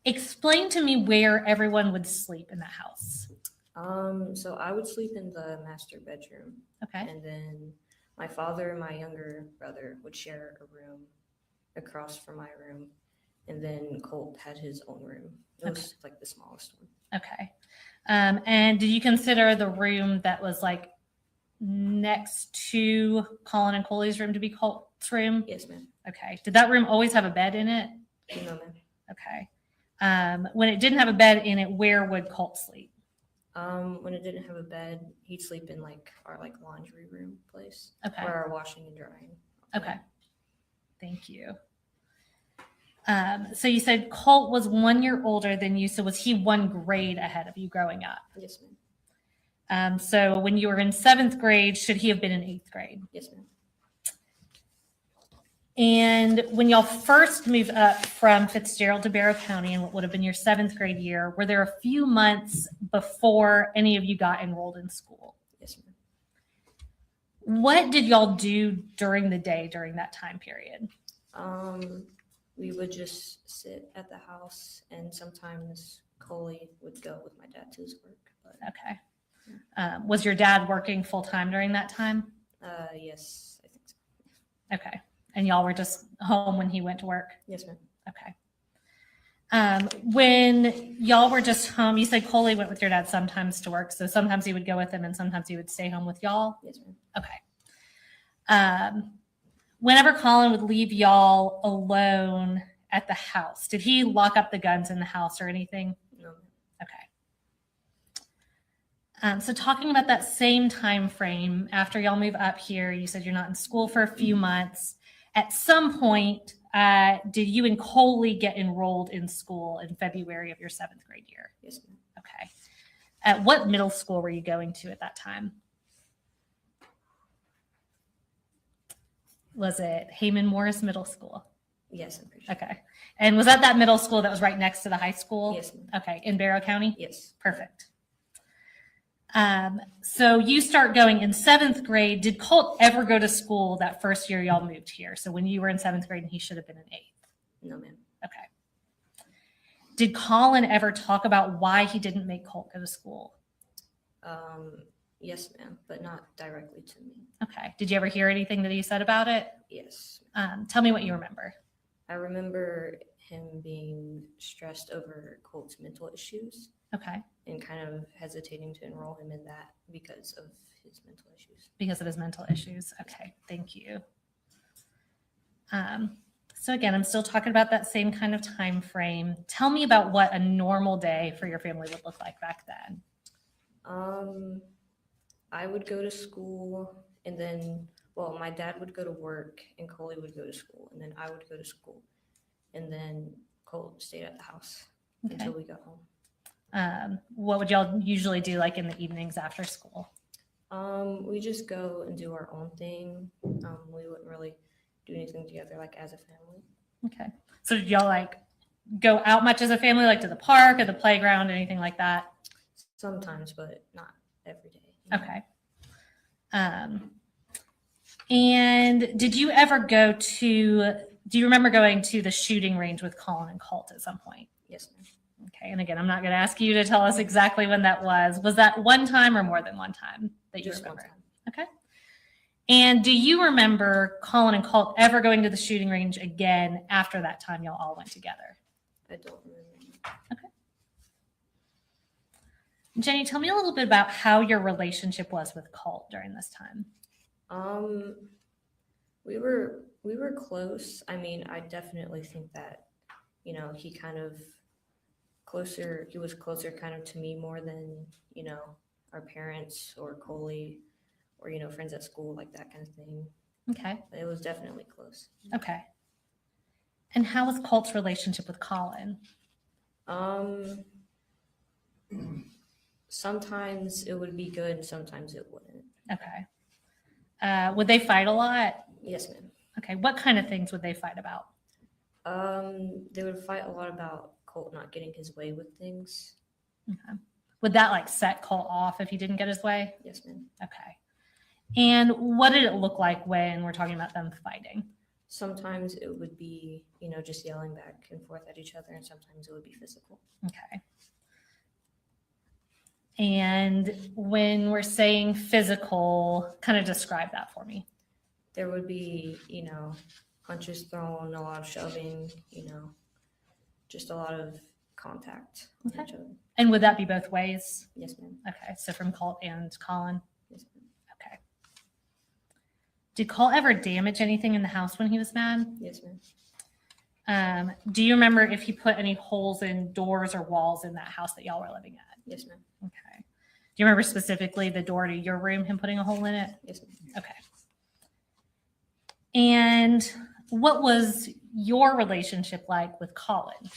Explain to me where everyone would sleep in the house. So I would sleep in the master bedroom. Okay. And then my father and my younger brother would share a room across from my room. And then Colt had his own room. It was like the smallest one. Okay. And did you consider the room that was like next to Colin and Coley's room to be Colt's room? Yes, ma'am. Okay. Did that room always have a bed in it? No, ma'am. Okay. When it didn't have a bed in it, where would Colt sleep? When it didn't have a bed, he'd sleep in like our like laundry room place. Okay. Or our washing and drying. Okay. Thank you. So you said Colt was 1 year older than you. So was he one grade ahead of you growing up? Yes, ma'am. So when you were in 7th grade, should he have been in 8th grade? Yes, ma'am. And when y'all first moved up from Fitzgerald to Barrow County in what would have been your 7th grade year, were there a few months before any of you got enrolled in school? Yes, ma'am. What did y'all do during the day during that time period? We would just sit at the house, and sometimes Coley would go with my dad to his work. But, Okay. Was your dad working full time during that time? yes, I think so. Okay. And y'all were just home when he went to work? Yes, ma'am. Okay. When y'all were just home, you said Coley went with your dad sometimes to work. So sometimes he would go with him and sometimes he would stay home with y'all? Yes, ma'am. Okay. Whenever Colin would leave y'all alone at the house, did he lock up the guns in the house or anything? No. Okay. So talking about that same time frame, after y'all move up here, you said you're not in school for a few months. At some point, did you and Coley get enrolled in school in February of your 7th grade year? Yes, ma'am. Okay. At what middle school were you going to at that time? Was it Heyman Morris Middle School? Yes, I'm pretty sure. Okay. And was that middle school that was right next to the high school? Yes, ma'am. Okay. In Barrow County? Yes. Perfect. So you start going in 7th grade. Did Colt ever go to school that first year y'all moved here? So when you were in 7th grade and he should have been in 8th? No, ma'am. Okay. Did Colin ever talk about why he didn't make Colt go to school? Yes, ma'am, but not directly to me. Okay. Did you ever hear anything that he said about it? Yes. Tell me what you remember. I remember him being stressed over Colt's mental issues. Okay. And kind of hesitating to enroll him in that because of his mental issues. Because of his mental issues. Okay. Thank you. So again, I'm still talking about that same kind of time frame. Tell me about what a normal day for your family would look like back then. I would go to school and then, well, my dad would go to work and Coley would go to school and then I would go to school and then Colt stayed at the house until we got home. What would y'all usually do like in the evenings after school? We just go and do our own thing. We wouldn't really do anything together like as a family. Okay. So did y'all like go out much as a family, like to the park or the playground, anything like that? Sometimes, but not every day. Okay. And did you ever do you remember going to the shooting range with Colin and Colt at some point? Yes, ma'am. Okay. And again, I'm not going to ask you to tell us exactly when that was. Was that one time or more than one time that you Just remember? one time. Okay. And do you remember Colin and Colt ever going to the shooting range again after that time y'all all went together? I don't remember. Okay. Jenny, tell me a little bit about how your relationship was with Colt during this time. We were close. I mean, I definitely think that, he was closer kind of to me more than, our parents or Coley or, friends at school, like that kind of thing. Okay. It was definitely close. Okay. And how was Colt's relationship with Colin? Sometimes it would be good and sometimes it wouldn't. Okay. Would they fight a lot? Yes, ma'am. Okay. What kind of things would they fight about? They would fight a lot about Colt not getting his way with things. Okay. Would that like set Colt off if he didn't get his way? Yes, ma'am. Okay. And what did it look like when we're talking about them fighting? Sometimes it would be, just yelling back and forth at each other, and sometimes it would be physical. Okay. And when we're saying physical, kind of describe that for me. There would be, punches thrown, a lot of shoving, just a lot of contact with each other. And would that be both ways? Yes, ma'am. Okay, so from Colt and Colin? Yes, ma'am. Okay. Did Colt ever damage anything in the house when he was mad? Yes, ma'am. Do you remember if he put any holes in doors or walls in that house that y'all were living at? Yes, ma'am. Okay. Do you remember specifically the door to your room, him putting a hole in it? Yes, ma'am. Okay. And what was your relationship like with Colin?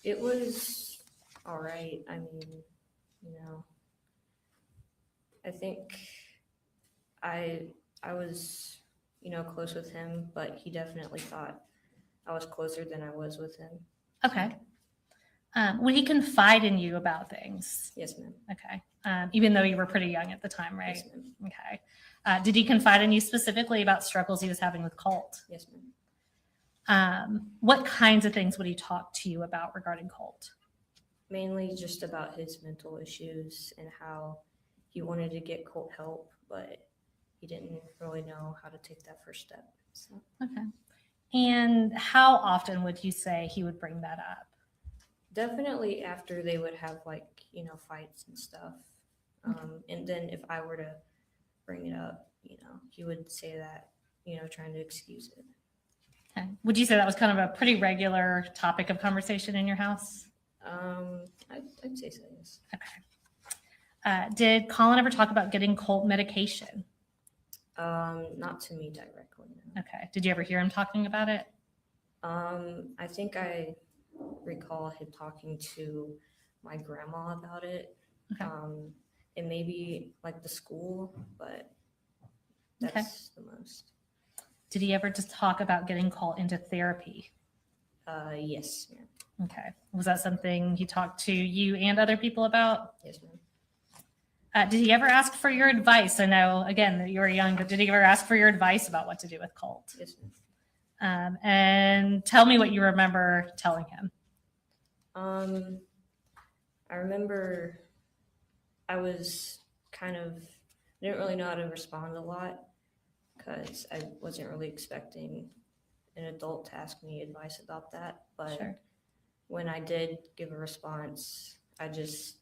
It was all right. I mean, I think I was, close with him, but he definitely thought I was closer than I was with him. Okay. Would he confide in you about things? Yes, ma'am. Okay. Even though you were pretty young at the time, right? Yes, ma'am. Okay. Did he confide in you specifically about struggles he was having with Colt? Yes, ma'am. What kinds of things would he talk to you about regarding Colt? Mainly just about his mental issues and how he wanted to get Colt help, but he didn't really know how to take that first step. So. Okay. And how often would you say he would bring that up? Definitely after they would have fights and stuff. And then if I were to bring it up, he would say that, trying to excuse it. Okay. Would you say that was kind of a pretty regular topic of conversation in your house? I'd say so, yes. Okay. Did Colin ever talk about getting Colt medication? Not to me directly, no. Okay. Did you ever hear him talking about it? I think I recall him talking to my grandma about it. Okay. And maybe like the school, but that's the most. Did he ever just talk about getting Colt into therapy? Yes, ma'am. Okay. Was that something he talked to you and other people about? Yes, ma'am. Did he ever ask for your advice? I know, again, that you were young, but did he ever ask for your advice about what to do with Colt? Yes, ma'am. And tell me what you remember telling him. I remember I was didn't really know how to respond a lot because I wasn't really expecting an adult to ask me advice about that. But when I did give a response, I just,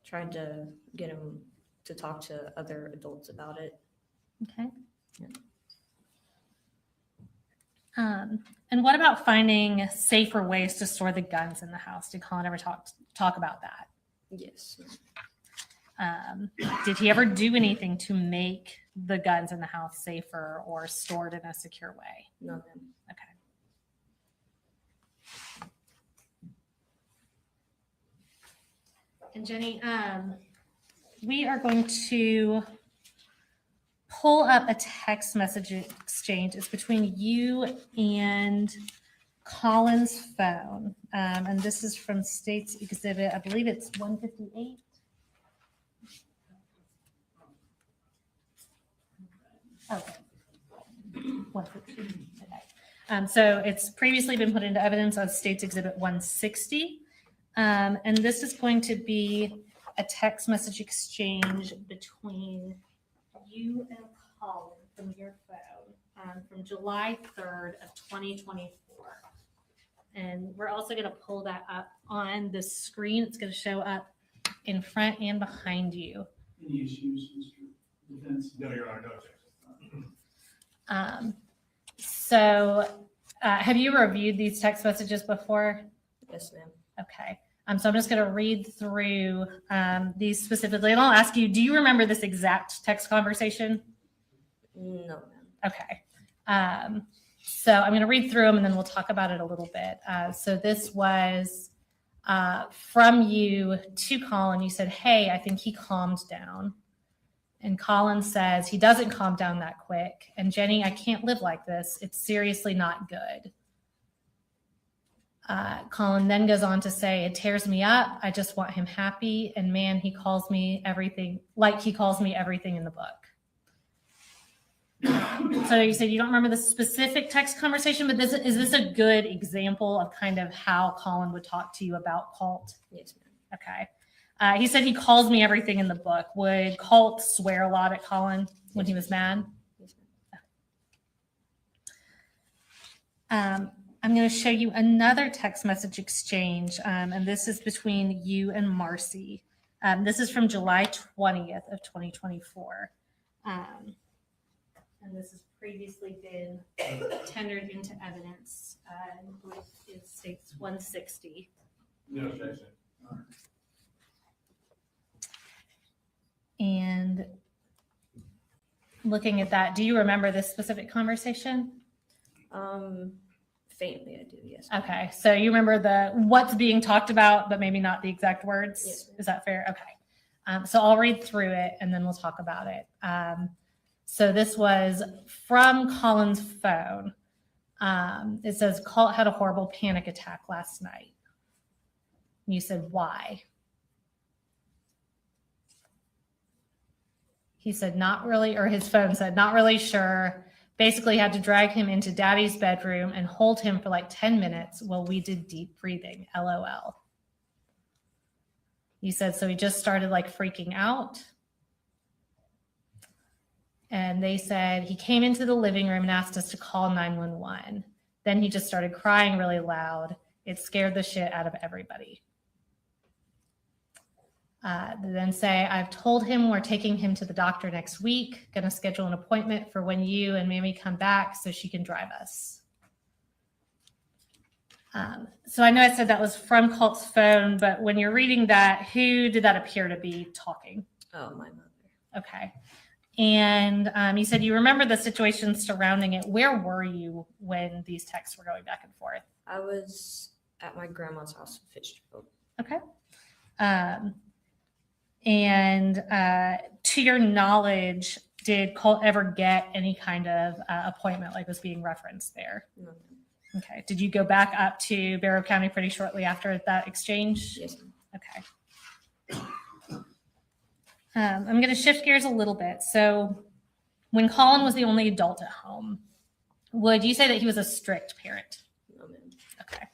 tried to get him to talk to other adults about it. Okay. Yeah. And what about finding safer ways to store the guns in the house? Did Colin ever talk about that? Yes. Did he ever do anything to make the guns in the house safer or stored in a secure way? No, ma'am. Okay. And Jenny, we are going to pull up a text message exchange. It's between you and Colin's phone. And this is from State's Exhibit, I believe it's 158. Okay. 150. Okay. So it's previously been put into evidence on State's Exhibit 160. And this is going to be a text message exchange between you and Colin from your phone from July 3rd of 2024. And we're also going to pull that up on the screen. It's going to show up in front and behind you. Any issues, Mr. Defense? No, Your Honor, no objection. Have you reviewed these text messages before? Yes, ma'am. Okay. So I'm just going to read through these specifically, and I'll ask you, do you remember this exact text conversation? No, ma'am. Okay. So I'm going to read through them, and then we'll talk about it a little bit. So this was from you to Colin. You said, hey, I think he calmed down. And Colin says, he doesn't calm down that quick. And Jenny, I can't live like this. It's seriously not good. Colin then goes on to say, it tears me up. I just want him happy. And man, he calls me everything, like he calls me everything in the book. So you said you don't remember the specific text conversation, but is this a good example of kind of how Colin would talk to you about Colt? Yes, ma'am. Okay. He said he calls me everything in the book. Would Colt swear a lot at Colin when he was mad? Yes, ma'am. I'm going to show you another text message exchange, and this is between you and Marcy. This is from July 20th of 2024. And this has previously been tendered into evidence with it states 160. No objection. And looking at that, do you remember this specific conversation? Faintly, I do. Yes. Okay, so you remember what's being talked about, but maybe not the exact words. Yes, ma'am. Is that fair? Okay. So I'll read through it and then we'll talk about it. So this was from Colin's phone. It says, Colt had a horrible panic attack last night. And you said, why? He said, not really, or his phone said, not really sure. Basically had to drag him into daddy's bedroom and hold him for like 10 minutes while we did deep breathing, LOL. You said, so he just started like freaking out. And they said he came into the living room and asked us to call 911. Then he just started crying really loud. It scared the shit out of everybody. They then say, I've told him we're taking him to the doctor next week, going to schedule an appointment for when you and Mammy come back so she can drive us. So I know I said that was from Colt's phone, but when you're reading that, who did that appear to be talking? Oh, my mother. Okay. And you said you remember the situation surrounding it. Where were you when these texts were going back and forth? I was at my grandma's house in Fitzgerald. Okay. And to your knowledge, did Colt ever get any kind of appointment like was being referenced there? No. Okay. Did you go back up to Barrow County pretty shortly after that exchange? Yes. Okay. I'm going to shift gears a little bit. So when Colin was the only adult at home, would you say that he was a strict parent? No, ma'am. Okay.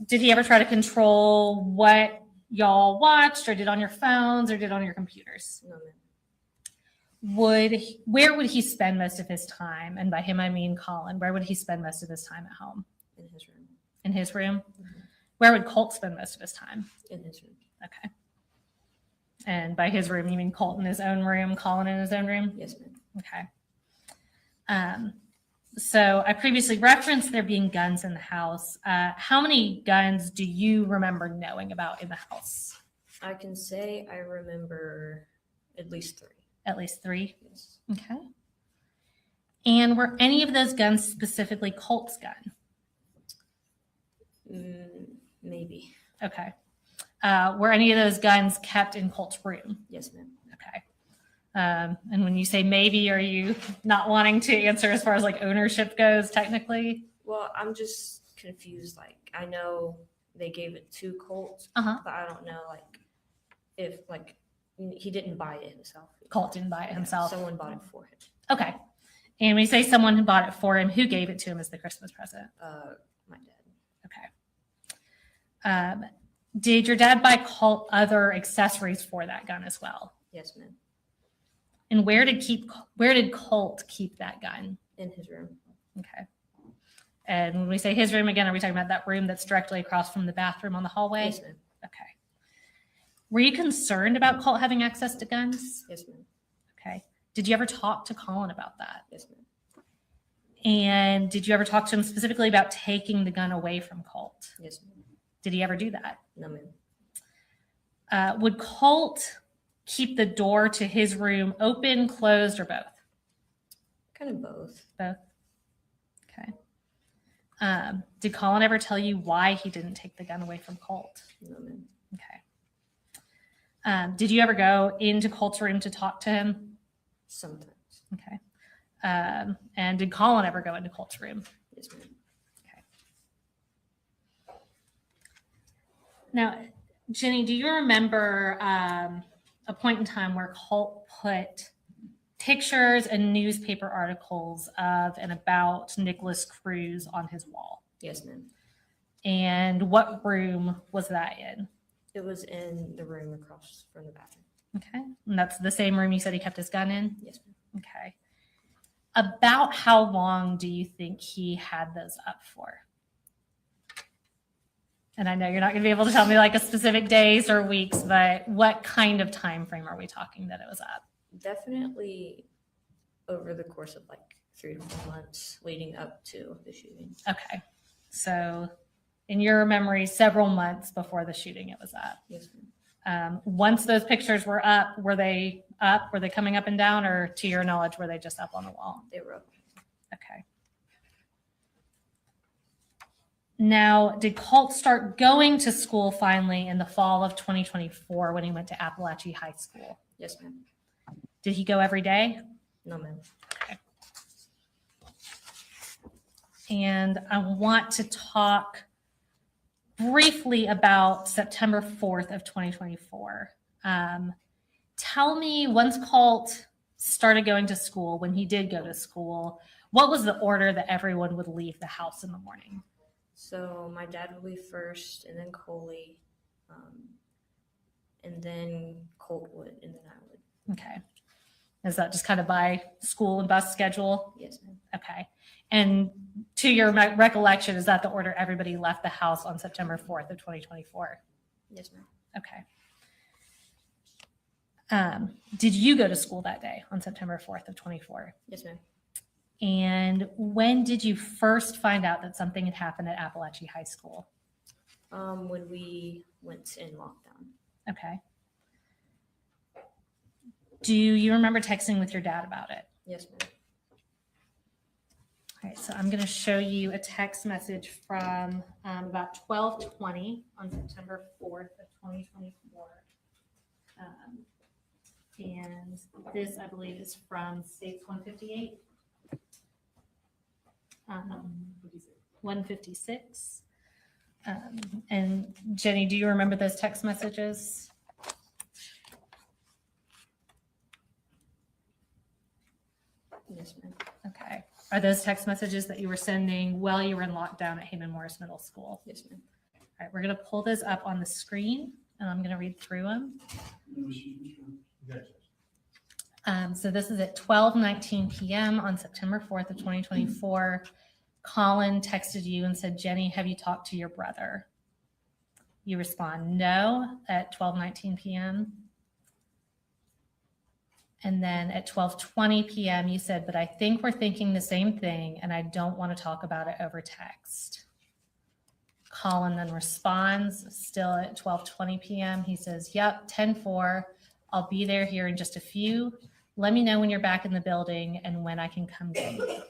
Did he ever try to control what y'all watched or did on your phones or did on your computers? No, ma'am. Where would he spend most of his time? And by him, I mean Colin. Where would he spend most of his time at home? In his room. In his room? Mm-hmm. Where would Colt spend most of his time? In his room. Okay. And by his room, you mean Colt in his own room, Colin in his own room? Yes, ma'am. Okay. So I previously referenced there being guns in the house. How many guns do you remember knowing about in the house? I can say I remember at least 3. At least 3? Yes. Okay. And were any of those guns specifically Colt's gun? Maybe. Okay. Were any of those guns kept in Colt's room? Yes, ma'am. Okay. And when you say maybe, are you not wanting to answer as far as like ownership goes technically? Well, I'm just confused. Like, I know they gave it to Colt, Uh-huh. but I don't know, like, if, like, he didn't buy it himself. Colt didn't buy it himself. Someone bought it for him. Okay. And when you say someone who bought it for him, who gave it to him as the Christmas present? My dad. Okay. Did your dad buy Colt other accessories for that gun as well? Yes, ma'am. And where did Colt keep that gun? In his room. Okay. And when we say his room again, are we talking about that room that's directly across from the bathroom on the hallway? Yes, ma'am. Okay. Were you concerned about Colt having access to guns? Yes, ma'am. Okay. Did you ever talk to Colin about that? Yes, ma'am. And did you ever talk to him specifically about taking the gun away from Colt? Yes, ma'am. Did he ever do that? No, ma'am. Would Colt keep the door to his room open, closed, or both? Kind of both. Both. Okay. Did Colin ever tell you why he didn't take the gun away from Colt? No, ma'am. Okay. Did you ever go into Colt's room to talk to him? Sometimes. Okay. And did Colin ever go into Colt's room? Yes, ma'am. Now, Jenny, do you remember a point in time where Colt put pictures and newspaper articles of and about Nicholas Cruz on his wall. Yes, ma'am. And what room was that in? It was in the room across from the bathroom. Okay. And that's the same room you said he kept his gun in? Yes, ma'am. Okay. About how long do you think he had those up for? And I know you're not going to be able to tell me like a specific days or weeks, but what kind of time frame are we talking that it was up? Definitely over the course of like 3 to 4 months leading up to the shooting. Okay. So in your memory, several months before the shooting, it was up. Yes, ma'am. Once those pictures were up? Were they coming up and down, or to your knowledge, were they just up on the wall? They were up. Okay. Now, did Colt start going to school finally in the fall of 2024 when he went to Apalachee High School? Yes, ma'am. Did he go every day? No, ma'am. Okay. And I want to talk briefly about September 4th of 2024. Tell me, once Colt started going to school, when he did go to school, what was the order that everyone would leave the house in the morning? So my dad would leave first, and then Coley, and then Colt would, and then I would. Okay. Is that just kind of by school and bus schedule? Yes, ma'am. Okay. And to your recollection, is that the order everybody left the house on September 4th of 2024? Yes, ma'am. Okay. Did you go to school that day on September 4th of 24? Yes, ma'am. And when did you first find out that something had happened at Apalachee High School? When we went in lockdown. Okay. Do you remember texting with your dad about it? Yes, ma'am. All right, so I'm going to show you a text message from about 12:20 on September 4th of 2024. And this, I believe, is from States 158. 156. And Jenny, do you remember those text messages? Yes, ma'am. Okay. Are those text messages that you were sending while you were in lockdown at Hayman Morris Middle School? Yes, ma'am. All right, we're going to pull those up on the screen, and I'm going to read through them. So this is at 12:19 p.m. on September 4th of 2024. Colin texted you and said, Jenny, have you talked to your brother? You respond, no, at 12:19 p.m. And then at 12:20 p.m., you said, but I think we're thinking the same thing, and I don't want to talk about it over text. Colin then responds, still at 12:20 p.m. He says, yep, 10-4. I'll be here in just a few. Let me know when you're back in the building and when I can come get you.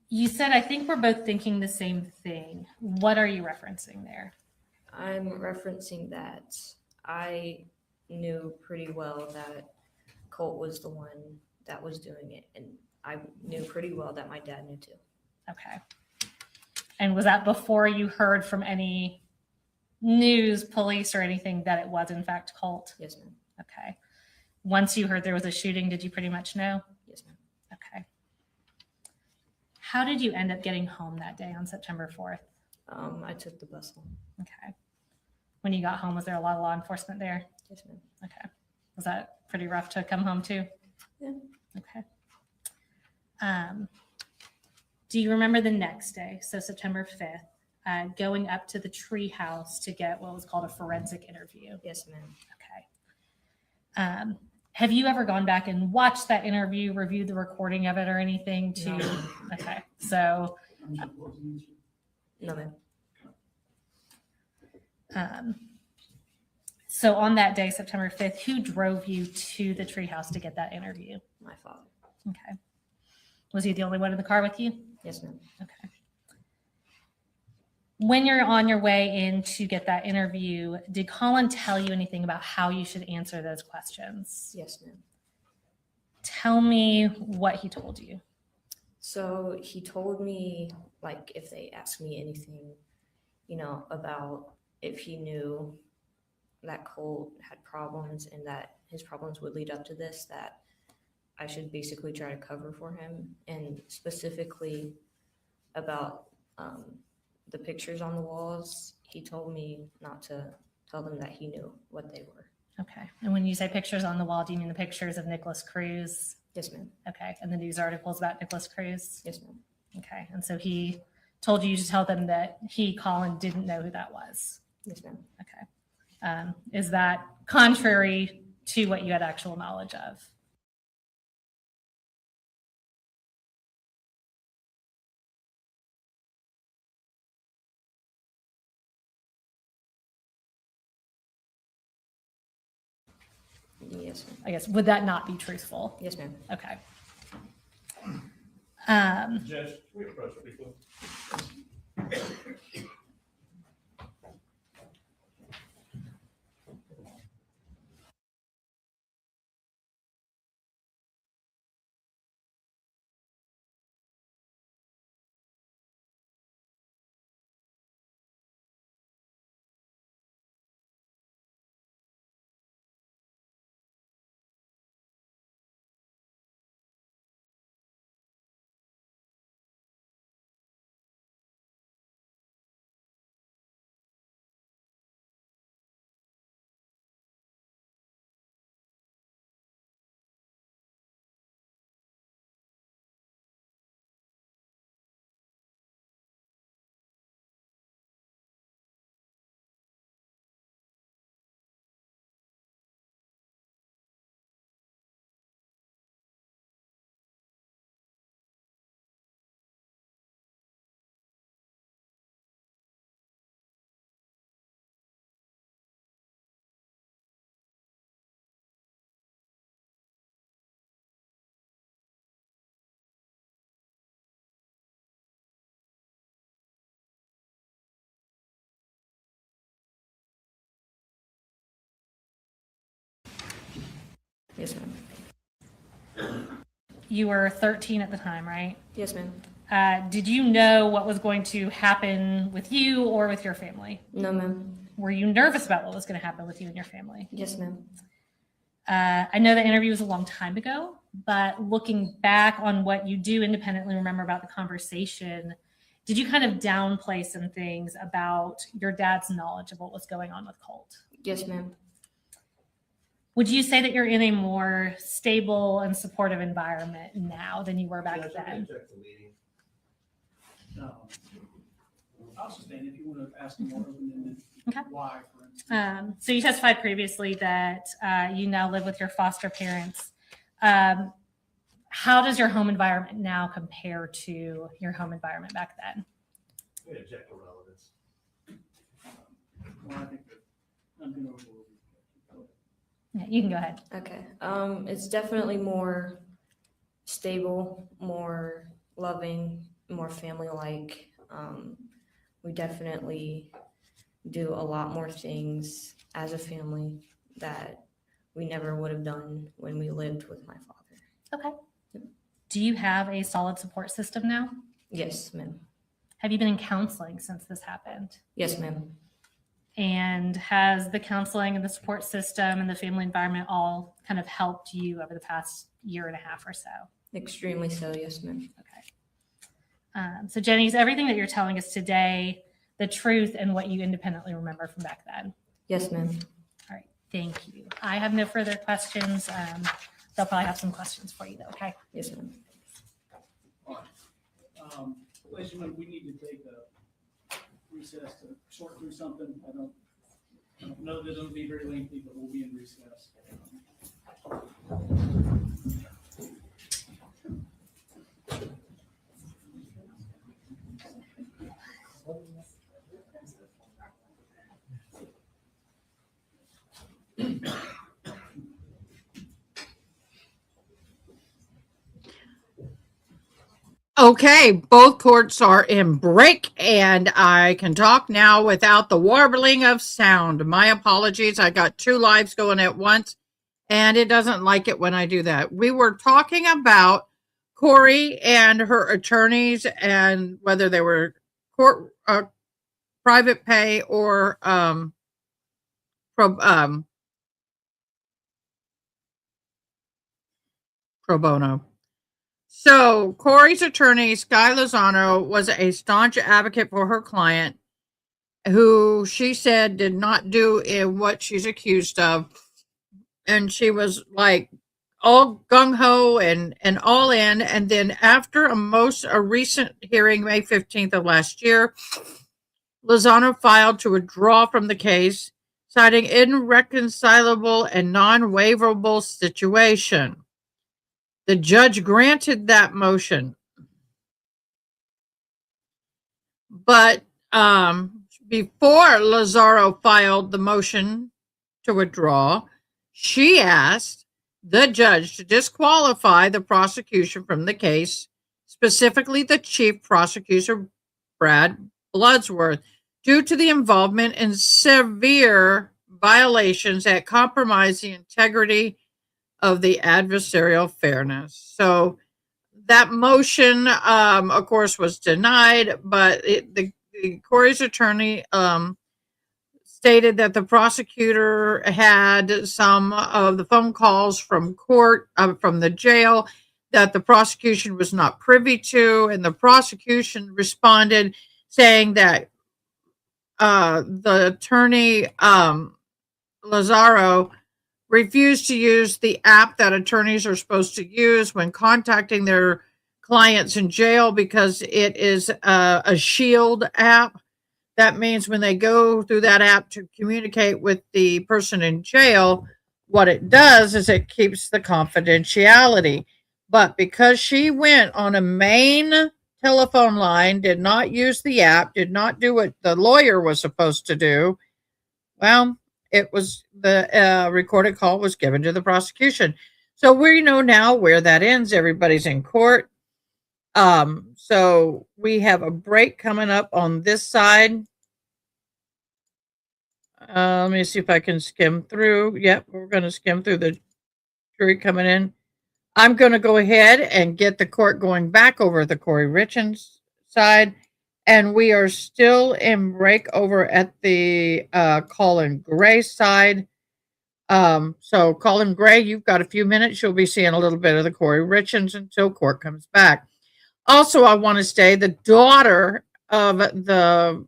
You said, I think we're both thinking the same thing. What are you referencing there? I'm referencing that I knew pretty well that Colt was the one that was doing it, and I knew pretty well that my dad knew too. Okay. And was that before you heard from any news, police, or anything that it was in fact Colt? Yes, ma'am. Okay. Once you heard there was a shooting, did you pretty much know? Yes, ma'am. Okay. How did you end up getting home that day on September 4th? I took the bus home. Okay. When you got home, was there a lot of law enforcement there? Yes, ma'am. Okay. Was that pretty rough to come home to? Yeah. Okay. Do you remember the next day, so September 5th, going up to the tree house to get what was called a forensic interview? Yes, ma'am. Okay. Have you ever gone back and watched that interview, reviewed the recording of it or anything to? No. Okay. So, No, ma'am. So on that day, September 5th, who drove you to the treehouse to get that interview? My father. Okay. Was he the only one in the car with you? Yes, ma'am. Okay. When you're on your way in to get that interview, did Colin tell you anything about how you should answer those questions? Yes, ma'am. Tell me what he told you. So he told me, like, if they asked me anything, you know, about if he knew that Colt had problems and that his problems would lead up to this, that I should basically try to cover for him, and specifically about the pictures on the walls. He told me not to tell them that he knew what they were. Okay. And when you say pictures on the wall, do you mean the pictures of Nicholas Cruz? Yes, ma'am. Okay. And the news articles about Nicholas Cruz? Yes, ma'am. Okay. And so he told you to tell them that he, Colin, didn't know who that was? Yes, ma'am. Okay. Is that contrary to what you had actual knowledge of? Yes, ma'am. I guess, would that not be truthful? Yes, ma'am. Okay. Judge, can we approach people? Yes, ma'am. You were 13 at the time, right? Yes, ma'am. Did you know what was going to happen with you or with your family? No, ma'am. Were you nervous about what was going to happen with you and your family? Yes, ma'am. I know the interview was a long time ago, but looking back on what you do independently remember about the conversation, did you kind of downplay some things about your dad's knowledge of what was going on with Colt? Yes, ma'am. Would you say that you're in a more stable and supportive environment now than you were back then? I'll sustain if you want to ask more open-ended. Okay. Why, for instance. So you testified previously that you now live with your foster parents. How does your home environment now compare to your home environment back then? We object to relevance. Well, I think that I'm going to overrule. Yeah, you can go ahead. Okay. It's definitely more stable, more loving, more family-like. We definitely do a lot more things as a family that we never would have done when we lived with my father. Okay. Do you have a solid support system now? Yes, ma'am. Have you been in counseling since this happened? Yes, ma'am. And has the counseling and the support system and the family environment all kind of helped you over the past year and a half or so? Extremely so, yes, ma'am. Okay. So Jenny, is everything that you're telling us today the truth and what you independently remember from back then? Yes, ma'am. All right. Thank you. I have no further questions. They'll probably have some questions for you though. Okay. Yes, ma'am. All right. Ladies and gentlemen, we need to take a recess to sort through something. I don't know that it'll be very lengthy, but we'll be in recess. Okay, both courts are in break, and I can talk now without the warbling of sound. My apologies. I got two lives going at once, and it doesn't like it when I do that. We were talking about Corey and her attorneys and whether they were court private pay or pro bono. So Corey's attorney, Sky Lozano, was a staunch advocate for her client, who she said did not do what she's accused of. And she was like all gung-ho and all in. And then after a recent hearing, May 15th of last year, Lozano filed to withdraw from the case, citing irreconcilable and non-waiverable situation. The judge granted that motion. But before Lazaro filed the motion to withdraw, she asked the judge to disqualify the prosecution from the case, specifically the chief prosecutor, Brad Bloodsworth, due to the involvement in severe violations that compromise the integrity of the adversarial fairness. So that motion, of course, was denied, but the Corey's attorney stated that the prosecutor had some of the phone calls from court, from the jail, that the prosecution was not privy to, and the prosecution responded saying that the attorney, Lazaro, refused to use the app that attorneys are supposed to use when contacting their clients in jail because it is a shield app. That means when they go through that app to communicate with the person in jail, what it does is it keeps the confidentiality. But because she went on a main telephone line, did not use the app, did not do what the lawyer was supposed to do, well, it was the recorded call was given to the prosecution. So we know now where that ends. Everybody's in court. So we have a break coming up on this side. Let me see if I can skim through. Yep, we're going to skim through the jury coming in. I'm going to go ahead and get the court going back over the Corey Richens side. And we are still in break over at the Colin Gray side. So Colin Gray, you've got a few minutes. You'll be seeing a little bit of the Corey Richens until court comes back. Also, I want to say the daughter of the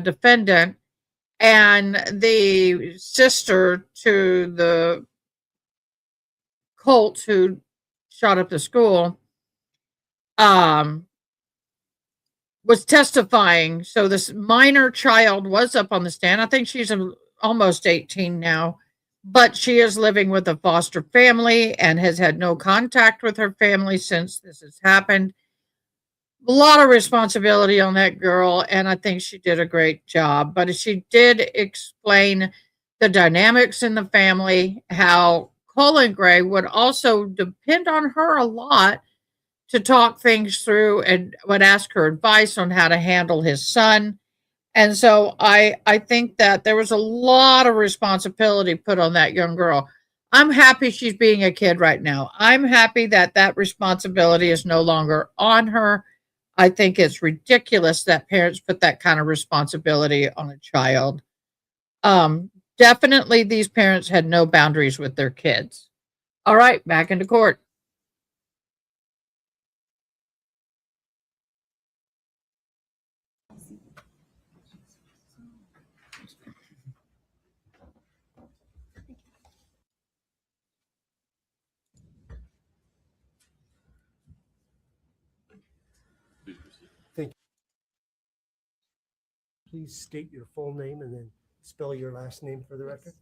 defendant and the sister to the Colt who shot up the school was testifying. So this minor child was up on the stand. I think she's almost 18 now, but she is living with a foster family and has had no contact with her family since this has happened. A lot of responsibility on that girl, and I think she did a great job. But she did explain the dynamics in the family, how Colin Gray would also depend on her a lot to talk things through and would ask her advice on how to handle his son. And so I think that there was a lot of responsibility put on that young girl. I'm happy she's being a kid right now. I'm happy that that responsibility is no longer on her. I think it's ridiculous that parents put that kind of responsibility on a child. Definitely these parents had no boundaries with their kids. All right, back into court. Thank you. Please state your full name and then spell your last name for the record.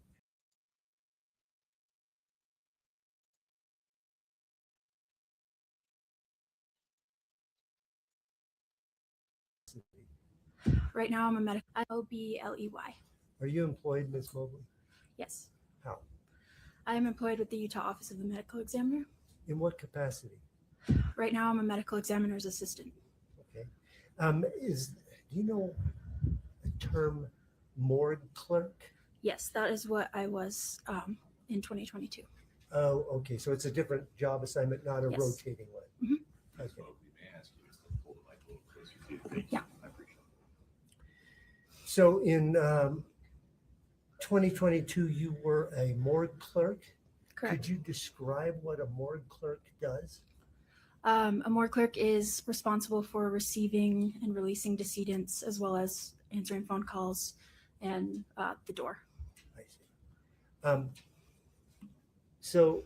Right now, I'm a medical Obley. Are you employed, Ms. Mobley? Yes, How? I am employed with the Utah Office of the Medical Examiner. In what capacity? Right now, I'm a medical examiner's assistant. Okay. Do you know the term morgue clerk? Yes, that is what I was in 2022. Oh, okay. So it's a different job assignment, not a Yes. rotating one. Mhm. Okay. Yeah. So in 2022, you were a morgue clerk. Correct. Could you describe what a morgue clerk does? A morgue clerk is responsible for receiving and releasing decedents, as well as answering phone calls and the door. I see. So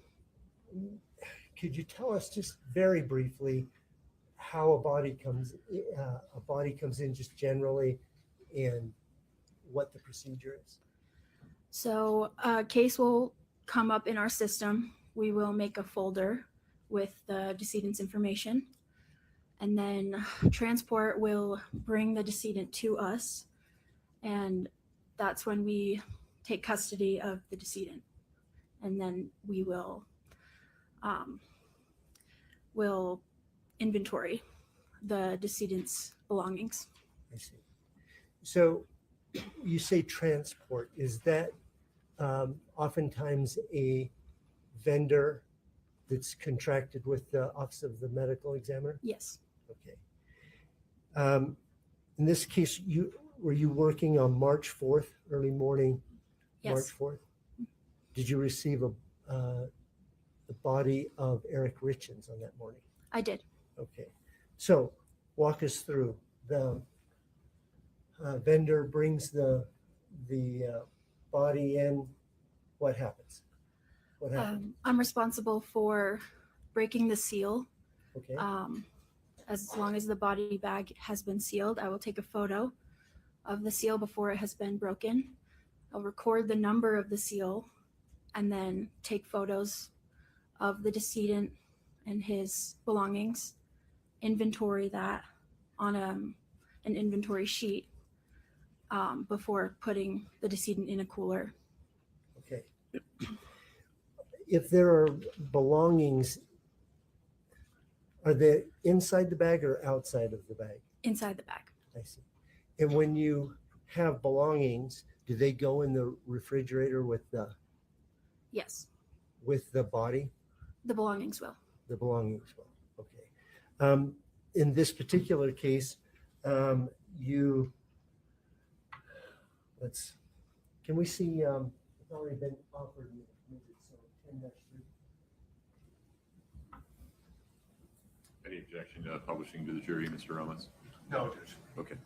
could you tell us just very briefly how a body comes in just generally, and what the procedure is? So a case will come up in our system. We will make a folder with the decedent's information, and then transport will bring the decedent to us, and that's when we take custody of the decedent, and then we will inventory the decedent's belongings. I see. So you say transport. Is that oftentimes a vendor that's contracted with the Office of the Medical Examiner? Yes. Okay. In this case, were you working on March 4th, early morning? Yes. March 4th? Did you receive the body of Eric Richens on that morning? I did. Okay. So walk us through. The vendor brings the body in. What happens? What happens? I'm responsible for breaking the seal. Okay. As long as the body bag has been sealed, I will take a photo of the seal before it has been broken. I'll record the number of the seal and then take photos of the decedent and his belongings, inventory that on an inventory sheet before putting the decedent in a cooler. Okay. If there are belongings, are they inside the bag or outside of the bag? Inside the bag. I see. And when you have belongings, do they go in the refrigerator with the Yes, body? the belongings will. The belongings will. Okay. In this particular case, can we see, it's already been offered. So 10-3. Any objection to publishing to the jury, Mr. Ramos? No, Judge. Okay.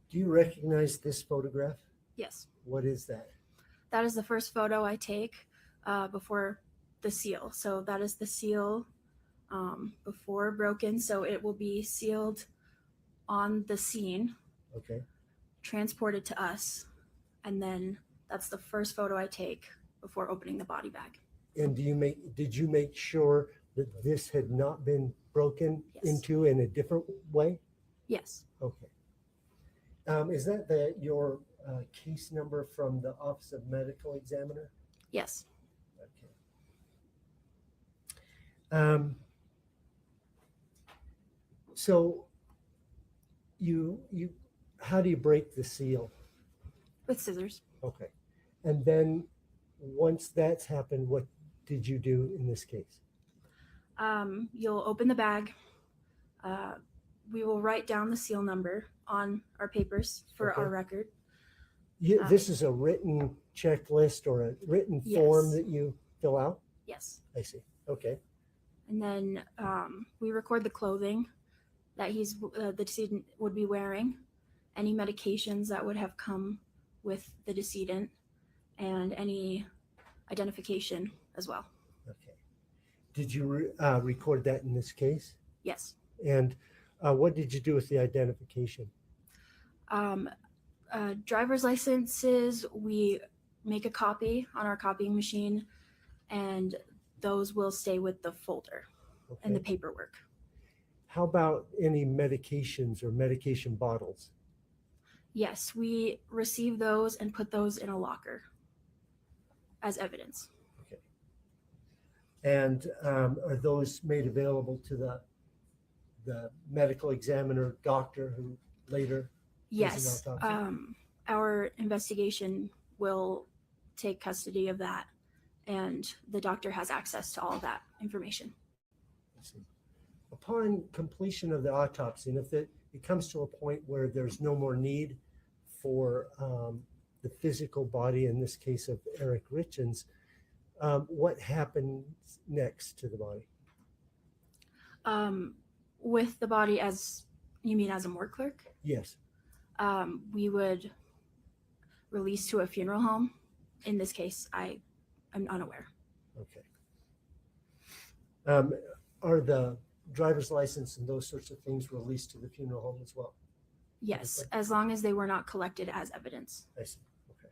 Do you recognize this photograph? Yes. What is that? That is the first photo I take before the seal. So that is the seal before broken. So it will be sealed on the scene, Okay. transported to us, and then that's the first photo I take before opening the body bag. And did you make sure that this had not been broken into in a different way? Yes. Okay. Is that your case number from the Office of Medical Examiner? Yes. Okay. So how do you break the seal? With scissors. Okay. And then once that's happened, what did you do in this case? You'll open the bag. We will write down the seal number on our papers for Okay. our record. This is a written checklist or a written form that you fill out? Yes. I see. Okay. And then we record the clothing that the decedent would be wearing, any medications that would have come with the decedent, and any identification as well. Okay. Did you record that in this case? Yes. And what did you do with the identification? Driver's licenses, we make a copy on our copying machine, and those will stay with the folder and the paperwork. How about any medications or medication bottles? Yes, we receive those and put those in a locker as evidence. Okay. And are those made available to the medical examiner doctor who later? Yes. Our investigation will take custody of that, and the doctor has access to all of that information. Upon completion of the autopsy, and if it comes to a point where there's no more need for the physical body, in this case of Eric Richens, what happens next to the body? With the body, as you mean as a morgue clerk? Yes. We would release to a funeral home. In this case, I am unaware. Okay. Are the driver's license and those sorts of things released to the funeral home as well? Yes, as long as they were not collected as evidence. I see. Okay.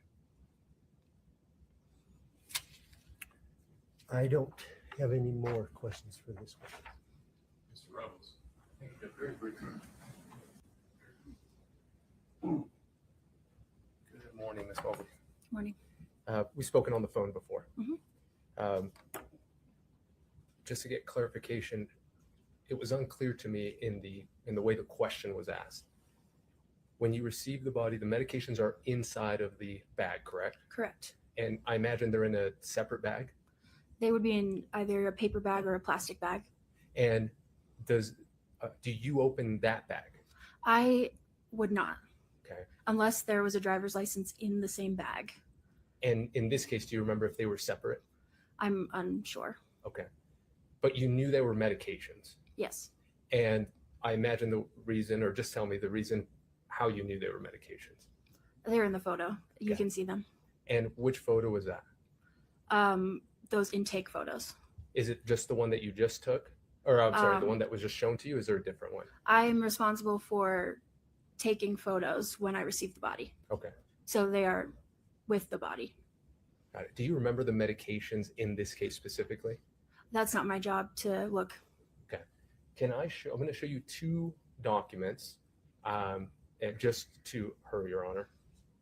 I don't have any more questions for this one. Mr. Rebels. Good morning, Ms. Mulvey. Morning. We've spoken on the phone before. Mhm. Just to get clarification, it was unclear to me in the way the question was asked. When you receive the body, the medications are inside of the bag, correct? Correct. And I imagine they're in a separate bag. They would be in either a paper bag or a plastic bag. And do you open that bag? I would not. Okay. Unless there was a driver's license in the same bag. And in this case, do you remember if they were separate? I'm unsure. Okay. But you knew they were medications. Yes. And I imagine the reason, or just tell me the reason how you knew they were medications. They're in the photo. You can see them. And which photo was that? Those intake photos. Is it just the one that you just took? Or I'm sorry, the one that was just shown to you? Is there a different one? I'm responsible for taking photos when I receive the body. Okay. So they are with the body. Got it. Do you remember the medications in this case specifically? That's not my job to look. Okay. I'm going to show you two documents, and just to her, Your Honor.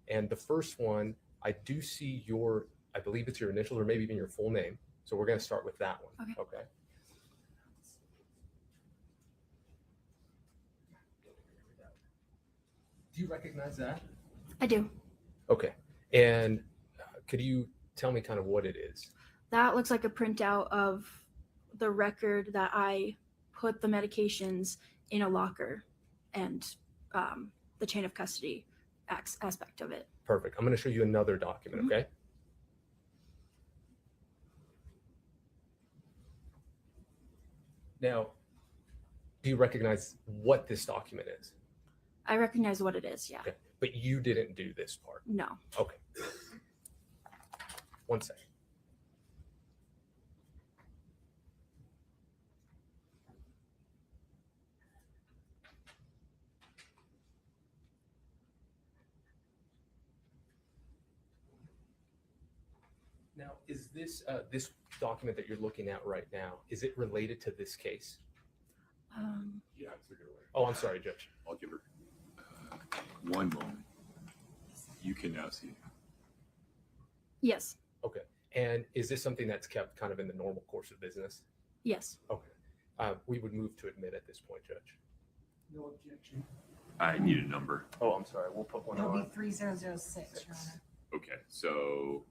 And the first one, I do see I believe it's your initials or maybe even your full name. So we're going to start with that one. Okay. Do you recognize that? I do. Okay. And could you tell me kind of what it is? That looks like a printout of the record that I put the medications in a locker and the chain of custody aspect of it. Perfect. I'm going to show you another document, okay? Now, do you recognize what this document is? I recognize what it is, yeah. Okay. But you didn't do this part? No. Okay. One second. Now, is this document that you're looking at right now, is it related to this case? Yeah, took it away. Oh, I'm sorry, Judge. I'll give her one moment. You can now see. Yes. Okay. And is this something that's kept kind of in the normal course of business? Yes. Okay. We would move to admit at this point, Judge. No objection. I need a number. Oh, I'm sorry. We'll put one It'll be on. 3006, Your Honor. Okay, so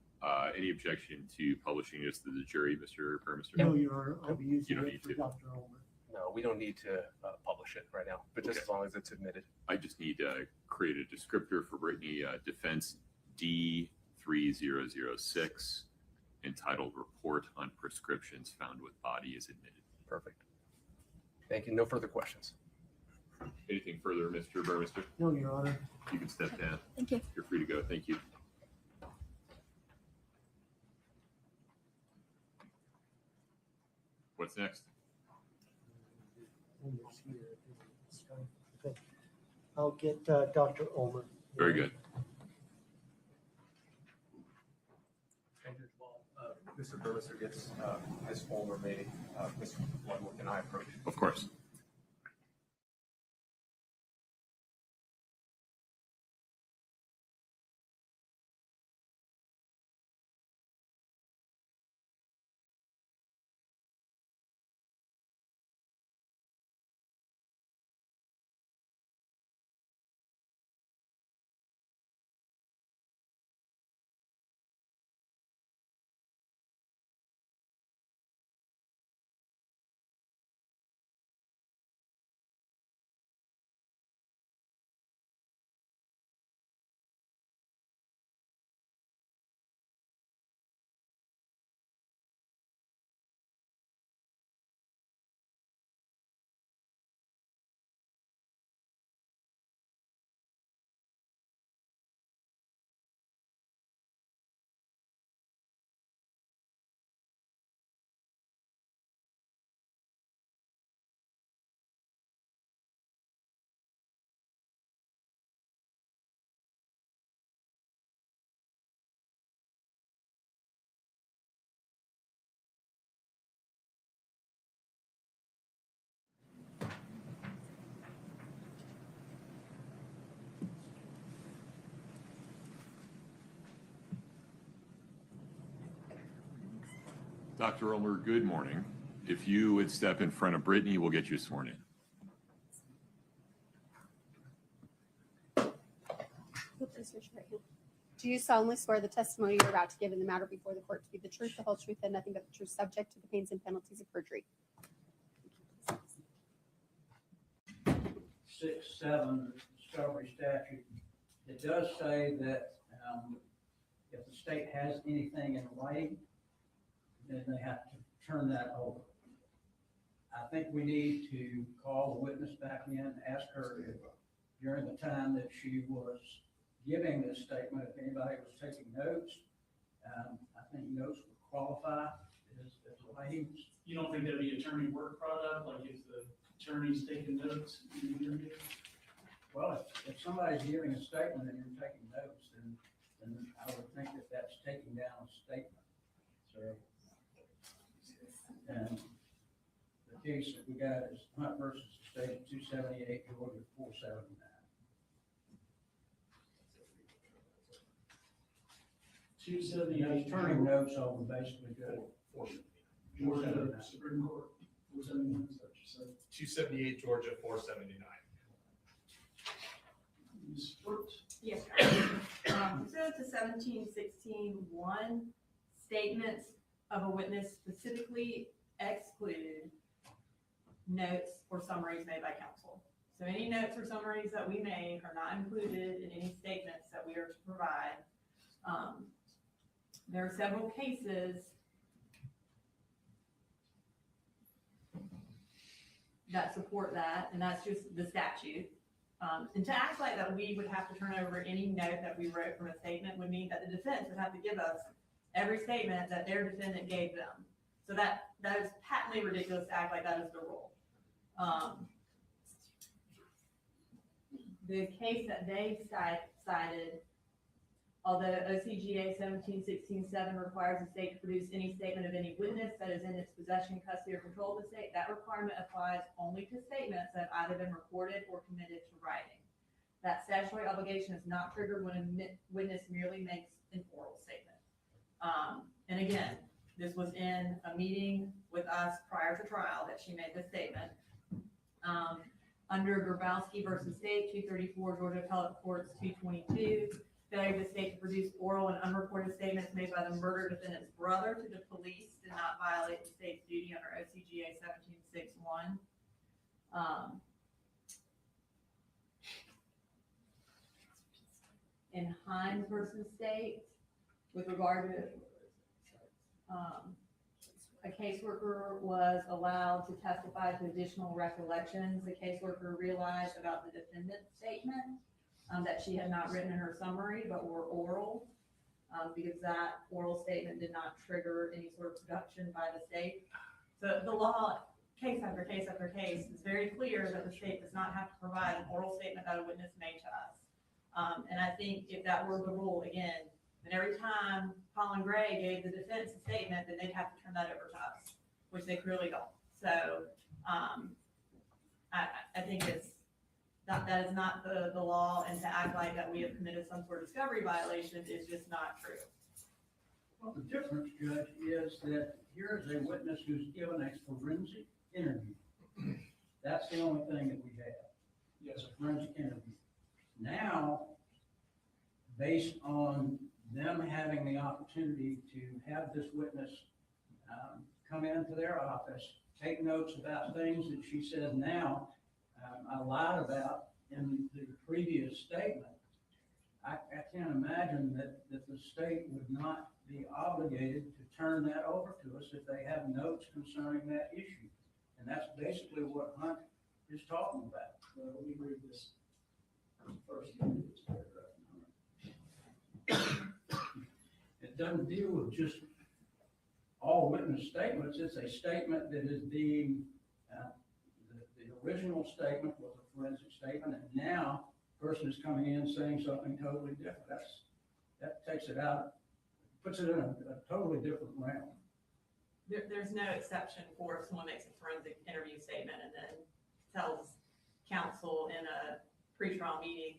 any objection to publishing this to the jury, Mr. Burmester? No, Your Honor, I'll be You using don't it need for to. Dr. Ulmer. No, we don't need to publish it right now, but just Okay. as long as it's admitted. I just need to create a descriptor for Brittany Defense D3006 entitled Report on Prescriptions Found with Body is Admitted. Perfect. Thank you. No further questions. Anything further, Mr. Burmester? No, Your Honor. You can step down. Thank you. You're free to go. Thank you. What's next? Ulmer's here. Okay. I'll get Dr. Ulmer. Very good. Mr. Burmester gets Ms. Ulmer, may Mr. Ludwig and I approach. Of course. Dr. Ulmer, good morning. If you would step in front of Brittany, we'll get you sworn in. Please raise your right hand. Do you solemnly swear the testimony you're about to give in the matter before the court to be the truth, the whole truth, and nothing but the truth, subject to the pains and penalties of perjury? 6-7 discovery statute, it does say that if the state has anything in writing, then they have to turn that over. I think we need to call the witness back in, ask her if during the time that she was giving this statement, if anybody was taking notes. I think notes would qualify as writings. You don't think that'd be attorney work product, like if the attorney's taking notes in the interview? Well, if somebody's giving a statement and you're taking notes, then I would think that that's taking down a statement. So, and the case that we got is Hunt versus the state of 278, Georgia 479. Turning notes over basically good. Georgia Supreme Court, 479, is that what you said? 278 Georgia 479. Ms. Foote? Yes. Pursuant to 1716(1), statements of a witness specifically exclude notes or summaries made by counsel. So any notes or summaries that we made are not included in any statements that we are to provide. There are several cases that support that, and that's just the statute. And to act like that we would have to turn over any note that we wrote from a statement would mean that the defense would have to give us every statement that their defendant gave them. So that is patently ridiculous to act like that is the rule. The case that they cited, although OCGA 1716(7) requires the state to produce any statement of any witness that is in its possession, custody, or control of the state, that requirement applies only to statements that have either been recorded or committed to writing. That statutory obligation is not triggered when a witness merely makes an oral statement. And again, this was in a meeting with us prior to trial that she made this statement. Under Grabowski versus State, 234 Georgia Appellate Courts 222, failure of the state to produce oral and unreported statements made by the murder defendant's brother to the police did not violate the state's duty under OCGA 1761. In Hines versus State, with regard to a caseworker was allowed to testify to additional recollections the caseworker realized about the defendant's statement that she had not written in her summary, but were oral, because that oral statement did not trigger any sort of production by the state. So the law, case after case after case, is very clear that the state does not have to provide an oral statement that a witness made to us. And I think if that were the rule, again, then every time Colin Gray gave the defense a statement, then they'd have to turn that over to us, which they clearly don't. So I think that is not the law, and to act like that we have committed some sort of discovery violation is just not true. Well, the difference, Judge, is that here is a witness who's given a forensic interview. That's the only thing that we have. Yes, a forensic interview. Now, based on them having the opportunity to have this witness come into their office, take notes about things that she says now, I lied about in the previous statement. I can't imagine that the state would not be obligated to turn that over to us if they have notes concerning that issue. And that's basically what Hunt is talking about. Let me read this first. It doesn't deal with just all witness statements. It's a statement that is being, the original statement was a forensic statement, and now the person is coming in saying something totally different. That takes it out, puts it in a totally different realm. There's no exception for if someone makes a forensic interview statement and then tells counsel in a pretrial meeting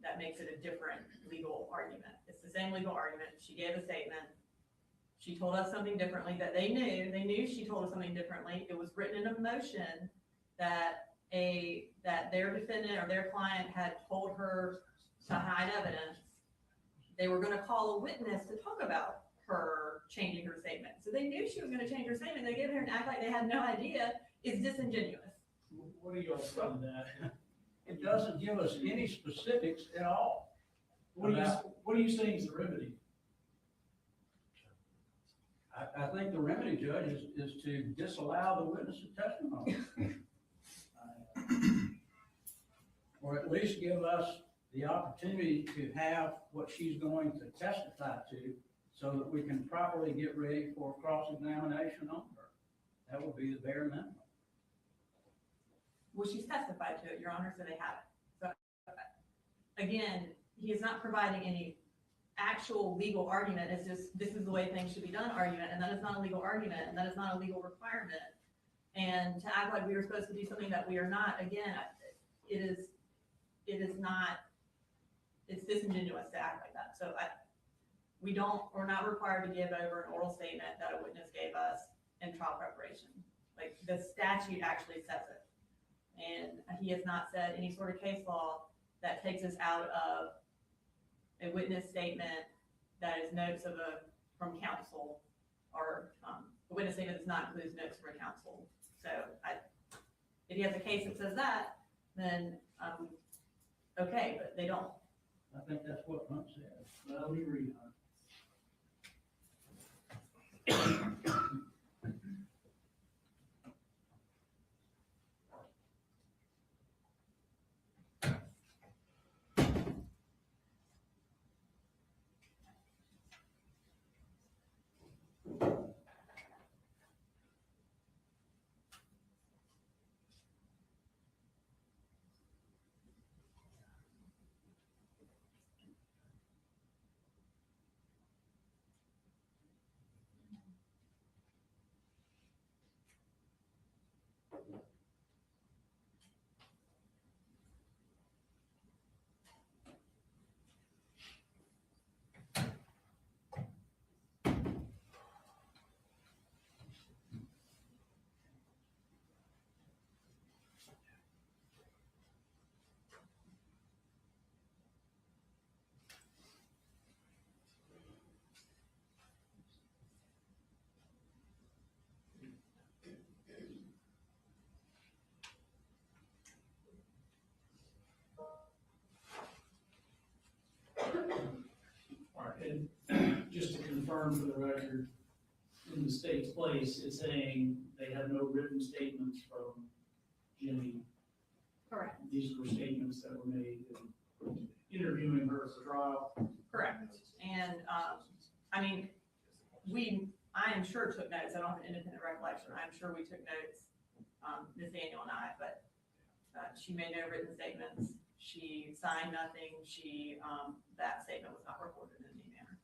that makes it a different legal argument. It's the same legal argument. She gave a statement. She told us something differently that they knew she told us something differently. It was written in a motion that their defendant or their client had told her to hide evidence. They were gonna call a witness to talk about her changing her statement. So they knew she was gonna change her statement. They get here and act like they had no idea. It's disingenuous. What do y'all say to that? It doesn't give us any specifics at all. What do you think is the remedy? I think the remedy, Judge, is to disallow the witness's testimony. Or at least give us the opportunity to have what she's going to testify to so that we can properly get ready for cross-examination on her. That would be the bare minimum. Well, she's testified to it, Your Honor, so they have it. So again, he is not providing any actual legal argument. It's just, this is the way things should be done argument, and that is not a legal argument, and that is not a legal requirement. And to act like we were supposed to do something that we are not, again, it is not, it's disingenuous to act like that. So we're not required to give over an oral statement that a witness gave us in trial preparation. Like, the statute actually says it. And he has not said any sort of case law that takes us out of a witness statement that is notes from counsel, or a witness statement does not include notes from counsel. So if he has a case that says that, then okay, but they don't. I think that's what Hunt said. Let me read on. All right, and just to confirm for the record, in the state's place, it's saying they have no written statements from Jimmy. Correct. These were statements that were made in interviewing her for trial. Correct. And I mean, I am sure took notes. I don't have an independent recollection. I'm sure we took notes, Ms. Daniel and I, but she made no written statements. She signed nothing. That statement was not recorded in any manner.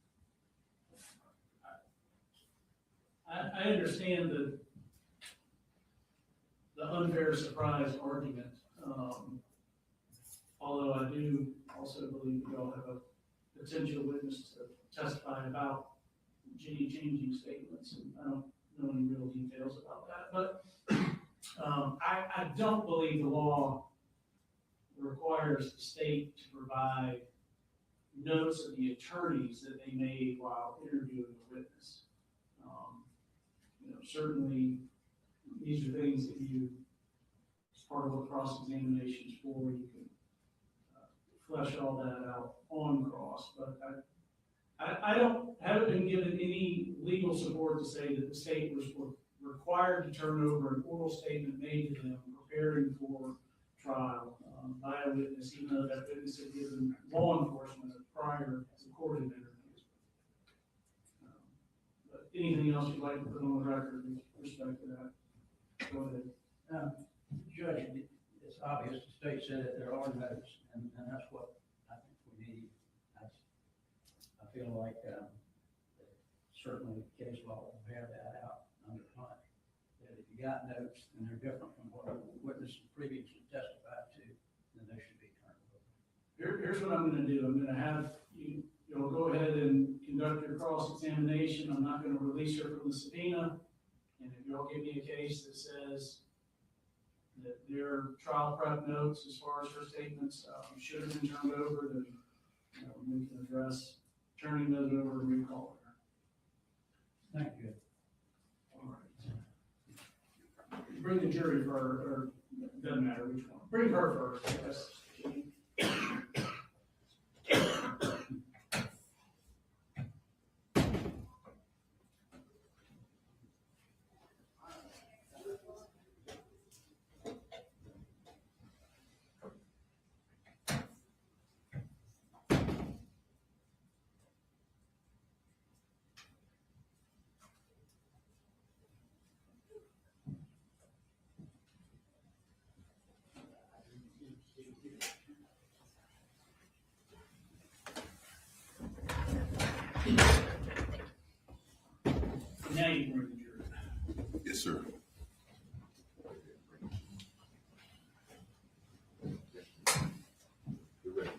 I understand the unfair surprise argument. Although I do also believe we all have a potential witness to testify about Ginny changing statements, and I don't know any real details about that. But I don't believe the law requires the state to provide notes of the attorneys that they made while interviewing a witness. Certainly, these are things that as part of what cross-examination is for, you can flesh all that out on cross. But I haven't been given any legal support to say that the state was required to turn over an oral statement made to them preparing for trial by a witness, even though that witness had given law enforcement a prior recorded interview. But anything else you'd like to put on the record with respect to that? Go ahead. Judge, it's obvious the state said that there are notes, and that's what I think we need. I feel like certainly case law will bear that out under Hunt. That if you got notes and they're different from what a witness previously testified to, then they should be turned over. Here's what I'm going to do. I'm going to have you'll go ahead and conduct your cross cross-examination. I'm not gonna release her from the subpoena. And if y'all give me a case that says that their trial prep notes, as far as her statements, should have been turned over, then, you know, we can address turning those over and recalling her. Thank you. All right. Bring the jury first, or doesn't matter which one. Bring her first, I guess. Now you can bring the jury. Yes, sir. You're ready.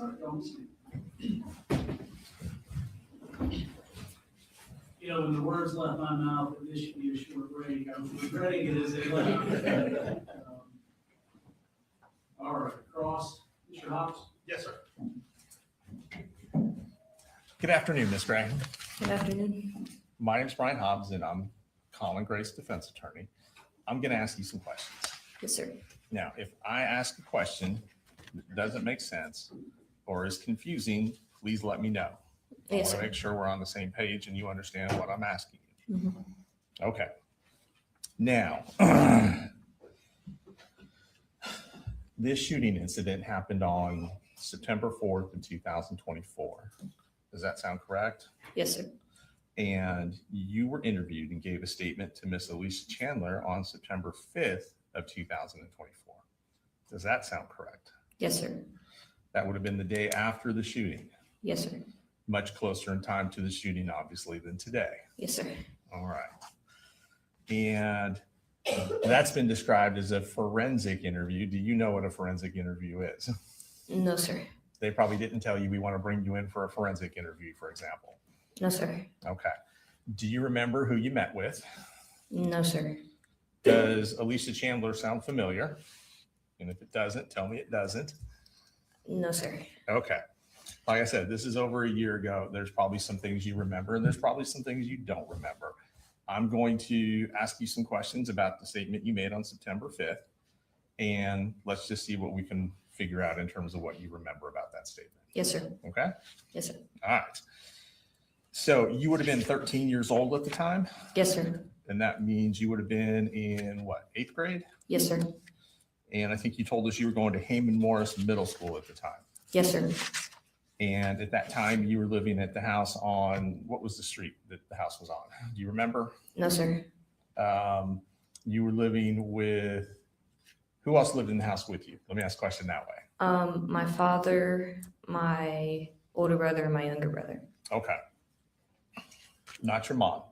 All right, don't see. You know, when the words left my mouth, that this should be a short break, I was regretting it as they left. All right, cross. Mr. Hobbs? Yes, sir. Good afternoon, Ms. Gray. Good afternoon. My name's Brian Hobbs, and I'm Colin Gray's defense attorney. I'm going to ask you some questions. Yes, sir. Now, if I ask a question that doesn't make sense or is confusing, please let me know. I Yes, want to sir. make sure we're on the same page and you understand what I'm asking you. Mhm. Okay. Now, this shooting incident happened on September 4th of 2024. Does that sound correct? Yes, sir. And you were interviewed and gave a statement to Miss Alicia Chandler on September 5th of 2024. Does that sound correct? Yes, sir. That would have been the day after the shooting. Yes, sir. Much closer in time to the shooting, obviously, than today. Yes, sir. All right. And that's been described as a forensic interview. Do you know what a forensic interview is? No, sir. They probably didn't tell you we want to bring you in for a forensic interview, for example. No, sir. Okay. Do you remember who you met with? No, sir. Does Alicia Chandler sound familiar? And if it doesn't, tell me it doesn't. No, sir. Okay. Like I said, this is over a year ago. There's probably some things you remember, and there's probably some things you don't remember. I'm going to ask you some questions about the statement you made on September 5th, and let's just see what we can figure out in terms of what you remember about that statement. Yes, sir. Okay? Yes, sir. All right. So you would have been 13 years old at the time, Yes, sir. and that means you would have been in what, 8th grade? Yes, sir. And I think you told us you were going to Heyman Morris Middle School at the time. Yes, sir. And at that time, you were living at the house on, what was the street that the house was on? Do you remember? No, sir. You were living with, who else lived in the house with you? Let me ask the question that way. My father, my older brother, and my younger brother. Okay. Not your mom.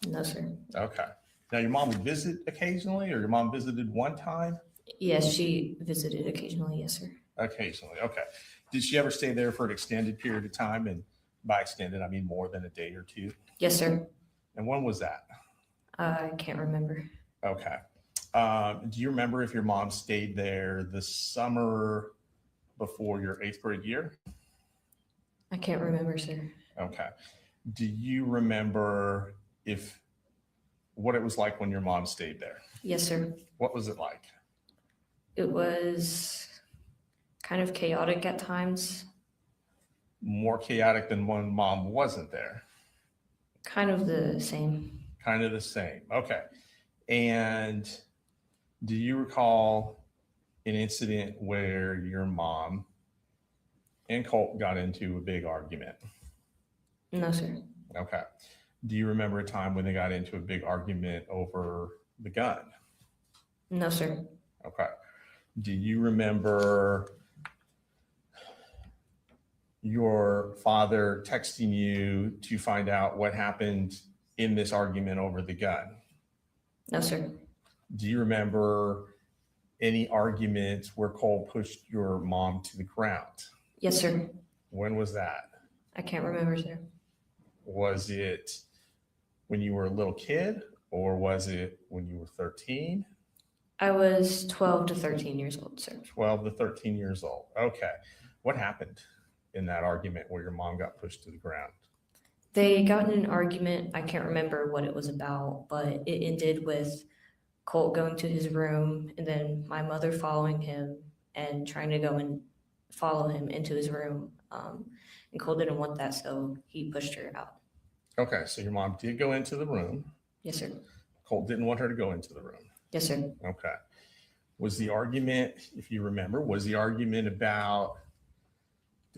No, sir. Okay. Now, your mom would visit occasionally, or your mom visited one time? Yes, she visited occasionally. Yes, sir. Occasionally. Okay. Did she ever stay there for an extended period of time? And by extended, I mean more than a day or two. Yes, sir. And when was that? I can't remember. Okay. Do you remember if your mom stayed there the summer before your 8th grade year? I can't remember, sir. Okay. Do you remember what it was like when your mom stayed there? Yes, sir. What was it like? It was kind of chaotic at times. More chaotic than when mom wasn't there? Kind of the same. Kind of the same. Okay. And do you recall an incident where your mom and Colt got into a big argument? No, sir. Okay. Do you remember a time when they got into a big argument over the gun? No, sir. Okay. Do you remember your father texting you to find out what happened in this argument over the gun? No, sir. Do you remember any arguments where Cole pushed your mom to the ground? Yes, sir. When was that? I can't remember, sir. Was it when you were a little kid, or was it when you were 13? I was 12 to 13 years old, sir. 12 to 13 years old. Okay. What happened in that argument where your mom got pushed to the ground? They got in an argument. I can't remember what it was about, but it ended with Colt going to his room and then my mother following him and trying to go and follow him into his room. And Colt didn't want that, so he pushed her out. Okay, so your mom did go into the room. Yes, sir. Colt didn't want her to go into the room. Yes, sir. Okay. Was the argument, if you remember, did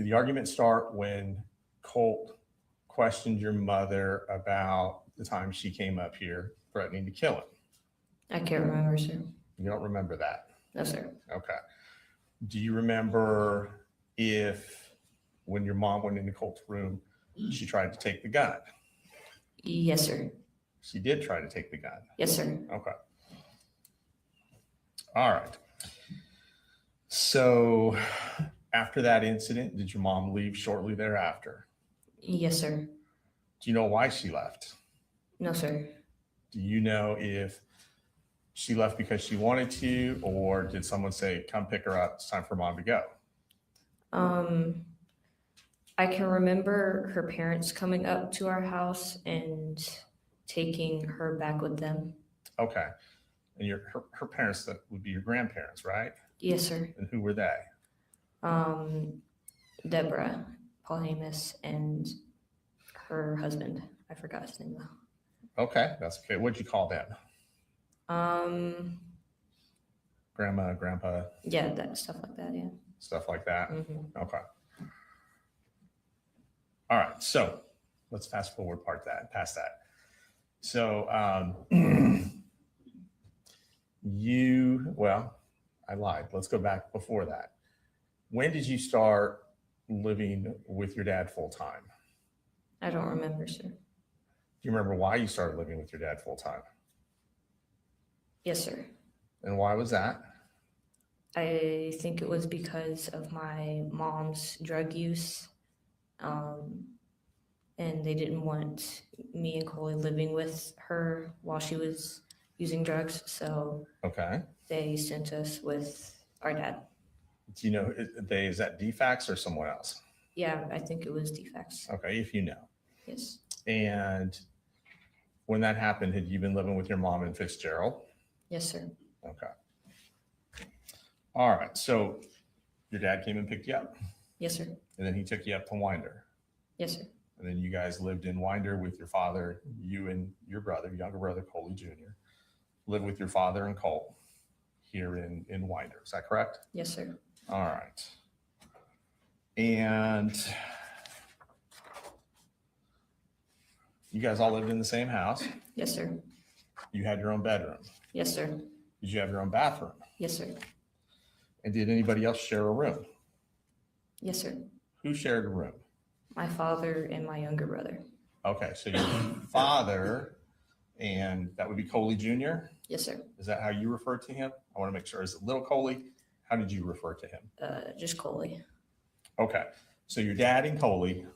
the argument start when Colt questioned your mother about the time she came up here threatening to kill him? I can't remember, sir. You don't remember that? No, sir. Okay. Do you remember when your mom went into Colt's room, she tried to take the gun? Yes, sir. She did try to take the gun? Yes, sir. Okay. All right. So after that incident, did your mom leave shortly thereafter? Yes, sir. Do you know why she left? No, sir. Do you know if she left because she wanted to, or did someone say, come pick her up, it's time for mom to go? I can remember her parents coming up to our house and taking her back with them. Okay. And her parents, that would be your grandparents, right? Yes, sir. And who were they? Deborah, Paul Hamus, and her husband. I forgot his name though. Okay, that's okay. What'd you call them? Grandma, grandpa? Yeah, that stuff like that, yeah. Stuff like that? Mm-hmm. Okay. All right, so let's fast forward past that. So I lied. Let's go back before that. When did you start living with your dad full time? I don't remember, sir. Do you remember why you started living with your dad full time? Yes, sir. And why was that? I think it was because of my mom's drug use. And they didn't want me and Coley living with her while she was using drugs. So okay, they sent us with our dad. Do you know, is that DFAX or someone else? Yeah, I think it was DFAX. Okay, if you know. Yes. And when that happened, had you been living with your mom in Fitzgerald? Yes, sir. Okay. All right, so your dad came and picked you up? Yes, sir. And then he took you up to Winder? Yes, sir. And then you guys lived in Winder with your father, you and your brother, younger brother, Coley Jr., lived with your father and Colt here in Winder. Is that correct? Yes, sir. All right. And you guys all lived in the same house? Yes, sir. You had your own bedroom? Yes, sir. Did you have your own bathroom? Yes, sir. And did anybody else share a room? Yes, sir. Who shared a room? My father and my younger brother. Okay, so your father, and that would be Coley Jr.? Yes, sir. Is that how you refer to him? I want to make sure. Is it little Coley? How did you refer to him? Just Coley. Okay, so your dad and Coley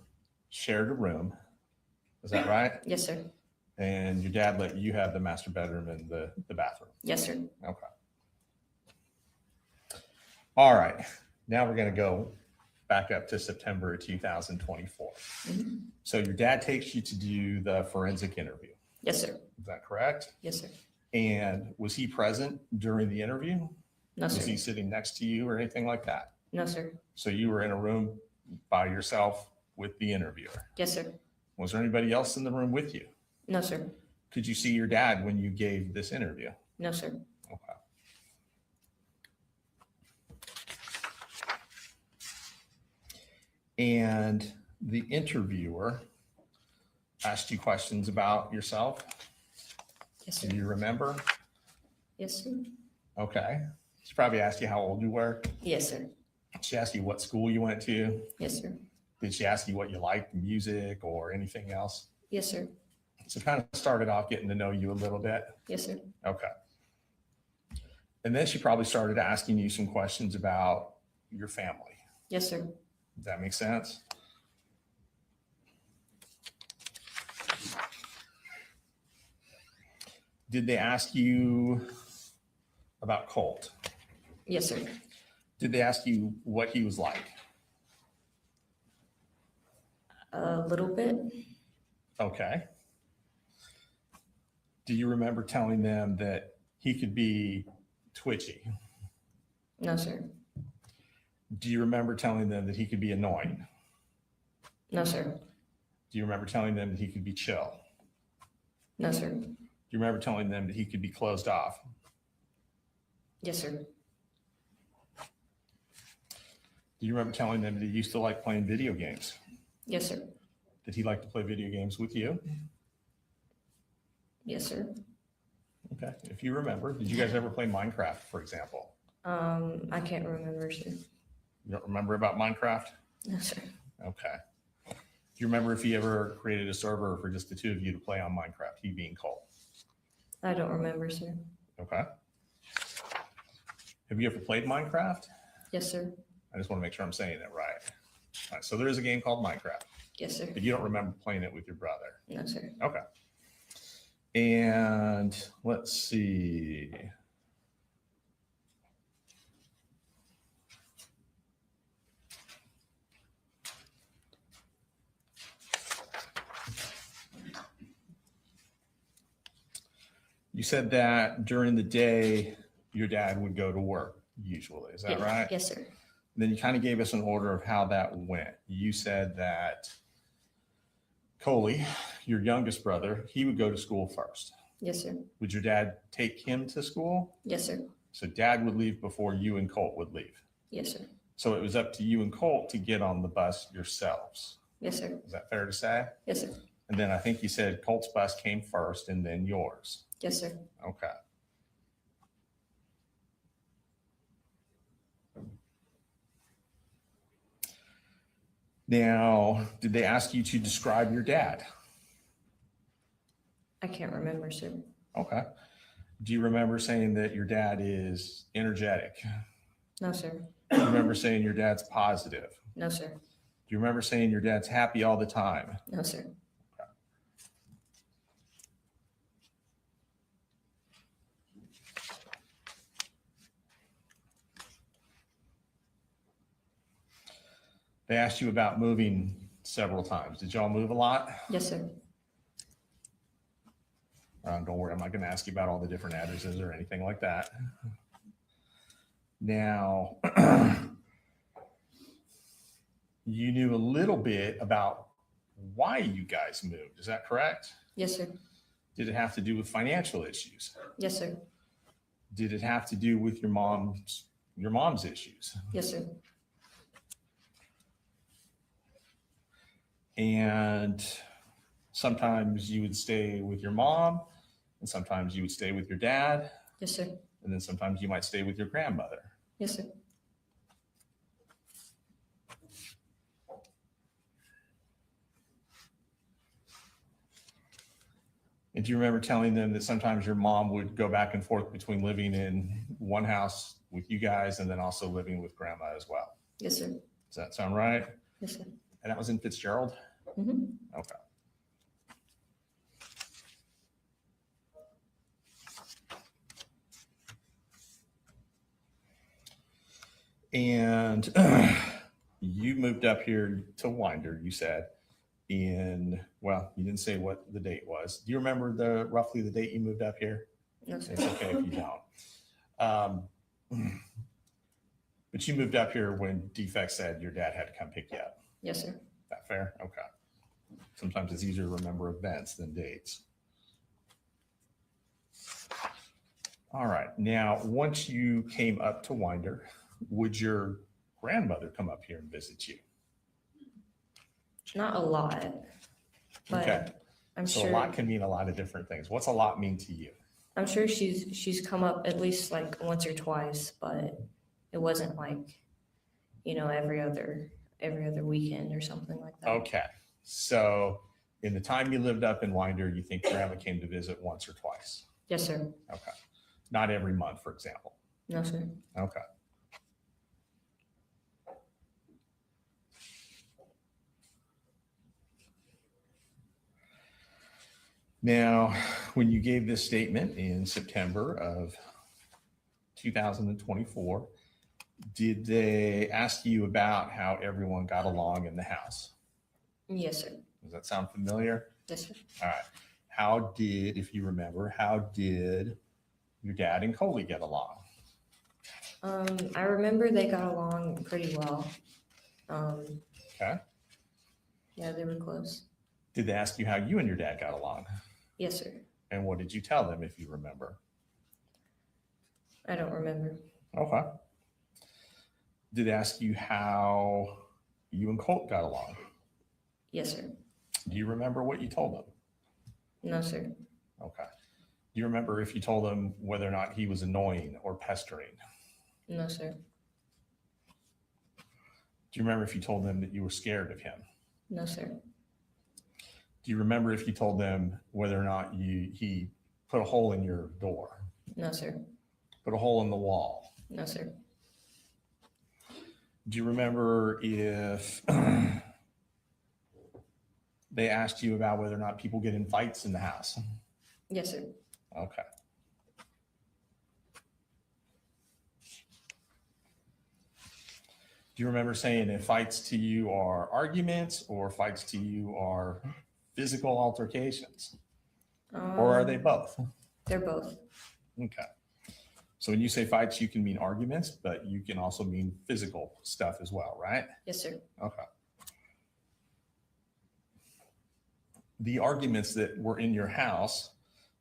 shared a room. Is that right? Yes, sir. And your dad let you have the master bedroom and the bathroom? Yes, sir. Okay. All right. Now we're going to go back up to September 2024. Mhm. So your dad takes you to do the forensic interview. Yes, sir. Is that correct? Yes, sir. And was he present during the interview? No, Was sir. he sitting next to you or anything like that? No, sir. So you were in a room by yourself with the interviewer? Yes, sir. Was there anybody else in the room with you? No, sir. Could you see your dad when you gave this interview? No, sir. Okay. And the interviewer asked you questions about yourself? Yes, sir. Do you remember? Yes, sir. Okay. She probably asked you how old you were? Yes, sir. She asked you what school you went to? Yes, sir. Did she ask you what you liked, music or anything else? Yes, sir. So kind of started off getting to know you a little bit. Yes, sir. Okay. And then she probably started asking you some questions about your family. Yes, sir. Does that make sense? Did they ask you about Colt? Yes, sir. Did they ask you what he was like? A little bit. Okay. Do you remember telling them that he could be twitchy? No, sir. Do you remember telling them that he could be annoying? No, sir. Do you remember telling them that he could be chill? No, sir. Do you remember telling them that he could be closed off? Yes, sir. Do you remember telling them that he used to like playing video games? Yes, sir. Did he like to play video games with you? Yes, sir. Okay. If you remember, did you guys ever play Minecraft, for example? I can't remember, sir. You don't remember about Minecraft? No, sir. Okay. Do you remember if he ever created a server for just the two of you to play on Minecraft, he being Colt? I don't remember, sir. Okay. Have you ever played Minecraft? Yes, sir. I just want to make sure I'm saying it right. All right, so there is a game called Minecraft. Yes, sir. But you don't remember playing it with your brother. No, sir. Okay. And let's see. You said that during the day, your dad would go to work usually. Is that Yeah. right? Yes, sir. And then you kind of gave us an order of how that went. You said that Coley, your youngest brother, he would go to school first. Yes, sir. Would your dad take him to school? Yes, sir. So dad would leave before you and Colt would leave. Yes, sir. So it was up to you and Colt to get on the bus yourselves. Yes, sir. Is that fair to say? Yes, sir. And then I think you said Colt's bus came first and then yours. Yes, sir. Okay. Now, did they ask you to describe your dad? I can't remember, sir. Okay. Do you remember saying that your dad is energetic? No, sir. Do you remember saying your dad's positive? No, sir. Do you remember saying your dad's happy all the time? No, sir. They asked you about moving several times. Did y'all move a lot? Yes, sir. Don't worry, I'm not going to ask you about all the different addresses or anything like that. Now, you knew a little bit about why you guys moved. Is that correct? Yes, sir. Did it have to do with financial issues? Yes, sir. Did it have to do with your mom's issues? Yes, sir. And sometimes you would stay with your mom, and sometimes you would stay with your dad, Yes, sir. and then sometimes you might stay with your grandmother. Yes, sir. And do you remember telling them that sometimes your mom would go back and forth between living in one house with you guys and then also living with grandma as well? Yes, sir. Does that sound right? Yes, sir. And that was in Fitzgerald? Mm-hmm. Okay. And you moved up here to Winder, you said, well, you didn't say what the date was. Do you remember roughly the date you moved up here? No, sir. It's okay if you don't. But you moved up here when Defect said your dad had to come pick you up. Yes, sir. Is that fair? Okay. Sometimes it's easier to remember events than dates. All right. Now, once you came up to Winder, would your grandmother come up here and visit you? Not a lot, but Okay. I'm So sure a lot can mean a lot of different things. What's a lot mean to you? I'm sure she's come up at least like once or twice, but it wasn't like, every other weekend or something like that. Okay. So in the time you lived up in Winder, you think grandma came to visit once or twice? Yes, sir. Okay. Not every month, for example. No, sir. Okay. Now, when you gave this statement in September of 2024, did they ask you about how everyone got along in the house? Yes, sir. Does that sound familiar? Yes, sir. All right. If you remember, how did your dad and Coley get along? I remember they got along pretty well. Okay. Yeah, they were close. Did they ask you how you and your dad got along? Yes, sir. And what did you tell them, if you remember? I don't remember. Okay. Did they ask you how you and Colt got along? Yes, sir. Do you remember what you told them? No, sir. Okay. Do you remember if you told them whether or not he was annoying or pestering? No, sir. Do you remember if you told them that you were scared of him? No, sir. Do you remember if you told them whether or not he put a hole in your door? No, sir. Put a hole in the wall? No, sir. Do you remember if they asked you about whether or not people get in fights in the house? Yes, sir. Okay. Do you remember saying if fights to you are arguments or fights to you are physical altercations? Or are they both? They're both. Okay. So when you say fights, you can mean arguments, but you can also mean physical stuff as well, right? Yes, sir. Okay. The arguments that were in your house,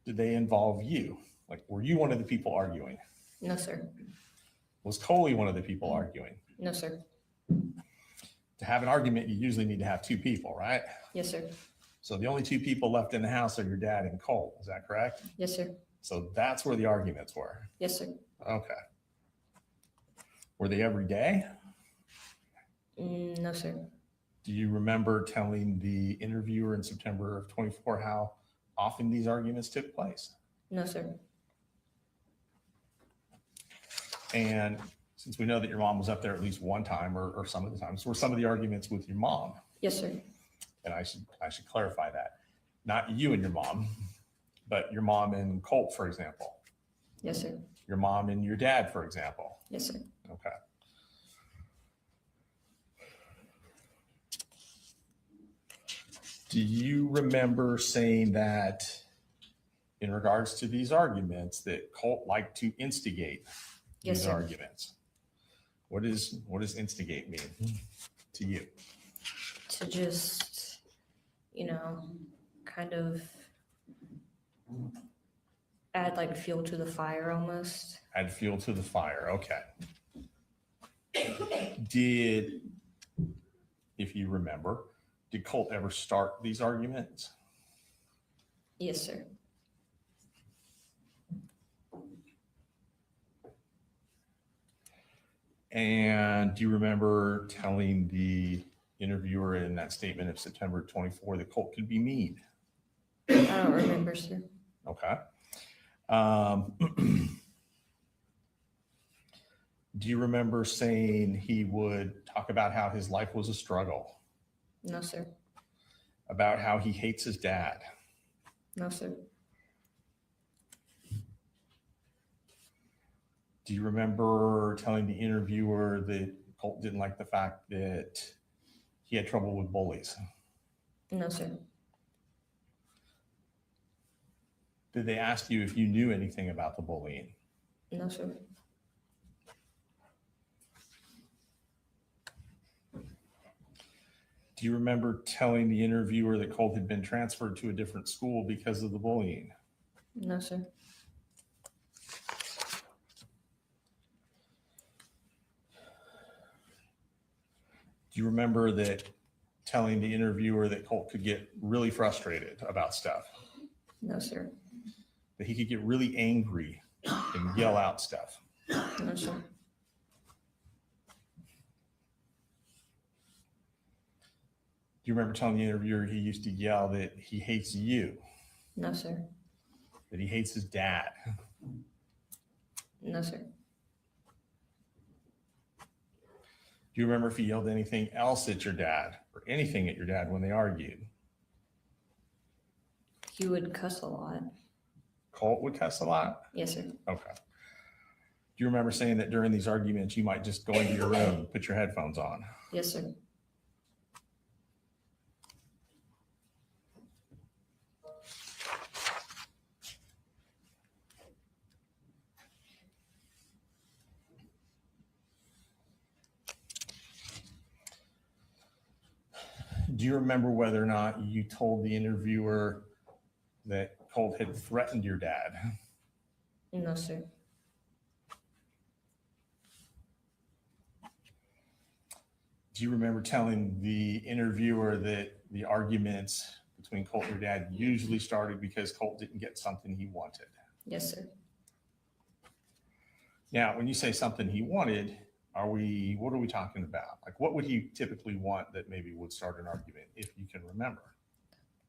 did they involve you? Like, were you one of the people arguing? No, sir. Was Coley one of the people arguing? No, sir. To have an argument, you usually need to have two people, right? Yes, sir. So the only two people left in the house are your dad and Colt. Is that correct? Yes, sir. So that's where the arguments were. Yes, sir. Okay. Were they every day? No, sir. Do you remember telling the interviewer in September of 24 how often these arguments took place? No, sir. And since we know that your mom was up there at least one time or some of the times, were some of the arguments with your mom? Yes, sir. And I should clarify that. Not you and your mom, but your mom and Colt, for example. Yes, sir. Your mom and your dad, for example. Yes, sir. Okay. Do you remember saying that in regards to these arguments that Colt liked to instigate Yes, these sir. arguments? What does instigate mean to you? To just, kind of add like fuel to the fire almost. Add fuel to the fire. Okay. If you remember, did Colt ever start these arguments? Yes, sir. And do you remember telling the interviewer in that statement of September 24 that Colt could be mean? I don't remember, sir. Okay. Do you remember saying he would talk about how his life was a struggle? No, sir. About how he hates his dad? No, sir. Do you remember telling the interviewer that Colt didn't like the fact that he had trouble with bullies? No, sir. Did they ask you if you knew anything about the bullying? No, sir. Do you remember telling the interviewer that Colt had been transferred to a different school because of the bullying? No, sir. Do you remember that telling the interviewer that Colt could get really frustrated about stuff? No, sir. That he could get really angry and yell out stuff? No, sir. Do you remember telling the interviewer he used to yell that he hates you? No, sir. That he hates his dad? No, sir. Do you remember if he yelled anything else at your dad or anything at your dad when they argued? He would cuss a lot. Colt would cuss a lot? Yes, sir. Okay. Do you remember saying that during these arguments, you might just go into your room, put your headphones on? Yes, sir. Do you remember whether or not you told the interviewer that Colt had threatened your dad? No, sir. Do you remember telling the interviewer that the arguments between Colt and your dad usually started because Colt didn't get something he wanted? Yes, sir. Now, when you say something he wanted, what are we talking about? Like, what would he typically want that maybe would start an argument, if you can remember?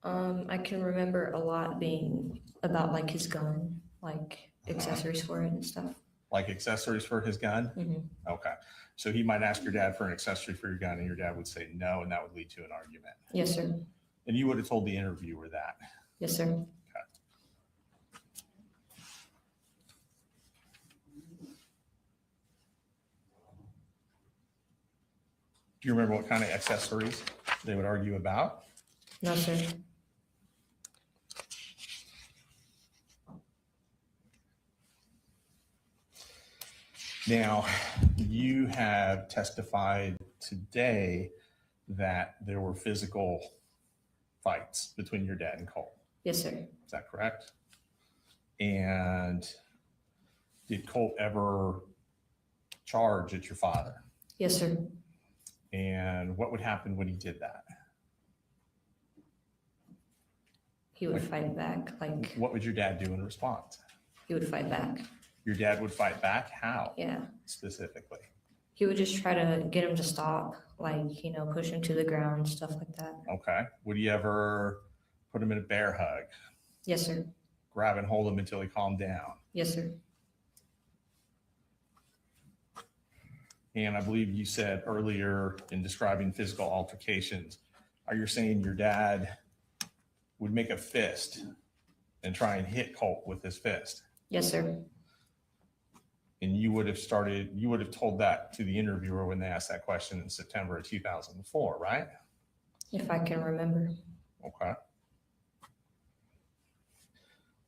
I can remember a lot being about like his gun, like accessories for it and stuff. Like accessories for his gun? Mm-hmm. Okay. So he might ask your dad for an accessory for your gun and your dad would say no, and that would lead to an argument. Yes, sir. And you would have told the interviewer that. Yes, sir. Do you remember what kind of accessories they would argue about? No, sir. Now, you have testified today that there were physical fights between your dad and Colt. Yes, sir. Is that correct? And did Colt ever charge at your father? Yes, sir. And what would happen when he did that? He would fight back. Like, what would your dad do in response? he would fight back. Your dad would fight back? How? Yeah. Specifically? He would just try to get him to stop, like, you know, push him to the ground, stuff like that. Okay. Would he ever put him in a bear hug? Yes, sir. Grab and hold him until he calmed down? Yes, sir. And I believe you said earlier in describing physical altercations, are you saying your dad would make a fist and try and hit Colt with his fist? Yes, sir. And you would have told that to the interviewer when they asked that question in September of 2004, right? If I can remember. Okay.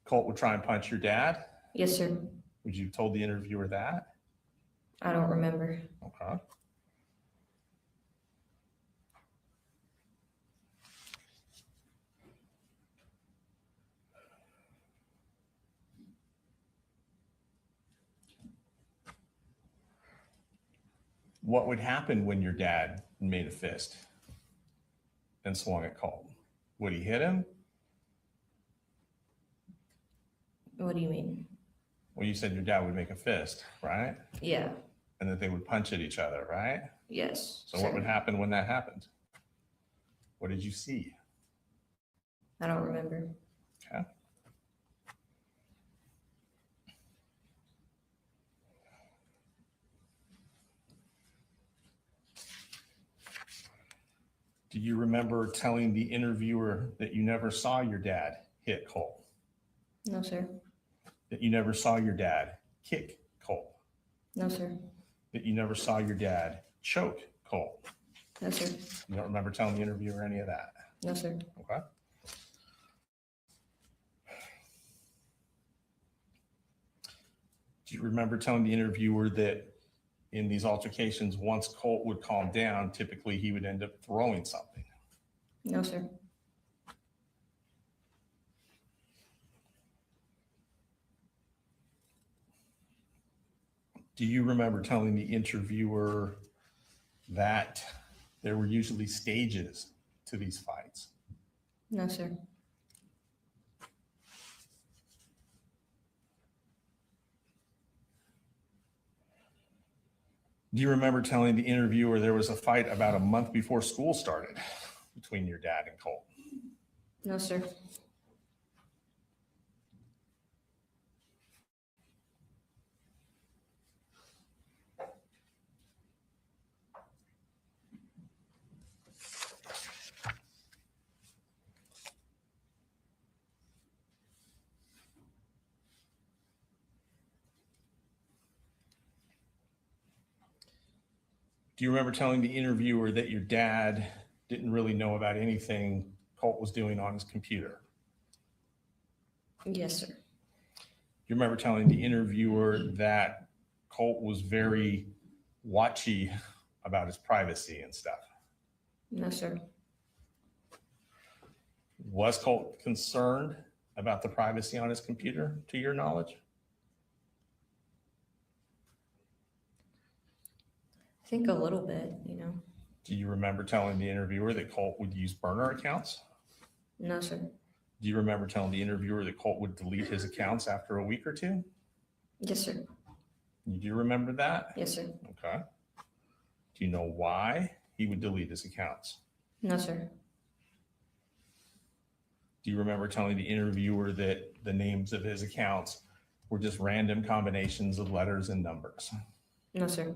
Colt would try and punch your dad? Yes, sir. Would you have told the interviewer that? I don't remember. Okay. What would happen when your dad made a fist and swung at Colt? Would he hit him? What do you mean? Well, you said your dad would make a fist, right? Yeah. And that they would punch at each other, right? Yes. So what would happen when that happened? What did you see? I don't remember. Okay. Do you remember telling the interviewer that you never saw your dad hit Colt? No, sir. That you never saw your dad kick Colt? No, sir. That you never saw your dad choke Colt? No, sir. You don't remember telling the interviewer any of that? No, sir. Okay. Do you remember telling the interviewer that in these altercations, once Colt would calm down, typically he would end up throwing something? No, sir. Do you remember telling the interviewer that there were usually stages to these fights? No, sir. Do you remember telling the interviewer there was a fight about a month before school started between your dad and Colt? No, sir. Do you remember telling the interviewer that your dad didn't really know about anything Colt was doing on his computer? Yes, sir. Do you remember telling the interviewer that Colt was very watchy about his privacy and stuff? No, sir. Was Colt concerned about the privacy on his computer, to your knowledge? I think a little bit, Do you remember telling the interviewer that Colt would use burner accounts? No, sir. Do you remember telling the interviewer that Colt would delete his accounts after a week or two? Yes, sir. You do remember that? Yes, sir. Okay. Do you know why he would delete his accounts? No, sir. Do you remember telling the interviewer that the names of his accounts were just random combinations of letters and numbers? No, sir.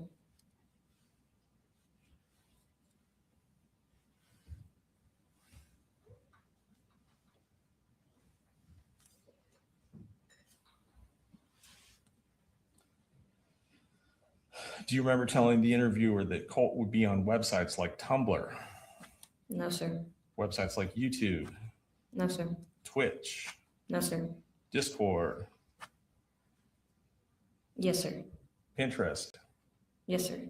Do you remember telling the interviewer that Colt would be on websites like Tumblr, No, sir. websites like YouTube, No, sir. Twitch, No, sir. Discord, Yes, sir. Pinterest? Yes, sir.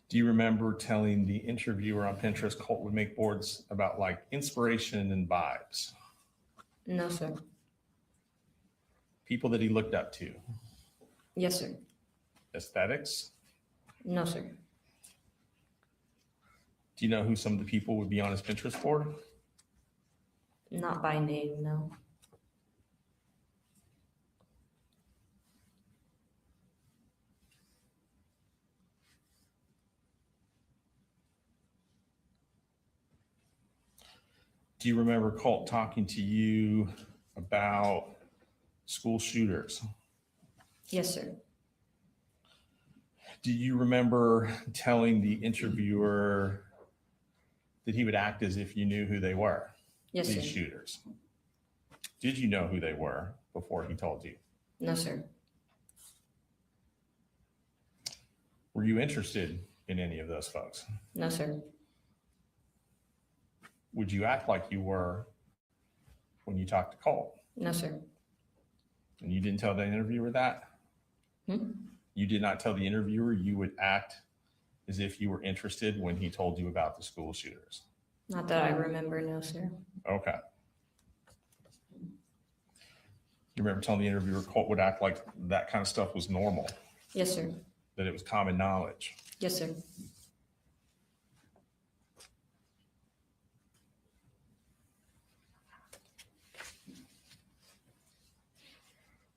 Do you remember telling the interviewer on Pinterest Colt would make boards about like inspiration and vibes? No, sir. People that he looked up to? Yes, sir. Aesthetics? No, sir. Do you know who some of the people would be on his Pinterest board? Not by name, no. Do you remember Colt talking to you about school shooters? Yes, sir. Do you remember telling the interviewer that he would act as if you knew who they were? Yes, these sir. shooters. Did you know who they were before he told you? No, sir. Were you interested in any of those folks? No, sir. Would you act like you were when you talked to Colt? No, sir. And you didn't tell the interviewer that? You did not tell the interviewer you would act as if you were interested when he told you about the school shooters? Not that I remember, no, sir. Okay. You remember telling the interviewer Colt would act like that kind of stuff was normal, Yes, sir. that it was common knowledge? Yes, sir.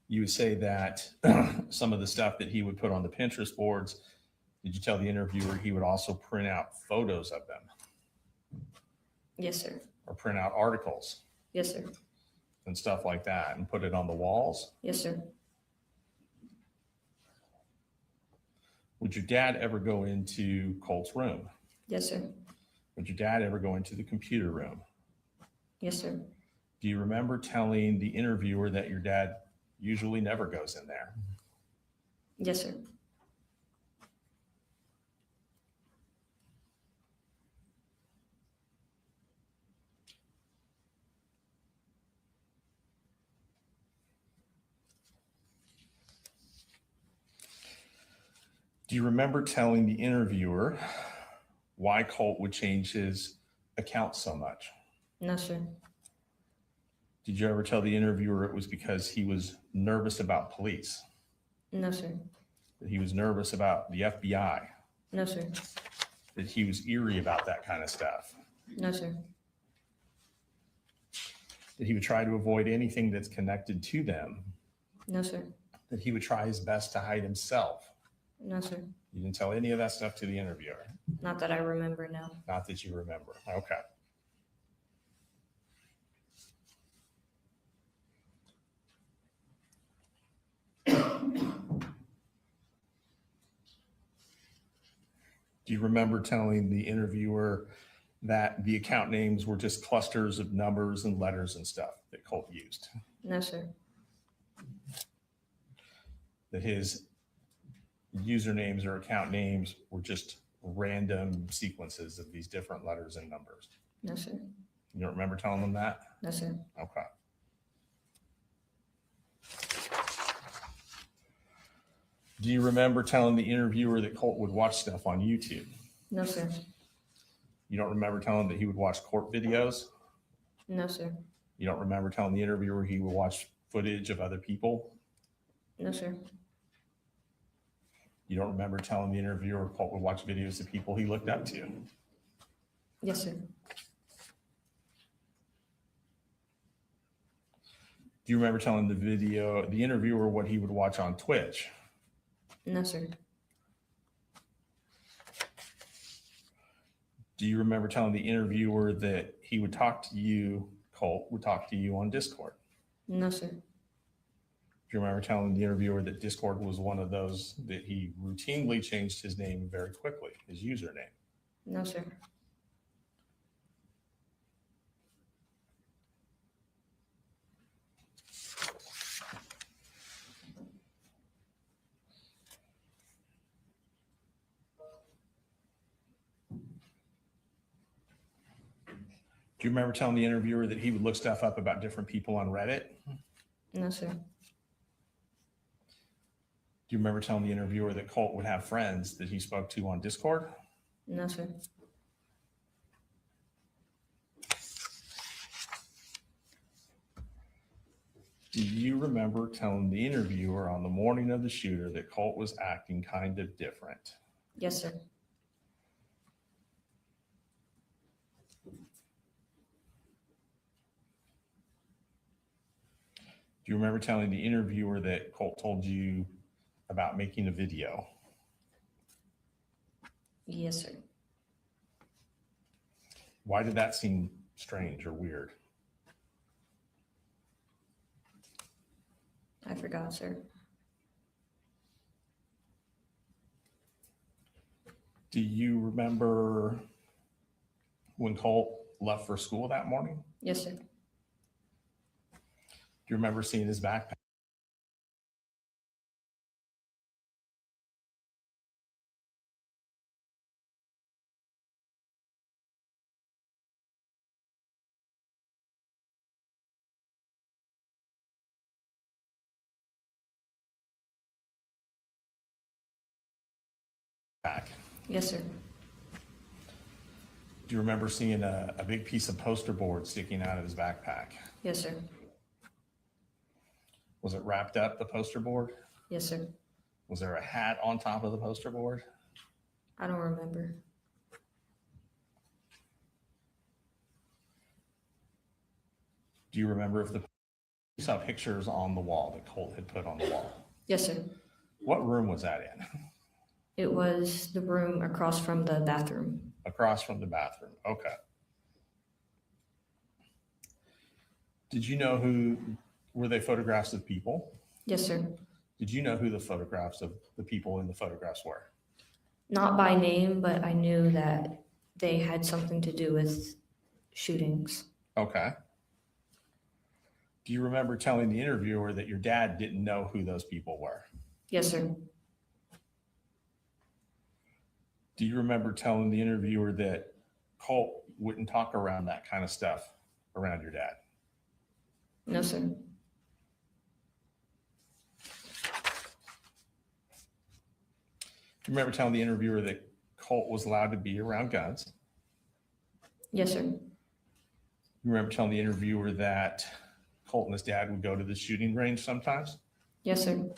You would say that some of the stuff that he would put on the Pinterest boards, did you tell the interviewer he would also print out photos of them Yes, sir. or print out articles Yes, sir. and stuff like that and put it on the walls? Yes, sir. Would your dad ever go into Colt's room? Yes, sir. Would your dad ever go into the computer room? Yes, sir. Do you remember telling the interviewer that your dad usually never goes in there? Yes, sir. Do you remember telling the interviewer why Colt would change his account so much? No, sir. Did you ever tell the interviewer it was because he was nervous about police? No, sir. That he was nervous about the FBI? No, sir. That he was eerie about that kind of stuff? No, sir. That he would try to avoid anything that's connected to them? No, sir. That he would try his best to hide himself? No, sir. You didn't tell any of that stuff to the interviewer? Not that I remember now. Not that you remember. Okay. Do you remember telling the interviewer that the account names were just clusters of numbers and letters and stuff that Colt used? No, sir. That his usernames or account names were just random sequences of these different letters and numbers? No, sir. You don't remember telling them that? No, sir. Okay. Do you remember telling the interviewer that Colt would watch stuff on YouTube? No, sir. You don't remember telling him that he would watch court videos? No, sir. You don't remember telling the interviewer he would watch footage of other people? No, sir. You don't remember telling the interviewer Colt would watch videos of people he looked up to? Yes, sir. Do you remember telling the interviewer what he would watch on Twitch? No, sir. Do you remember telling the interviewer that he would talk to you, Colt would talk to you on Discord? No, sir. Do you remember telling the interviewer that Discord was one of those that he routinely changed his name very quickly, his username? No, sir. Do you remember telling the interviewer that he would look stuff up about different people on Reddit? No, sir. Do you remember telling the interviewer that Colt would have friends that he spoke to on Discord? No, sir. Do you remember telling the interviewer on the morning of the shooter that Colt was acting kind of different? Yes, sir. Do you remember telling the interviewer that Colt told you about making a video? Yes, sir. Why did that seem strange or weird? I forgot, sir. Do you remember when Colt left for school that morning? Yes, sir. Do you remember seeing his backpack? Yes, sir. Do you remember seeing a big piece of poster board sticking out of his backpack? Yes, sir. Was it wrapped up, the poster board? Yes, sir. Was there a hat on top of the poster board? I don't remember. Do you remember if you saw pictures on the wall that Colt had put on the wall? Yes, sir. What room was that in? It was the room across from the bathroom. Across from the bathroom. Okay. Did you know were they photographs of people? Yes, sir. Did you know who the photographs of the people in the photographs were? Not by name, but I knew that they had something to do with shootings. Okay. Do you remember telling the interviewer that your dad didn't know who those people were? Yes, sir. Do you remember telling the interviewer that Colt wouldn't talk around that kind of stuff around your dad? No, sir. Do you remember telling the interviewer that Colt was allowed to be around guns? Yes, sir. You remember telling the interviewer that Colt and his dad would go to the shooting range sometimes? Yes, sir. Do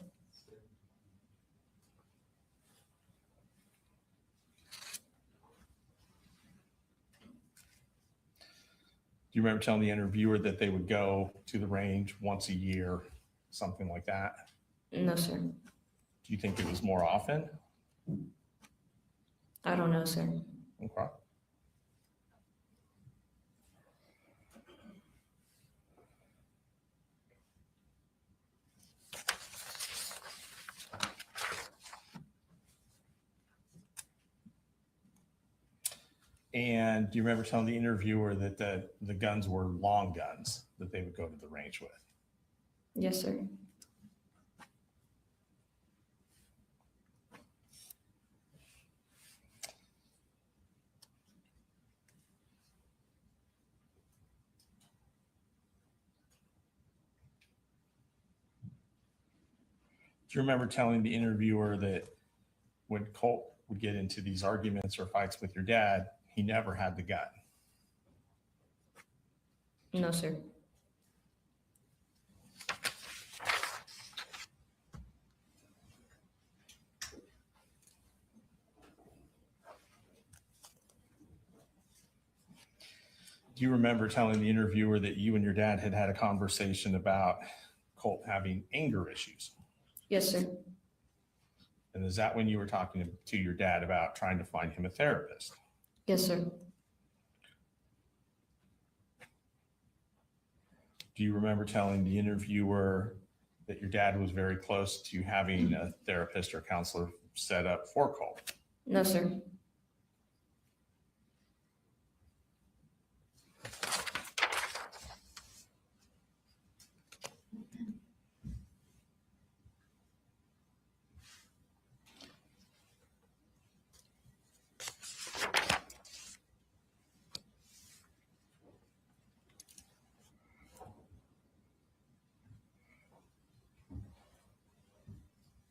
you remember telling the interviewer that they would go to the range once a year, something like that? No, sir. Do you think it was more often? I don't know, sir. Okay. And do you remember telling the interviewer that the guns were long guns that they would go to the range with? Yes, sir. Do you remember telling the interviewer that when Colt would get into these arguments or fights with your dad, he never had the gun? No, sir. Do you remember telling the interviewer that you and your dad had had a conversation about Colt having anger issues? Yes, sir. And is that when you were talking to your dad about trying to find him a therapist? Yes, sir. Do you remember telling the interviewer that your dad was very close to having a therapist or counselor set up for Colt? No, sir.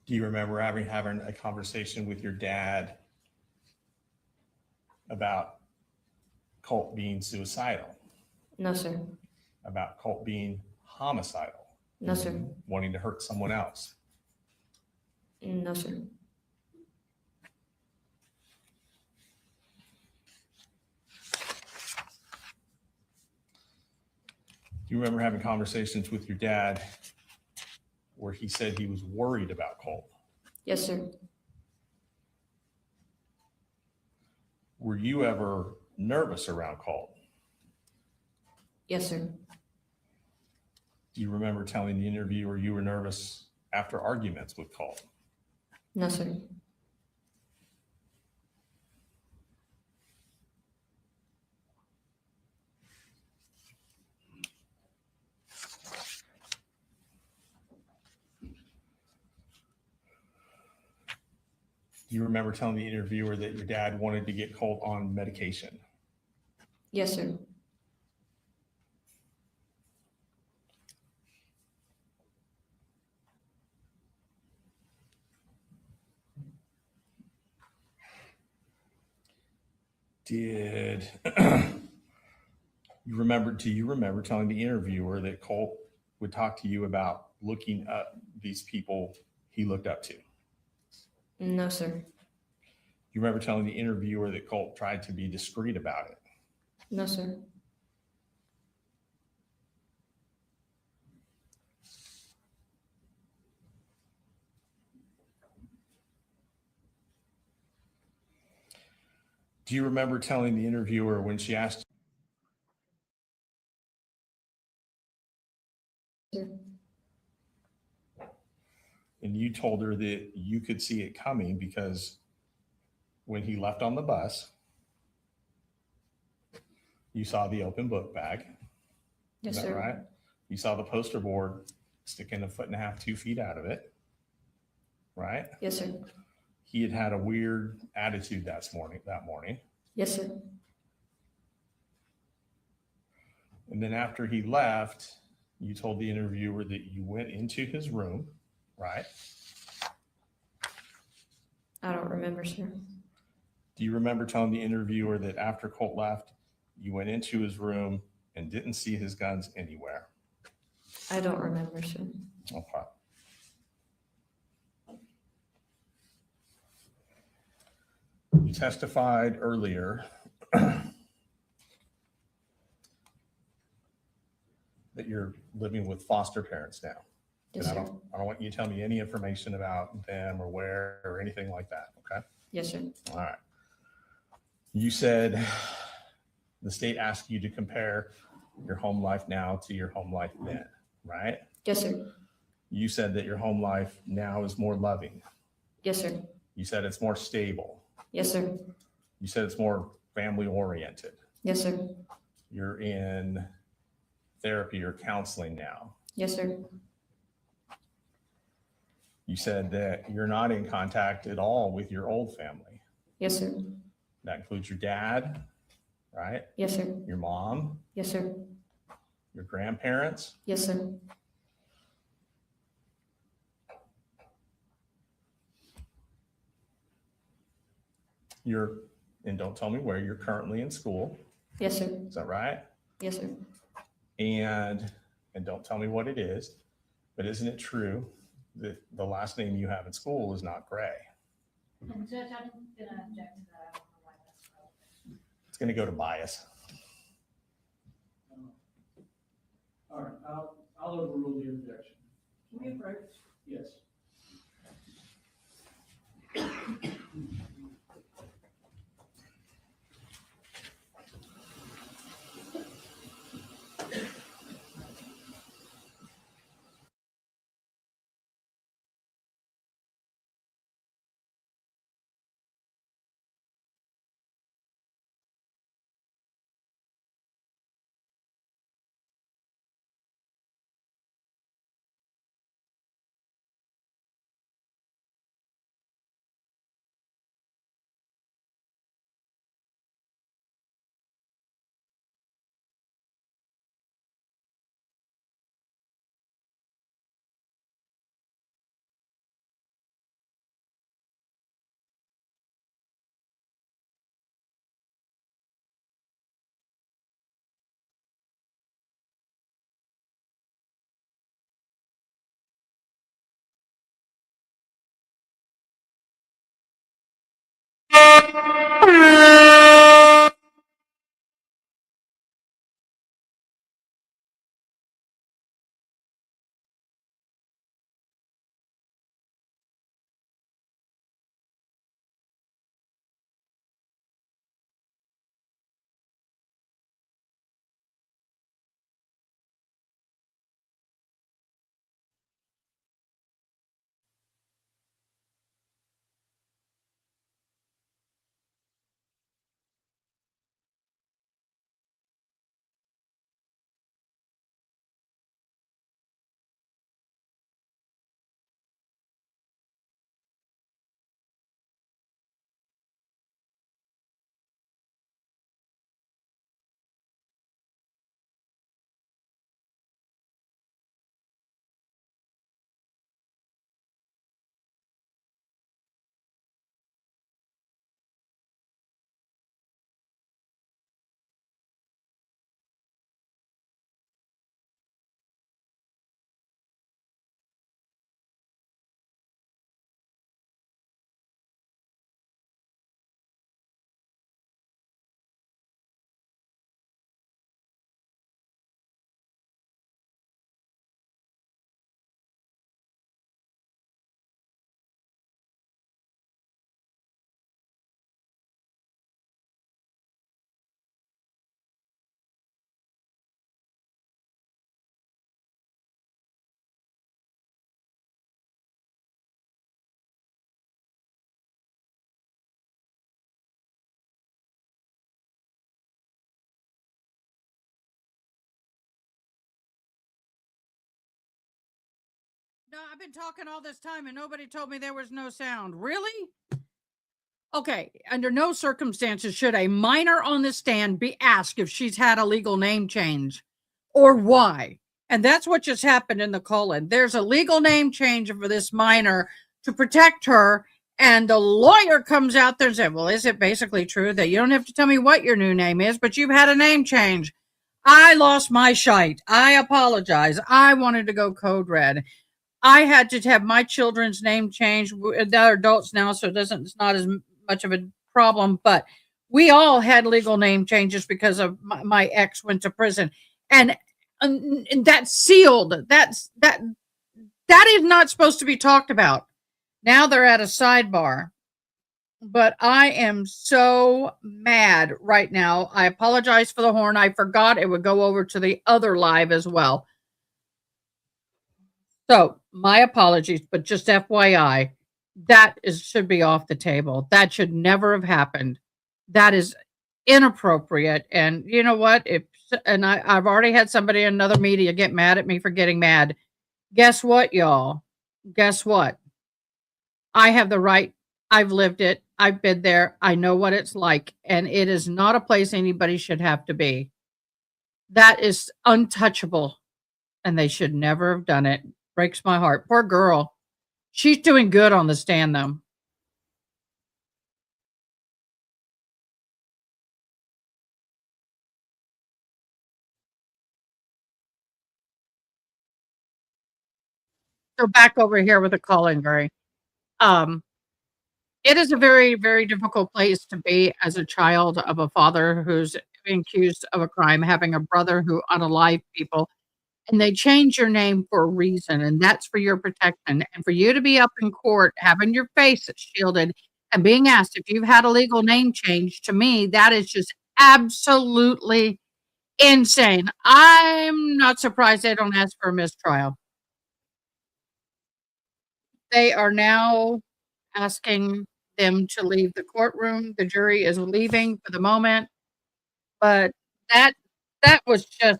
Do you remember having a conversation with your dad about Colt being suicidal? No, sir. About Colt being homicidal? No, sir. Wanting to hurt someone else? No, sir. Do you remember having conversations with your dad where he said he was worried about Colt? Yes, sir. Were you ever nervous around Colt? Yes, sir. Do you remember telling the interviewer you were nervous after arguments with Colt? No, sir. Do you remember telling the interviewer that your dad wanted to get Colt on medication? Yes, sir. Do you remember telling the interviewer that Colt would talk to you about looking up these people he looked up to? No, sir. You remember telling the interviewer that Colt tried to be discreet about it? No, sir. Do you remember telling the interviewer when she asked Sir. and you told her that you could see it coming because when he left on the bus, you saw the open book bag. Yes, Is that sir. right? You saw the poster board sticking 1.5 2 feet out of it, right? Yes, sir. He had had a weird attitude that morning. Yes, sir. And then after he left, you told the interviewer that you went into his room, right? I don't remember, sir. Do you remember telling the interviewer that after Colt left, you went into his room and didn't see his guns anywhere? I don't remember, sir. Okay. You testified earlier that you're living with foster parents now. Yes, And sir. I don't want you to tell me any information about them or where or anything like that, okay? Yes, sir. All right. You said the state asked you to compare your home life now to your home life then, right? Yes, sir. You said that your home life now is more loving. Yes, sir. You said it's more stable. Yes, sir. You said it's more family oriented. Yes, sir. You're in therapy or counseling now. Yes, sir. You said that you're not in contact at all with your old family. Yes, sir. That includes your dad, right? Yes, sir. Your mom, Yes, sir. your grandparents. Yes, sir. And don't tell me where, you're currently in school. Yes, sir. Is that right? Yes, sir. And don't tell me what it is, but isn't it true that the last name you have in school is not Gray? And Judge, I'm gonna object to that. I don't know why that's relevant. It's going to go to bias. All right, I'll overrule the objection. Can we approach? Yes. No, I've been talking all this time and nobody told me there was no sound. Really? Okay, under no circumstances should a minor on the stand be asked if she's had a legal name change or why. And that's what just happened in the Colin. There's a legal name change for this minor to protect her. And the lawyer comes out there and says, well, is it basically true that you don't have to tell me what your new name is, but you've had a name change? I lost my shite. I apologize. I wanted to go code red. I had to have my children's name changed. They're adults now, so it's not as much of a problem, but we all had legal name changes because of my ex went to prison. And that's sealed. That is not supposed to be talked about. Now they're at a sidebar. But I am so mad right now. I apologize for the horn. I forgot it would go over to the other live as well. So my apologies, but just FYI, should be off the table. That should never have happened. That is inappropriate. And you know what? I've already had somebody in another media get mad at me for getting mad. Guess what, y'all? Guess what? I have the right. I've lived it. I've been there. I know what it's like. And it is not a place anybody should have to be. That is untouchable. And they should never have done it. Breaks my heart. Poor girl. She's doing good on the stand, though. So back over here with the Colin Gray. It is a very, very difficult place to be as a child of a father who's being accused of a crime, having a brother who unalive people. And they change your name for a reason, and that's for your protection. And for you to be up in court, having your face shielded and being asked if you've had a legal name change, to me, that is just absolutely insane. I'm not surprised they don't ask for a mistrial. They are now asking them to leave the courtroom. The jury is leaving for the moment. But that was just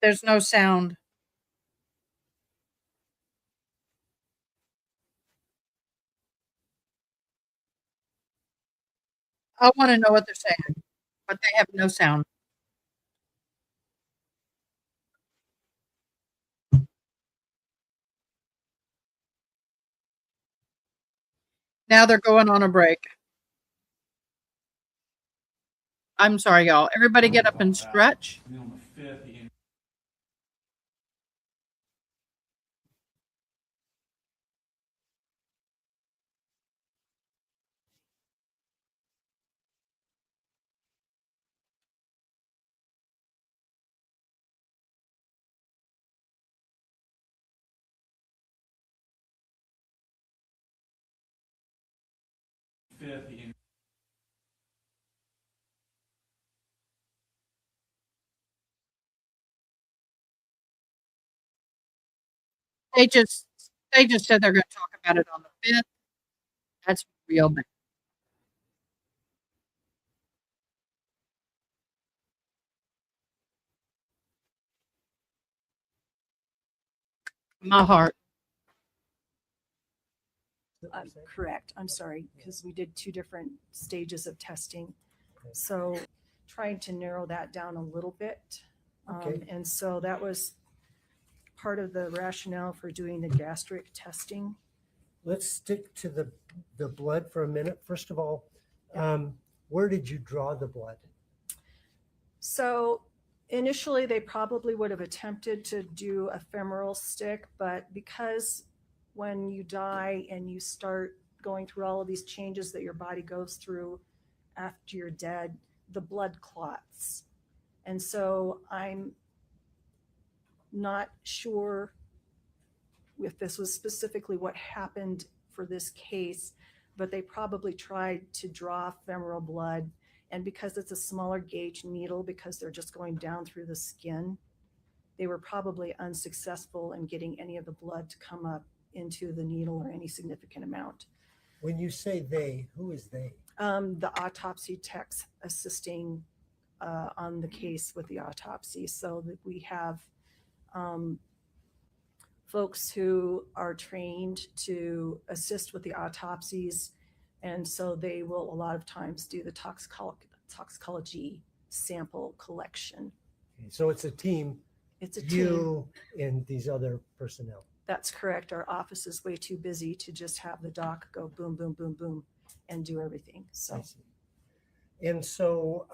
there's no sound. I want to know what they're saying, but they have no sound. Now they're going on a break. I'm sorry, y'all. Everybody get up and stretch. They just said they're going to talk about it on the 5th. That's real bad. My heart. Correct. I'm sorry, because we did 2 different stages of testing. So trying to narrow that down a little bit. Okay. And so that was part of the rationale for doing the gastric testing. Let's stick to the blood for a minute. First of all, where did you draw the blood? So initially they probably would have attempted to do a femoral stick, but because when you die and you start going through all of these changes that your body goes through after you're dead, the blood clots. And so I'm not sure if this was specifically what happened for this case, but they probably tried to draw femoral blood. And because it's a smaller gauge needle, because they're just going down through the skin, they were probably unsuccessful in getting any of the blood to come up into the needle or any significant amount. When you say they, who is they? The autopsy techs assisting on the case with the autopsy. So that we have folks who are trained to assist with the autopsies. And so they will a lot of times do the toxicology sample collection. Okay, so it's a team. It's a You and these other personnel. That's correct. Our office is way too busy to just have the doc go boom, boom, boom, boom, and do everything. I So see. And so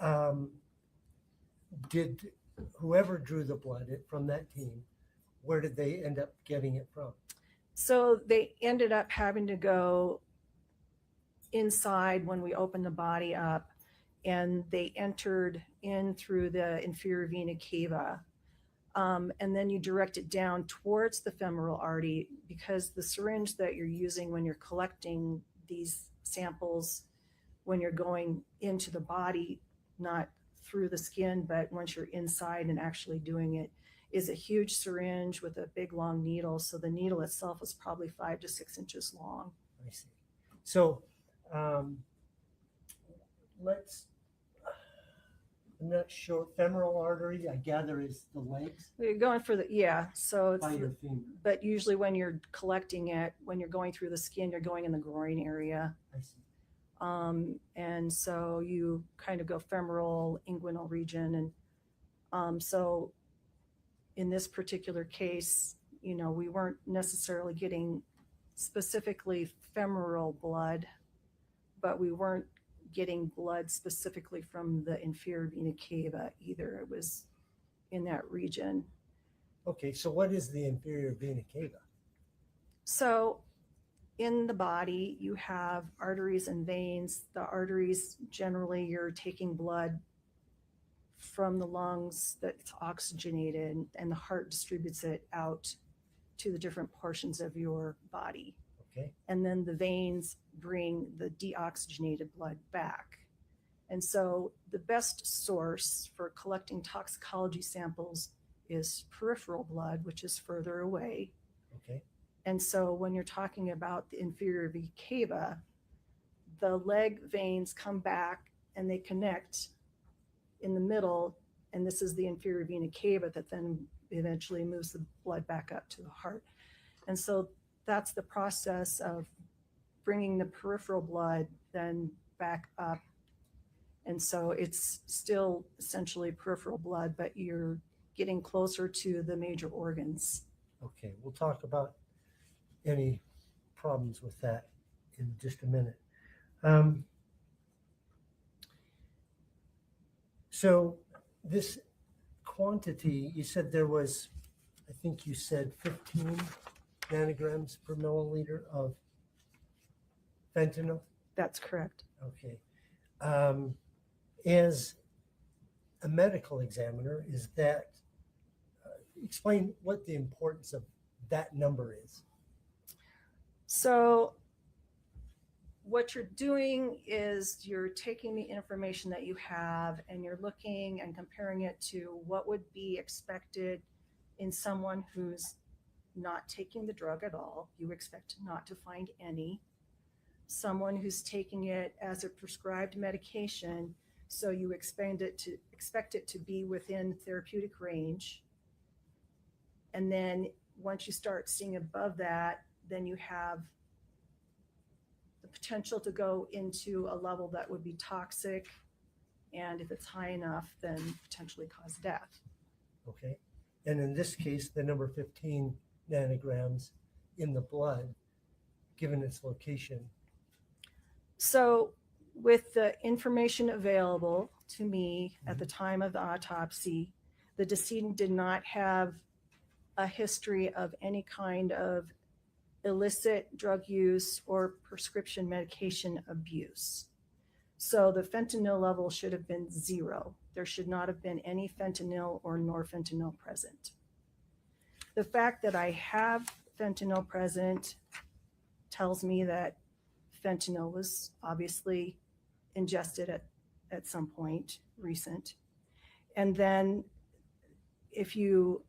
did whoever drew the blood from that team, where did they end up getting it from? So they ended up having to go inside when we opened the body up, and they entered in through the inferior vena cava. And then you direct it down towards the femoral artery, because the syringe that you're using when you're collecting these samples, when you're going into the body, not through the skin, but once you're inside and actually doing it, is a huge syringe with a big long needle. So the needle itself is probably 5 to 6 inches long. I see. So I'm not sure, femoral artery, I gather is the legs? You're going for so it's By your femur. but usually when you're collecting it, when you're going through the skin, you're going in the groin area. I see. And so you kind of go femoral, inguinal region. And so in this particular case, we weren't necessarily getting specifically femoral blood, but we weren't getting blood specifically from the inferior vena cava either. It was in that region. Okay, so what is the inferior vena cava? So in the body, you have arteries and veins. The arteries, generally, you're taking blood from the lungs that's oxygenated, and the heart distributes it out to the different portions of your body. Okay. And then the veins bring the deoxygenated blood back. And so the best source for collecting toxicology samples is peripheral blood, which is further away. Okay. And so when you're talking about the inferior vena cava, the leg veins come back and they connect in the middle, and this is the inferior vena cava that then eventually moves the blood back up to the heart. And so that's the process of bringing the peripheral blood then back up. And so it's still essentially peripheral blood, but you're getting closer to the major organs. Okay, we'll talk about any problems with that in just a minute. So this quantity, you said there was, I think you said 15 nanograms per milliliter of fentanyl? That's correct. Okay. As a medical examiner, is that, explain what the importance of that number is. So what you're doing is you're taking the information that you have and you're looking and comparing it to what would be expected in someone who's not taking the drug at all. You expect not to find any. Someone who's taking it as a prescribed medication, so you expect it to be within therapeutic range. And then once you start seeing above that, then you have the potential to go into a level that would be toxic. And if it's high enough, then potentially cause death. Okay. And in this case, the number 15 nanograms in the blood, given its location. So with the information available to me at the time of the autopsy, the decedent did not have a history of any kind of illicit drug use or prescription medication abuse. So the fentanyl level should have been 0. There should not have been any fentanyl or norfentanyl present. The fact that I have fentanyl present tells me that fentanyl was obviously ingested at some point recent. And then if you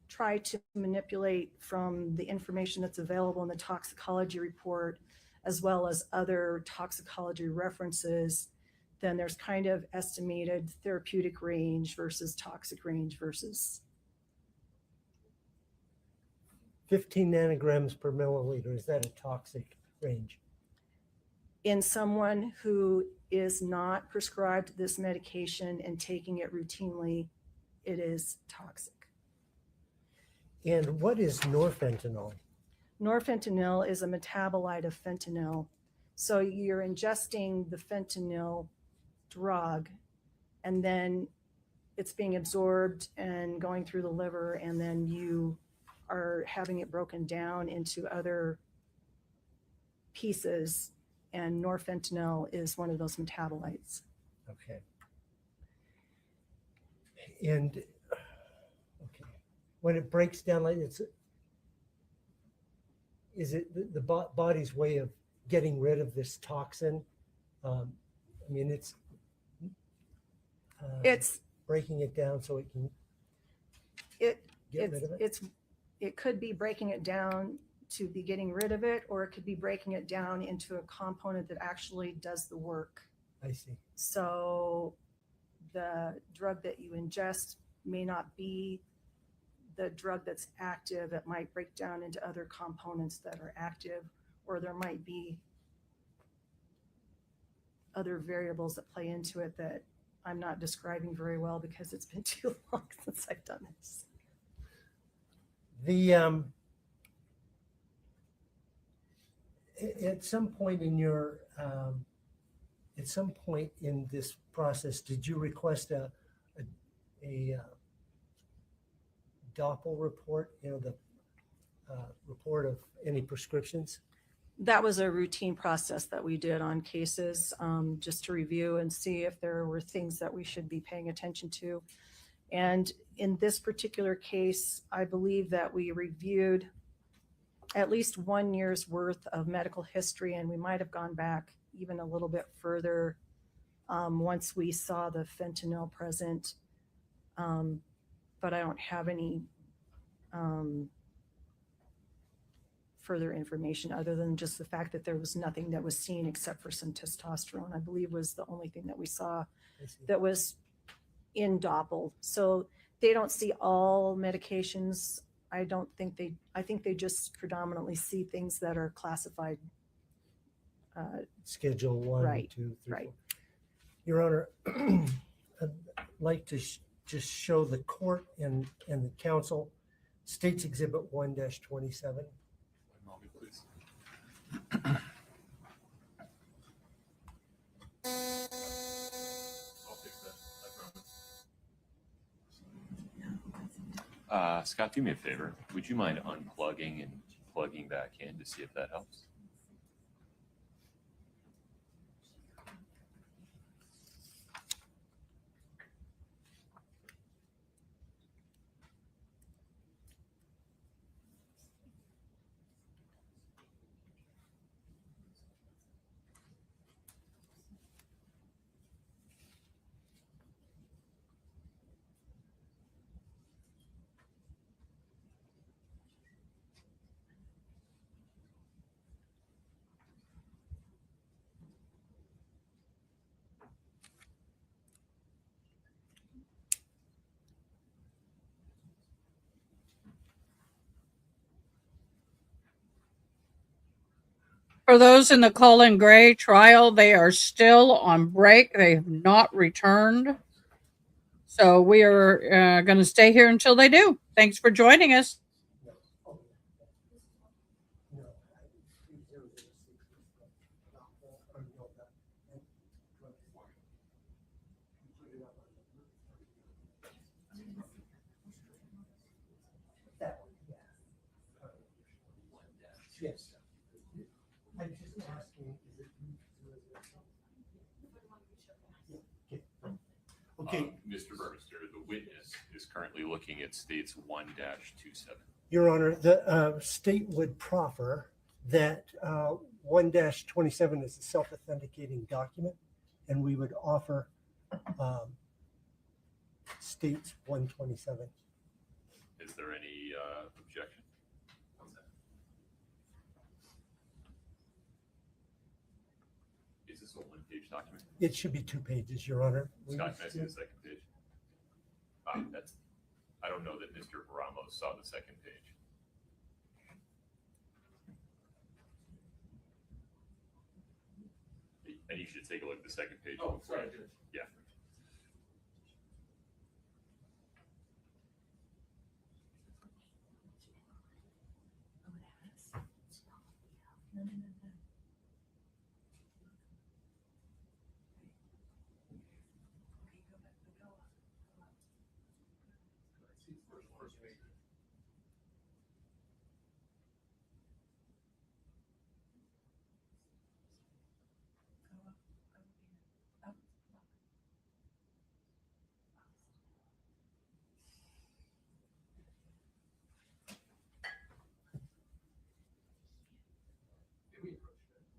try to manipulate from the information that's available in the toxicology report as well as other toxicology references, then there's kind of estimated therapeutic range versus toxic range versus 15 nanograms per milliliter, is that a toxic range? in someone who is not prescribed this medication and taking it routinely, it is toxic. And what is norfentanyl? Norfentanyl is a metabolite of fentanyl. So you're ingesting the fentanyl drug, and then it's being absorbed and going through the liver, and then you are having it broken down into other pieces, and norfentanyl is one of those metabolites. Okay. And okay, when it breaks down, like is it the body's way of getting rid of this toxin? I mean, it's breaking it down so it can get rid of it. It could be breaking it down to be getting rid of it, or it could be breaking it down into a component that actually does the work. I see. So the drug that you ingest may not be the drug that's active. It might break down into other components that are active, or there might be other variables that play into it that I'm not describing very well because it's been too long since I've done this. At some point in your at some point in this process, did you request a Doppel report? You know, the report of any prescriptions. That was a routine process that we did on cases, just to review and see if there were things that we should be paying attention to. And in this particular case, I believe that we reviewed at least 1 year's worth of medical history, and we might have gone back even a little bit further once we saw the fentanyl present. But I don't have any further information other than just the fact that there was nothing that was seen except for some testosterone, I believe was the only thing that we saw that was in Doppel. So they don't see all medications. I think they just predominantly see things that are classified. Schedule 1, right, 2, 3, right. 4. Your Honor, I'd like to just show the court and the council States Exhibit 1-27. Please. Scott, do me a favor. Would you mind unplugging and plugging back in to see if that helps? For those in the Colin Gray trial, they are still on break. They have not returned. So we are going to stay here until they do. Thanks for joining us. Yes. I'm just asking, okay. Mr. Burmester, the witness is currently looking at States 1-27. Your Honor, the state would proffer that 1-27 is a self-authenticating document, and we would offer States 127. Is there any objection? this a one-page document? It should be 2 pages, Your Honor. Scott, can I see the second page? That's, I don't know that Mr. Ramos saw the second page. And you should take a look at the second page. Oh, sorry. Yeah.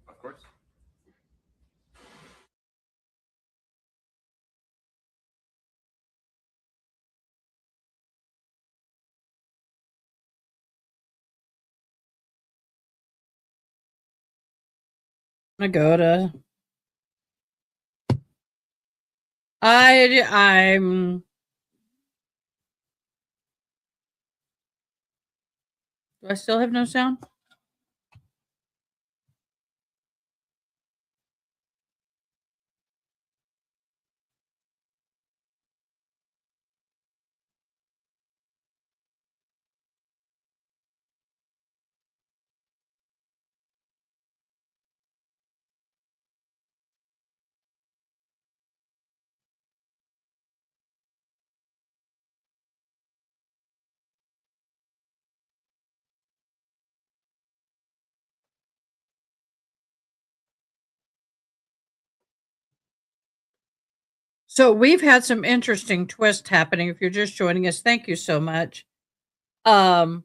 Of course. I go to. I'm. Do I still have no sound? So we've had some interesting twists happening. If you're just joining us, thank you so much. I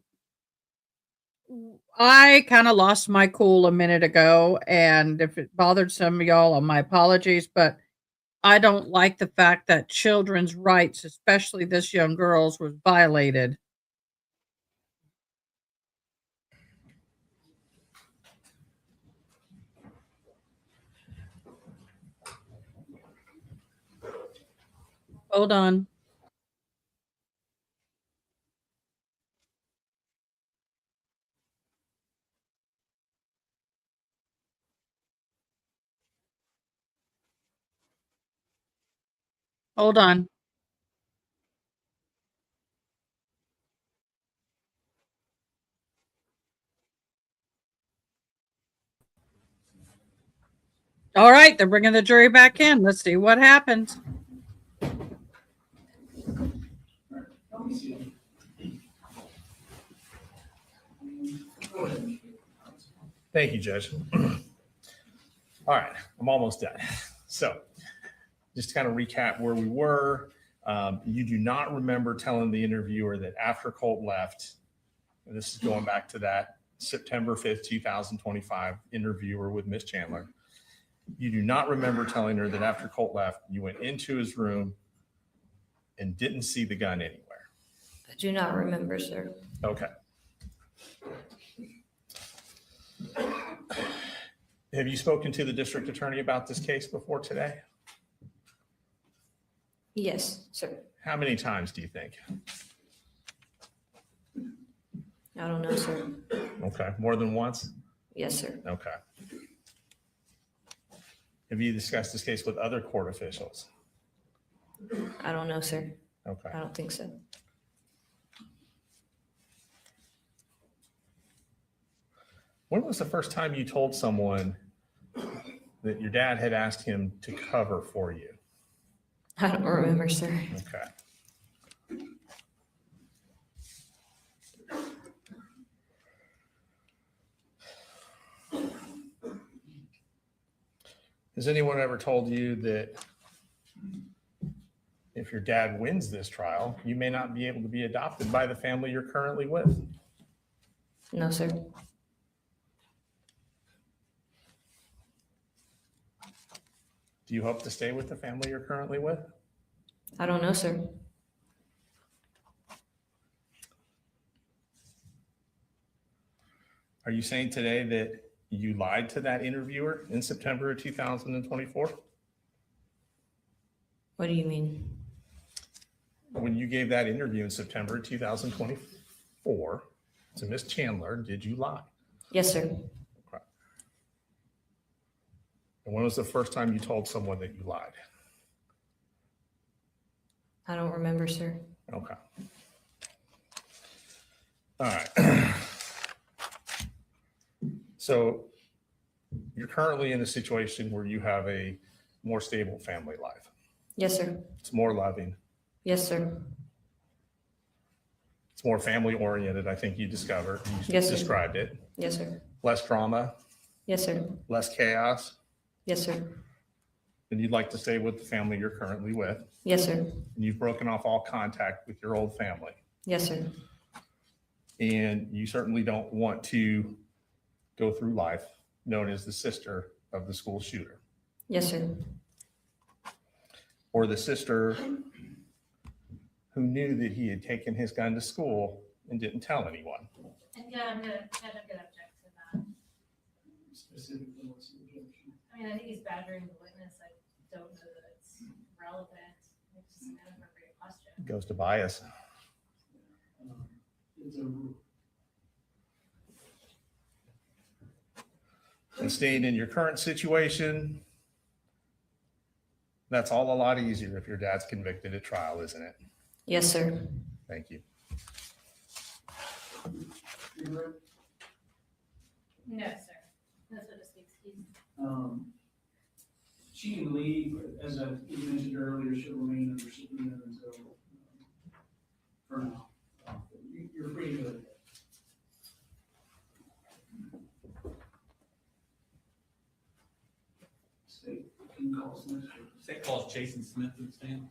kind of lost my cool a minute ago, and if it bothered some of y'all, my apologies, but I don't like the fact that children's rights, especially this young girl's, was violated. Hold on. Hold on. All right, they're bringing the jury back in. Let's see what happens. Thank you, Judge. All right, I'm almost done. So just to kind of recap where we were, you do not remember telling the interviewer that after Colt left, and this is going back to that September 5th, 2025 interviewer with Miss Chandler. You do not remember telling her that after Colt left, you went into his room and didn't see the gun anywhere. I do not remember, sir. Okay. Have you spoken to the district attorney about this case before today? Yes, sir. How many times do you think? I don't know, sir. Okay, more than once? Yes, sir. Okay. Have you discussed this case with other court officials? I don't know, sir. Okay. I don't think so. When was the first time you told someone that your dad had asked him to cover for you? I don't remember, sir. Okay. Has anyone ever told you that if your dad wins this trial, you may not be able to be adopted by the family you're currently with? No, sir. Do you hope to stay with the family you're currently with? I don't know, sir. Are you saying today that you lied to that interviewer in September of 2024? What do you mean? When you gave that interview in September 2024 to Miss Chandler, did you lie? Yes, sir. Okay. And when was the first time you told someone that you lied? I don't remember, sir. Okay. All right. So you're currently in a situation where you have a more stable family life. Yes, sir. It's more loving. Yes, sir. It's more family oriented, I think you discovered. You Yes, sir. described it. Yes, sir. Less drama, Yes, sir. less chaos. Yes, sir. And you'd like to stay with the family you're currently with. Yes, sir. And you've broken off all contact with your old family. Yes, sir. And you certainly don't want to go through life known as the sister of the school shooter, Yes, sir. or the sister who knew that he had taken his gun to school and didn't tell anyone. Yeah, I'm gonna object to that. Specifically, what's the objection? I mean, I think he's badgering the witness. I don't know that it's relevant. It's just an inappropriate question. It goes to bias. It's a And staying in your current situation, that's all a lot easier if your dad's convicted at trial, isn't it? Yes, sir. Thank you. No, sir. That's what it speaks. She can leave, but as I mentioned earlier, she'll remain under subpoena until, for now. You're free to go ahead. State can call us next week. State calls Jason Smith to the stand.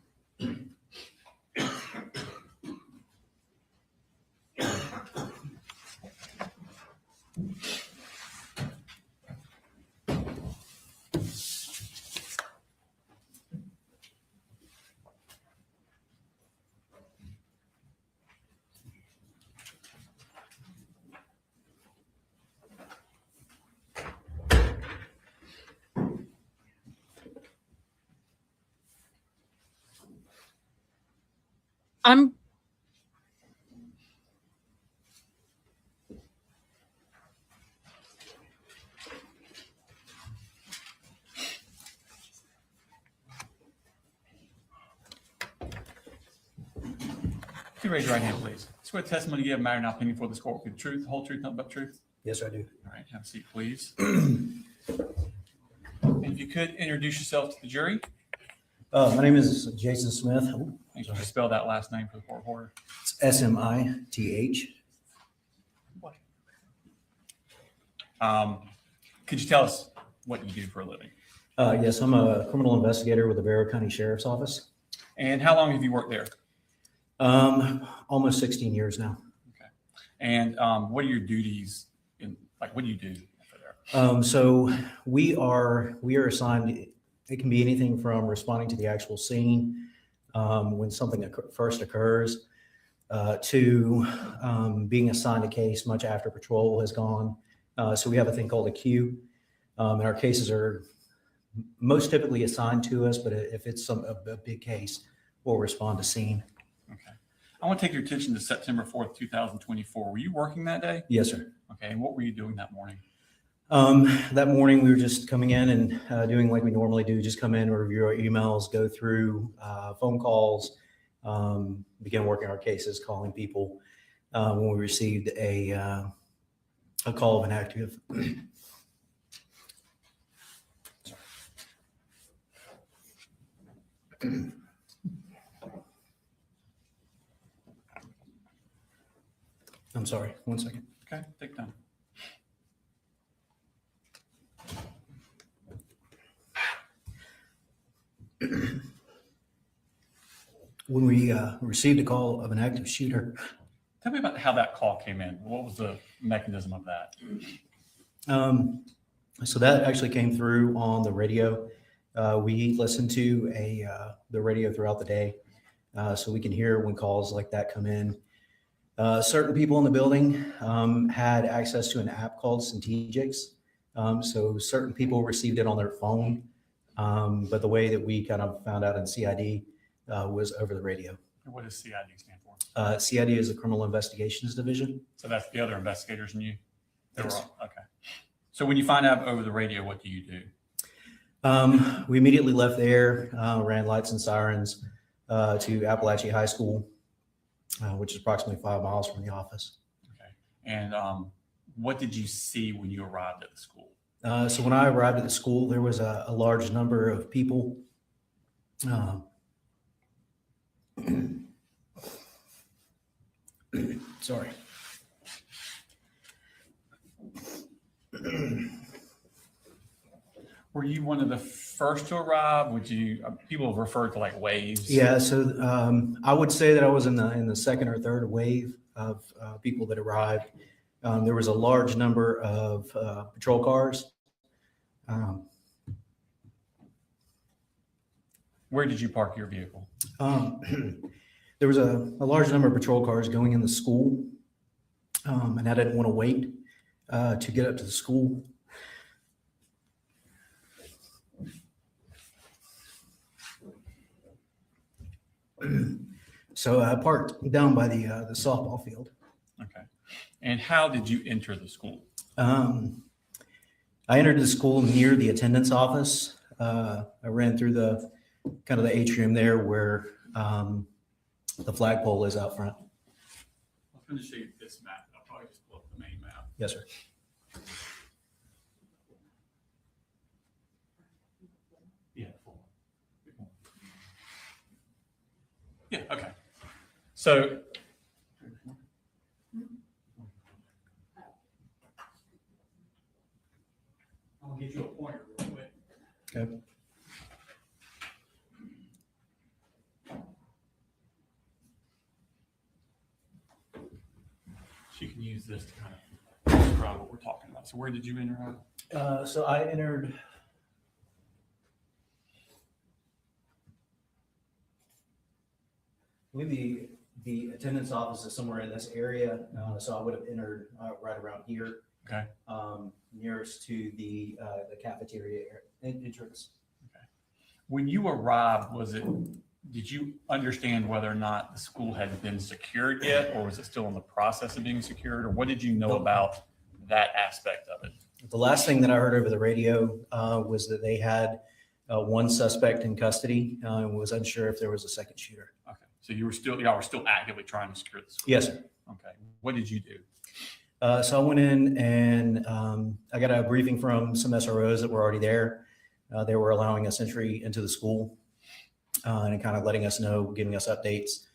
I'm Can you raise your right hand, please? Swear the testimony you give matter not pending before this court will be the truth, the whole truth, nothing but the truth? Yes, I do. All right, have a seat, please. And if you could introduce yourself to the jury. My name is Jason Smith. Thank you. Spell that last name for the court reporter. It's S-M-I-T-H. Could you tell us what you do for a living? Yes, I'm a criminal investigator with the Barrow County Sheriff's Office. And how long have you worked there? Almost 16 years now. Okay. And what are your duties what do you do there? So we are assigned, it can be anything from responding to the actual scene when something first occurs to being assigned a case much after patrol has gone. So we have a thing called a queue. And our cases are most typically assigned to us, but if it's a big case, we'll respond to scene. Okay. I want to take your attention to September 4th, 2024. Were you working that day? Yes, sir. Okay. And what were you doing that morning? That morning we were just coming in and doing like we normally do, just come in, review our emails, go through phone calls, begin working our cases, calling people when we received a call of an active. I'm sorry, 1 second. Okay, take time. When we received a call of an active shooter. Tell me about how that call came in. What was the mechanism of that? So that actually came through on the radio. We listen to the radio throughout the day, so we can hear when calls like that come in. Certain people in the building had access to an app called Strategics. So certain people received it on their phone. But the way that we kind of found out in CID was over the radio. And what does CID stand for? CID is the Criminal Investigations Division. So that's the other investigators and you? They were Yes. all- Okay. So when you find out over the radio, what do you do? We immediately left there, ran lights and sirens to Apalachee High School, which is approximately 5 miles from the office. Okay. And what did you see when you arrived at the school? So when I arrived at the school, there was a large number of people. Sorry. Were you one of the first to arrive? Would you, people have referred to like waves? Yeah, so I would say that I was in the second or third wave of people that arrived. There was a large number of patrol cars. Where did you park your vehicle? There was a large number of patrol cars going in the school, and I didn't want to wait to get up to the school. So I parked down by the softball field. Okay. And how did you enter the school? I entered the school near the attendance office. I ran through the kind of the atrium there where the flagpole is out front. I was going to show you this map. I'll probably just pull up the main map. Yes, sir. Yeah. Yeah. Okay. So I'll get you a pointer real quick. Okay. She can use this to kind of describe what we're talking about. So where did you enter at? So I entered. I believe the attendance office is somewhere in this area, so I would have entered right around here. Okay. Nearest to the cafeteria entrance. Okay. When you arrived, did you understand whether or not the school had been secured yet, or was it still in the process of being secured, or what did you know about that aspect of it? The last thing that I heard over the radio was that they had one suspect in custody and was unsure if there was a second shooter. Okay. So y'all were still actively trying to secure the school? Yes, sir. Okay. What did you do? So I went in and I got a briefing from some SROs that were already there. They were allowing us entry into the school and kind of letting us know, giving us updates.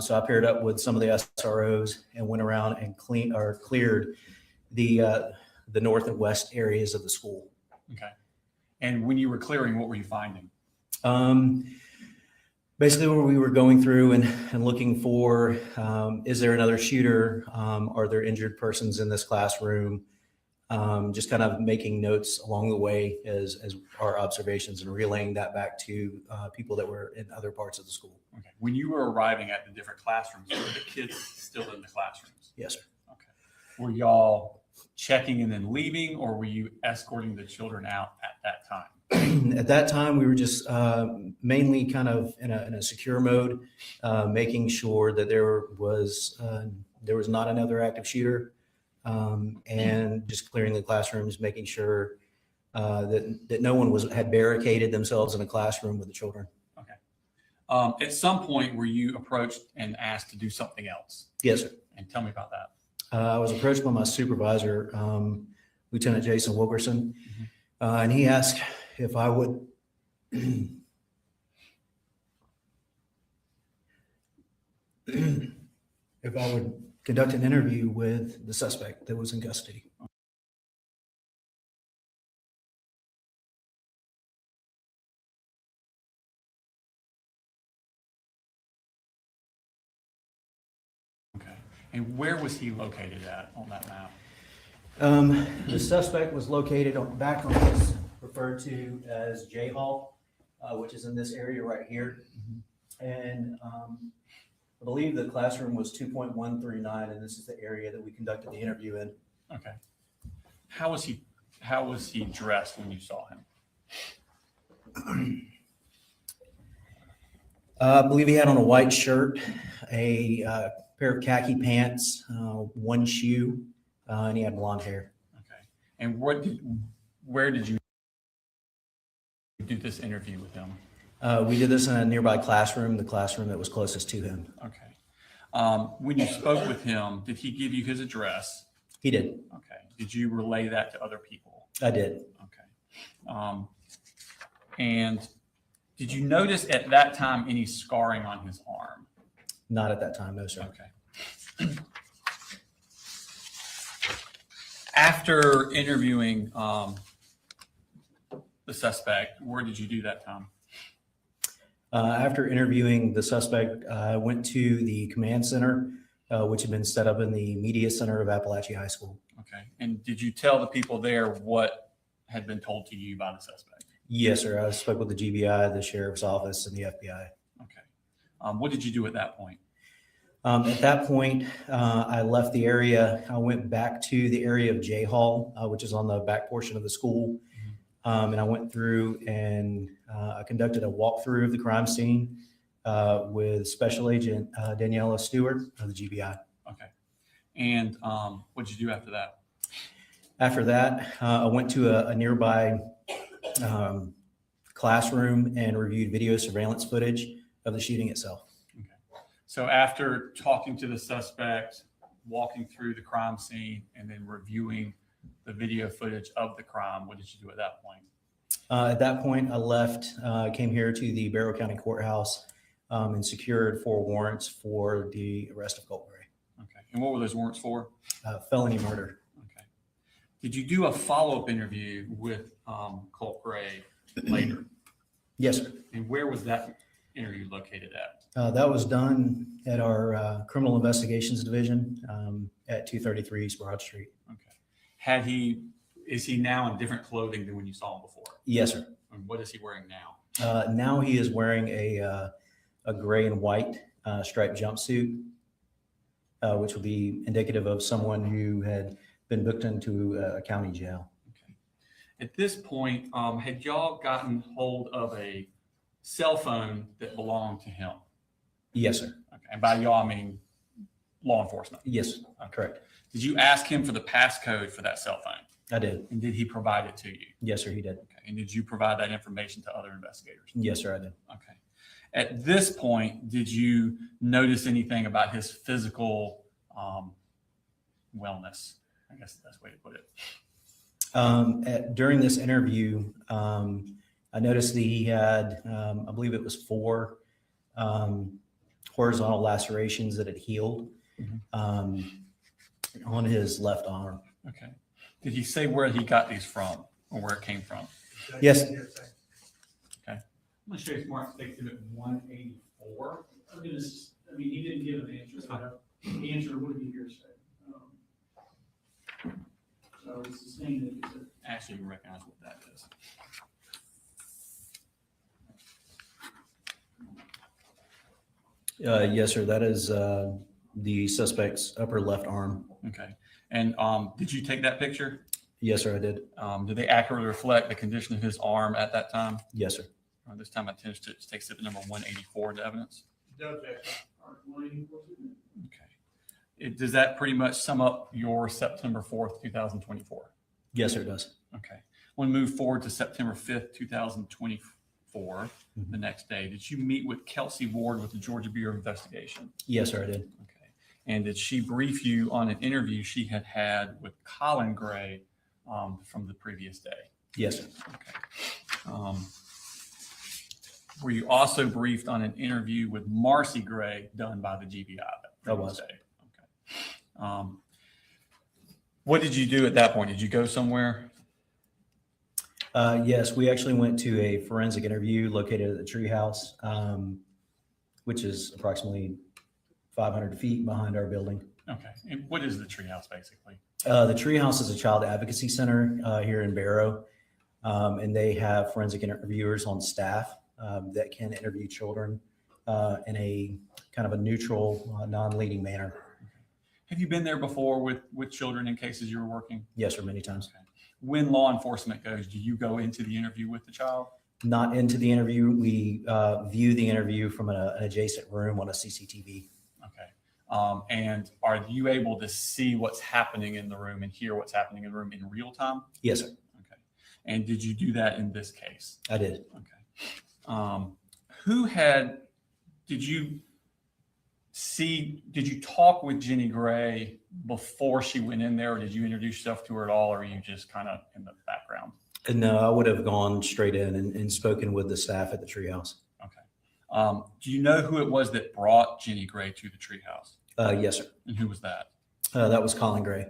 So I paired up with some of the SROs and went around and cleared the north and west areas of the school. Okay. And when you were clearing, what were you finding? Basically, where we were going through and looking for, is there another shooter? Are there injured persons in this classroom? Just kind of making notes along the way as our observations and relaying that back to people that were in other parts of the school. Okay. When you were arriving at the different classrooms, were the kids still in the classrooms? Yes, sir. Okay. Were y'all checking and then leaving, or were you escorting the children out at that time? At that time, we were just mainly kind of in a secure mode, making sure that there was not another active shooter, and just clearing the classrooms, making sure that no one had barricaded themselves in a classroom with the children. Okay. At some point, were you approached and asked to do something else? Yes, sir. And tell me about that. I was approached by my supervisor, Lieutenant Jason Wilkerson, and he asked if I would conduct an interview with the suspect that was in custody. Okay. And where was he located at on that map? The suspect was located back on what's referred to as J Hall, which is in this area right here. And I believe the classroom was 2.139, and this is the area that we conducted the interview in. Okay. How How was he dressed when you saw him? I believe he had on a white shirt, a pair of khaki pants, one shoe, and he had blonde hair. Okay. And where did you do this interview with him? We did this in a nearby classroom, the classroom that was closest to him. Okay. When you spoke with him, did he give you his address? He did. Okay. Did you relay that to other people? I did. Okay. And did you notice at that time any scarring on his arm? Not at that time, no, sir. Okay. After interviewing the suspect, where did you do that time? After interviewing the suspect, I went to the command center, which had been set up in the media center of Apalachee High School. Okay. And did you tell the people there what had been told to you by the suspect? Yes, sir. I spoke with the GBI, the sheriff's office, and the FBI. Okay. What did you do at that point? At that point, I left the area. I went back to the area of J Hall, which is on the back portion of the school. And I went through and I conducted a walkthrough of the crime scene with Special Agent Daniela Stewart of the GBI. Okay. And what did you do after that? After that, I went to a nearby classroom and reviewed video surveillance footage of the shooting itself. Okay. So after talking to the suspect, walking through the crime scene, and then reviewing the video footage of the crime, what did you do at that point? At that point, I left, came here to the Barrow County Courthouse and secured 4 warrants for the arrest of Colt Gray. Okay. And what were those warrants for? Felony murder. Okay. Did you do a follow-up interview with Colt Gray later? Yes, sir. And where was that interview located at? That was done at our Criminal Investigations Division at 233 East Broad Street. Okay. Is he now in different clothing than when you saw him before? Yes, sir. And what is he wearing now? Now he is wearing a gray and white striped jumpsuit, which will be indicative of someone who had been booked into a county jail. Okay. At this point, had y'all gotten hold of a cell phone that belonged to him? Yes, sir. Okay. And by y'all, I mean law enforcement? Yes, correct. Did you ask him for the passcode for that cell phone? I did. And did he provide it to you? Yes, sir, he did. Okay. And did you provide that information to other investigators? Yes, sir, I did. Okay. At this point, did you notice anything about his physical wellness? I guess that's the way to put it. During this interview, I noticed that he had, I believe it was 4 horizontal lacerations that had healed on his left arm. Okay. Did he say where he got these from or where it came from? Yes. Okay. I'm going to show you Smart Exhibit 184. I mean, he didn't give an answer. So the answer would be hearsay. So it's the same that you said. Actually, you recognize what that is. Yes, sir. That is the suspect's upper left arm. Okay. And did you take that picture? Yes, sir, I did. Did they accurately reflect the condition of his arm at that time? Yes, sir. This time I tend to take exhibit number 184 into evidence. Okay. Does that pretty much sum up your September 4th, 2024? Yes, sir, it does. Okay. We'll move forward to September 5th, 2024, the next day. Did you meet with Kelsey Ward with the Georgia Bureau of Investigation? Yes, sir, I did. Okay. And did she brief you on an interview she had with Colin Gray from the previous day? Yes, sir. Okay. Were you also briefed on an interview with Marcy Gray done by the GBI? I was. Okay. What did you do at that point? Did you go somewhere? Yes, we actually went to a forensic interview located at the treehouse, which is approximately 500 feet behind our building. Okay. And what is the treehouse basically? The treehouse is a child advocacy center here in Barrow, and they have forensic interviewers on staff that can interview children in a kind of a neutral, non-leading manner. Have you been there before with children in cases you were working? Yes, sir, many times. Okay. when law enforcement goes, do you go into the interview with the child? Not into the interview. We view the interview from an adjacent room on a CCTV. Okay. And are you able to see what's happening in the room and hear what's happening in the room in real time? Yes, sir. Okay. And did you do that in this case? I did. Okay. Did you talk with Jenny Gray before she went in there, or did you introduce yourself to her at all, or are you just kind of in the background? No, I would have gone straight in and spoken with the staff at the treehouse. Okay. Do you know who it was that brought Jenny Gray to the treehouse? Yes, sir. And who was that? That was Colin Gray.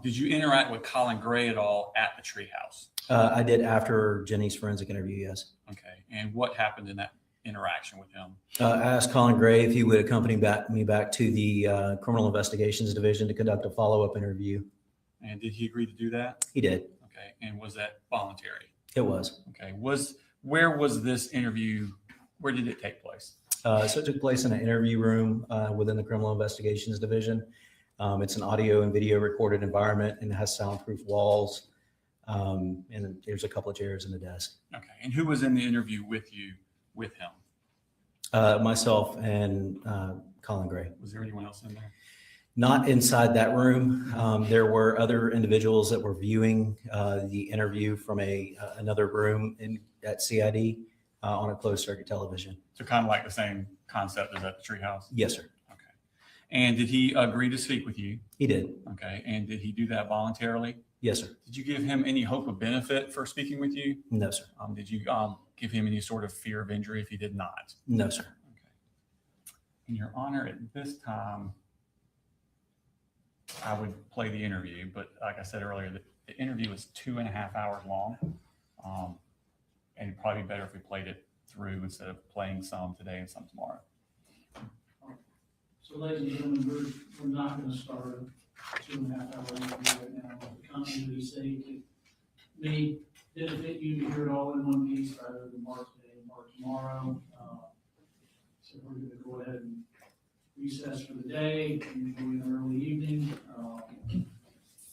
Did you interact with Colin Gray at all at the treehouse? I did after Jenny's forensic interview, yes. Okay. And what happened in that interaction with him? I asked Colin Gray if he would accompany me back to the Criminal Investigations Division to conduct a follow-up interview. And did he agree to do that? He did. Okay. And was that voluntary? It was. Okay. Where was this interview? Where did it take place? So it took place in an interview room within the Criminal Investigations Division. It's an audio and video recorded environment, and it has soundproof walls. And there's a couple of chairs and a desk. Okay. And who was in the interview with you, with him? Myself and Colin Gray. Was there anyone else in there? Not inside that room. There were other individuals that were viewing the interview from another room at CID on a closed circuit television. So kind of like the same concept as at the treehouse? Yes, sir. Okay. And did he agree to speak with you? He did. Okay. And did he do that voluntarily? Yes, sir. Did you give him any hope of benefit for speaking with you? No, sir. Did you give him any sort of fear of injury if he did not? No, sir. Okay. In your honor, at this time, I would play the interview, but like I said earlier, the interview was 2.5 hours long. And it'd probably be better if we played it through instead of playing some today and some tomorrow. So ladies and gentlemen, we're not going to start a 2.5 hour interview right now. The continuity sake, it may benefit you to hear it all in one piece rather than mark today and mark tomorrow. So we're going to go ahead and recess for the day and go in early evening.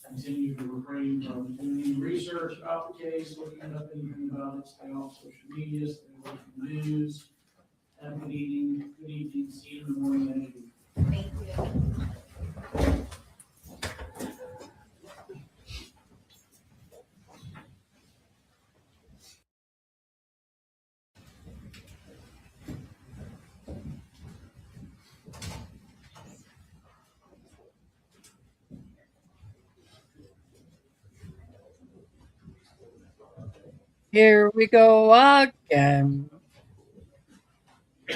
Continue to refrain from doing any research about the case, looking up anything about it, stay off social media, stay away from the news. Have a good evening. Good evening. See you in the morning. Thank you. Here we go again. We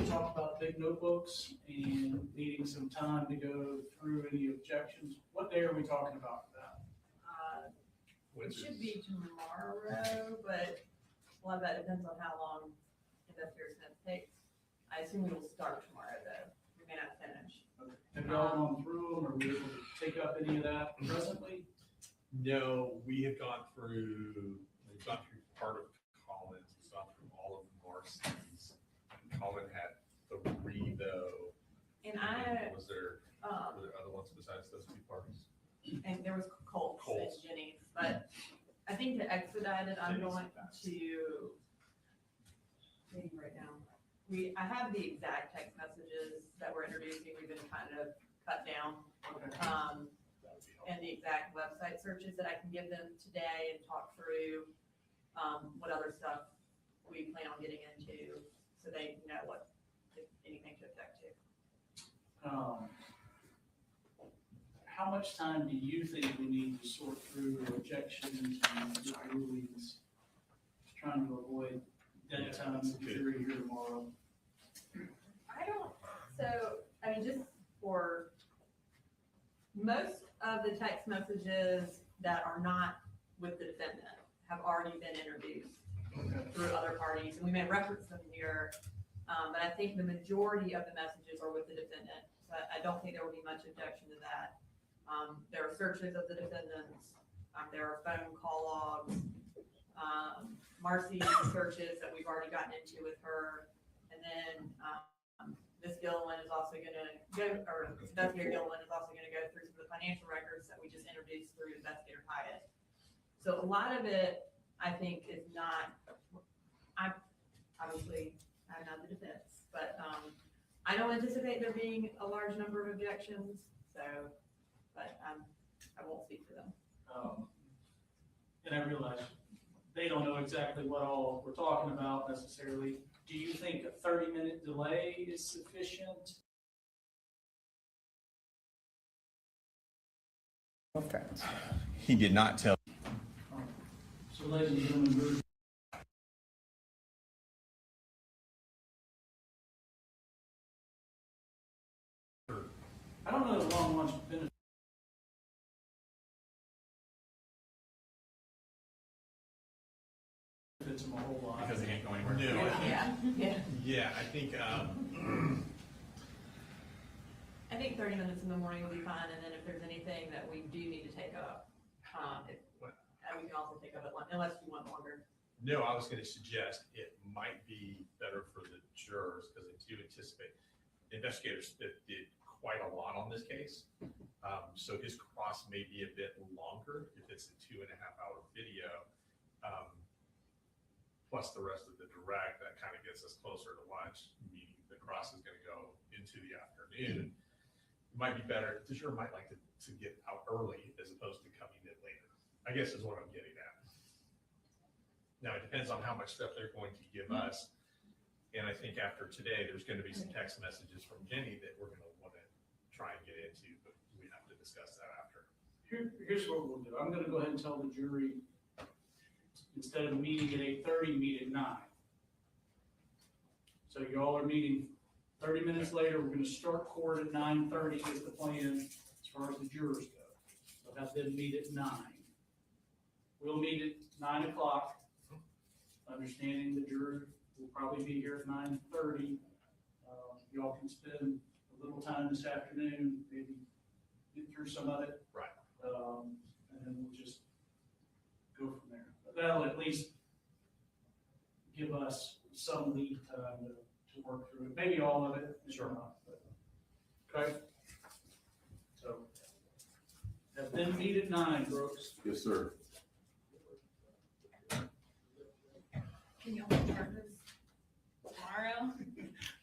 talked about big notebooks and needing some time to go through any objections. What day are we talking about for that? It should be tomorrow, but a lot of that depends on how long investigators going to take. I assume we will start tomorrow, though. We may not finish. Have y'all gone through them, or we able to take up any of that presently? No, we've gone through part of Colin's, we've gone through all of Marcy's. Colin had 3 though. And were there other ones besides those 2 parties? And there was Colt and Jenny, but I think to expedite it, I'm going to, right now. I have the exact text messages that we're introducing. We've been kind of cut down. And the exact website searches that I can give them today and talk through what other stuff we plan on getting into so they know what, if anything to object to. How much time do you think we need to sort through objections and rulings, trying to avoid dead time of the jury here tomorrow? Just for most of the text messages that are not with the defendant have already been introduced through other parties, and we may reference them here, but I think the majority of the messages are with the defendant, so I don't think there will be much objection to that. There are searches of the defendants, there are phone call logs, Marcy searches that we've already gotten into with her. And then Ms. Gilliland is also going to go, or Investigator Gilliland is also going to go through some of the financial records that we just introduced through Investigator Hyatt. So a lot of it, I think, is not, I'm not the defense, but I don't anticipate there being a large number of objections. So, but I won't speak for them. And I realize they don't know exactly what all we're talking about necessarily. Do you think a 30-minute delay is sufficient? He did not tell. So, ladies and gentlemen, I don't know if long wants benefit. Benefits him a whole lot. Because they can't go anywhere. No, Yeah. I think I think 30 minutes in the morning will be fine, and then if there's anything that we do need to take up, we can also take up at lunch, unless you want longer. no, I was going to suggest it might be better for the jurors because I do anticipate investigators that did quite a lot on this case. So his cross may be a bit longer if it's a 2.5-hour video. Plus the rest of the direct, that kind of gets us closer to lunch, meaning the cross is going to go into the afternoon. It might be better, the juror might like to get out early as opposed to coming in later, I guess is what I'm getting at. Now, it depends on how much stuff they're going to give us. And I think after today, there's going to be some text messages from Jenny that we're going to want to try and get into, but we have to discuss that after. Here's what we'll do. I'm going to go ahead and tell the jury, instead of meeting at 8:30, meet at 9. So y'all are meeting 30 minutes later. We're going to start court at 9:30 is the plan as far as the jurors go. We'll have them meet at 9. We'll meet at 9 o'clock, understanding the jurors will probably be here at 9:30. Y'all can spend a little time this afternoon, maybe get through some of it. Right. And then we'll just go from there. But that'll at least give us some lead time to work through it. Maybe all of it. Sure. Not, but, okay. So have them meet at 9, Brooks. Yes, sir. Can you only start this tomorrow?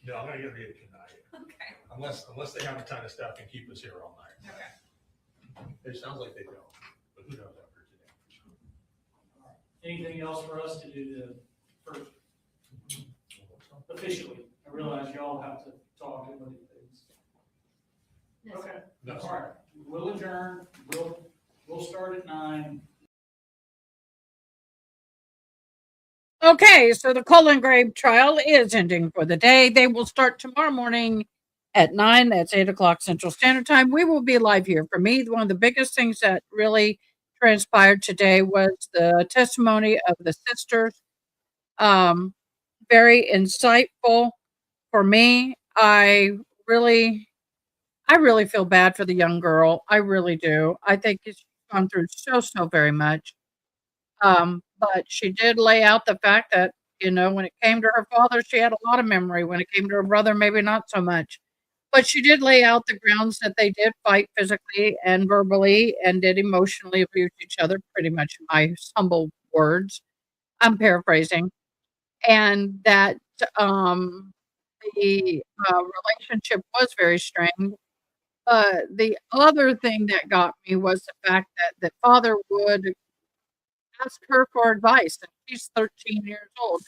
No, I'm going to get ready tonight. Okay. Unless they have a ton of stuff and keep us here all night. Okay. It sounds like they don't, but who knows after today. Anything else for us to do to first officially? I realize y'all have to talk and look at things. Okay. No. All right. We'll adjourn. We'll start at 9. Okay, so the Colin Gray trial is ending for the day. They will start tomorrow morning at 9. That's 8 o'clock Central Standard Time. We will be live here. For me, one of the biggest things that really transpired today was the testimony of the sisters. Very insightful for me. I really feel bad for the young girl. I really do. I think she's gone through so very much. But she did lay out the fact that, when it came to her father, she had a lot of memory. When it came to her brother, maybe not so much. But she did lay out the grounds that they did fight physically and verbally and did emotionally abuse each other, pretty much in my humble words. I'm paraphrasing. And that the relationship was very strained. The other thing that got me was the fact that the father would ask her for advice, and she's 13 years old.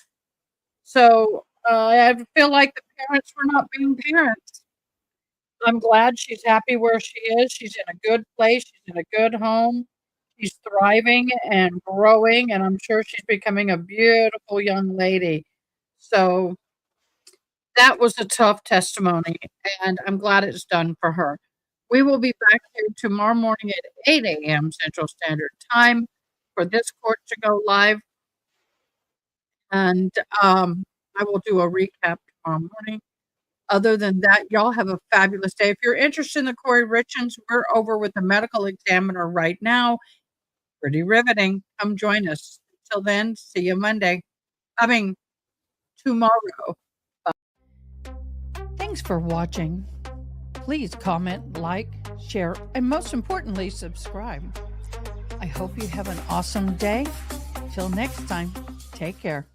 So I feel like the parents were not being parents. I'm glad she's happy where she is. She's in a good place. She's in a good home. She's thriving and growing, and I'm sure she's becoming a beautiful young lady. So that was a tough testimony, and I'm glad it's done for her. We will be back here tomorrow morning at 8 a.m. Central Standard Time for this court to go live. And I will do a recap tomorrow morning. Other than that, y'all have a fabulous day. If you're interested in the Corey Richards, we're over with the medical examiner right now. Pretty riveting. Come join us. Till then, see you Monday. Tomorrow. Bye. Thanks for watching. Please comment, like, share, and most importantly, subscribe. I hope you have an awesome day. Till next time, take care.